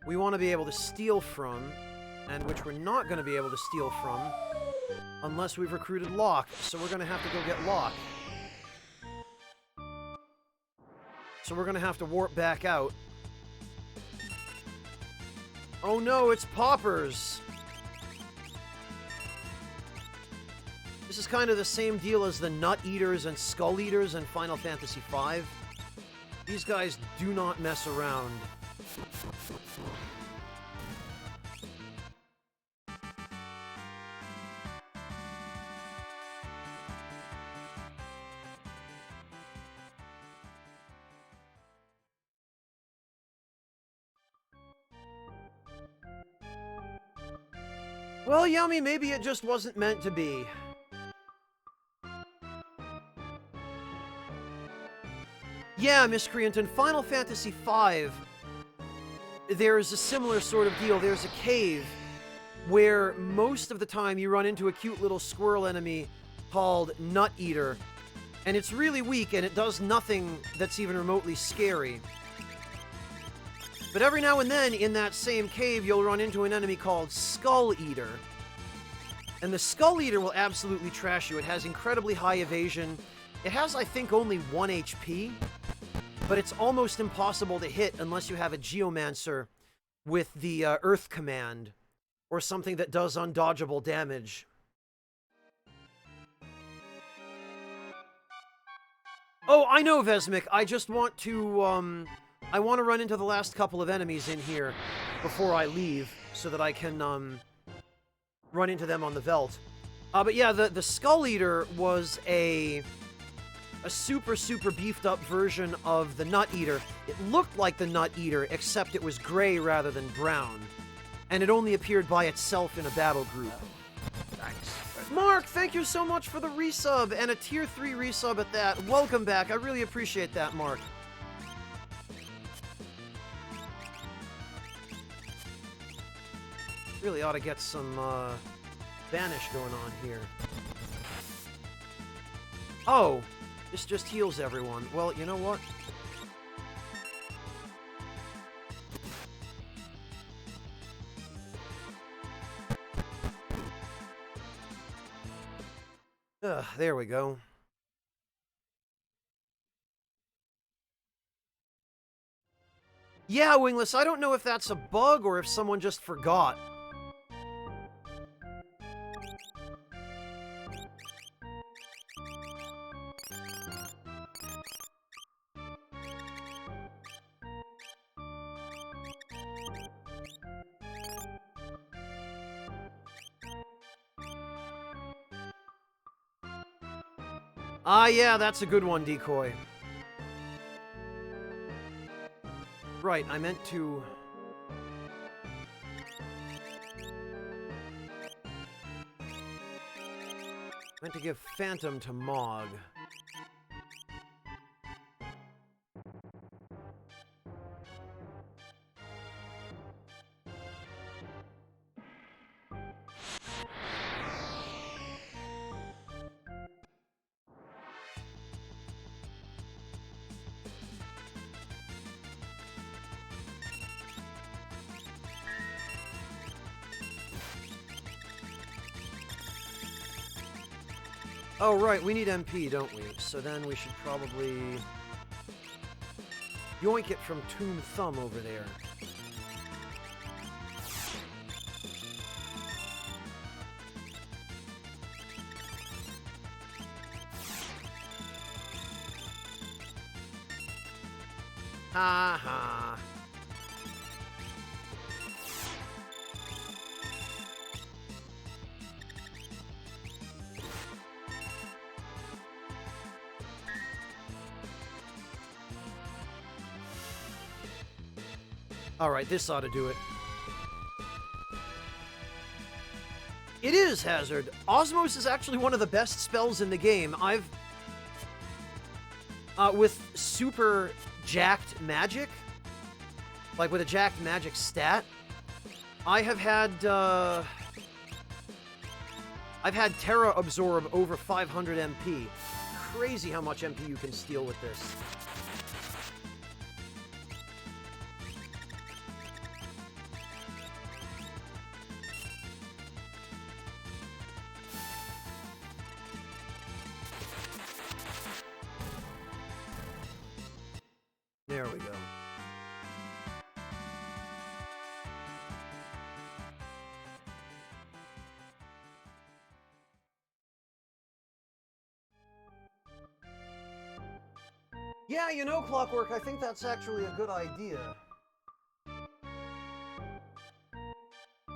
we want to be able to steal from, and which we're not going to be able to steal from unless we've recruited Locke, so we're going to have to go get Locke. So we're going to have to warp back out. Oh no, it's Poppers! This is kind of the same deal as the Nut Eaters and Skull Eaters in Final Fantasy V. These guys do not mess around. Well, Yami, maybe it just wasn't meant to be. Yeah, Miscreant, in Final Fantasy V, there's a similar sort of deal. There's a cave where most of the time you run into a cute little squirrel enemy called Nut Eater, and it's really weak and it does nothing that's even remotely scary. But every now and then, in that same cave, you'll run into an enemy called Skull Eater. And the Skull Eater will absolutely trash you. It has incredibly high evasion. It has, I think, only 1 HP. But it's almost impossible to hit unless you have a Geomancer with the Earth command. or something that does undodgeable damage. Oh, I know, Vesmic. I just want to, I want to run into the last couple of enemies in here before I leave, so that I can, run into them on the Veldt. But yeah, the Skull Eater was a super, super beefed up version of the Nut Eater. It looked like the Nut Eater, except it was gray rather than brown. And it only appeared by itself in a battle group. Thanks. Mark, thank you so much for the resub, and a tier 3 resub at that. Welcome back. I really appreciate that, Mark. Really ought to get some, Vanish going on here. Oh, this just heals everyone. Well, you know what? There we go. Yeah, Wingless, I don't know if that's a bug or if someone just forgot. Ah, yeah, that's a good one, Decoy. Right, I meant to... give Phantom to Mog. Oh, right, we need MP, don't we? So then we should probably... yoink it from Tomb Thumb over there. Ha ha. Alright, this ought to do it. It is Hazard. Osmos is actually one of the best spells in the game. I've... with super jacked magic, like with a jacked magic stat, I have had, I've had Terra absorb over 500 MP. Crazy how much MP you can steal with this. There we go. Yeah, you know, Clockwork, I think that's actually a good idea.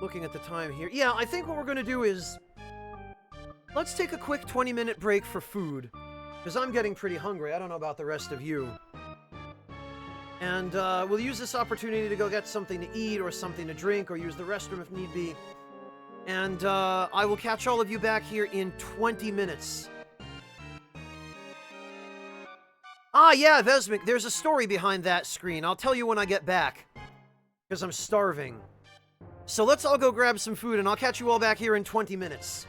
Looking at the time here. Yeah, I think what we're going to do is... let's take a quick 20-minute break for food. Because I'm getting pretty hungry. I don't know about the rest of you. And we'll use this opportunity to go get something to eat or something to drink or use the restroom if need be. And I will catch all of you back here in 20 minutes. Ah, yeah, Vesmic, there's a story behind that screen. I'll tell you when I get back. Because I'm starving. So let's all go grab some food and I'll catch you all back here in 20 minutes.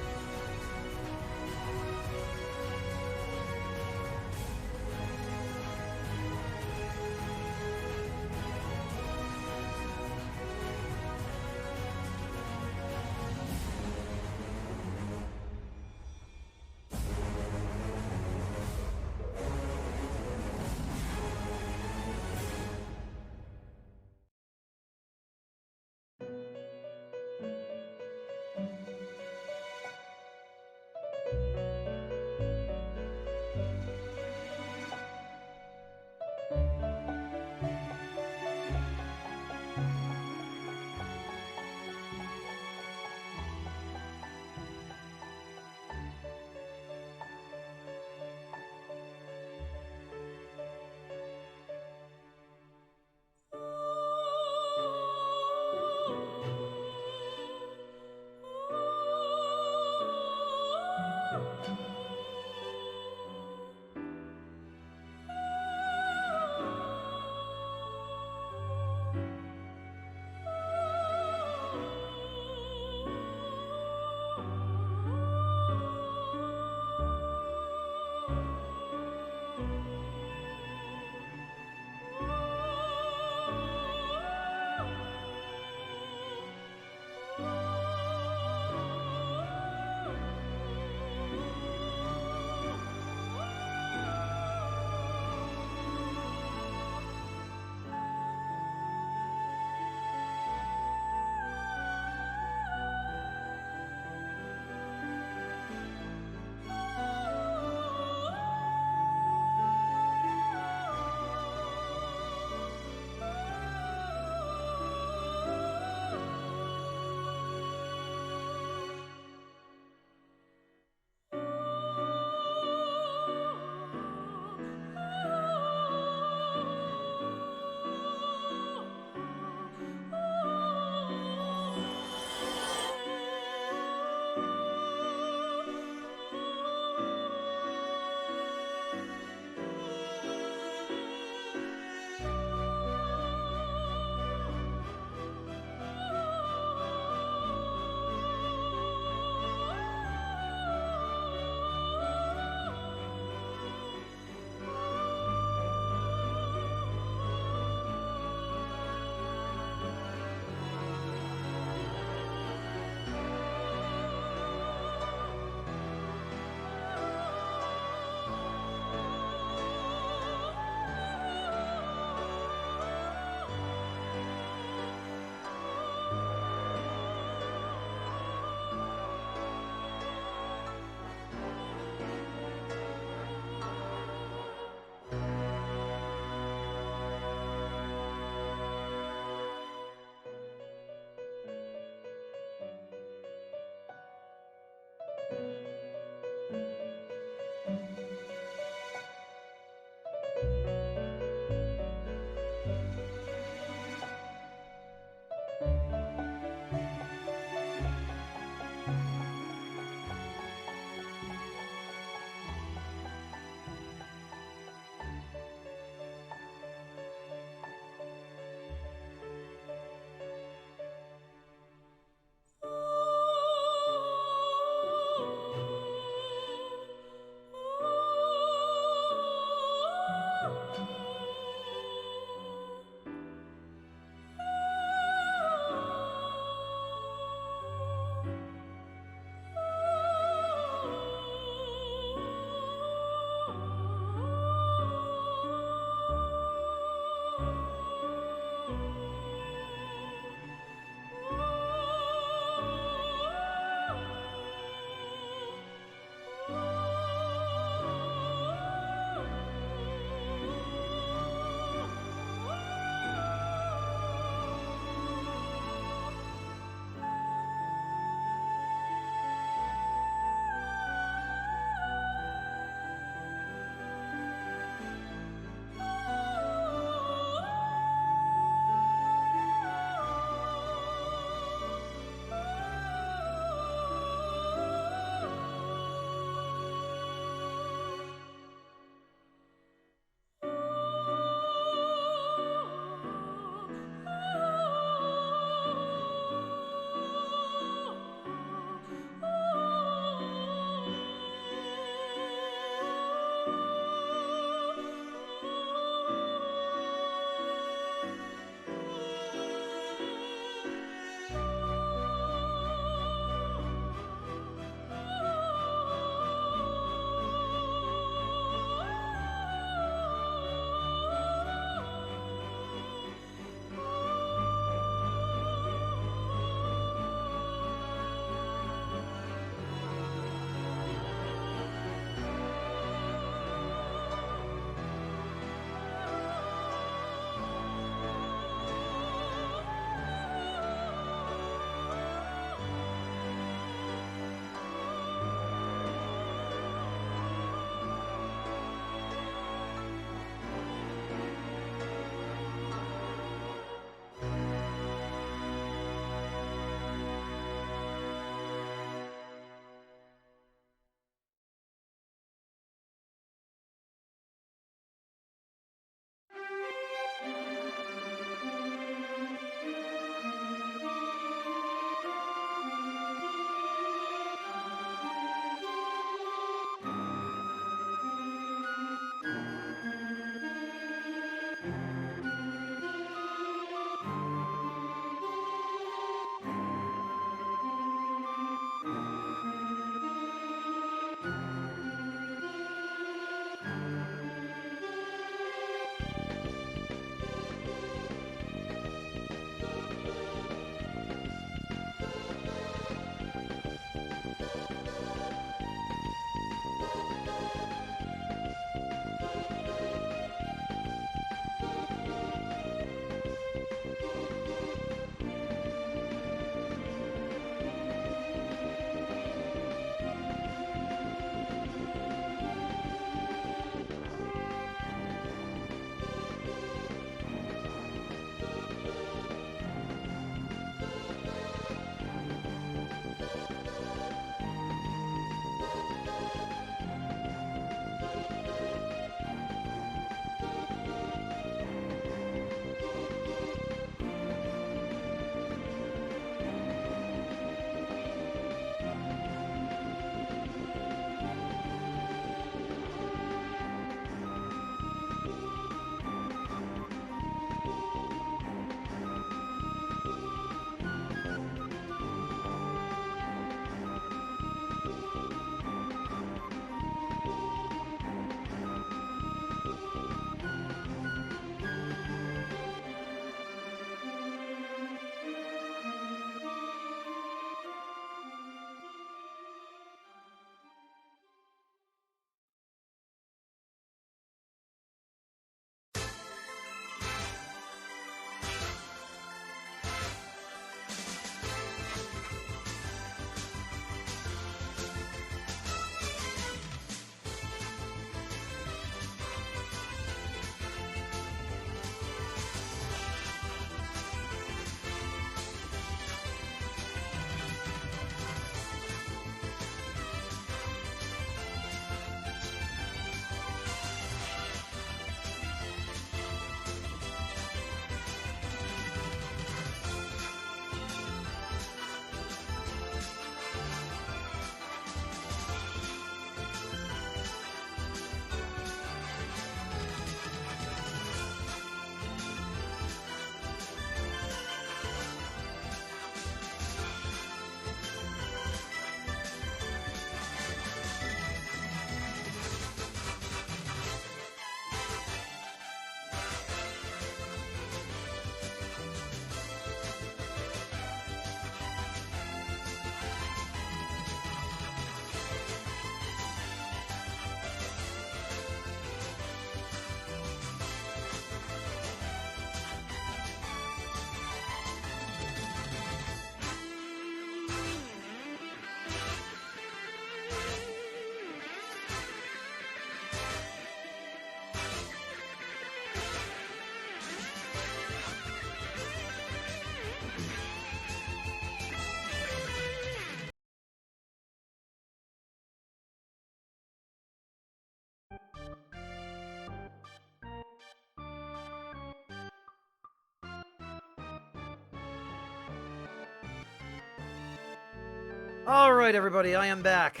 Alright, everybody, I am back.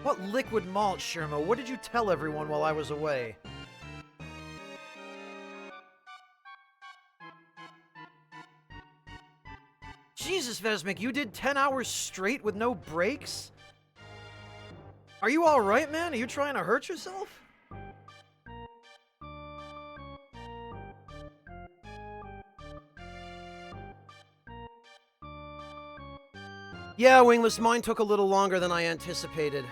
What liquid malt, Shermo? What did you tell everyone while I was away? Jesus, Vesmik, you did 10 hours straight with no breaks? Are you alright, man? Are you trying to hurt yourself? Yeah, Wingless, mine took a little longer than I anticipated.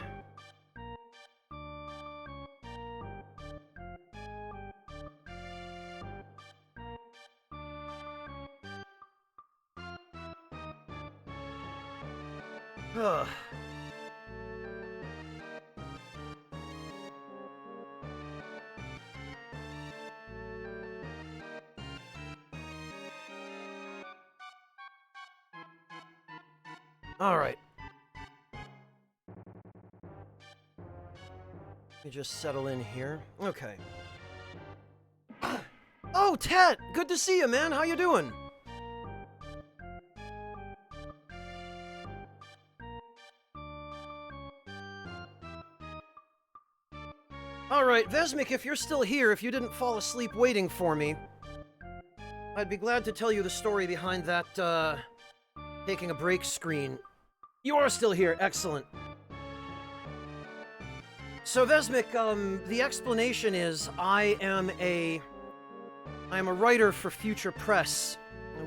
Ugh. Alright. Let me just settle in here. Okay. Oh, Tet! Good to see you, man. How you doing? Alright, Vesmik, if you're still here, if you didn't fall asleep waiting for me, I'd be glad to tell you the story behind that, taking a break screen. You are still here. Excellent. So, Vesmik, the explanation is I am a writer for Future Press.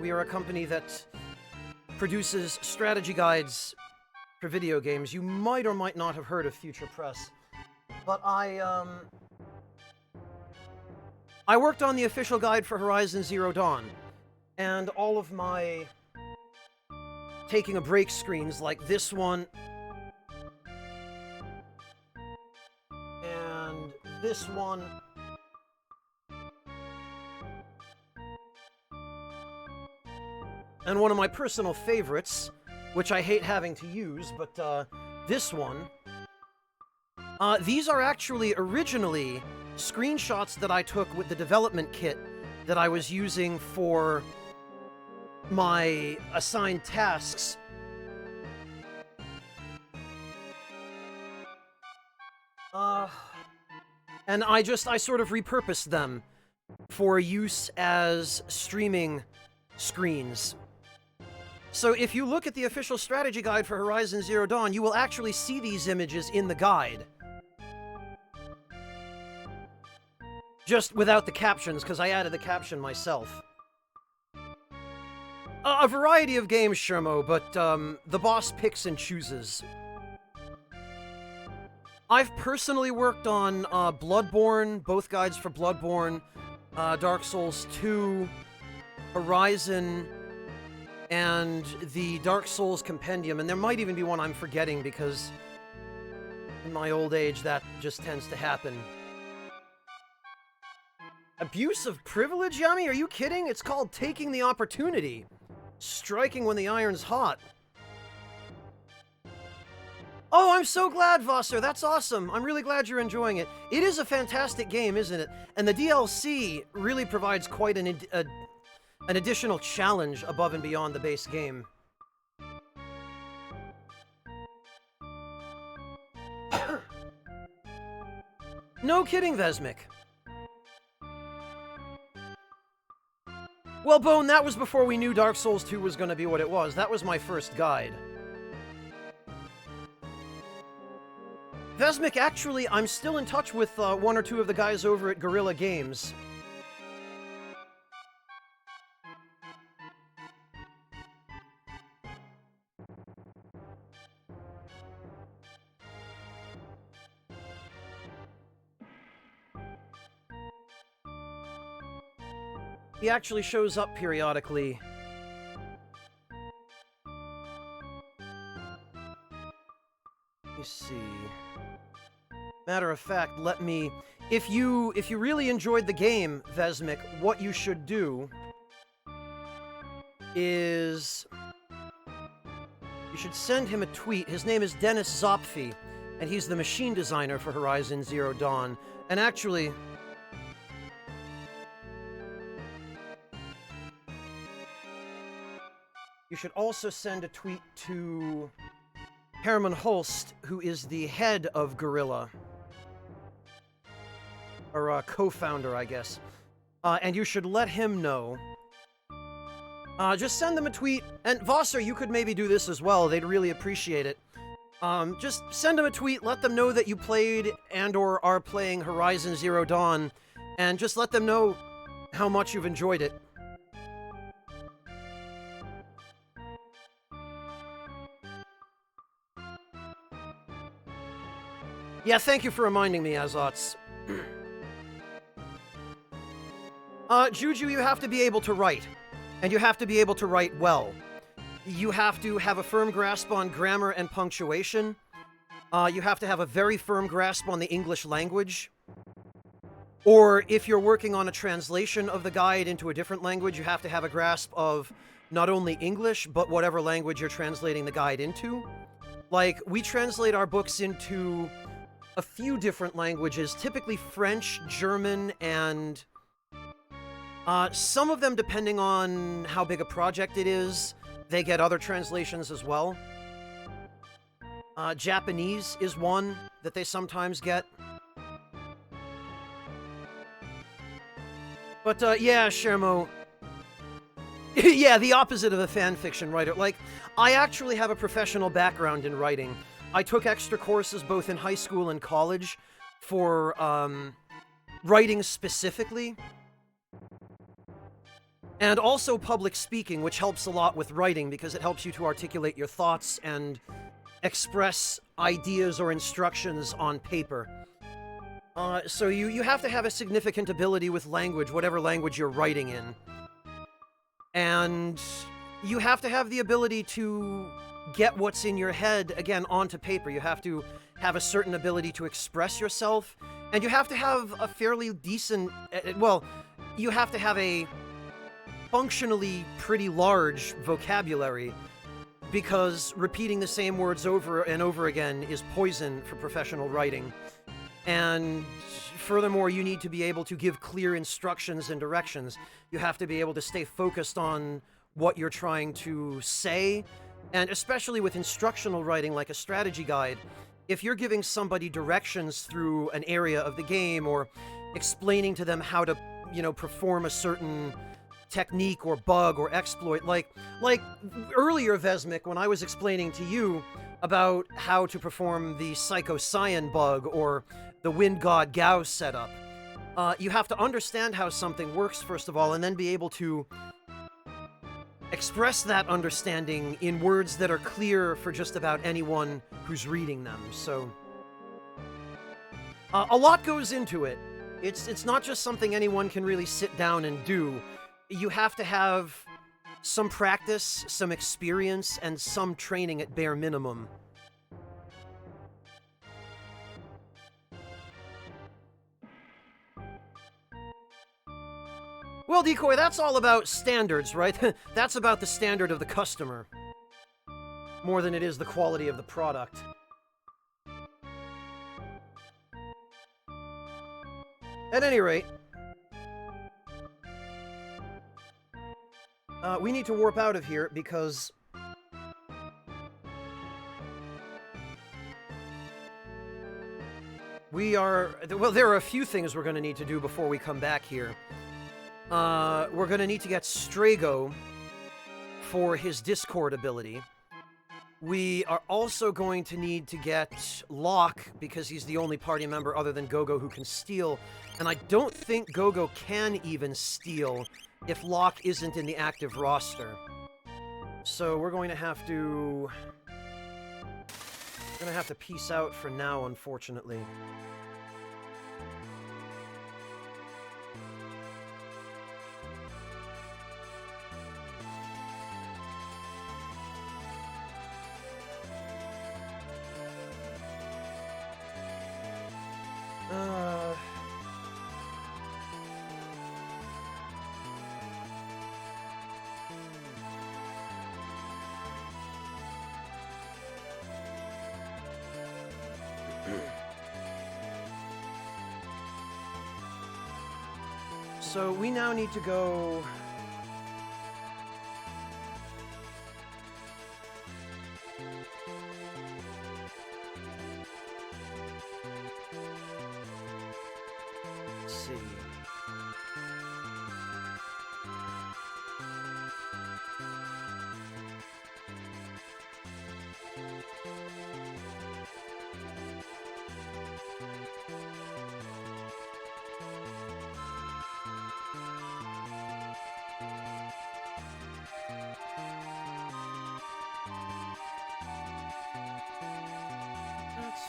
We are a company that produces strategy guides for video games. You might or might not have heard of Future Press. But I worked on the official guide for Horizon Zero Dawn, and all of my taking a break screens like this one, and this one, and one of my personal favorites, which I hate having to use, but this one. These are actually originally screenshots that I took with the development kit that I was using for my assigned tasks. And I sort of repurposed them for use as streaming screens. So if you look at the official strategy guide for Horizon Zero Dawn, you will actually see these images in the guide. Just without the captions, because I added the caption myself. A variety of games, Shermo, but the boss picks and chooses. I've personally worked on Bloodborne, both guides for Bloodborne, Dark Souls 2, Horizon, and the Dark Souls Compendium, and there might even be one I'm forgetting because in my old age that just tends to happen. Abuse of privilege, Yummy? Are you kidding? It's called taking the opportunity. Striking when the iron's hot. Oh, I'm so glad, Vosser. That's awesome. I'm really glad you're enjoying it. It is a fantastic game, isn't it? And the DLC really provides quite an additional challenge above and beyond the base game. No kidding, Vesmik. Well, Bone, that was before we knew Dark Souls 2 was going to be what it was. That was my first guide. Vesmik, actually, I'm still in touch with one or two of the guys over at Guerrilla Games. He actually shows up periodically. Let me see. Matter of fact, let me... If you really enjoyed the game, Vesmik, what you should do is... You should send him a tweet. His name is Dennis Zopfi, and he's the machine designer for Horizon Zero Dawn. And actually... You should also send a tweet to Herman Holst, who is the head of Gorilla. Or co-founder, I guess. And you should let him know. Just send them a tweet. And Vosser, you could maybe do this as well. They'd really appreciate it. Just send them a tweet. Let them know that you played and or are playing Horizon Zero Dawn. And just let them know how much you've enjoyed it. Yeah, thank you for reminding me, Azots. Juju, you have to be able to write. And you have to be able to write well. You have to have a firm grasp on grammar and punctuation. You have to have a very firm grasp on the English language. Or if you're working on a translation of the guide into a different language, you have to have a grasp of not only English, but whatever language you're translating the guide into. Like, we translate our books into a few different languages, typically French, German, and some of them, depending on how big a project it is, they get other translations as well. Japanese is one that they sometimes get. But, yeah, Shermo. Yeah, the opposite of a fanfiction writer. Like, I actually have a professional background in writing. I took extra courses both in high school and college for, writing specifically. And also public speaking, which helps a lot with writing because it helps you to articulate your thoughts and express ideas or instructions on paper. So you have to have a significant ability with language, whatever language you're writing in. And you have to have the ability to get what's in your head, again, onto paper. You have to have a certain ability to express yourself. And you have to have a fairly decent... well, you have to have a functionally pretty large vocabulary, because repeating the same words over and over again is poison for professional writing. And furthermore, you need to be able to give clear instructions and directions. You have to be able to stay focused on what you're trying to say, and especially with instructional writing like a strategy guide, if you're giving somebody directions through an area of the game or explaining to them how to, perform a certain technique or bug or exploit, like earlier, Vesmic, when I was explaining to you about how to perform the Psycho Cyan bug or the Wind God Gao setup, you have to understand how something works, first of all, and then be able to express that understanding in words that are clear for just about anyone who's reading them. So, a lot goes into it. It's not just something anyone can really sit down and do. You have to have some practice, some experience, and some training at bare minimum. Well, Decoy, that's all about standards, right? That's about the standard of the customer, more than it is the quality of the product. At any rate, we need to warp out of here because well, there are a few things we're going to need to do before we come back here. We're going to need to get Strago for his Discord ability. We are also going to need to get Locke, because he's the only party member other than Gogo who can steal. And I don't think Gogo can even steal if Locke isn't in the active roster. So we're going to have to... We're going to have to peace out for now, unfortunately. So we now need to go...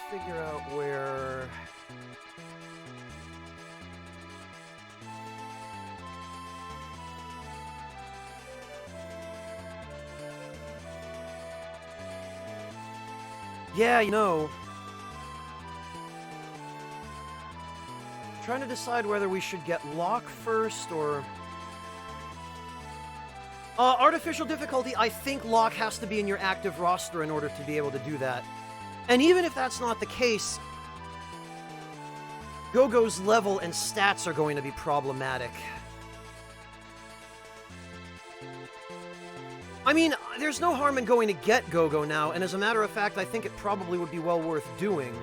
figure out where... Yeah, you know... Trying to decide whether we should get Locke first, or... artificial difficulty, I think Locke has to be in your active roster in order to be able to do that. And even if that's not the case, Go-Go's level and stats are going to be problematic. I mean, there's no harm in going to get Go-Go now, and as a matter of fact, I think it probably would be well worth doing.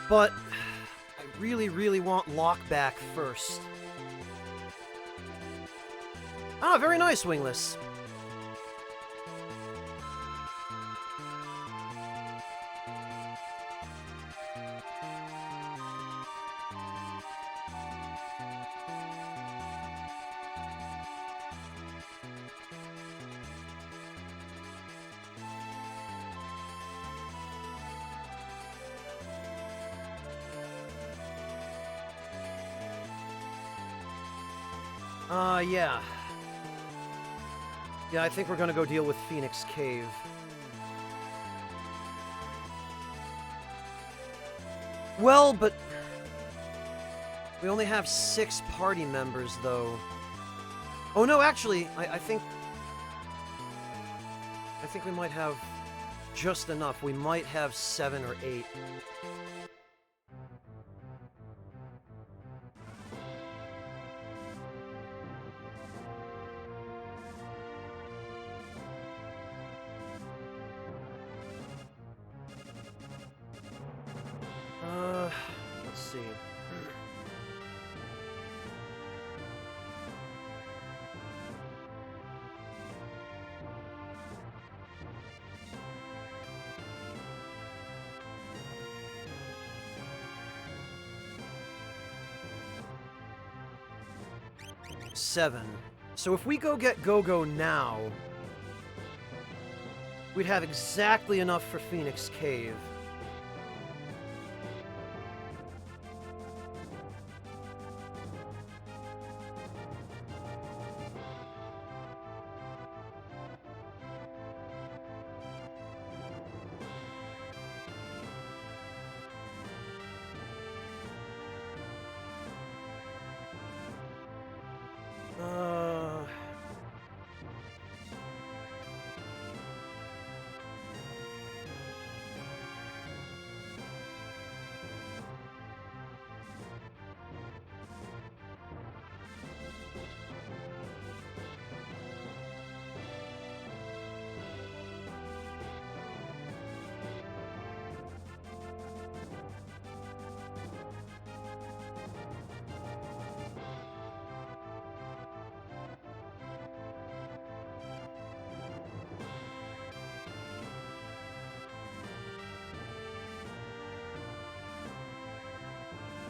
But I really, really want Locke back first. Ah, very nice, Wingless. Yeah. Yeah, I think we're gonna go deal with Phoenix Cave. Well, but... we only have 6 party members, though. Oh, no, actually, I think... I think we might have just enough. We might have 7 or 8. Let's see. Seven. So if we go get Go-Go now, we'd have exactly enough for Phoenix Cave.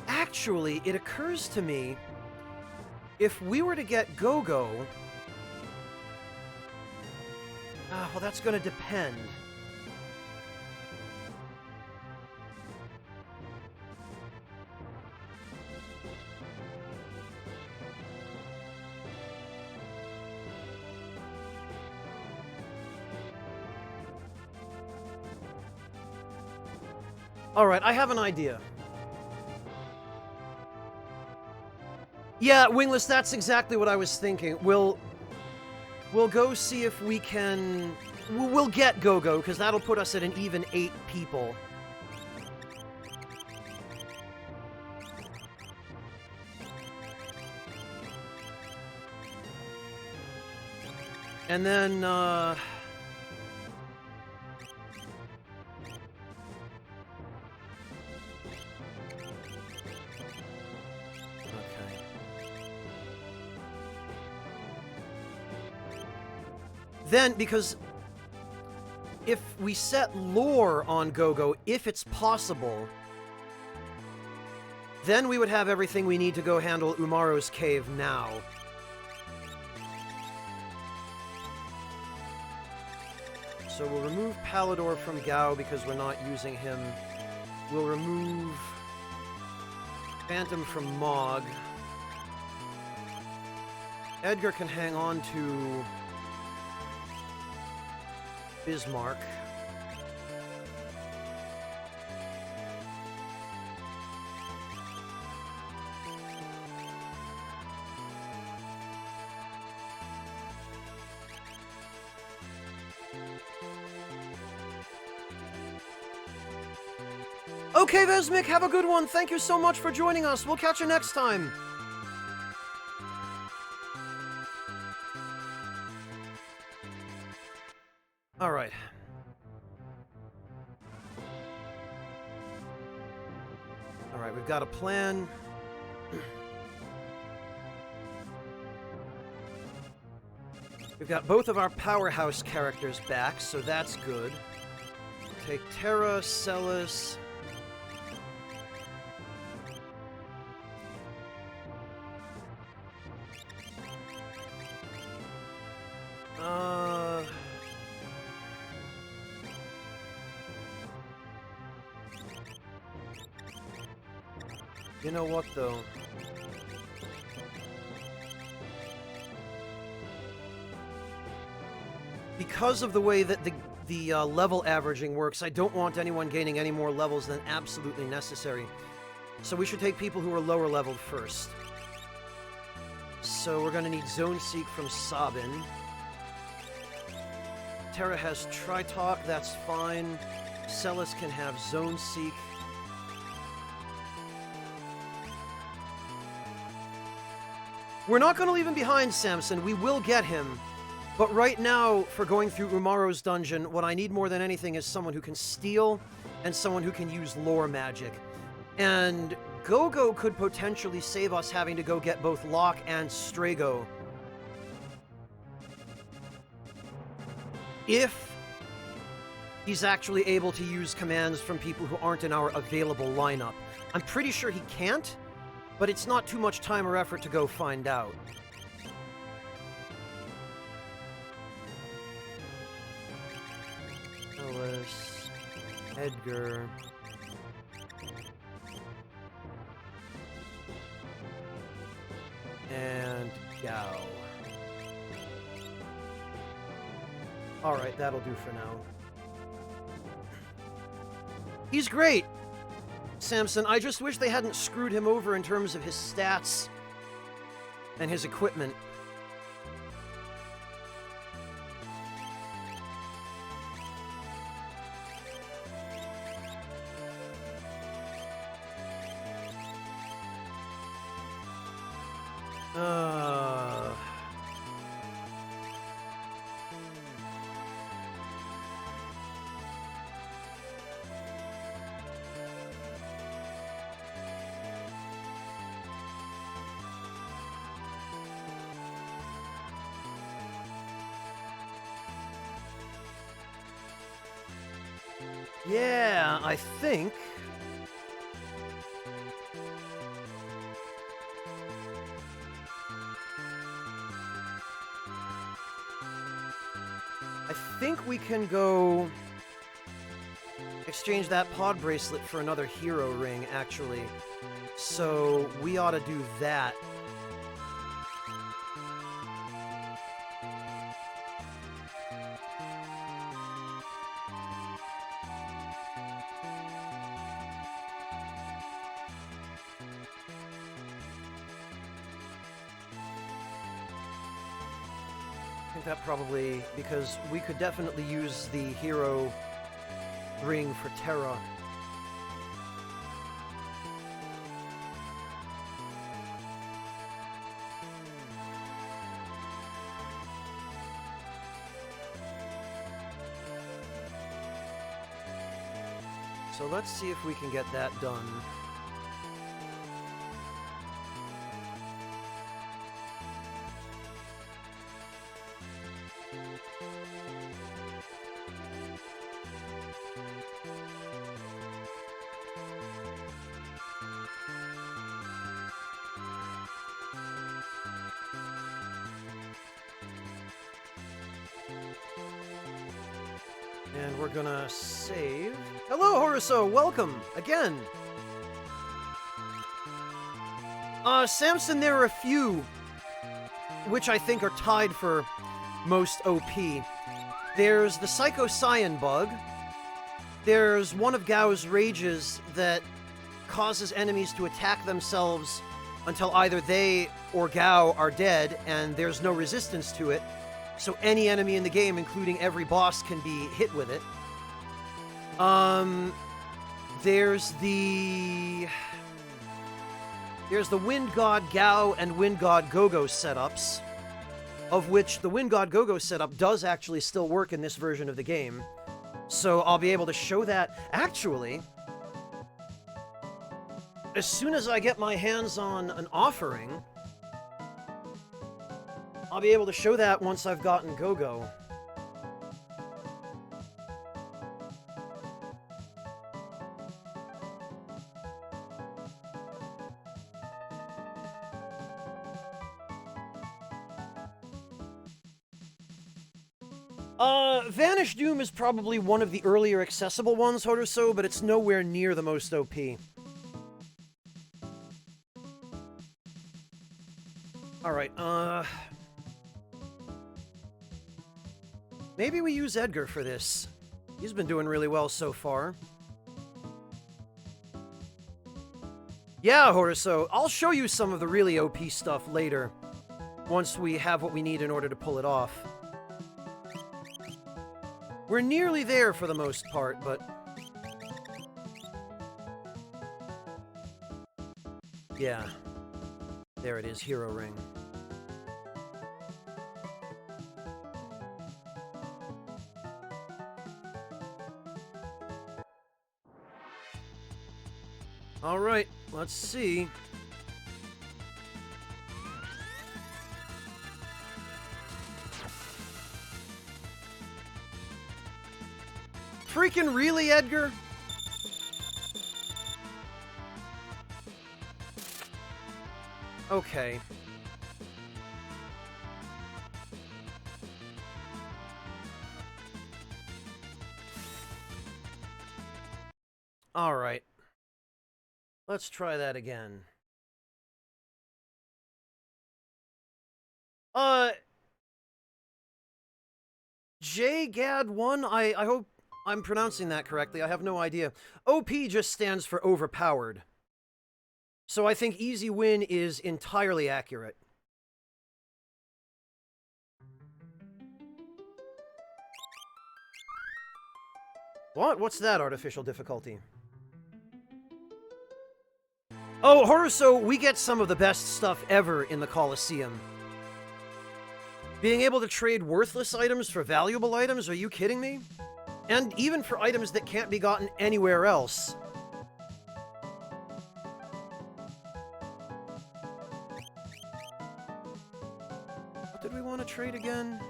Actually, it occurs to me, if we were to get Go-Go... well, that's gonna depend. Alright, I have an idea. Yeah, Wingless, that's exactly what I was thinking. We'll go see if we can... We'll get Go-Go, because that'll put us at an even 8 people. And then, then, because if we set lore on Go-Go, if it's possible, then we would have everything we need to go handle Umaro's cave now. So we'll remove Palador from Gao because we're not using him. We'll remove Phantom from Mog. Edgar can hang on to Bismarck. Okay, Vesmik, have a good one. Thank you so much for joining us. We'll catch you next time. All right. All right, we've got a plan. We've got both of our powerhouse characters back, so that's good. Take Terra, Celis. You know what, though? Because of the way that the level averaging works, I don't want anyone gaining any more levels than absolutely necessary. So we should take people who are lower leveled first. So we're going to need Zone Seek from Sabin. Terra has Tritalk, that's fine. Celis can have Zone Seek. We're not going to leave him behind, Samson. We will get him. But right now, for going through Umaro's dungeon, what I need more than anything is someone who can steal and someone who can use lore magic. And Gogo could potentially save us having to go get both Locke and Strago. If he's actually able to use commands from people who aren't in our available lineup. I'm pretty sure he can't, but it's not too much time or effort to go find out. Ellis, Edgar. And Gao. Alright, that'll do for now. He's great! Samson, I just wish they hadn't screwed him over in terms of his stats and his equipment. Yeah, I think... we can go exchange that pod bracelet for another hero ring, actually. So we ought to do that. That probably, because we could definitely use the hero ring for Terra. So let's see if we can get that done. And we're gonna save. Hello, Horuso! Welcome! Again! Samson, there are a few which I think are tied for most OP. There's the Psycho Cyan bug. There's one of Gao's rages that causes enemies to attack themselves until either they or Gao are dead, and there's no resistance to it. So any enemy in the game, including every boss, can be hit with it. There's the Wind God Gao and Wind God Gogo setups, of which the Wind God Gogo setup does actually still work in this version of the game. So I'll be able to show that. Actually, as soon as I get my hands on an offering, I'll be able to show that once I've gotten Gogo. Vanish Doom is probably one of the earlier accessible ones, Horuso, but it's nowhere near the most OP. Alright, maybe we use Edgar for this. He's been doing really well so far. Yeah, Horuso, I'll show you some of the really OP stuff later, once we have what we need in order to pull it off. We're nearly there for the most part, but... yeah. There it is, Hero Ring. Alright, let's see. Freaking really, Edgar? Okay. Alright. Let's try that again. JGAD1? I hope I'm pronouncing that correctly. I have no idea. OP just stands for overpowered. So I think easy win is entirely accurate. What? What's that artificial difficulty? Oh, Horuso, we get some of the best stuff ever in the Colosseum. Being able to trade worthless items for valuable items, are you kidding me? And even for items that can't be gotten anywhere else. What did we want to trade again?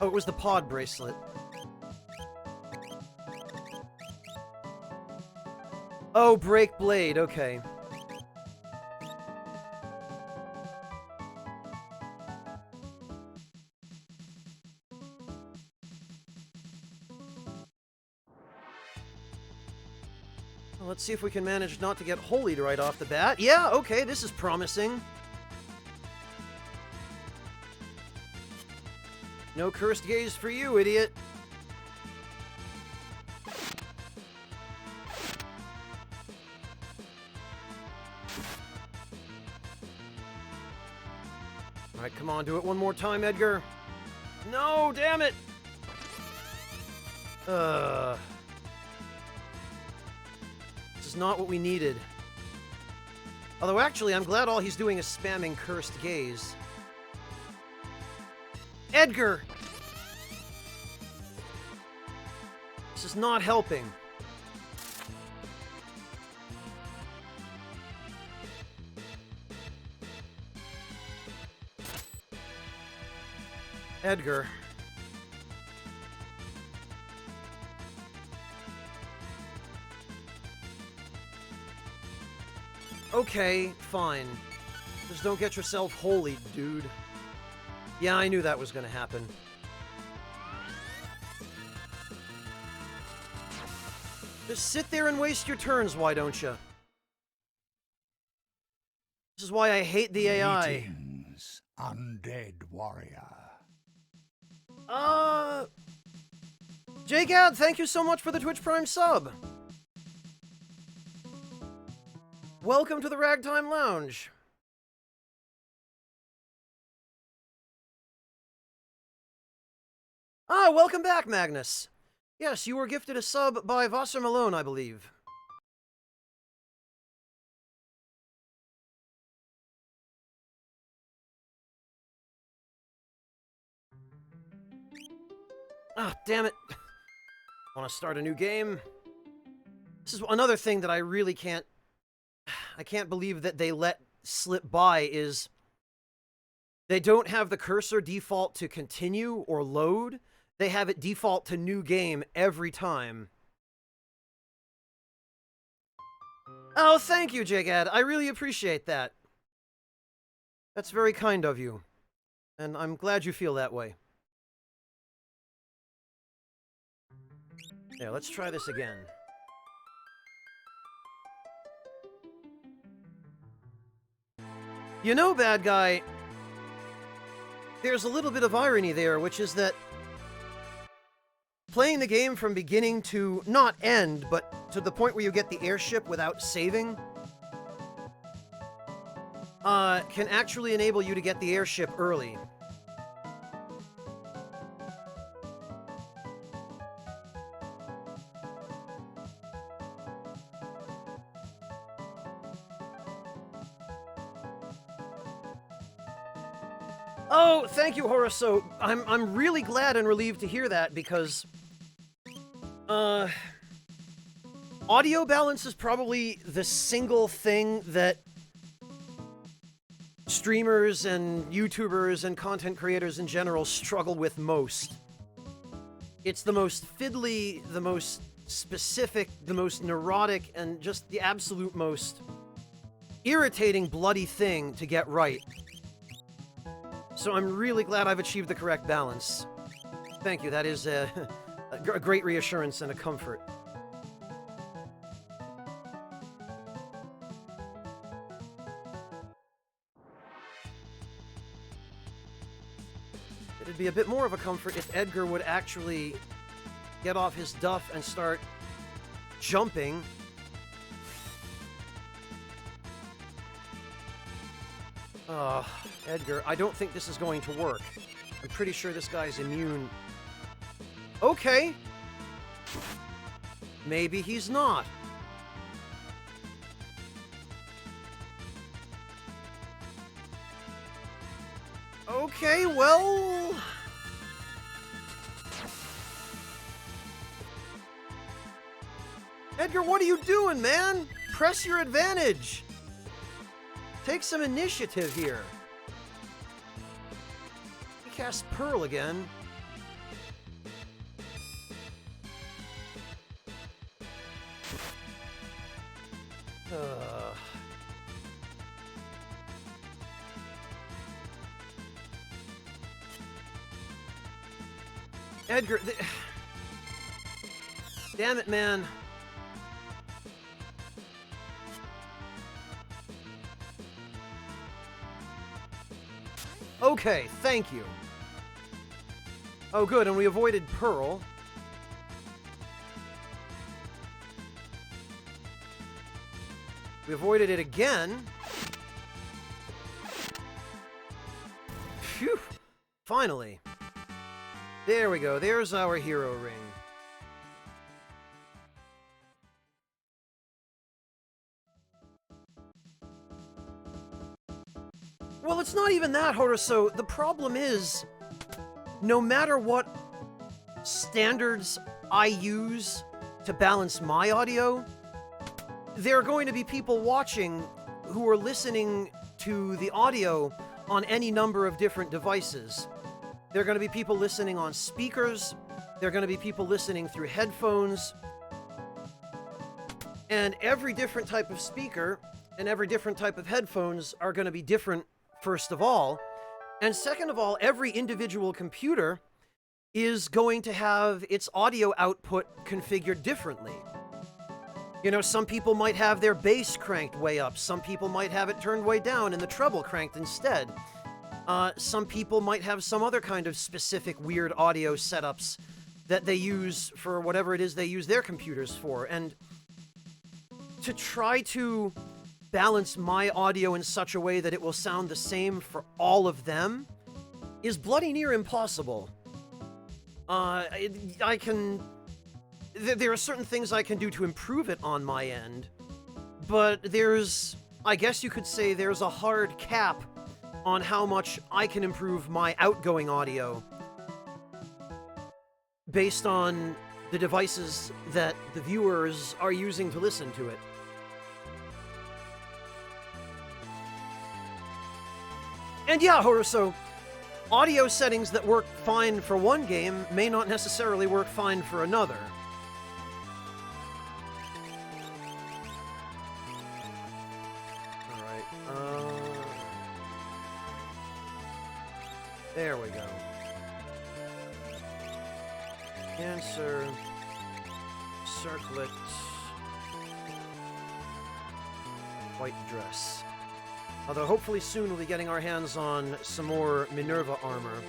Oh, it was the pod bracelet. Oh, break blade, okay. Well, let's see if we can manage not to get holied right off the bat. Yeah, okay, this is promising. No cursed gaze for you, idiot. Alright, come on, do it one more time, Edgar. No, damn it! This is not what we needed. Although, actually, I'm glad all he's doing is spamming Cursed Gaze. Edgar! This is not helping. Edgar. Okay, fine. Just don't get yourself holy, dude. Yeah, I knew that was gonna happen. Just sit there and waste your turns, why don't you? This is why I hate the AI. Greetings, undead warrior. J-Gad, thank you so much for the Twitch Prime sub. Welcome to the Ragtime Lounge. Welcome back, Magnus. Yes, you were gifted a sub by Vasser Malone, I believe. Ah, damn it. Want to start a new game? This is another thing that I really can't... I can't believe that they let slip by is... They don't have the cursor default to continue or load. They have it default to new game every time. Oh, thank you, Jigad. I really appreciate that. That's very kind of you. And I'm glad you feel that way. Yeah, let's try this again. You know, bad guy, there's a little bit of irony there, which is that playing the game from beginning to not end, but to the point where you get the airship without saving, can actually enable you to get the airship early. Oh, thank you, Horace. So I'm really glad and relieved to hear that because audio balance is probably the single thing that streamers and YouTubers and content creators in general struggle with most. It's the most fiddly, the most specific, the most neurotic, and just the absolute most irritating, bloody thing to get right. So I'm really glad I've achieved the correct balance. Thank you, that is a great reassurance and a comfort. It'd be a bit more of a comfort if Edgar would actually get off his duff and start jumping. Edgar, I don't think this is going to work. I'm pretty sure this guy's immune. Okay. Maybe he's not. Okay, well... Edgar, what are you doing, man? Press your advantage. Take some initiative here. He casts Pearl again. Edgar, damn it, man. Okay, thank you. Oh, good, and we avoided Pearl. We avoided it again. Phew! Finally. There we go, there's our hero ring. Well, it's not even that, Horaso. The problem is, no matter what standards I use to balance my audio, there are going to be people watching who are listening to the audio on any number of different devices. There are going to be people listening on speakers, there are going to be people listening through headphones, and every different type of speaker and every different type of headphones are going to be different, first of all. And second of all, every individual computer is going to have its audio output configured differently. You know, some people might have their bass cranked way up. Some people might have it turned way down and the treble cranked instead. Some people might have some other kind of specific weird audio setups that they use for whatever it is they use their computers for. And to try to balance my audio in such a way that it will sound the same for all of them is bloody near impossible. I can... There are certain things I can do to improve it on my end, but there's... I guess you could say there's a hard cap on how much I can improve my outgoing audio based on the devices that the viewers are using to listen to it. And yeah, Horuso, audio settings that work fine for one game may not necessarily work fine for another. There we go. Cancer, circlet, white dress. Although hopefully soon we'll be getting our hands on some more Minerva armor.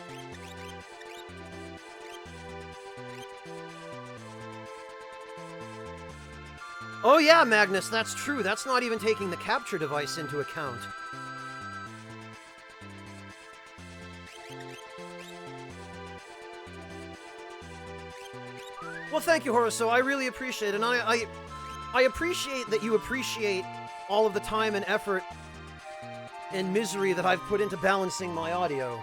Oh yeah, Magnus, that's true. That's not even taking the capture device into account. Well, thank you, Horuso. I really appreciate it, and I appreciate that you appreciate all of the time and effort and misery that I've put into balancing my audio.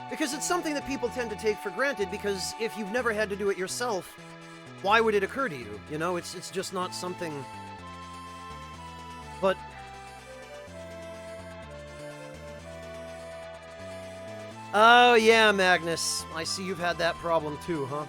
Because it's something that people tend to take for granted, because if you've never had to do it yourself, why would it occur to you? You know, it's just not something... But... Oh, yeah, Magnus. I see you've had that problem too, huh?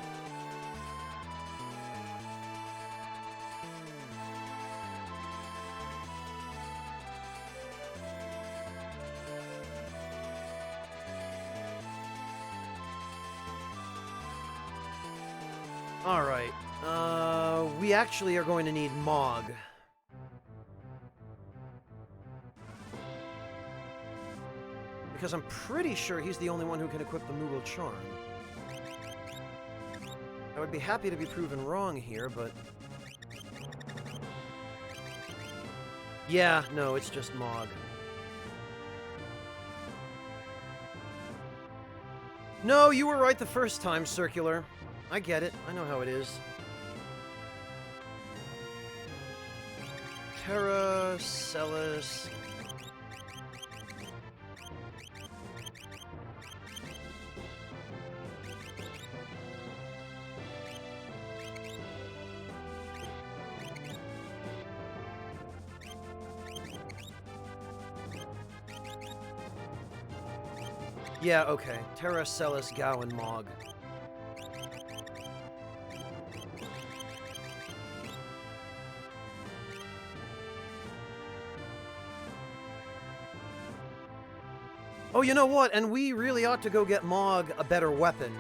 Alright, we actually are going to need Mog. Because I'm pretty sure he's the only one who can equip the Moogle Charm. I would be happy to be proven wrong here, but... Yeah, no, it's just Mog. No, you were right the first time, Circular. I get it. I know how it is. Terra, Celis... Yeah, okay. Terra, Celis, Gao, and Mog. Oh, you know what? And we really ought to go get Mog a better weapon.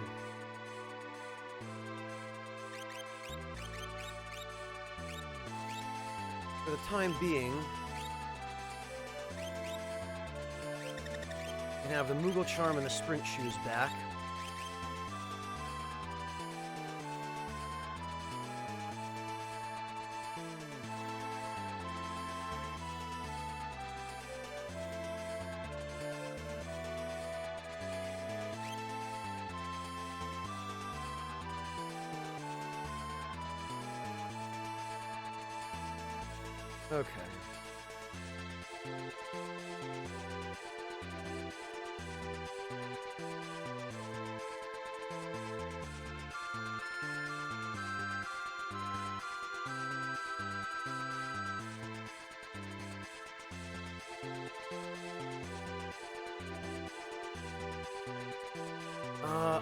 For the time being, we can have the Moogle Charm and the Sprint Shoes back. Okay.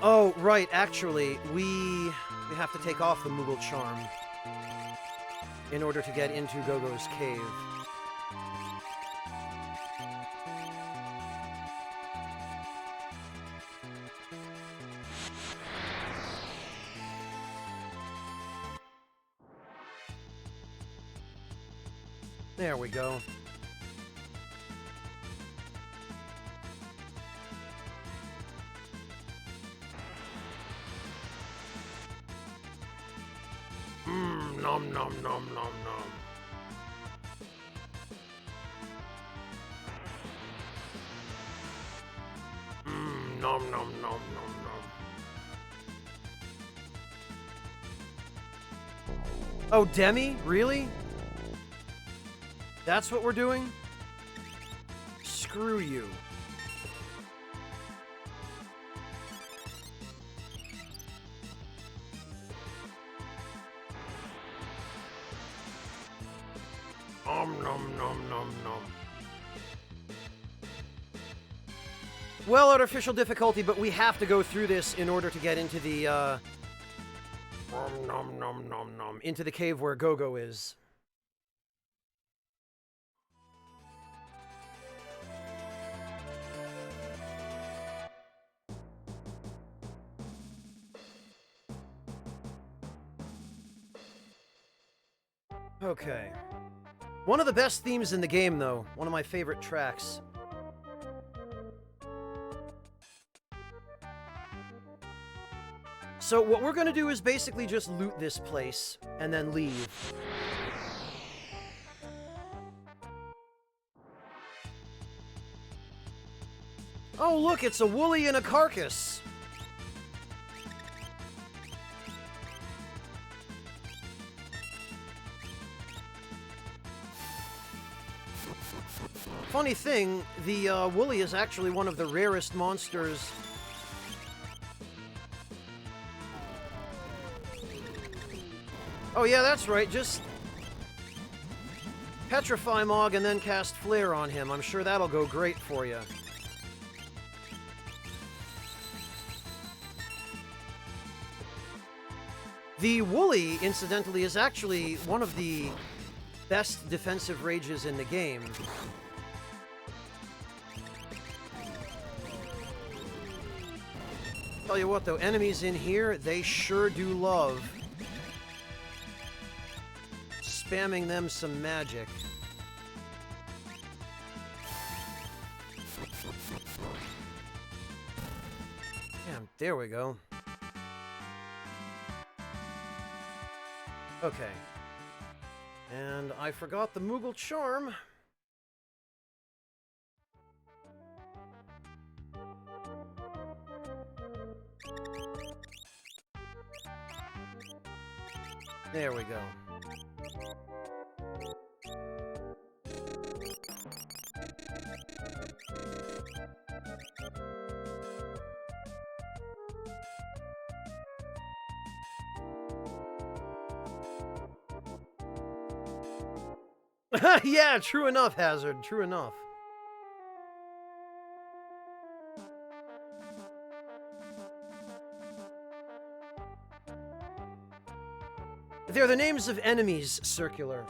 Oh, right, actually, we have to take off the Moogle Charm in order to get into Gogo's cave. There we go. Nom nom nom nom nom. Nom nom nom nom nom. Oh, Demi? Really? That's what we're doing? Screw you. Nom nom nom nom nom. Well, artificial difficulty, but we have to go through this in order to get into the, nom nom nom nom nom, into the cave where Gogo is. Okay. One of the best themes in the game, though. One of my favorite tracks. So what we're gonna do is basically just loot this place, and then leave. Oh look, it's a woolly and a carcass! Funny thing, the woolly is actually one of the rarest monsters. Oh yeah, that's right, just petrify Mog and then cast Flare on him. I'm sure that'll go great for you. The woolly, incidentally, is actually one of the best defensive rages in the game. Tell you what, though, enemies in here, they sure do love spamming them some magic. Damn, there we go. Okay. And I forgot the Moogle Charm. There we go. Yeah, true enough, Hazard. True enough. They're the names of enemies, Circular.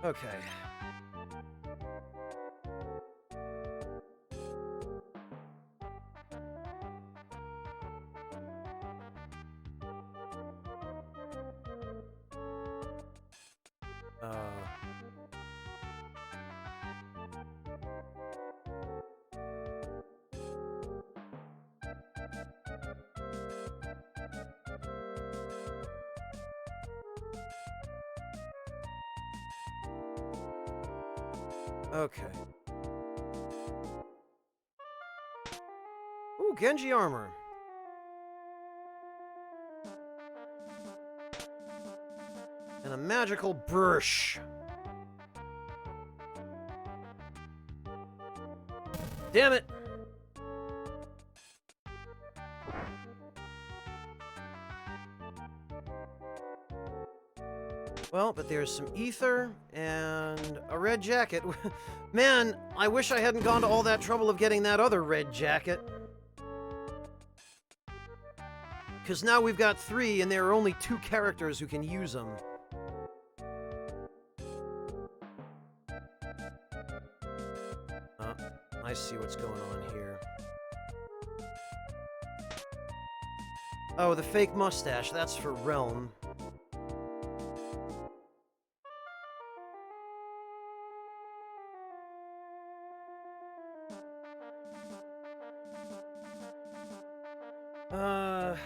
Okay. Okay. Ooh, Genji armor. And a magical brush. Damn it! Well, but there's some ether and a red jacket. Man, I wish I hadn't gone to all that trouble of getting that other red jacket. Because now we've got 3 and there are only 2 characters who can use them. I see what's going on here. Oh, the fake mustache. That's for Realm. Uh...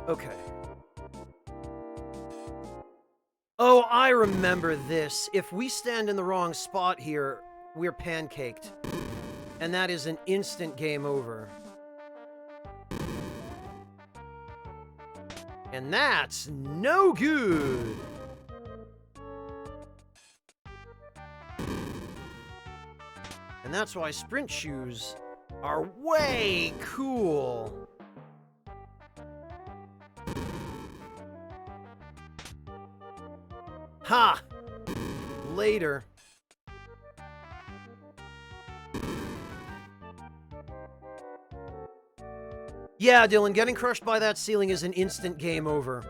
Okay. Oh, I remember this. If we stand in the wrong spot here, we're pancaked. And that is an instant game over. And that's no good! And that's why sprint shoes are way cool! Ha! Later. Yeah, Dylan, getting crushed by that ceiling is an instant game over.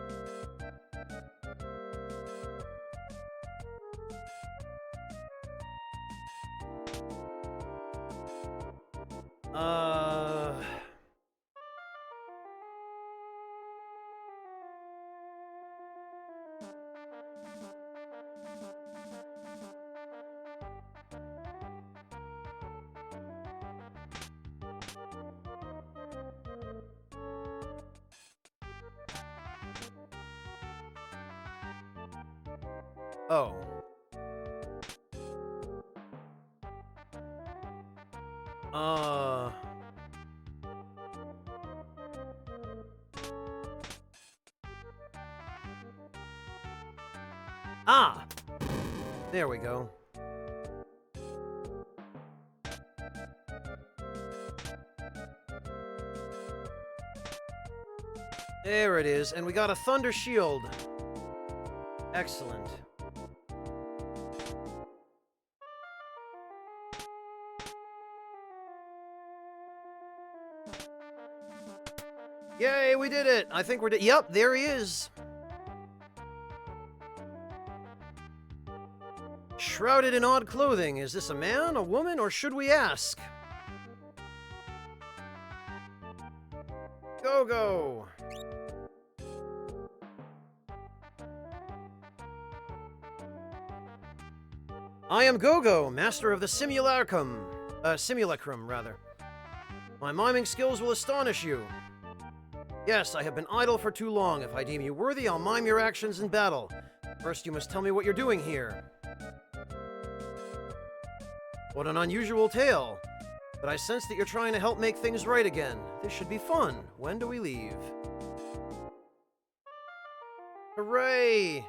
Oh. Ah! There we go. There it is, and we got a Thunder Shield. Excellent. Yay, we did it! I think we're yep, there he is! Shrouded in odd clothing. Is this a man, a woman, or should we ask? Go-Go! I am Go-Go, master of the simulacrum, rather. My miming skills will astonish you. Yes, I have been idle for too long. If I deem you worthy, I'll mime your actions in battle. First, you must tell me what you're doing here. What an unusual tale. But I sense that you're trying to help make things right again. This should be fun. When do we leave? Hooray!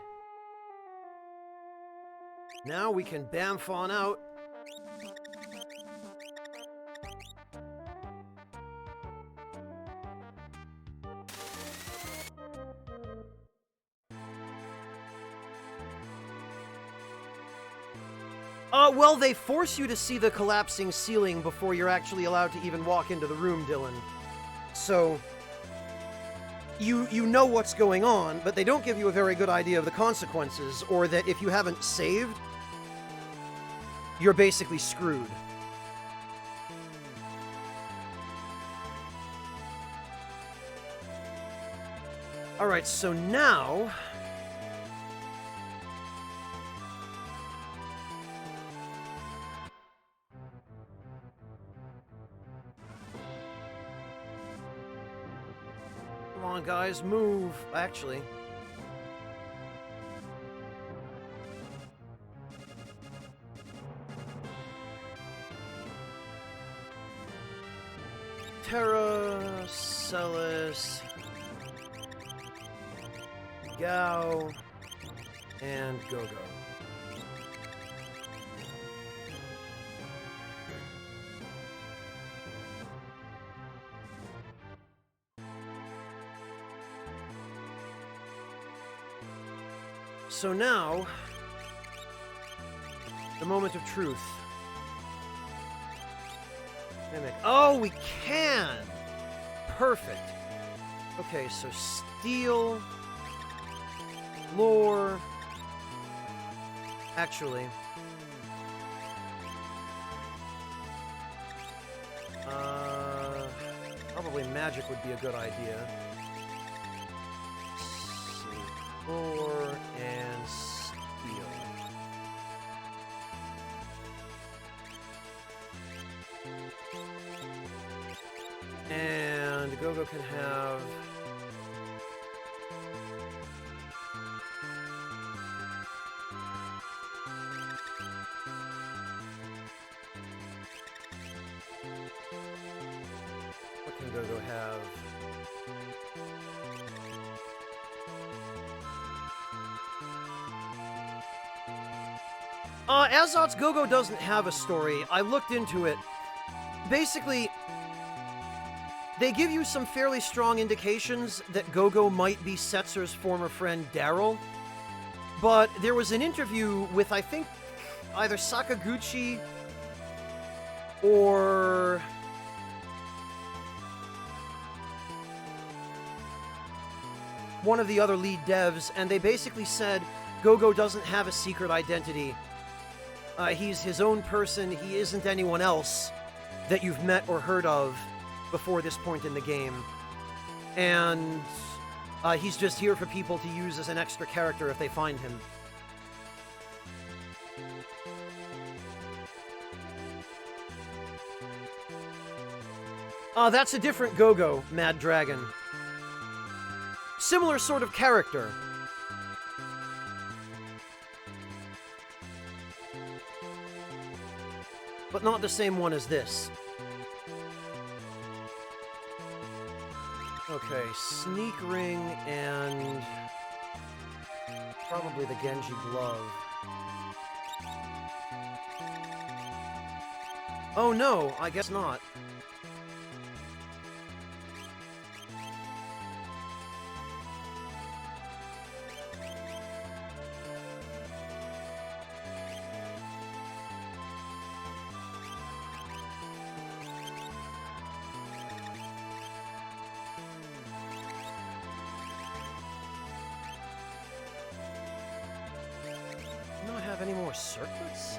Now we can bamf on out. Well, they force you to see the collapsing ceiling before you're actually allowed to even walk into the room, Dylan. So, you know what's going on, but they don't give you a very good idea of the consequences, or that if you haven't saved, you're basically screwed. Alright, so now... Come on, guys, move. Actually. Terra, Celis, Gao, and Go-Go. So now, the moment of truth. Mimic. Oh, we can! Perfect. Okay, so steel, lore. Actually, probably magic would be a good idea. Let's see, lore and steel. And Gogo can have... What can Gogo have? Azot's Gogo doesn't have a story. I looked into it. Basically, they give you some fairly strong indications that Gogo might be Setzer's former friend Daryl, but there was an interview with, I think, either Sakaguchi or... one of the other lead devs, and they basically said Gogo doesn't have a secret identity. He's his own person. He isn't anyone else that you've met or heard of before this point in the game. And he's just here for people to use as an extra character if they find him. That's a different Gogo, Mad Dragon. Similar sort of character. But not the same one as this. Okay, Sneak Ring and... probably the Genji Glove. Oh no, I guess not. Not have any more circlets?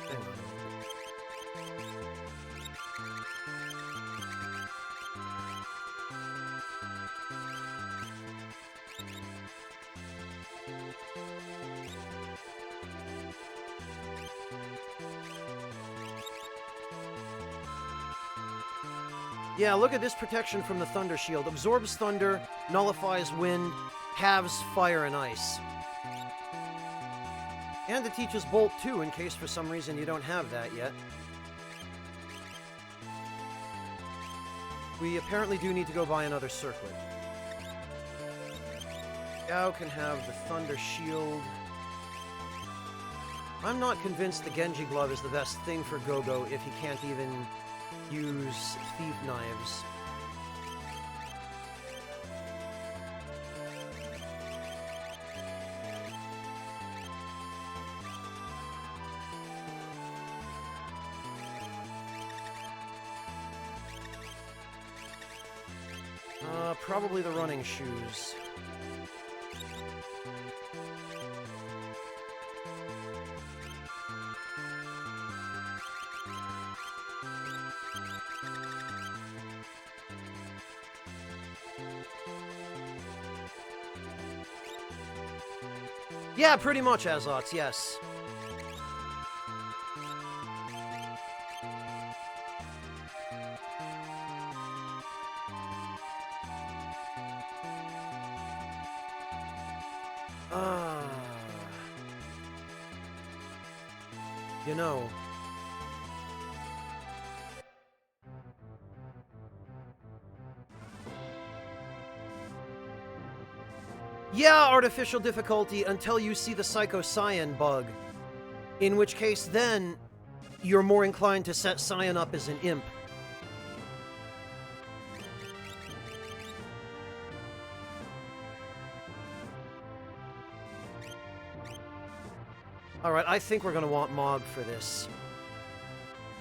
Hang on. Yeah, look at this protection from the Thunder Shield. Absorbs thunder, nullifies wind, halves fire and ice. And it teaches Bolt too, in case for some reason you don't have that yet. We apparently do need to go buy another circlet. Gao can have the Thunder Shield. I'm not convinced the Genji Glove is the best thing for Gogo if he can't even use thief knives. Probably the running shoes. Yeah, pretty much, Azots, yes. You know... Yeah, artificial difficulty until you see the Psycho-Cyan bug. In which case, then, you're more inclined to set Cyan up as an imp. Alright, I think we're gonna want Mog for this.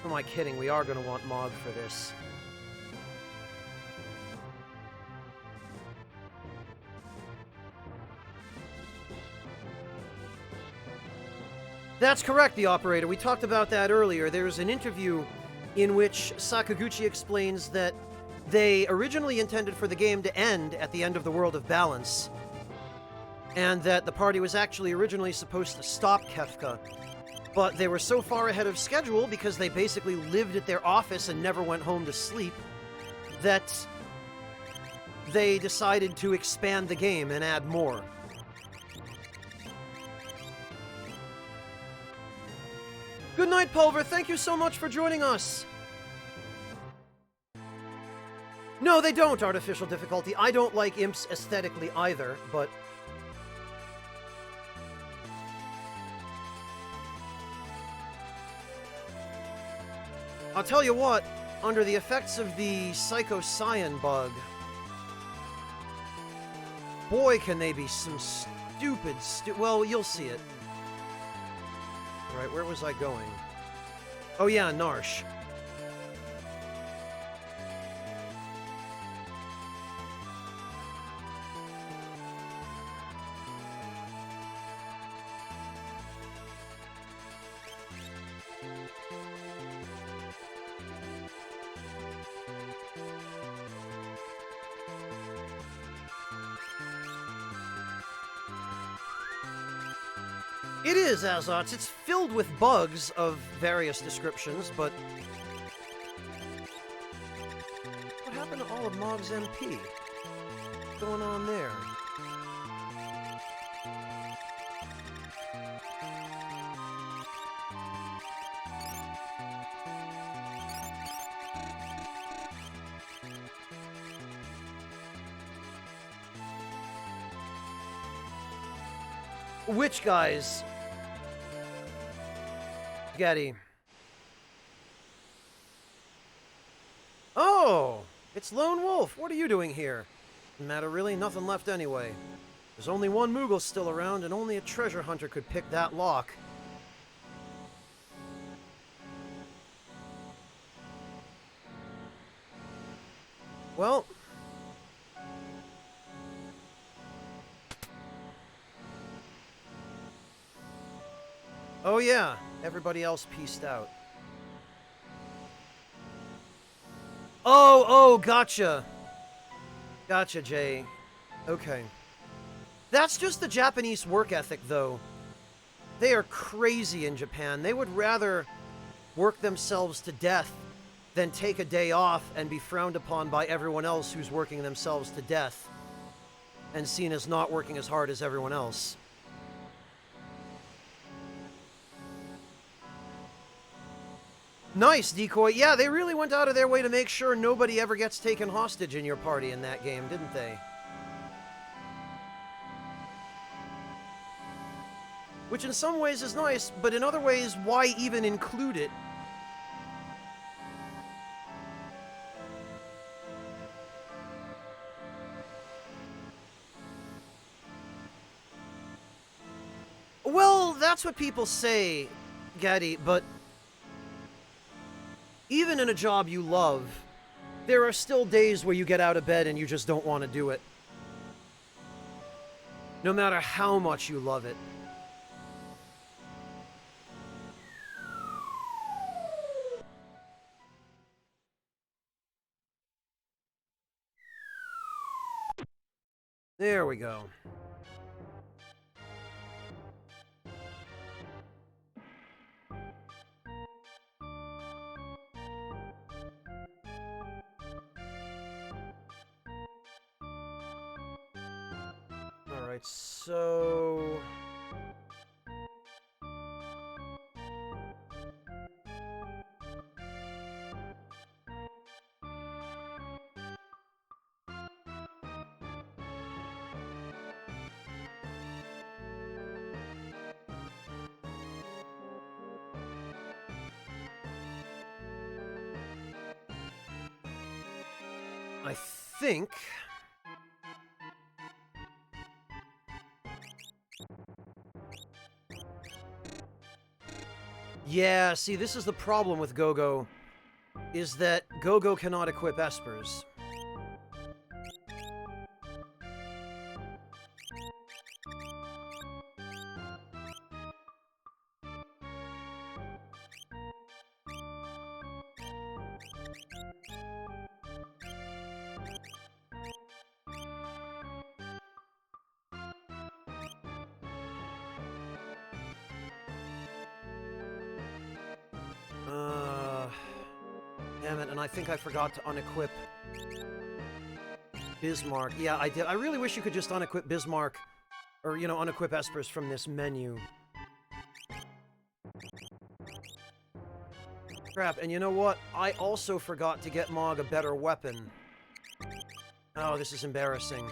Who am I kidding? We are gonna want Mog for this. That's correct, the operator. We talked about that earlier. There's an interview in which Sakaguchi explains that they originally intended for the game to end at the end of the World of Balance, and that the party was actually originally supposed to stop Kefka, but they were so far ahead of schedule because they basically lived at their office and never went home to sleep that they decided to expand the game and add more. Good night, Pulver. Thank you so much for joining us. No, they don't, artificial difficulty. I don't like imps aesthetically either, but... I'll tell you what, under the effects of the Psycho-Cyan bug, boy, can they be some stupid, well, you'll see it. Right, where was I going? Oh yeah, Narsh. It is, Azots. It's filled with bugs of various descriptions, but... What happened to all of Mog's MP? What's going on there? Which guys? Getty. Oh! It's Lone Wolf! What are you doing here? Doesn't matter really, nothing left anyway. There's only one Moogle still around, and only a treasure hunter could pick that lock. Well... Oh yeah, everybody else pieced out. Oh, gotcha. Gotcha, Jay. Okay. That's just the Japanese work ethic, though. They are crazy in Japan. They would rather work themselves to death than take a day off and be frowned upon by everyone else who's working themselves to death and seen as not working as hard as everyone else. Nice, Decoy. Yeah, they really went out of their way to make sure nobody ever gets taken hostage in your party in that game, didn't they? Which in some ways is nice, but in other ways, why even include it? Well, that's what people say, Gaddy, but... even in a job you love, there are still days where you get out of bed and you just don't want to do it. No matter how much you love it. There we go. Alright, so... I think... Yeah, see, this is the problem with Go-Go, is that Go-Go cannot equip espers. Damn it, and I think I forgot to unequip Bismarck. Yeah, I did. I really wish you could just unequip Bismarck, or, you know, unequip espers from this menu. Crap, and you know what? I also forgot to get Mog a better weapon. Oh, this is embarrassing.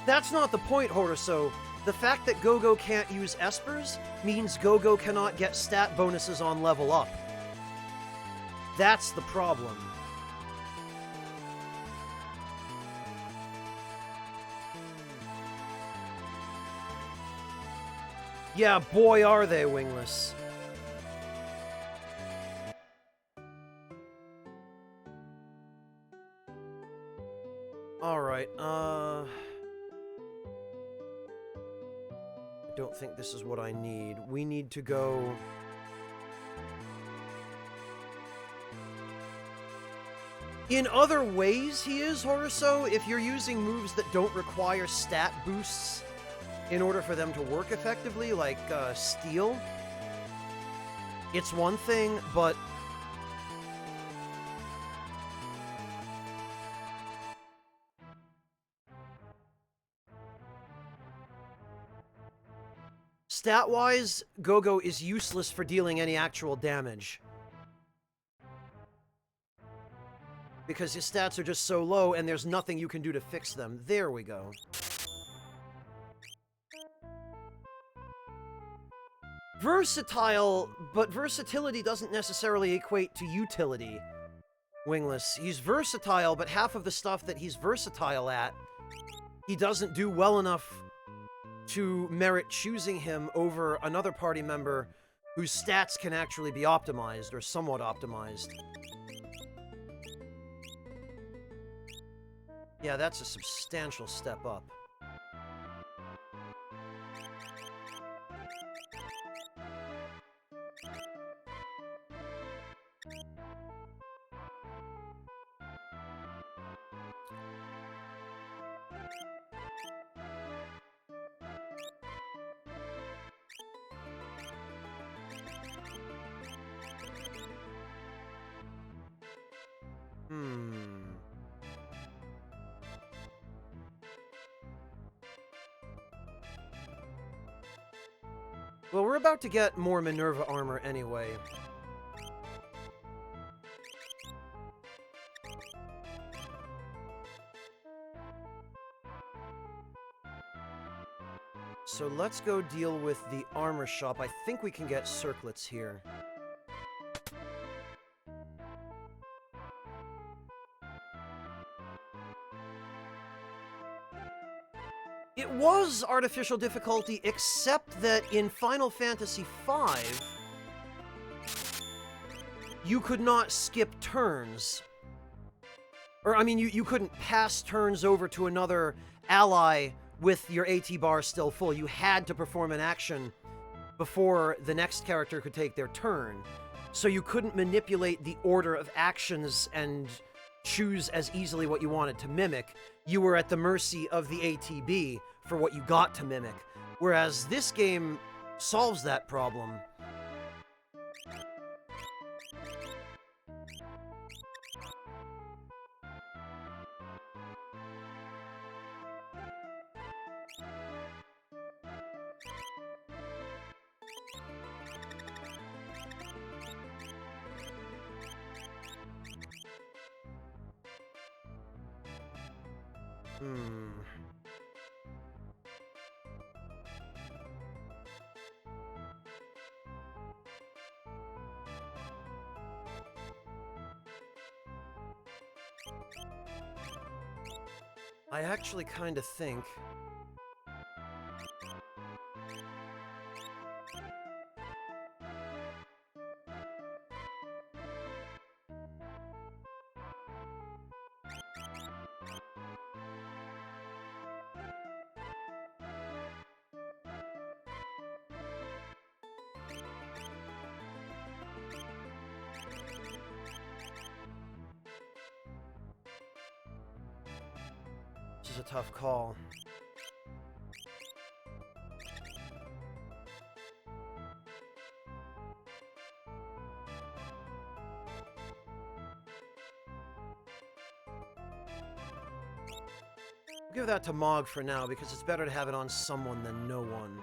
That's not the point, Horuso. The fact that Go-Go can't use espers means Go-Go cannot get stat bonuses on level up. That's the problem. Yeah, boy are they wingless. Alright, I don't think this is what I need. We need to go... In other ways, he is, Horuso. If you're using moves that don't require stat boosts in order for them to work effectively, like Steel, it's one thing, but... Stat-wise, Go-Go is useless for dealing any actual damage. Because his stats are just so low, and there's nothing you can do to fix them. There we go. Versatile, but versatility doesn't necessarily equate to utility. Wingless. He's versatile, but half of the stuff that he's versatile at, he doesn't do well enough to merit choosing him over another party member whose stats can actually be optimized, or somewhat optimized. Yeah, that's a substantial step up. Well, we're about to get more Minerva armor anyway. So let's go deal with the armor shop. I think we can get circlets here. It was artificial difficulty, except that in Final Fantasy V, you could not skip turns. Or, I mean, you couldn't pass turns over to another ally with your AT bar still full. You had to perform an action before the next character could take their turn. So you couldn't manipulate the order of actions and choose as easily what you wanted to mimic. You were at the mercy of the ATB for what you got to mimic. Whereas this game solves that problem. Hmm. I actually kind of think... This is a tough call. I'll give that to Mog for now, because it's better to have it on someone than no one.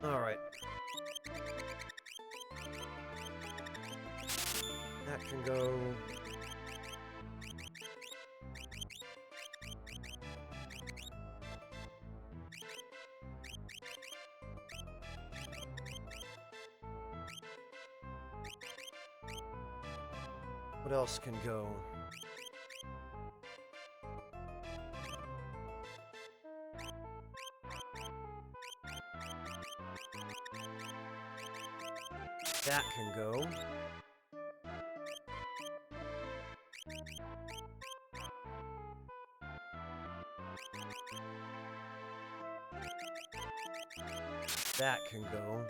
Alright. That can go... What else can go? That can go. That can go.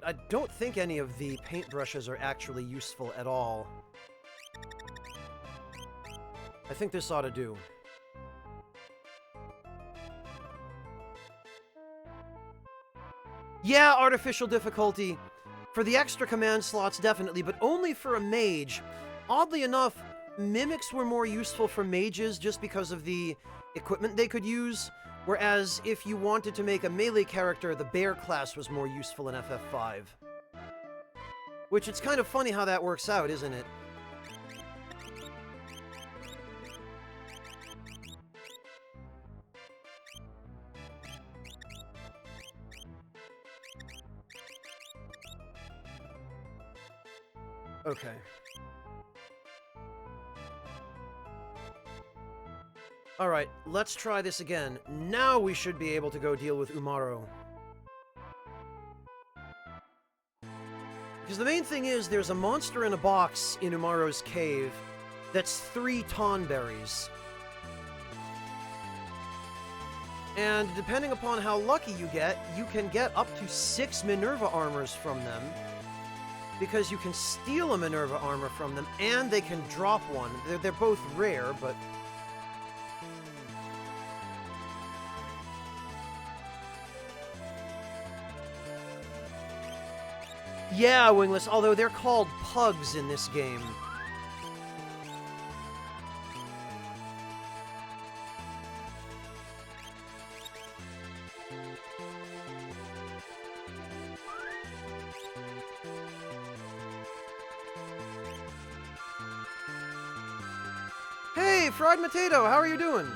I don't think any of the paintbrushes are actually useful at all. I think this ought to do. Yeah, artificial difficulty. For the extra command slots, definitely, but only for a mage. Oddly enough, mimics were more useful for mages just because of the equipment they could use, whereas if you wanted to make a melee character, the bear class was more useful in FF5. Which, it's kind of funny how that works out, isn't it? Okay. Alright, let's try this again. Now we should be able to go deal with Umaro. Because the main thing is, there's a monster in a box in Umaro's cave that's 3 Tonberries. And depending upon how lucky you can get up to 6 Minerva armors from them. Because you can steal a Minerva armor from them, and they can drop one. They're both rare, but... Yeah, Wingless, although they're called pugs in this game. Hey, Fried Potato, how are you doing?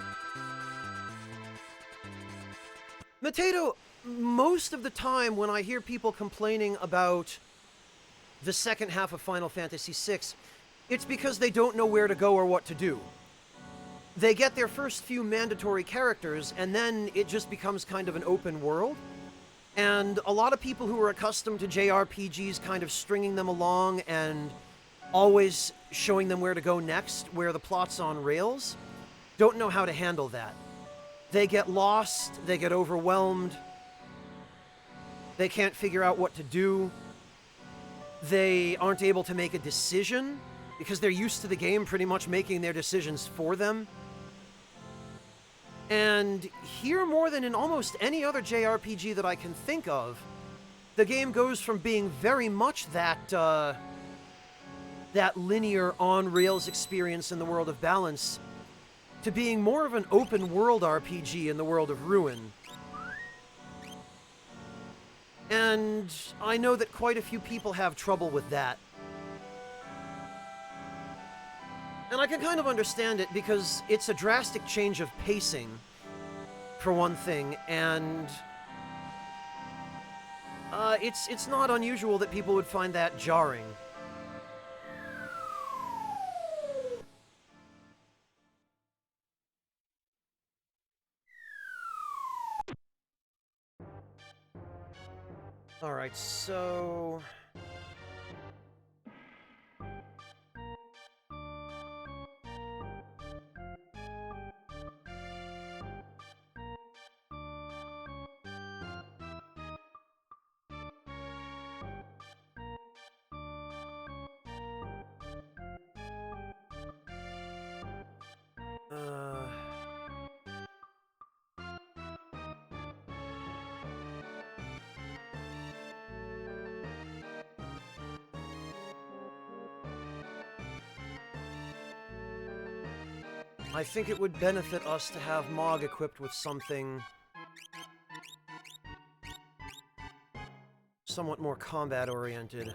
Potato, most of the time when I hear people complaining about the second half of Final Fantasy VI, it's because they don't know where to go or what to do. They get their first few mandatory characters, and then it just becomes kind of an open world. And a lot of people who are accustomed to JRPGs kind of stringing them along and always showing them where to go next, where the plot's on rails, don't know how to handle that. They get lost, they get overwhelmed, they can't figure out what to do, they aren't able to make a decision, because they're used to the game pretty much making their decisions for them. And here, more than in almost any other JRPG that I can think of, the game goes from being very much that linear on-rails experience in the world of Balance to being more of an open-world RPG in the world of Ruin. And I know that quite a few people have trouble with that. And I can kind of understand it because it's a drastic change of pacing, for one thing, and it's not unusual that people would find that jarring. Alright, so... I think it would benefit us to have Mog equipped with something somewhat more combat-oriented.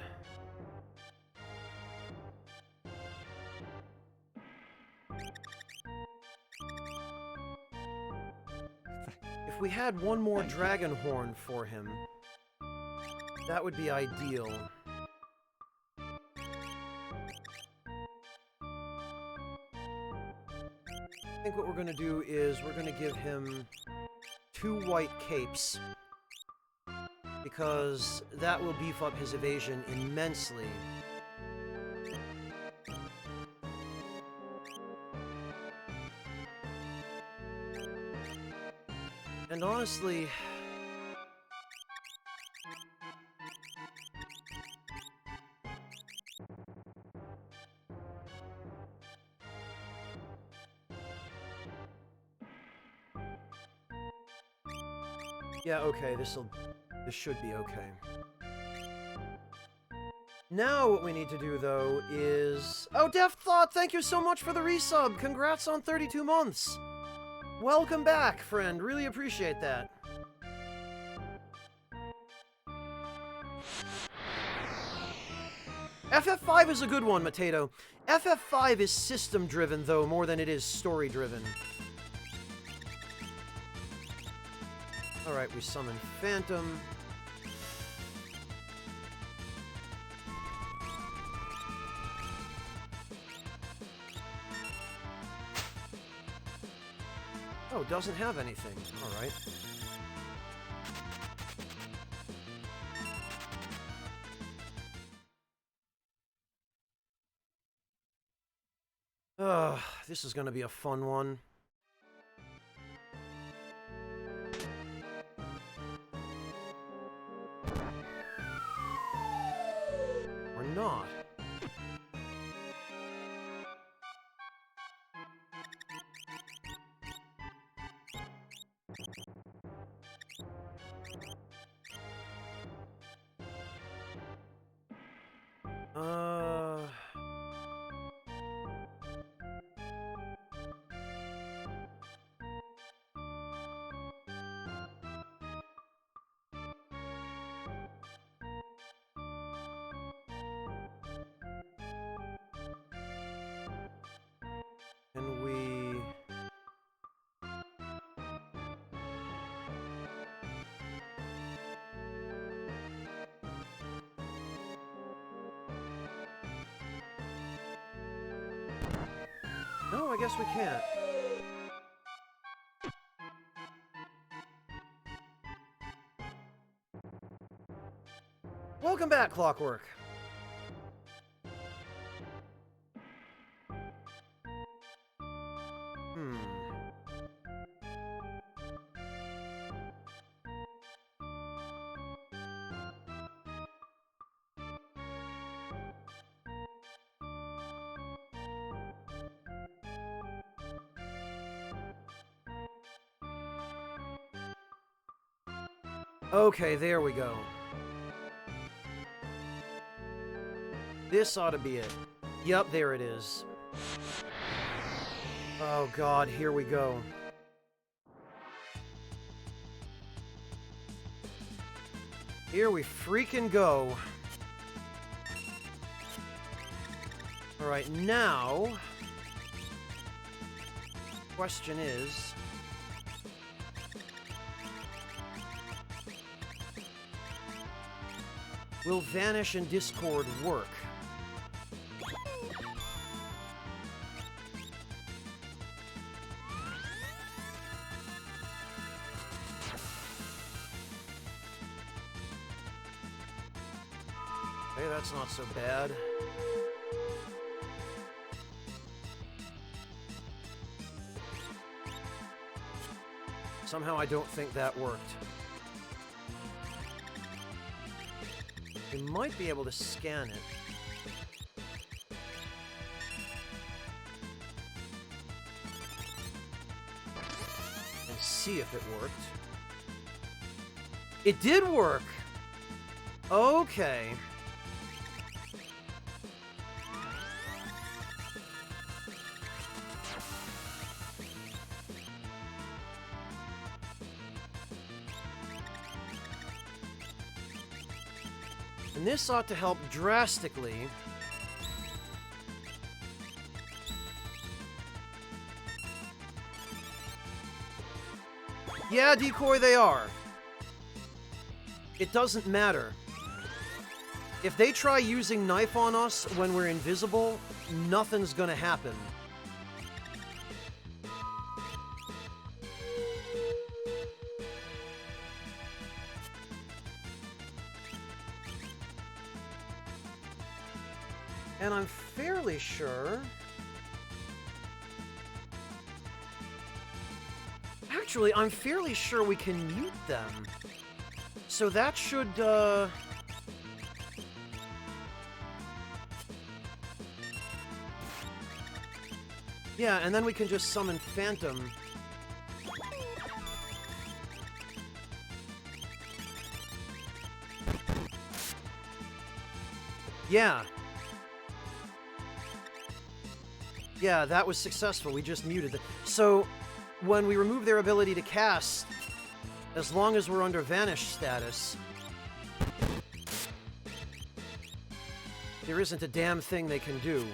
If we had one more dragon horn for him, that would be ideal. I think what we're going to do is we're going to give him 2 white capes, because that will beef up his evasion immensely. And honestly... yeah, okay, this should be okay. Now what we need to do, though, is... oh, Deft Thought, thank you so much for the resub! Congrats on 32 months! Welcome back, friend. Really appreciate that. FF5 is a good one, Mateto. FF5 is system-driven, though, more than it is story-driven. Alright, we summon Phantom. Oh, doesn't have anything. Alright. This is gonna be a fun one. Or not. Can we... no, I guess we can't. Welcome back, Clockwork. Okay, there we go. This ought to be it. Yep, there it is. Oh god, here we go. Here we freaking go. Alright, now... Question is... will Vanish and Discord work? Hey, that's not so bad. Somehow I don't think that worked. We might be able to scan it. And see if it worked. It did work! Okay. And this ought to help drastically. Yeah, decoy they are. It doesn't matter. If they try using knife on us when we're invisible, nothing's gonna happen. And I'm fairly sure... Actually, I'm fairly sure we can mute them. So that should, yeah, and then we can just summon Phantom. Yeah. Yeah, that was successful. We just muted them. So, when we remove their ability to cast, as long as we're under Vanish status, there isn't a damn thing they can do.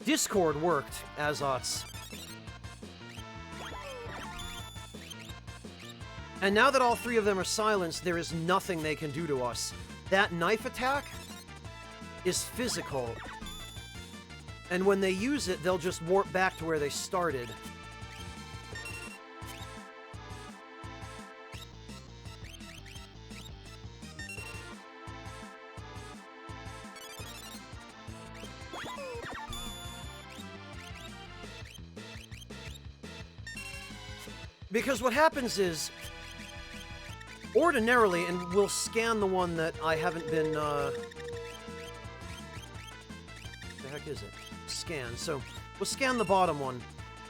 Discord worked, Azots. And now that all three of them are silenced, there is nothing they can do to us. That knife attack is physical. And when they use it, they'll just warp back to where they started. Because what happens is, ordinarily, and we'll scan the one that I haven't been, the heck is it? Scan. So, we'll scan the bottom one.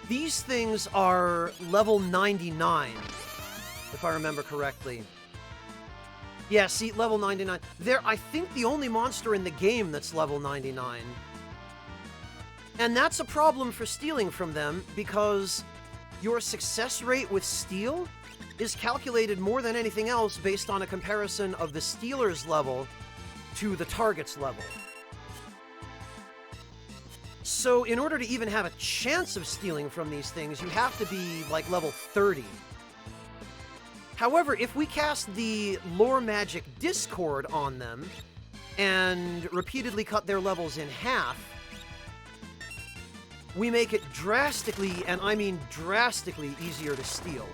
These things are level 99, if I remember correctly. Yeah, see, level 99. They're, I think, the only monster in the game that's level 99. And that's a problem for stealing from them, because your success rate with steal is calculated more than anything else based on a comparison of the stealer's level to the target's level. So in order to even have a chance of stealing from these things, you have to be like level 30. However, if we cast the Lore Magic Discord on them and repeatedly cut their levels in half, we make it drastically, and I mean drastically, easier to steal.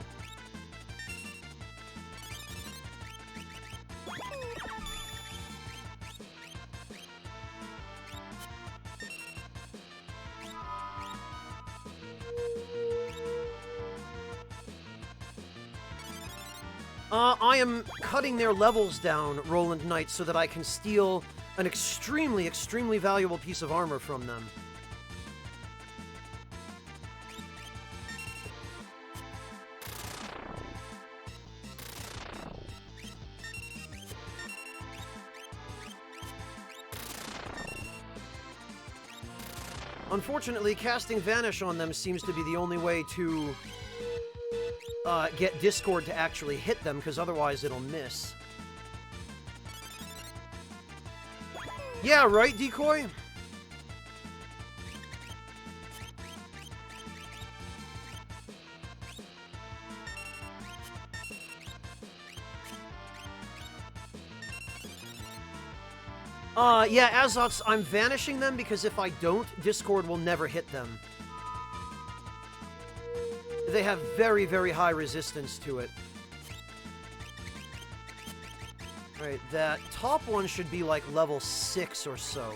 I am cutting their levels down, Roland Knight, so that I can steal an extremely, extremely valuable piece of armor from them. Unfortunately, casting Vanish on them seems to be the only way to get Discord to actually hit them, because otherwise it'll miss. Yeah, right, Decoy? Yeah, Azots, I'm vanishing them because if I don't, Discord will never hit them. They have very, very high resistance to it. Right, that top one should be like level 6 or so.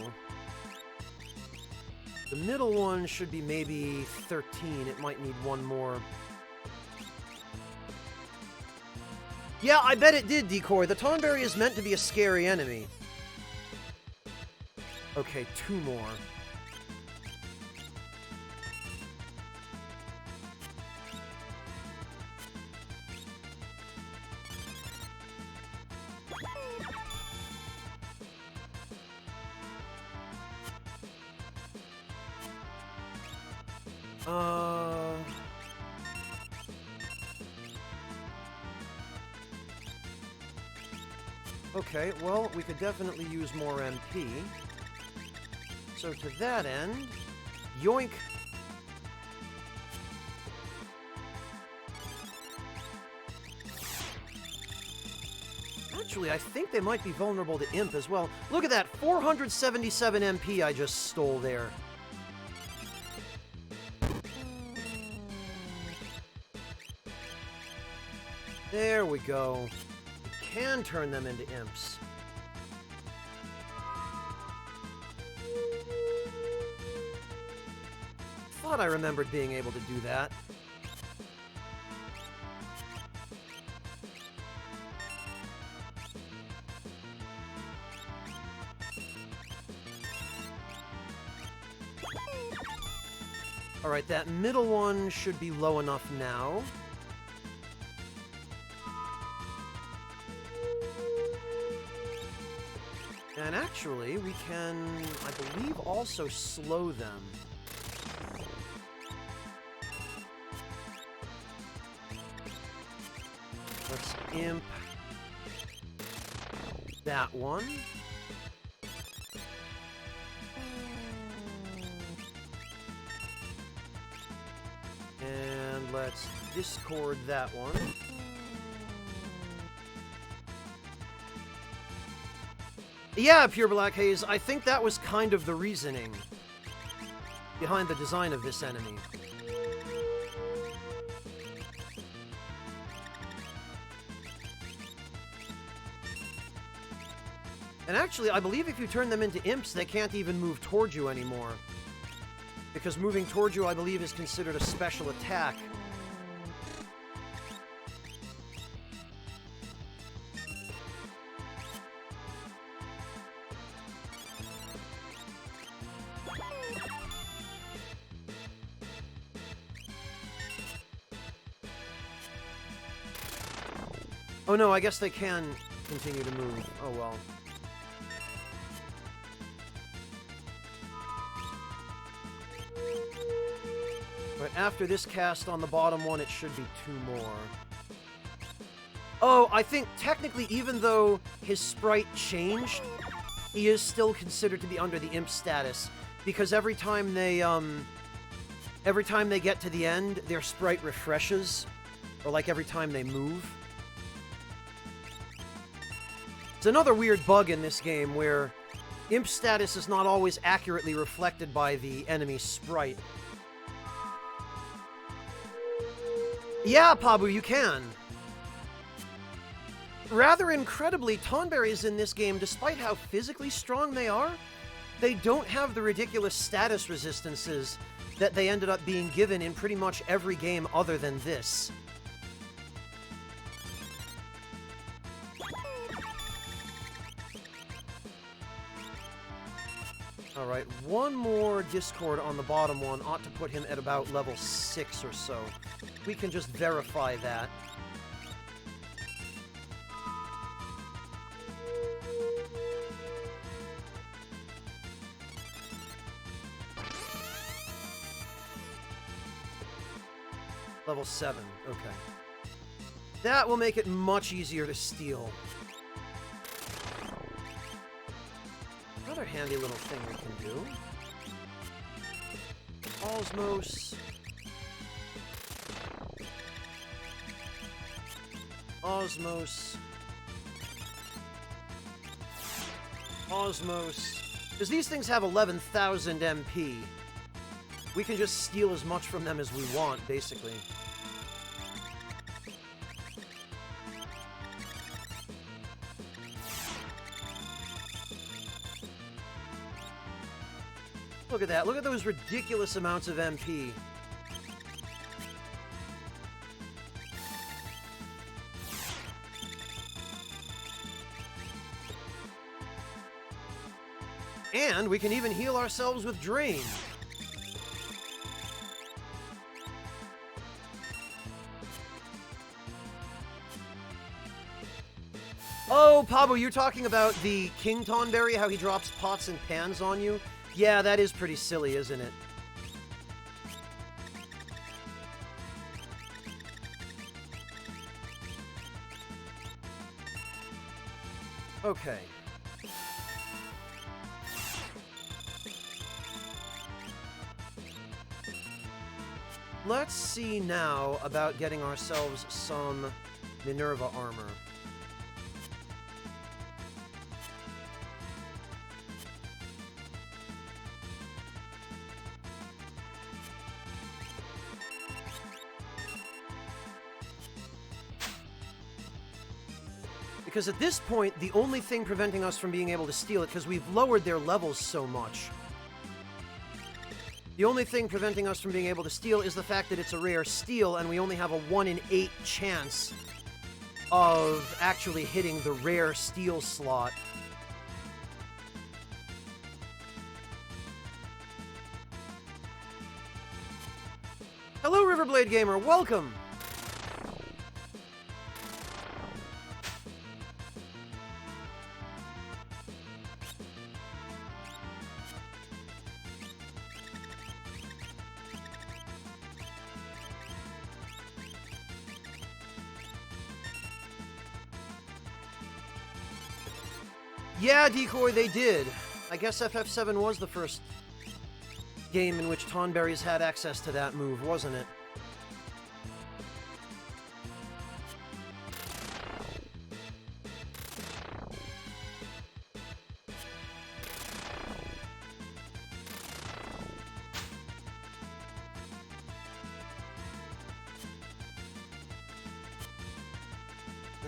The middle one should be maybe 13. It might need one more. Yeah, I bet it did, Decoy. The Tonberry is meant to be a scary enemy. Okay, 2 more. Okay, well, we could definitely use more MP. So to that end, yoink. Actually, I think they might be vulnerable to Imp as well. Look at that, 477 MP I just stole there. There we go. We can turn them into imps. Thought I remembered being able to do that. Alright, that middle one should be low enough now. And actually, we can, I believe, also slow them. Let's imp that one. And let's discord that one. Yeah, Pure Black Haze, I think that was kind of the reasoning behind the design of this enemy. And actually, I believe if you turn them into imps, they can't even move towards you anymore. Because moving towards you, I believe, is considered a special attack. Oh no, I guess they can continue to move. Oh well. But after this cast on the bottom one, it should be 2 more. Oh, I think technically, even though his sprite changed, he is still considered to be under the imp status, because every time they get to the end, their sprite refreshes, or like every time they move. It's another weird bug in this game where imp status is not always accurately reflected by the enemy sprite. Yeah, Pabu, you can. Rather incredibly, Tonberries in this game, despite how physically strong they are, they don't have the ridiculous status resistances that they ended up being given in pretty much every game other than this. Alright, one more Discord on the bottom one ought to put him at about level 6 or so. We can just verify that. Level 7, okay. That will make it much easier to steal. Another handy little thing we can do. Osmos. Osmos. Osmos. Because these things have 11,000 MP. We can just steal as much from them as we want, basically. Look at that. Look at those ridiculous amounts of MP. And we can even heal ourselves with Drain. Oh, Pablo, you're talking about the King Tonberry, how he drops pots and pans on you? Yeah, that is pretty silly, isn't it? Okay. Let's see now about getting ourselves some Minerva armor. Because at this point, the only thing preventing us from being able to steal it, because we've lowered their levels so much, the only thing preventing us from being able to steal is the fact that it's a rare steal, and we only have a 1 in 8 chance of actually hitting the rare steal slot. Hello, Riverblade Gamer, welcome! Yeah, Decoy, they did. I guess FF7 was the first game in which Tonberries had access to that move, wasn't it?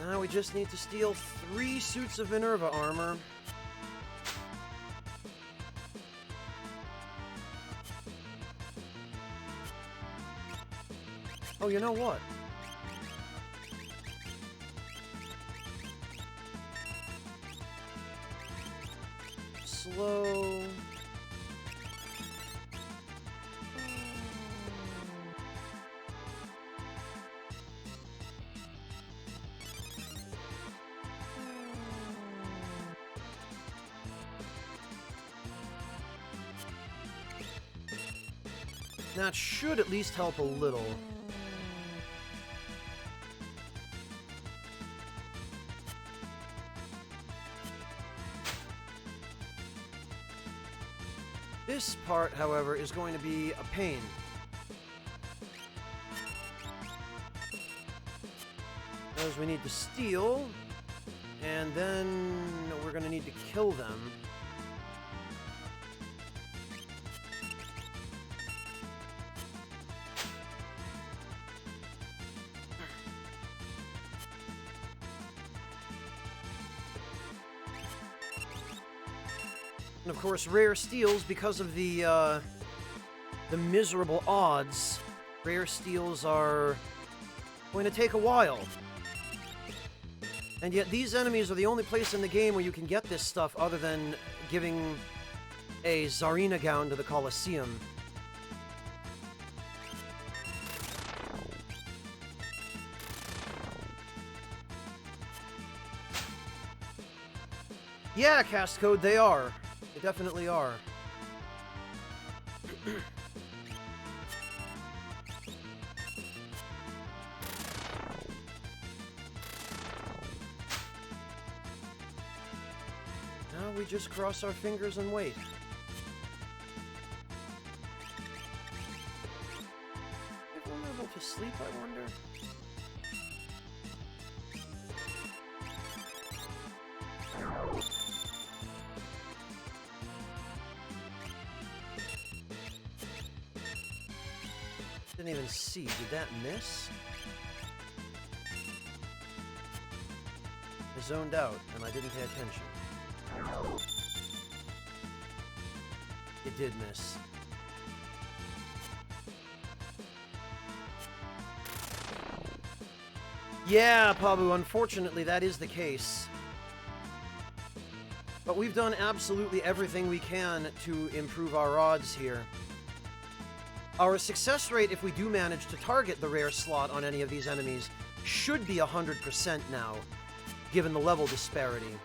Now we just need to steal 3 suits of Minerva armor. Oh, you know what? Slow. That should at least help a little. This part, however, is going to be a pain. As we need to steal, and then we're going to need to kill them. And of course, rare steals, because of the miserable odds, rare steals are going to take a while. And yet these enemies are the only place in the game where you can get this stuff other than giving a Tsarina gown to the Colosseum. Yeah, cast code, they are. They definitely are. Now we just cross our fingers and wait. If vulnerable to sleep, I wonder? Didn't even see. Did that miss? I zoned out, and I didn't pay attention. It did miss. Yeah, Pabu, unfortunately that is the case. But we've done absolutely everything we can to improve our odds here. Our success rate, if we do manage to target the rare slot on any of these enemies, should be 100% now, given the level disparity.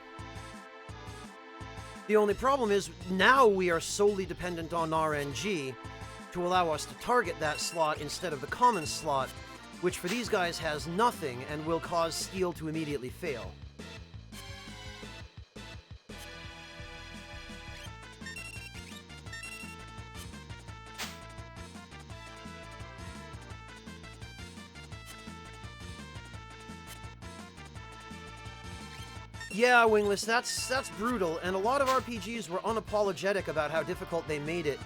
The only problem is, now we are solely dependent on RNG to allow us to target that slot instead of the common slot, which for these guys has nothing and will cause steel to immediately fail. Yeah, Wingless, that's brutal, and a lot of RPGs were unapologetic about how difficult they made it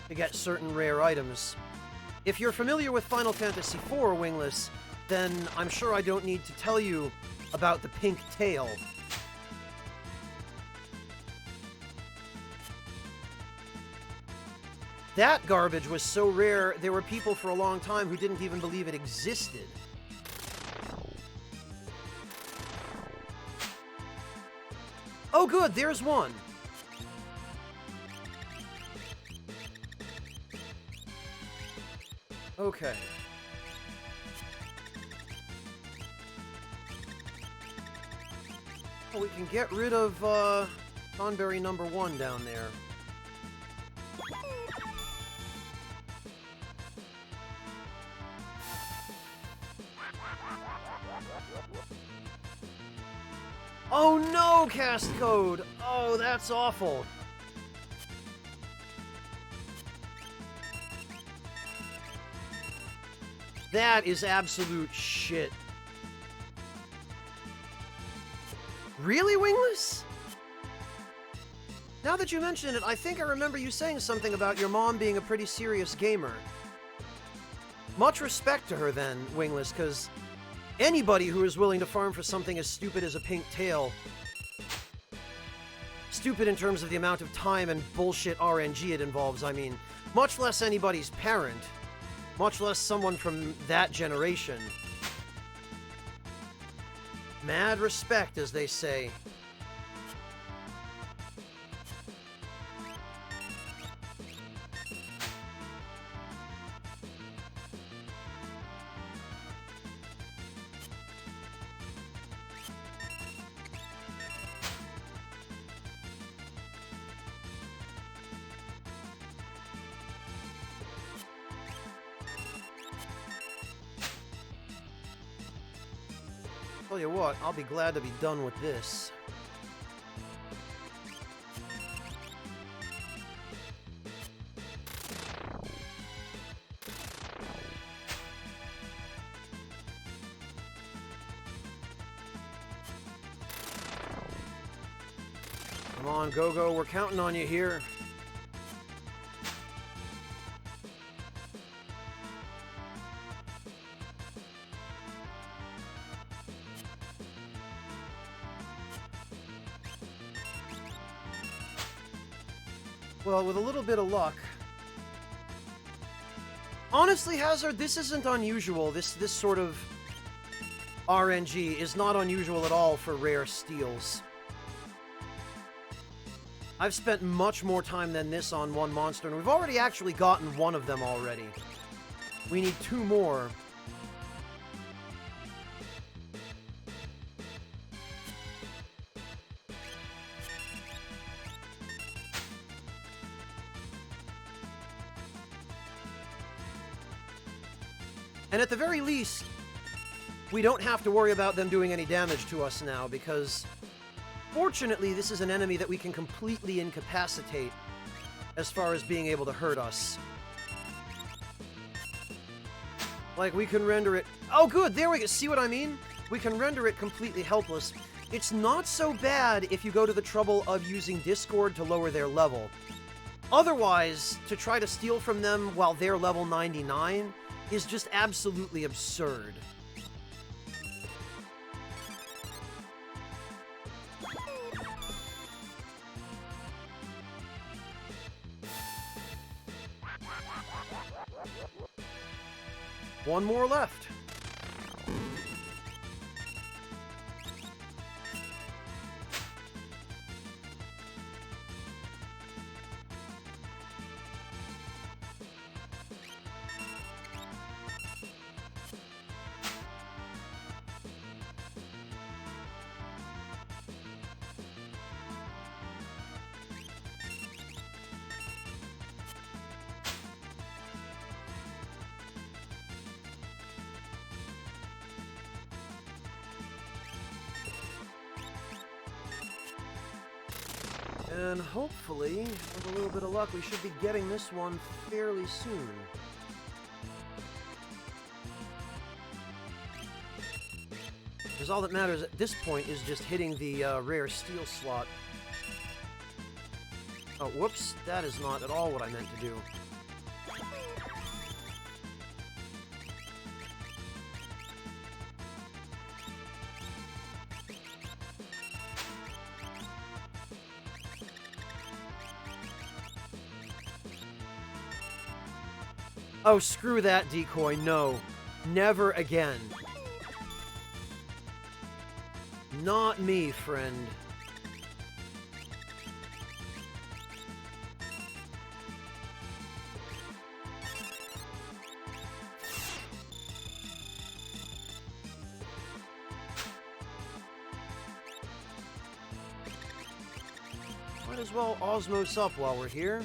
to get certain rare items. If you're familiar with Final Fantasy IV, Wingless, then I'm sure I don't need to tell you about the pink tail. That garbage was so rare, there were people for a long time who didn't even believe it existed. Oh good, there's one! Okay. Well, we can get rid of, Thornberry number 1 down there. Oh no, cast code! Oh, that's awful. That is absolute shit. Really, Wingless? Now that you mention it, I think I remember you saying something about your mom being a pretty serious gamer. Much respect to her then, Wingless, because anybody who is willing to farm for something as stupid as a pink tail, stupid in terms of the amount of time and bullshit RNG it involves, I mean, much less anybody's parent, much less someone from that generation. Mad respect, as they say. Tell you what, I'll be glad to be done with this. Come on, Go-Go, we're counting on you here. Well, with a little bit of luck. Honestly, Hazard, this isn't unusual. This sort of RNG is not unusual at all for rare steals. I've spent much more time than this on one monster, and we've already actually gotten one of them already. We need 2 more. And at the very least, we don't have to worry about them doing any damage to us now, because fortunately this is an enemy that we can completely incapacitate as far as being able to hurt us. Like, we can render it... Oh, good! There we go! See what I mean? We can render it completely helpless. It's not so bad if you go to the trouble of using Discord to lower their level. Otherwise, to try to steal from them while they're level 99 is just absolutely absurd. One more left. And hopefully, with a little bit of luck, we should be getting this one fairly soon. Because all that matters at this point is just hitting the rare steel slot. Oh, whoops, that is not at all what I meant to do. Oh, screw that decoy, no. Never again. Not me, friend. Might as well osmos up while we're here.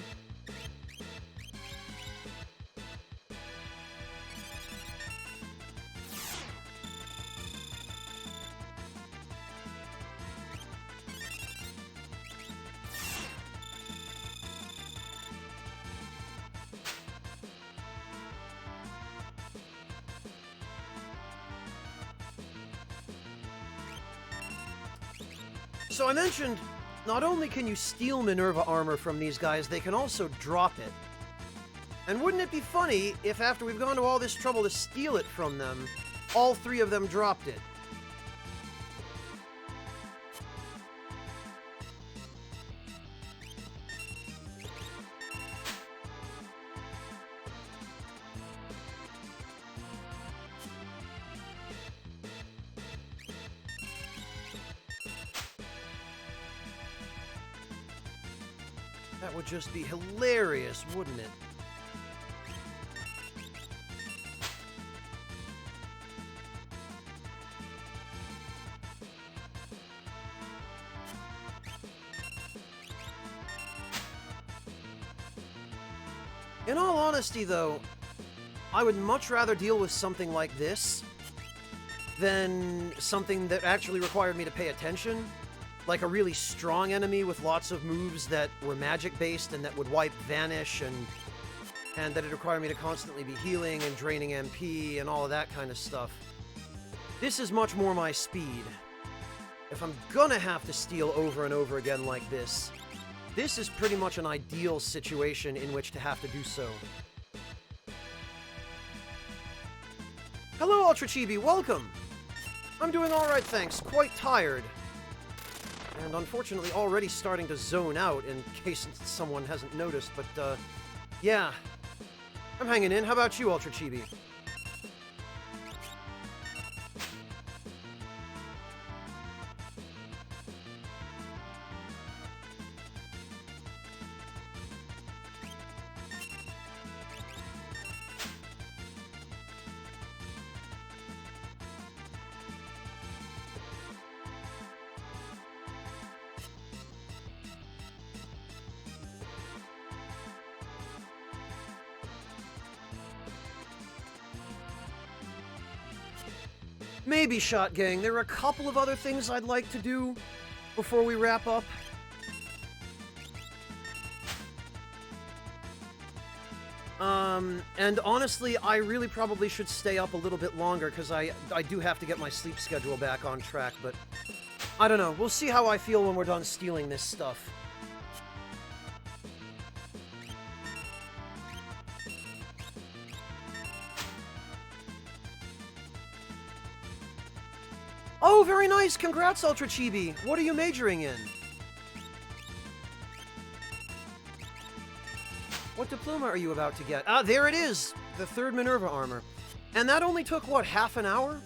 So I mentioned, not only can you steal Minerva armor from these guys, they can also drop it. And wouldn't it be funny if after we've gone to all this trouble to steal it from them, all 3 of them dropped it? That would just be hilarious, wouldn't it? In all honesty, though, I would much rather deal with something like this than something that actually required me to pay attention. Like a really strong enemy with lots of moves that were magic-based and that would wipe Vanish, and that it required me to constantly be healing and draining MP and all of that kind of stuff. This is much more my speed. If I'm gonna have to steal over and over again like this, this is pretty much an ideal situation in which to have to do so. Hello, Ultra Chibi, welcome! I'm doing alright, thanks. Quite tired. And unfortunately already starting to zone out, in case someone hasn't noticed, but, yeah. I'm hanging in. How about you, Ultra Chibi? Maybe, Shot Gang. There are a couple of other things I'd like to do before we wrap up. And honestly, I really probably should stay up a little bit longer, because I do have to get my sleep schedule back on track, but I don't know. We'll see how I feel when we're done stealing this stuff. Oh, very nice! Congrats, Ultra Chibi! What are you majoring in? What diploma are you about to get? Ah, there it is! The third Minerva armor. And that only took, what, half an hour?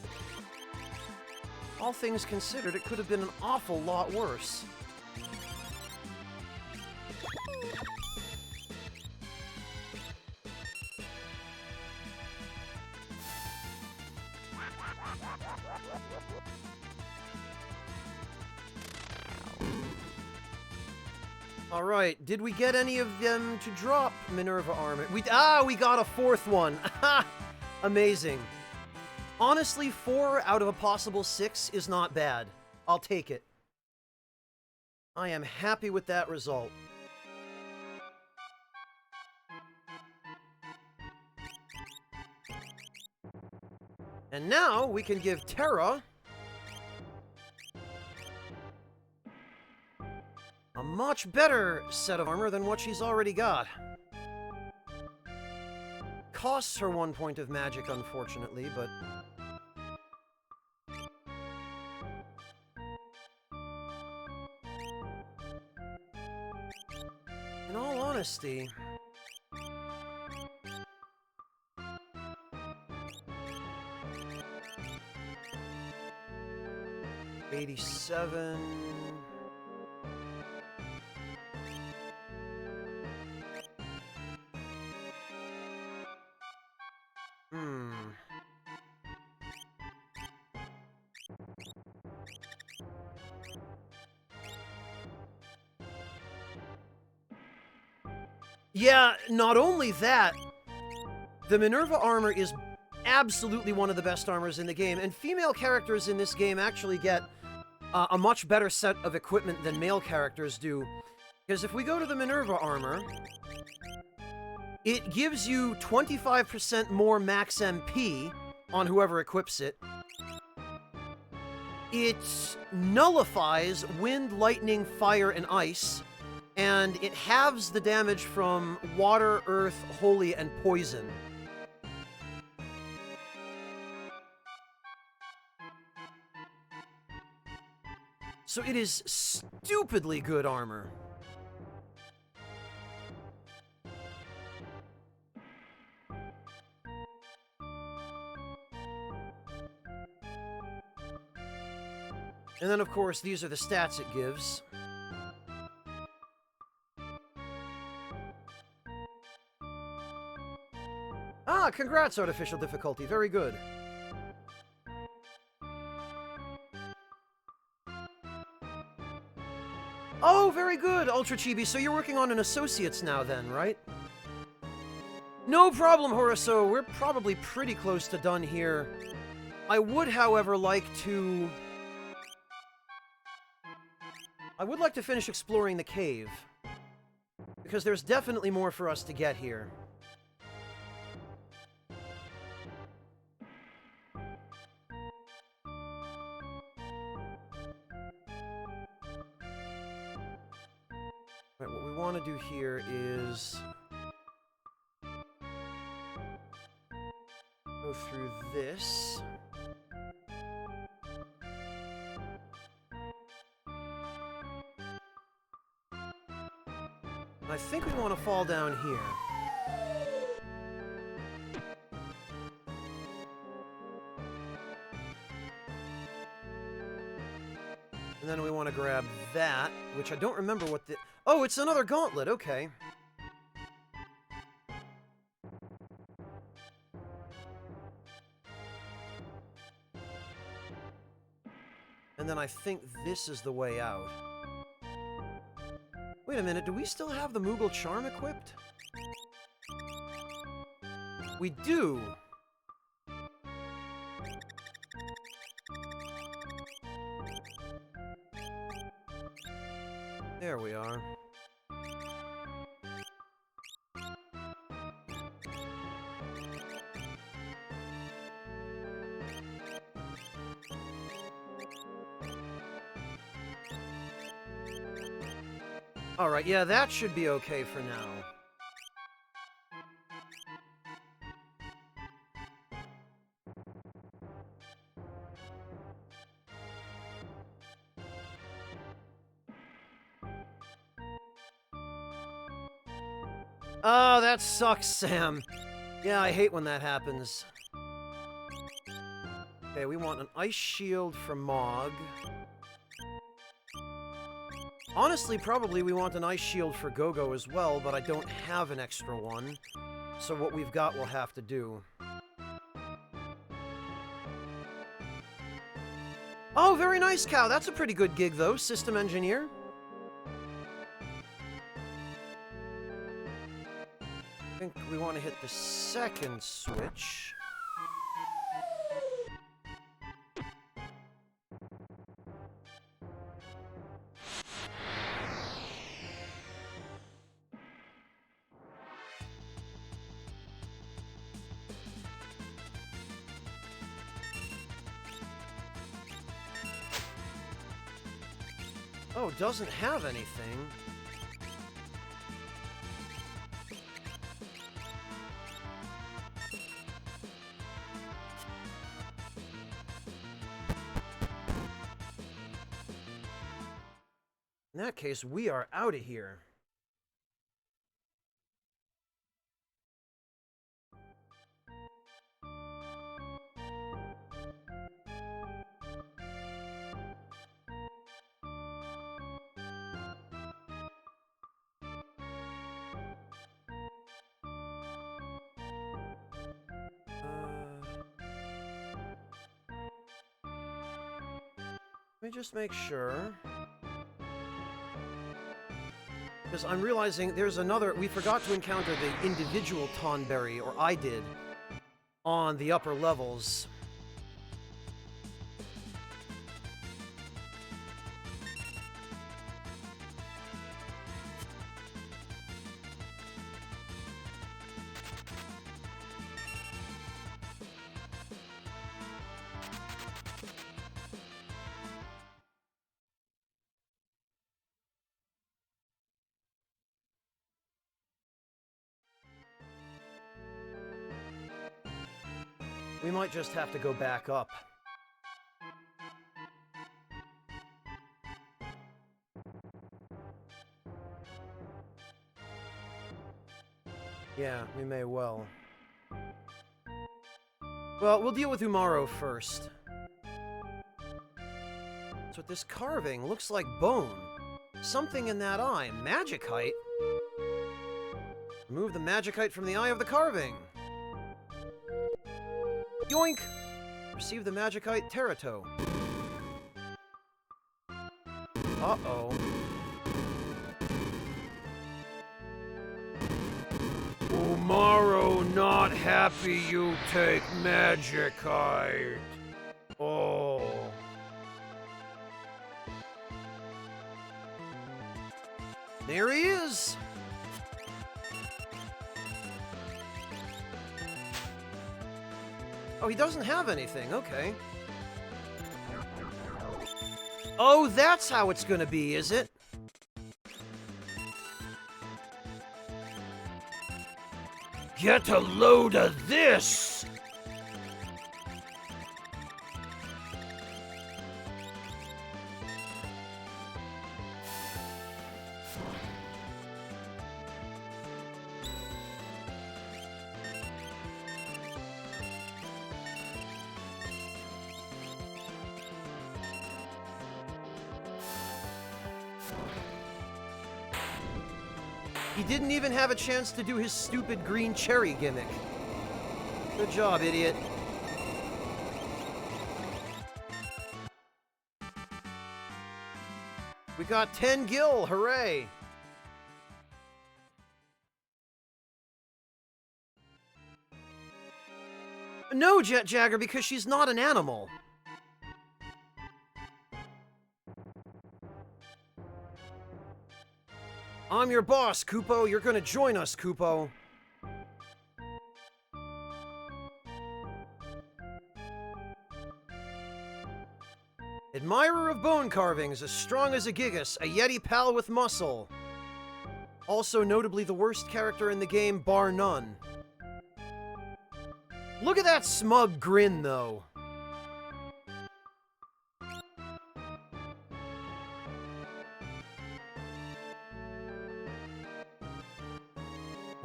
All things considered, it could have been an awful lot worse. Alright, did we get any of them to drop Minerva armor? We got a fourth one! Amazing. Honestly, 4 out of a possible 6 is not bad. I'll take it. I am happy with that result. And now we can give Terra a much better set of armor than what she's already got. Costs her 1 point of magic, unfortunately, but... in all honesty... 87... Yeah, not only that, the Minerva armor is absolutely one of the best armors in the game, and female characters in this game actually get a much better set of equipment than male characters do. Because if we go to the Minerva armor, it gives you 25% more max MP on whoever equips it. It nullifies wind, lightning, fire, and ice, and it halves the damage from water, earth, holy, and poison. So it is stupidly good armor. And then, of course, these are the stats it gives. Ah, congrats, Artificial Difficulty. Very good. Oh, very good, Ultra Chibi. So you're working on an Associate's now then, right? No problem, Horaso. We're probably pretty close to done here. I would, however, like to... finish exploring the cave. Because there's definitely more for us to get here. Right, what we want to do here is... go through this. I think we want to fall down here. And then we want to grab that, which I don't remember what the... Oh, it's another gauntlet, okay. And then I think this is the way out. Wait a minute, do we still have the Moogle Charm equipped? We do! There we are. Alright, yeah, that should be okay for now. Oh, that sucks, Sam. Yeah, I hate when that happens. Okay, we want an ice shield for Mog. Honestly, probably we want an ice shield for Gogo as well, but I don't have an extra one. So what we've got we'll have to do. Oh, very nice, Cow. That's a pretty good gig, though, System Engineer. I think we want to hit the second switch. Oh, doesn't have anything. In that case, we are out of here. Let me just make sure. Because I'm realizing there's another... We forgot to encounter the individual Tonberry, or I did, on the upper levels. We might just have to go back up. Yeah, we may well. Well, we'll deal with Umaro first. So with this carving, looks like bone. Something in that eye. Magicite? Remove the magicite from the eye of the carving. Yoink! Receive the magicite Terito. Uh-oh. Umaro not happy you take magicite. Oh. There he is! Oh, he doesn't have anything, okay. Oh, that's how it's gonna be, is it? Get a load of this! He didn't even have a chance to do his stupid green cherry gimmick. Good job, idiot. We got 10 gil, hooray! No, Jet Jagger, because she's not an animal. I'm your boss, Kupo. You're gonna join us, Kupo. Admirer of bone carvings, as strong as a Gigas, a Yeti pal with muscle. Also notably the worst character in the game, bar none. Look at that smug grin, though.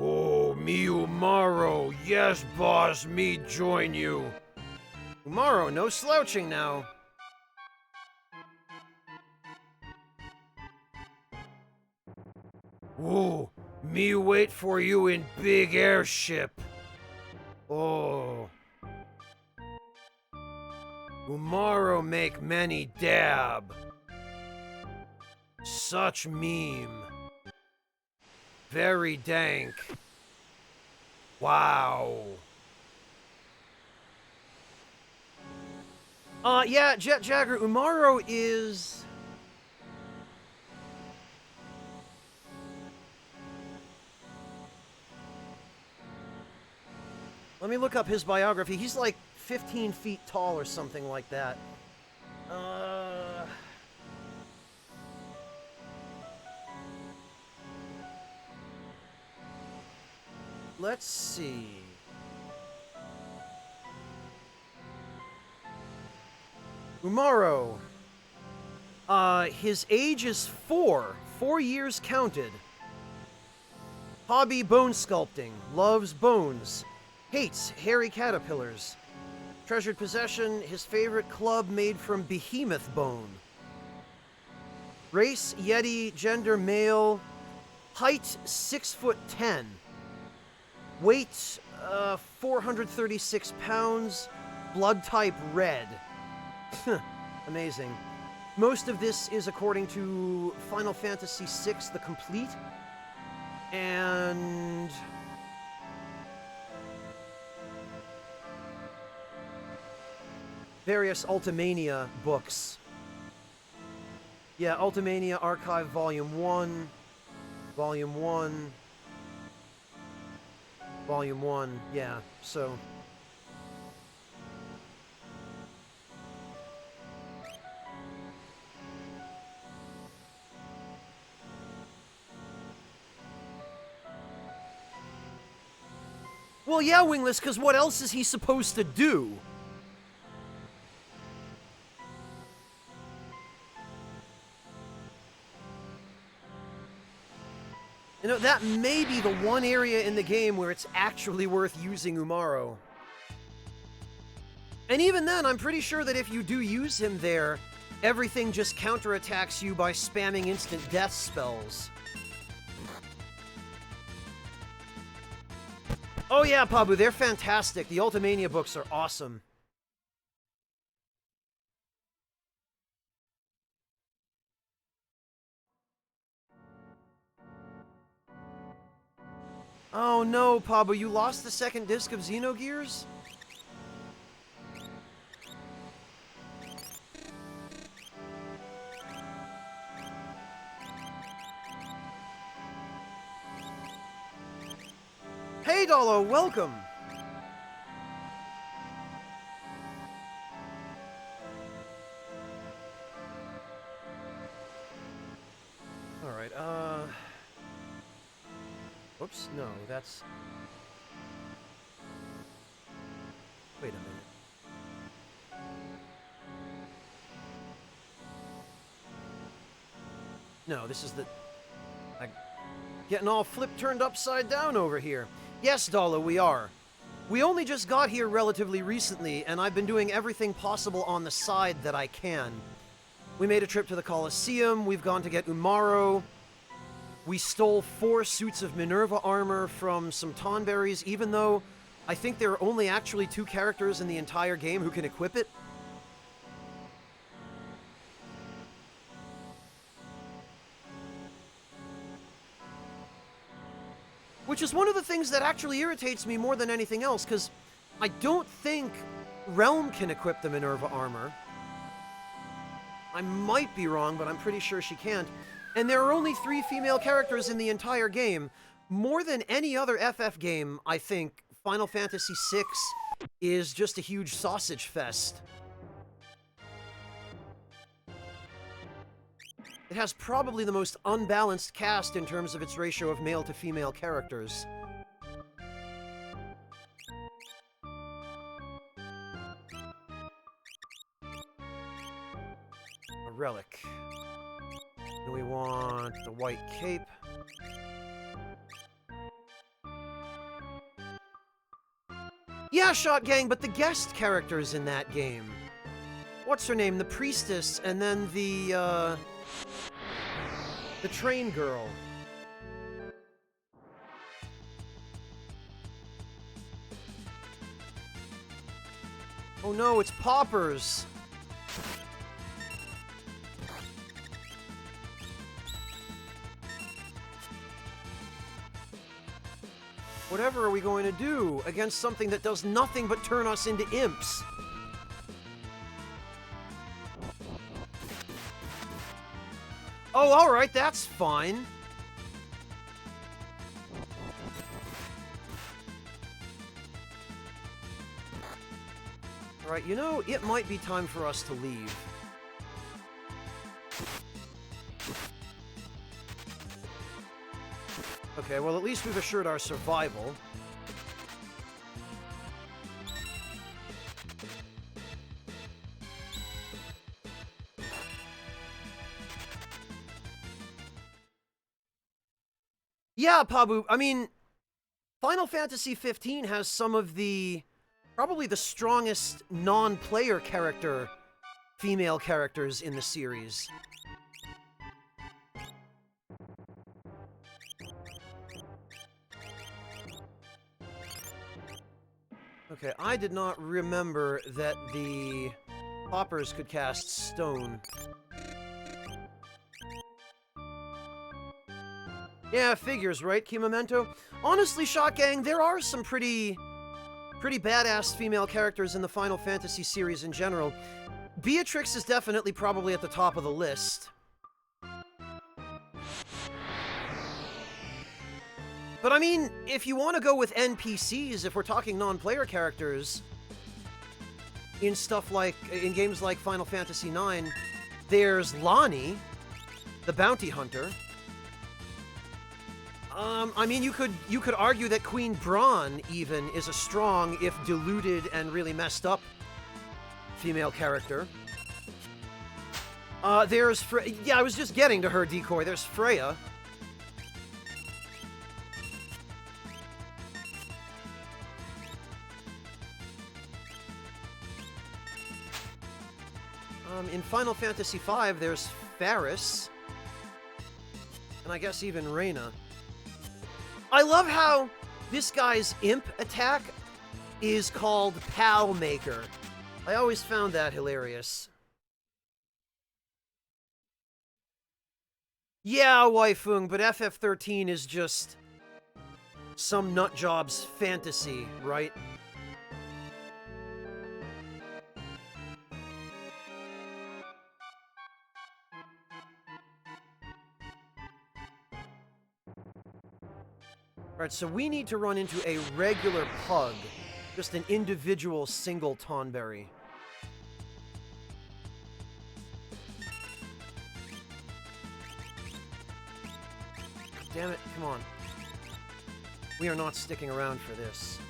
Oh, me Umaro. Yes, boss, me join you. Umaro, no slouching now. Ooh, me wait for you in big airship. Oh. Umaro make many dab. Such meme. Very dank. Wow. Yeah, Jet Jagger, Umaro is... Let me look up his biography. He's like 15 feet tall or something like that. Let's see. Umaro. His age is 4. 4 years counted. Hobby bone sculpting. Loves bones. Hates hairy caterpillars. Treasured possession, his favorite club made from behemoth bone. Race, Yeti, gender, male. Height, 6'10". Weight, 436 pounds. Blood type, red. Amazing. Most of this is according to Final Fantasy VI The Complete. And... various Ultimania books. Yeah, Ultimania Archive Volume 1, Volume 1, Volume 1, yeah, so... Well, yeah, Wingless, because what else is he supposed to do? You know, that may be the one area in the game where it's actually worth using Umaro. And even then, I'm pretty sure that if you do use him there, everything just counterattacks you by spamming instant death spells. Oh yeah, Pabu, they're fantastic. The Ultimania books are awesome. Oh no, Pabu, you lost the second disc of Xenogears? Hey, Dolo, welcome! Alright, whoops, no, that's... Wait a minute. No, this is the... I'm getting all turned upside down over here. Yes, Dala, we are. We only just got here relatively recently, and I've been doing everything possible on the side that I can. We made a trip to the Colosseum, we've gone to get Umaro, we stole 4 suits of Minerva armor from some Tonberries, even though I think there are only actually 2 characters in the entire game who can equip it. Which is one of the things that actually irritates me more than anything else, because I don't think Realm can equip the Minerva armor. I might be wrong, but I'm pretty sure she can't. And there are only 3 female characters in the entire game. More than any other FF game, I think, Final Fantasy VI is just a huge sausage fest. It has probably the most unbalanced cast in terms of its ratio of male to female characters. A relic. And we want the white cape. Yeah, Shot Gang, but the guest characters in that game. What's her name? The priestess, and then the train girl. Oh no, it's Poppers! Whatever are we going to do against something that does nothing but turn us into imps? Oh, alright, that's fine. Alright, you know, it might be time for us to leave. Okay, well, at least we've assured our survival. Yeah, Pabu, I mean, Final Fantasy 15 has some of the... probably the strongest non-player character, female characters in the series. Okay, I did not remember that the Poppers could cast stone. Yeah, figures, right, Kimamento? Honestly, Shot Gang, there are some pretty badass female characters in the Final Fantasy series in general. Beatrix is definitely probably at the top of the list. But I mean, if you want to go with NPCs, if we're talking non-player characters, in games like Final Fantasy IX, there's Lonnie, the bounty hunter. I mean, you could argue that Queen Braun, even, is a strong, if diluted and really messed up, female character. There's yeah, I was just getting to her decoy. There's Freya. In Final Fantasy V, there's Faris. And I guess even Reyna. I love how this guy's imp attack is called Pal Maker. I always found that hilarious. Yeah, Waifung, but FF13 is just some nutjob's fantasy, right? Alright, so we need to run into a regular pug. Just an individual single Tonberry. Damn it, come on. We are not sticking around for this.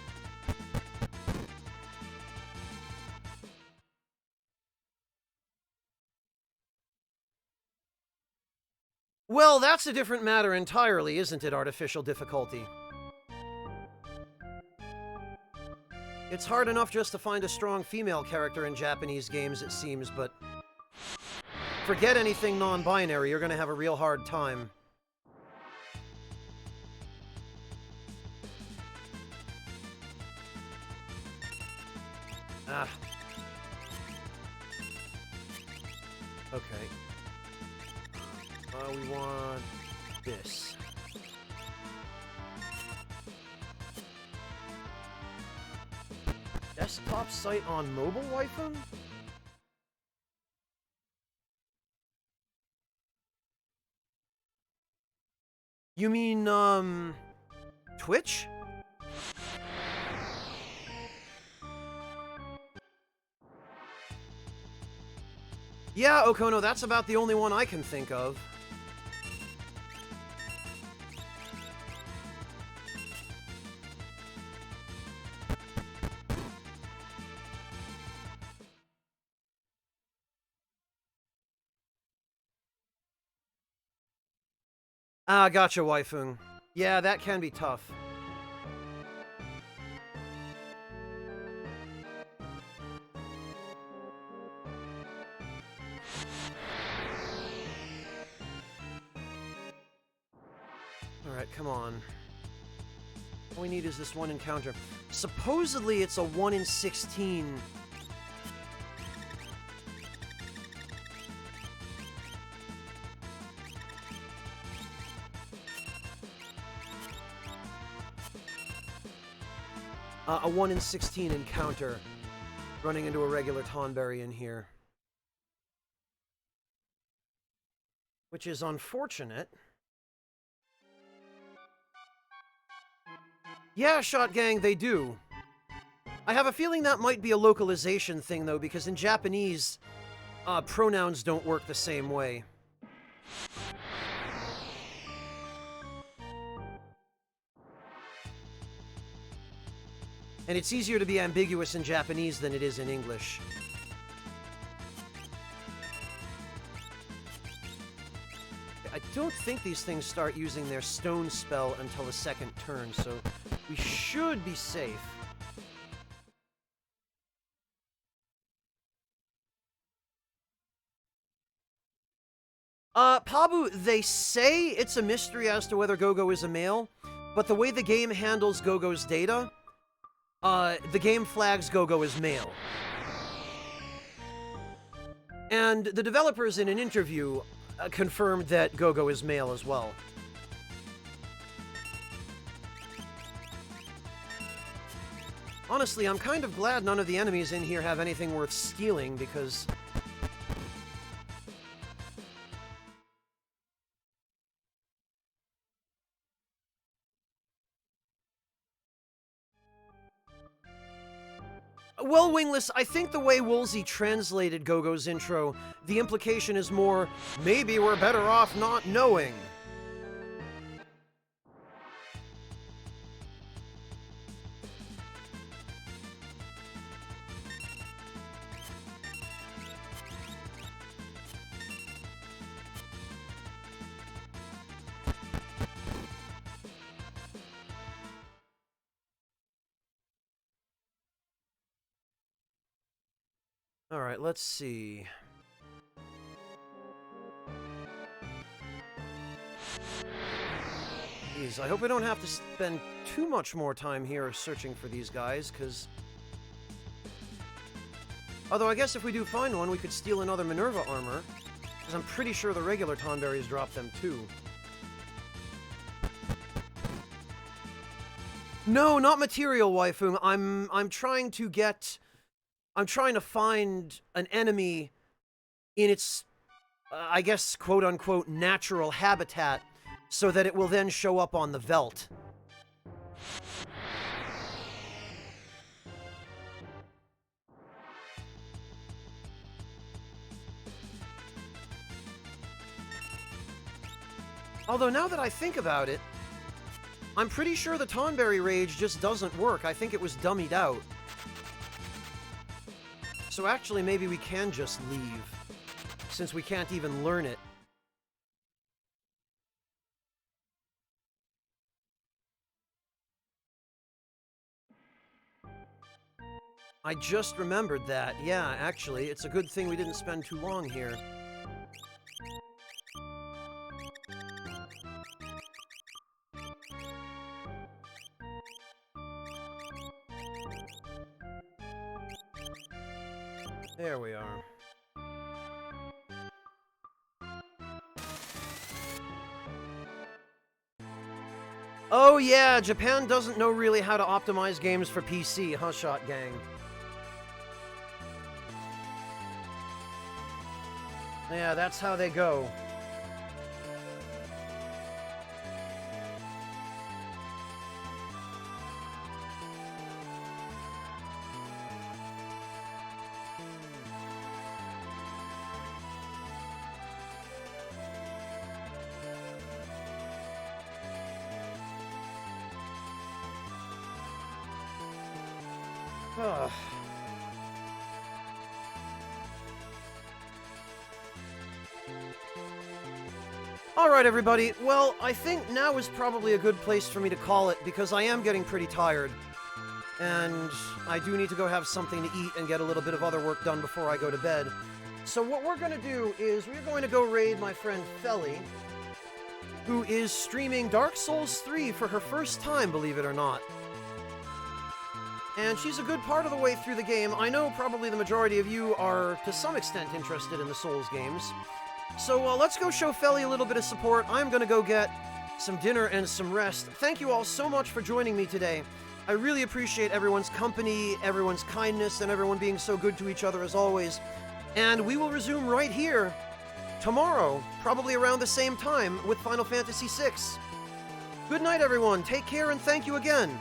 Well, that's a different matter entirely, isn't it, artificial difficulty? It's hard enough just to find a strong female character in Japanese games, it seems, but... forget anything non-binary, you're gonna have a real hard time. Ah. Okay. We want this. Desktop site on mobile Waifu? You mean, Twitch? Yeah, Okono, that's about the only one I can think of. Ah, gotcha, Waifung. Yeah, that can be tough. Alright, come on. All we need is this one encounter. Supposedly, it's a 1 in 16. A 1 in 16 encounter running into a regular Tonberry in here. Which is unfortunate. Yeah, Shot Gang, they do. I have a feeling that might be a localization thing, though, because in Japanese, pronouns don't work the same way. And it's easier to be ambiguous in Japanese than it is in English. I don't think these things start using their stone spell until the second turn, so we should be safe. Pabu, they say it's a mystery as to whether Gogo is a male, but the way the game handles Gogo's data, the game flags Gogo as male. And the developers in an interview confirmed that Gogo is male as well. Honestly, I'm kind of glad none of the enemies in here have anything worth stealing, because... Well, Wingless, I think the way Woolsey translated Gogo's intro, the implication is more, maybe we're better off not knowing. Alright, let's see. Jeez, I hope I don't have to spend too much more time here searching for these guys, because... Although I guess if we do find one, we could steal another Minerva armor, because I'm pretty sure the regular Tonberries drop them too. No, not material, Waifu. I'm trying to get... I'm trying to find an enemy in its, I guess, quote-unquote, natural habitat, so that it will then show up on the Veldt. Although, now that I think about it, I'm pretty sure the Tonberry Rage just doesn't work. I think it was dummied out. So actually, maybe we can just leave, since we can't even learn it. I just remembered that. Yeah, actually, it's a good thing we didn't spend too long here. There we are. Oh yeah, Japan doesn't know really how to optimize games for PC, huh, Shot Gang? Yeah, that's how they go. Ugh. Alright, everybody. Well, I think now is probably a good place for me to call it, because I am getting pretty tired. And I do need to go have something to eat and get a little bit of other work done before I go to bed. So what we're going to do is we're going to go raid my friend Felly, who is streaming Dark Souls 3 for her first time, believe it or not. And she's a good part of the way through the game. I know probably the majority of you are, to some extent, interested in the Souls games. So let's go show Felly a little bit of support. I'm going to go get some dinner and some rest. Thank you all so much for joining me today. I really appreciate everyone's company, everyone's kindness, and everyone being so good to each other as always. And we will resume right here tomorrow, probably around the same time, with Final Fantasy VI. Good night, everyone. Take care, and thank you again.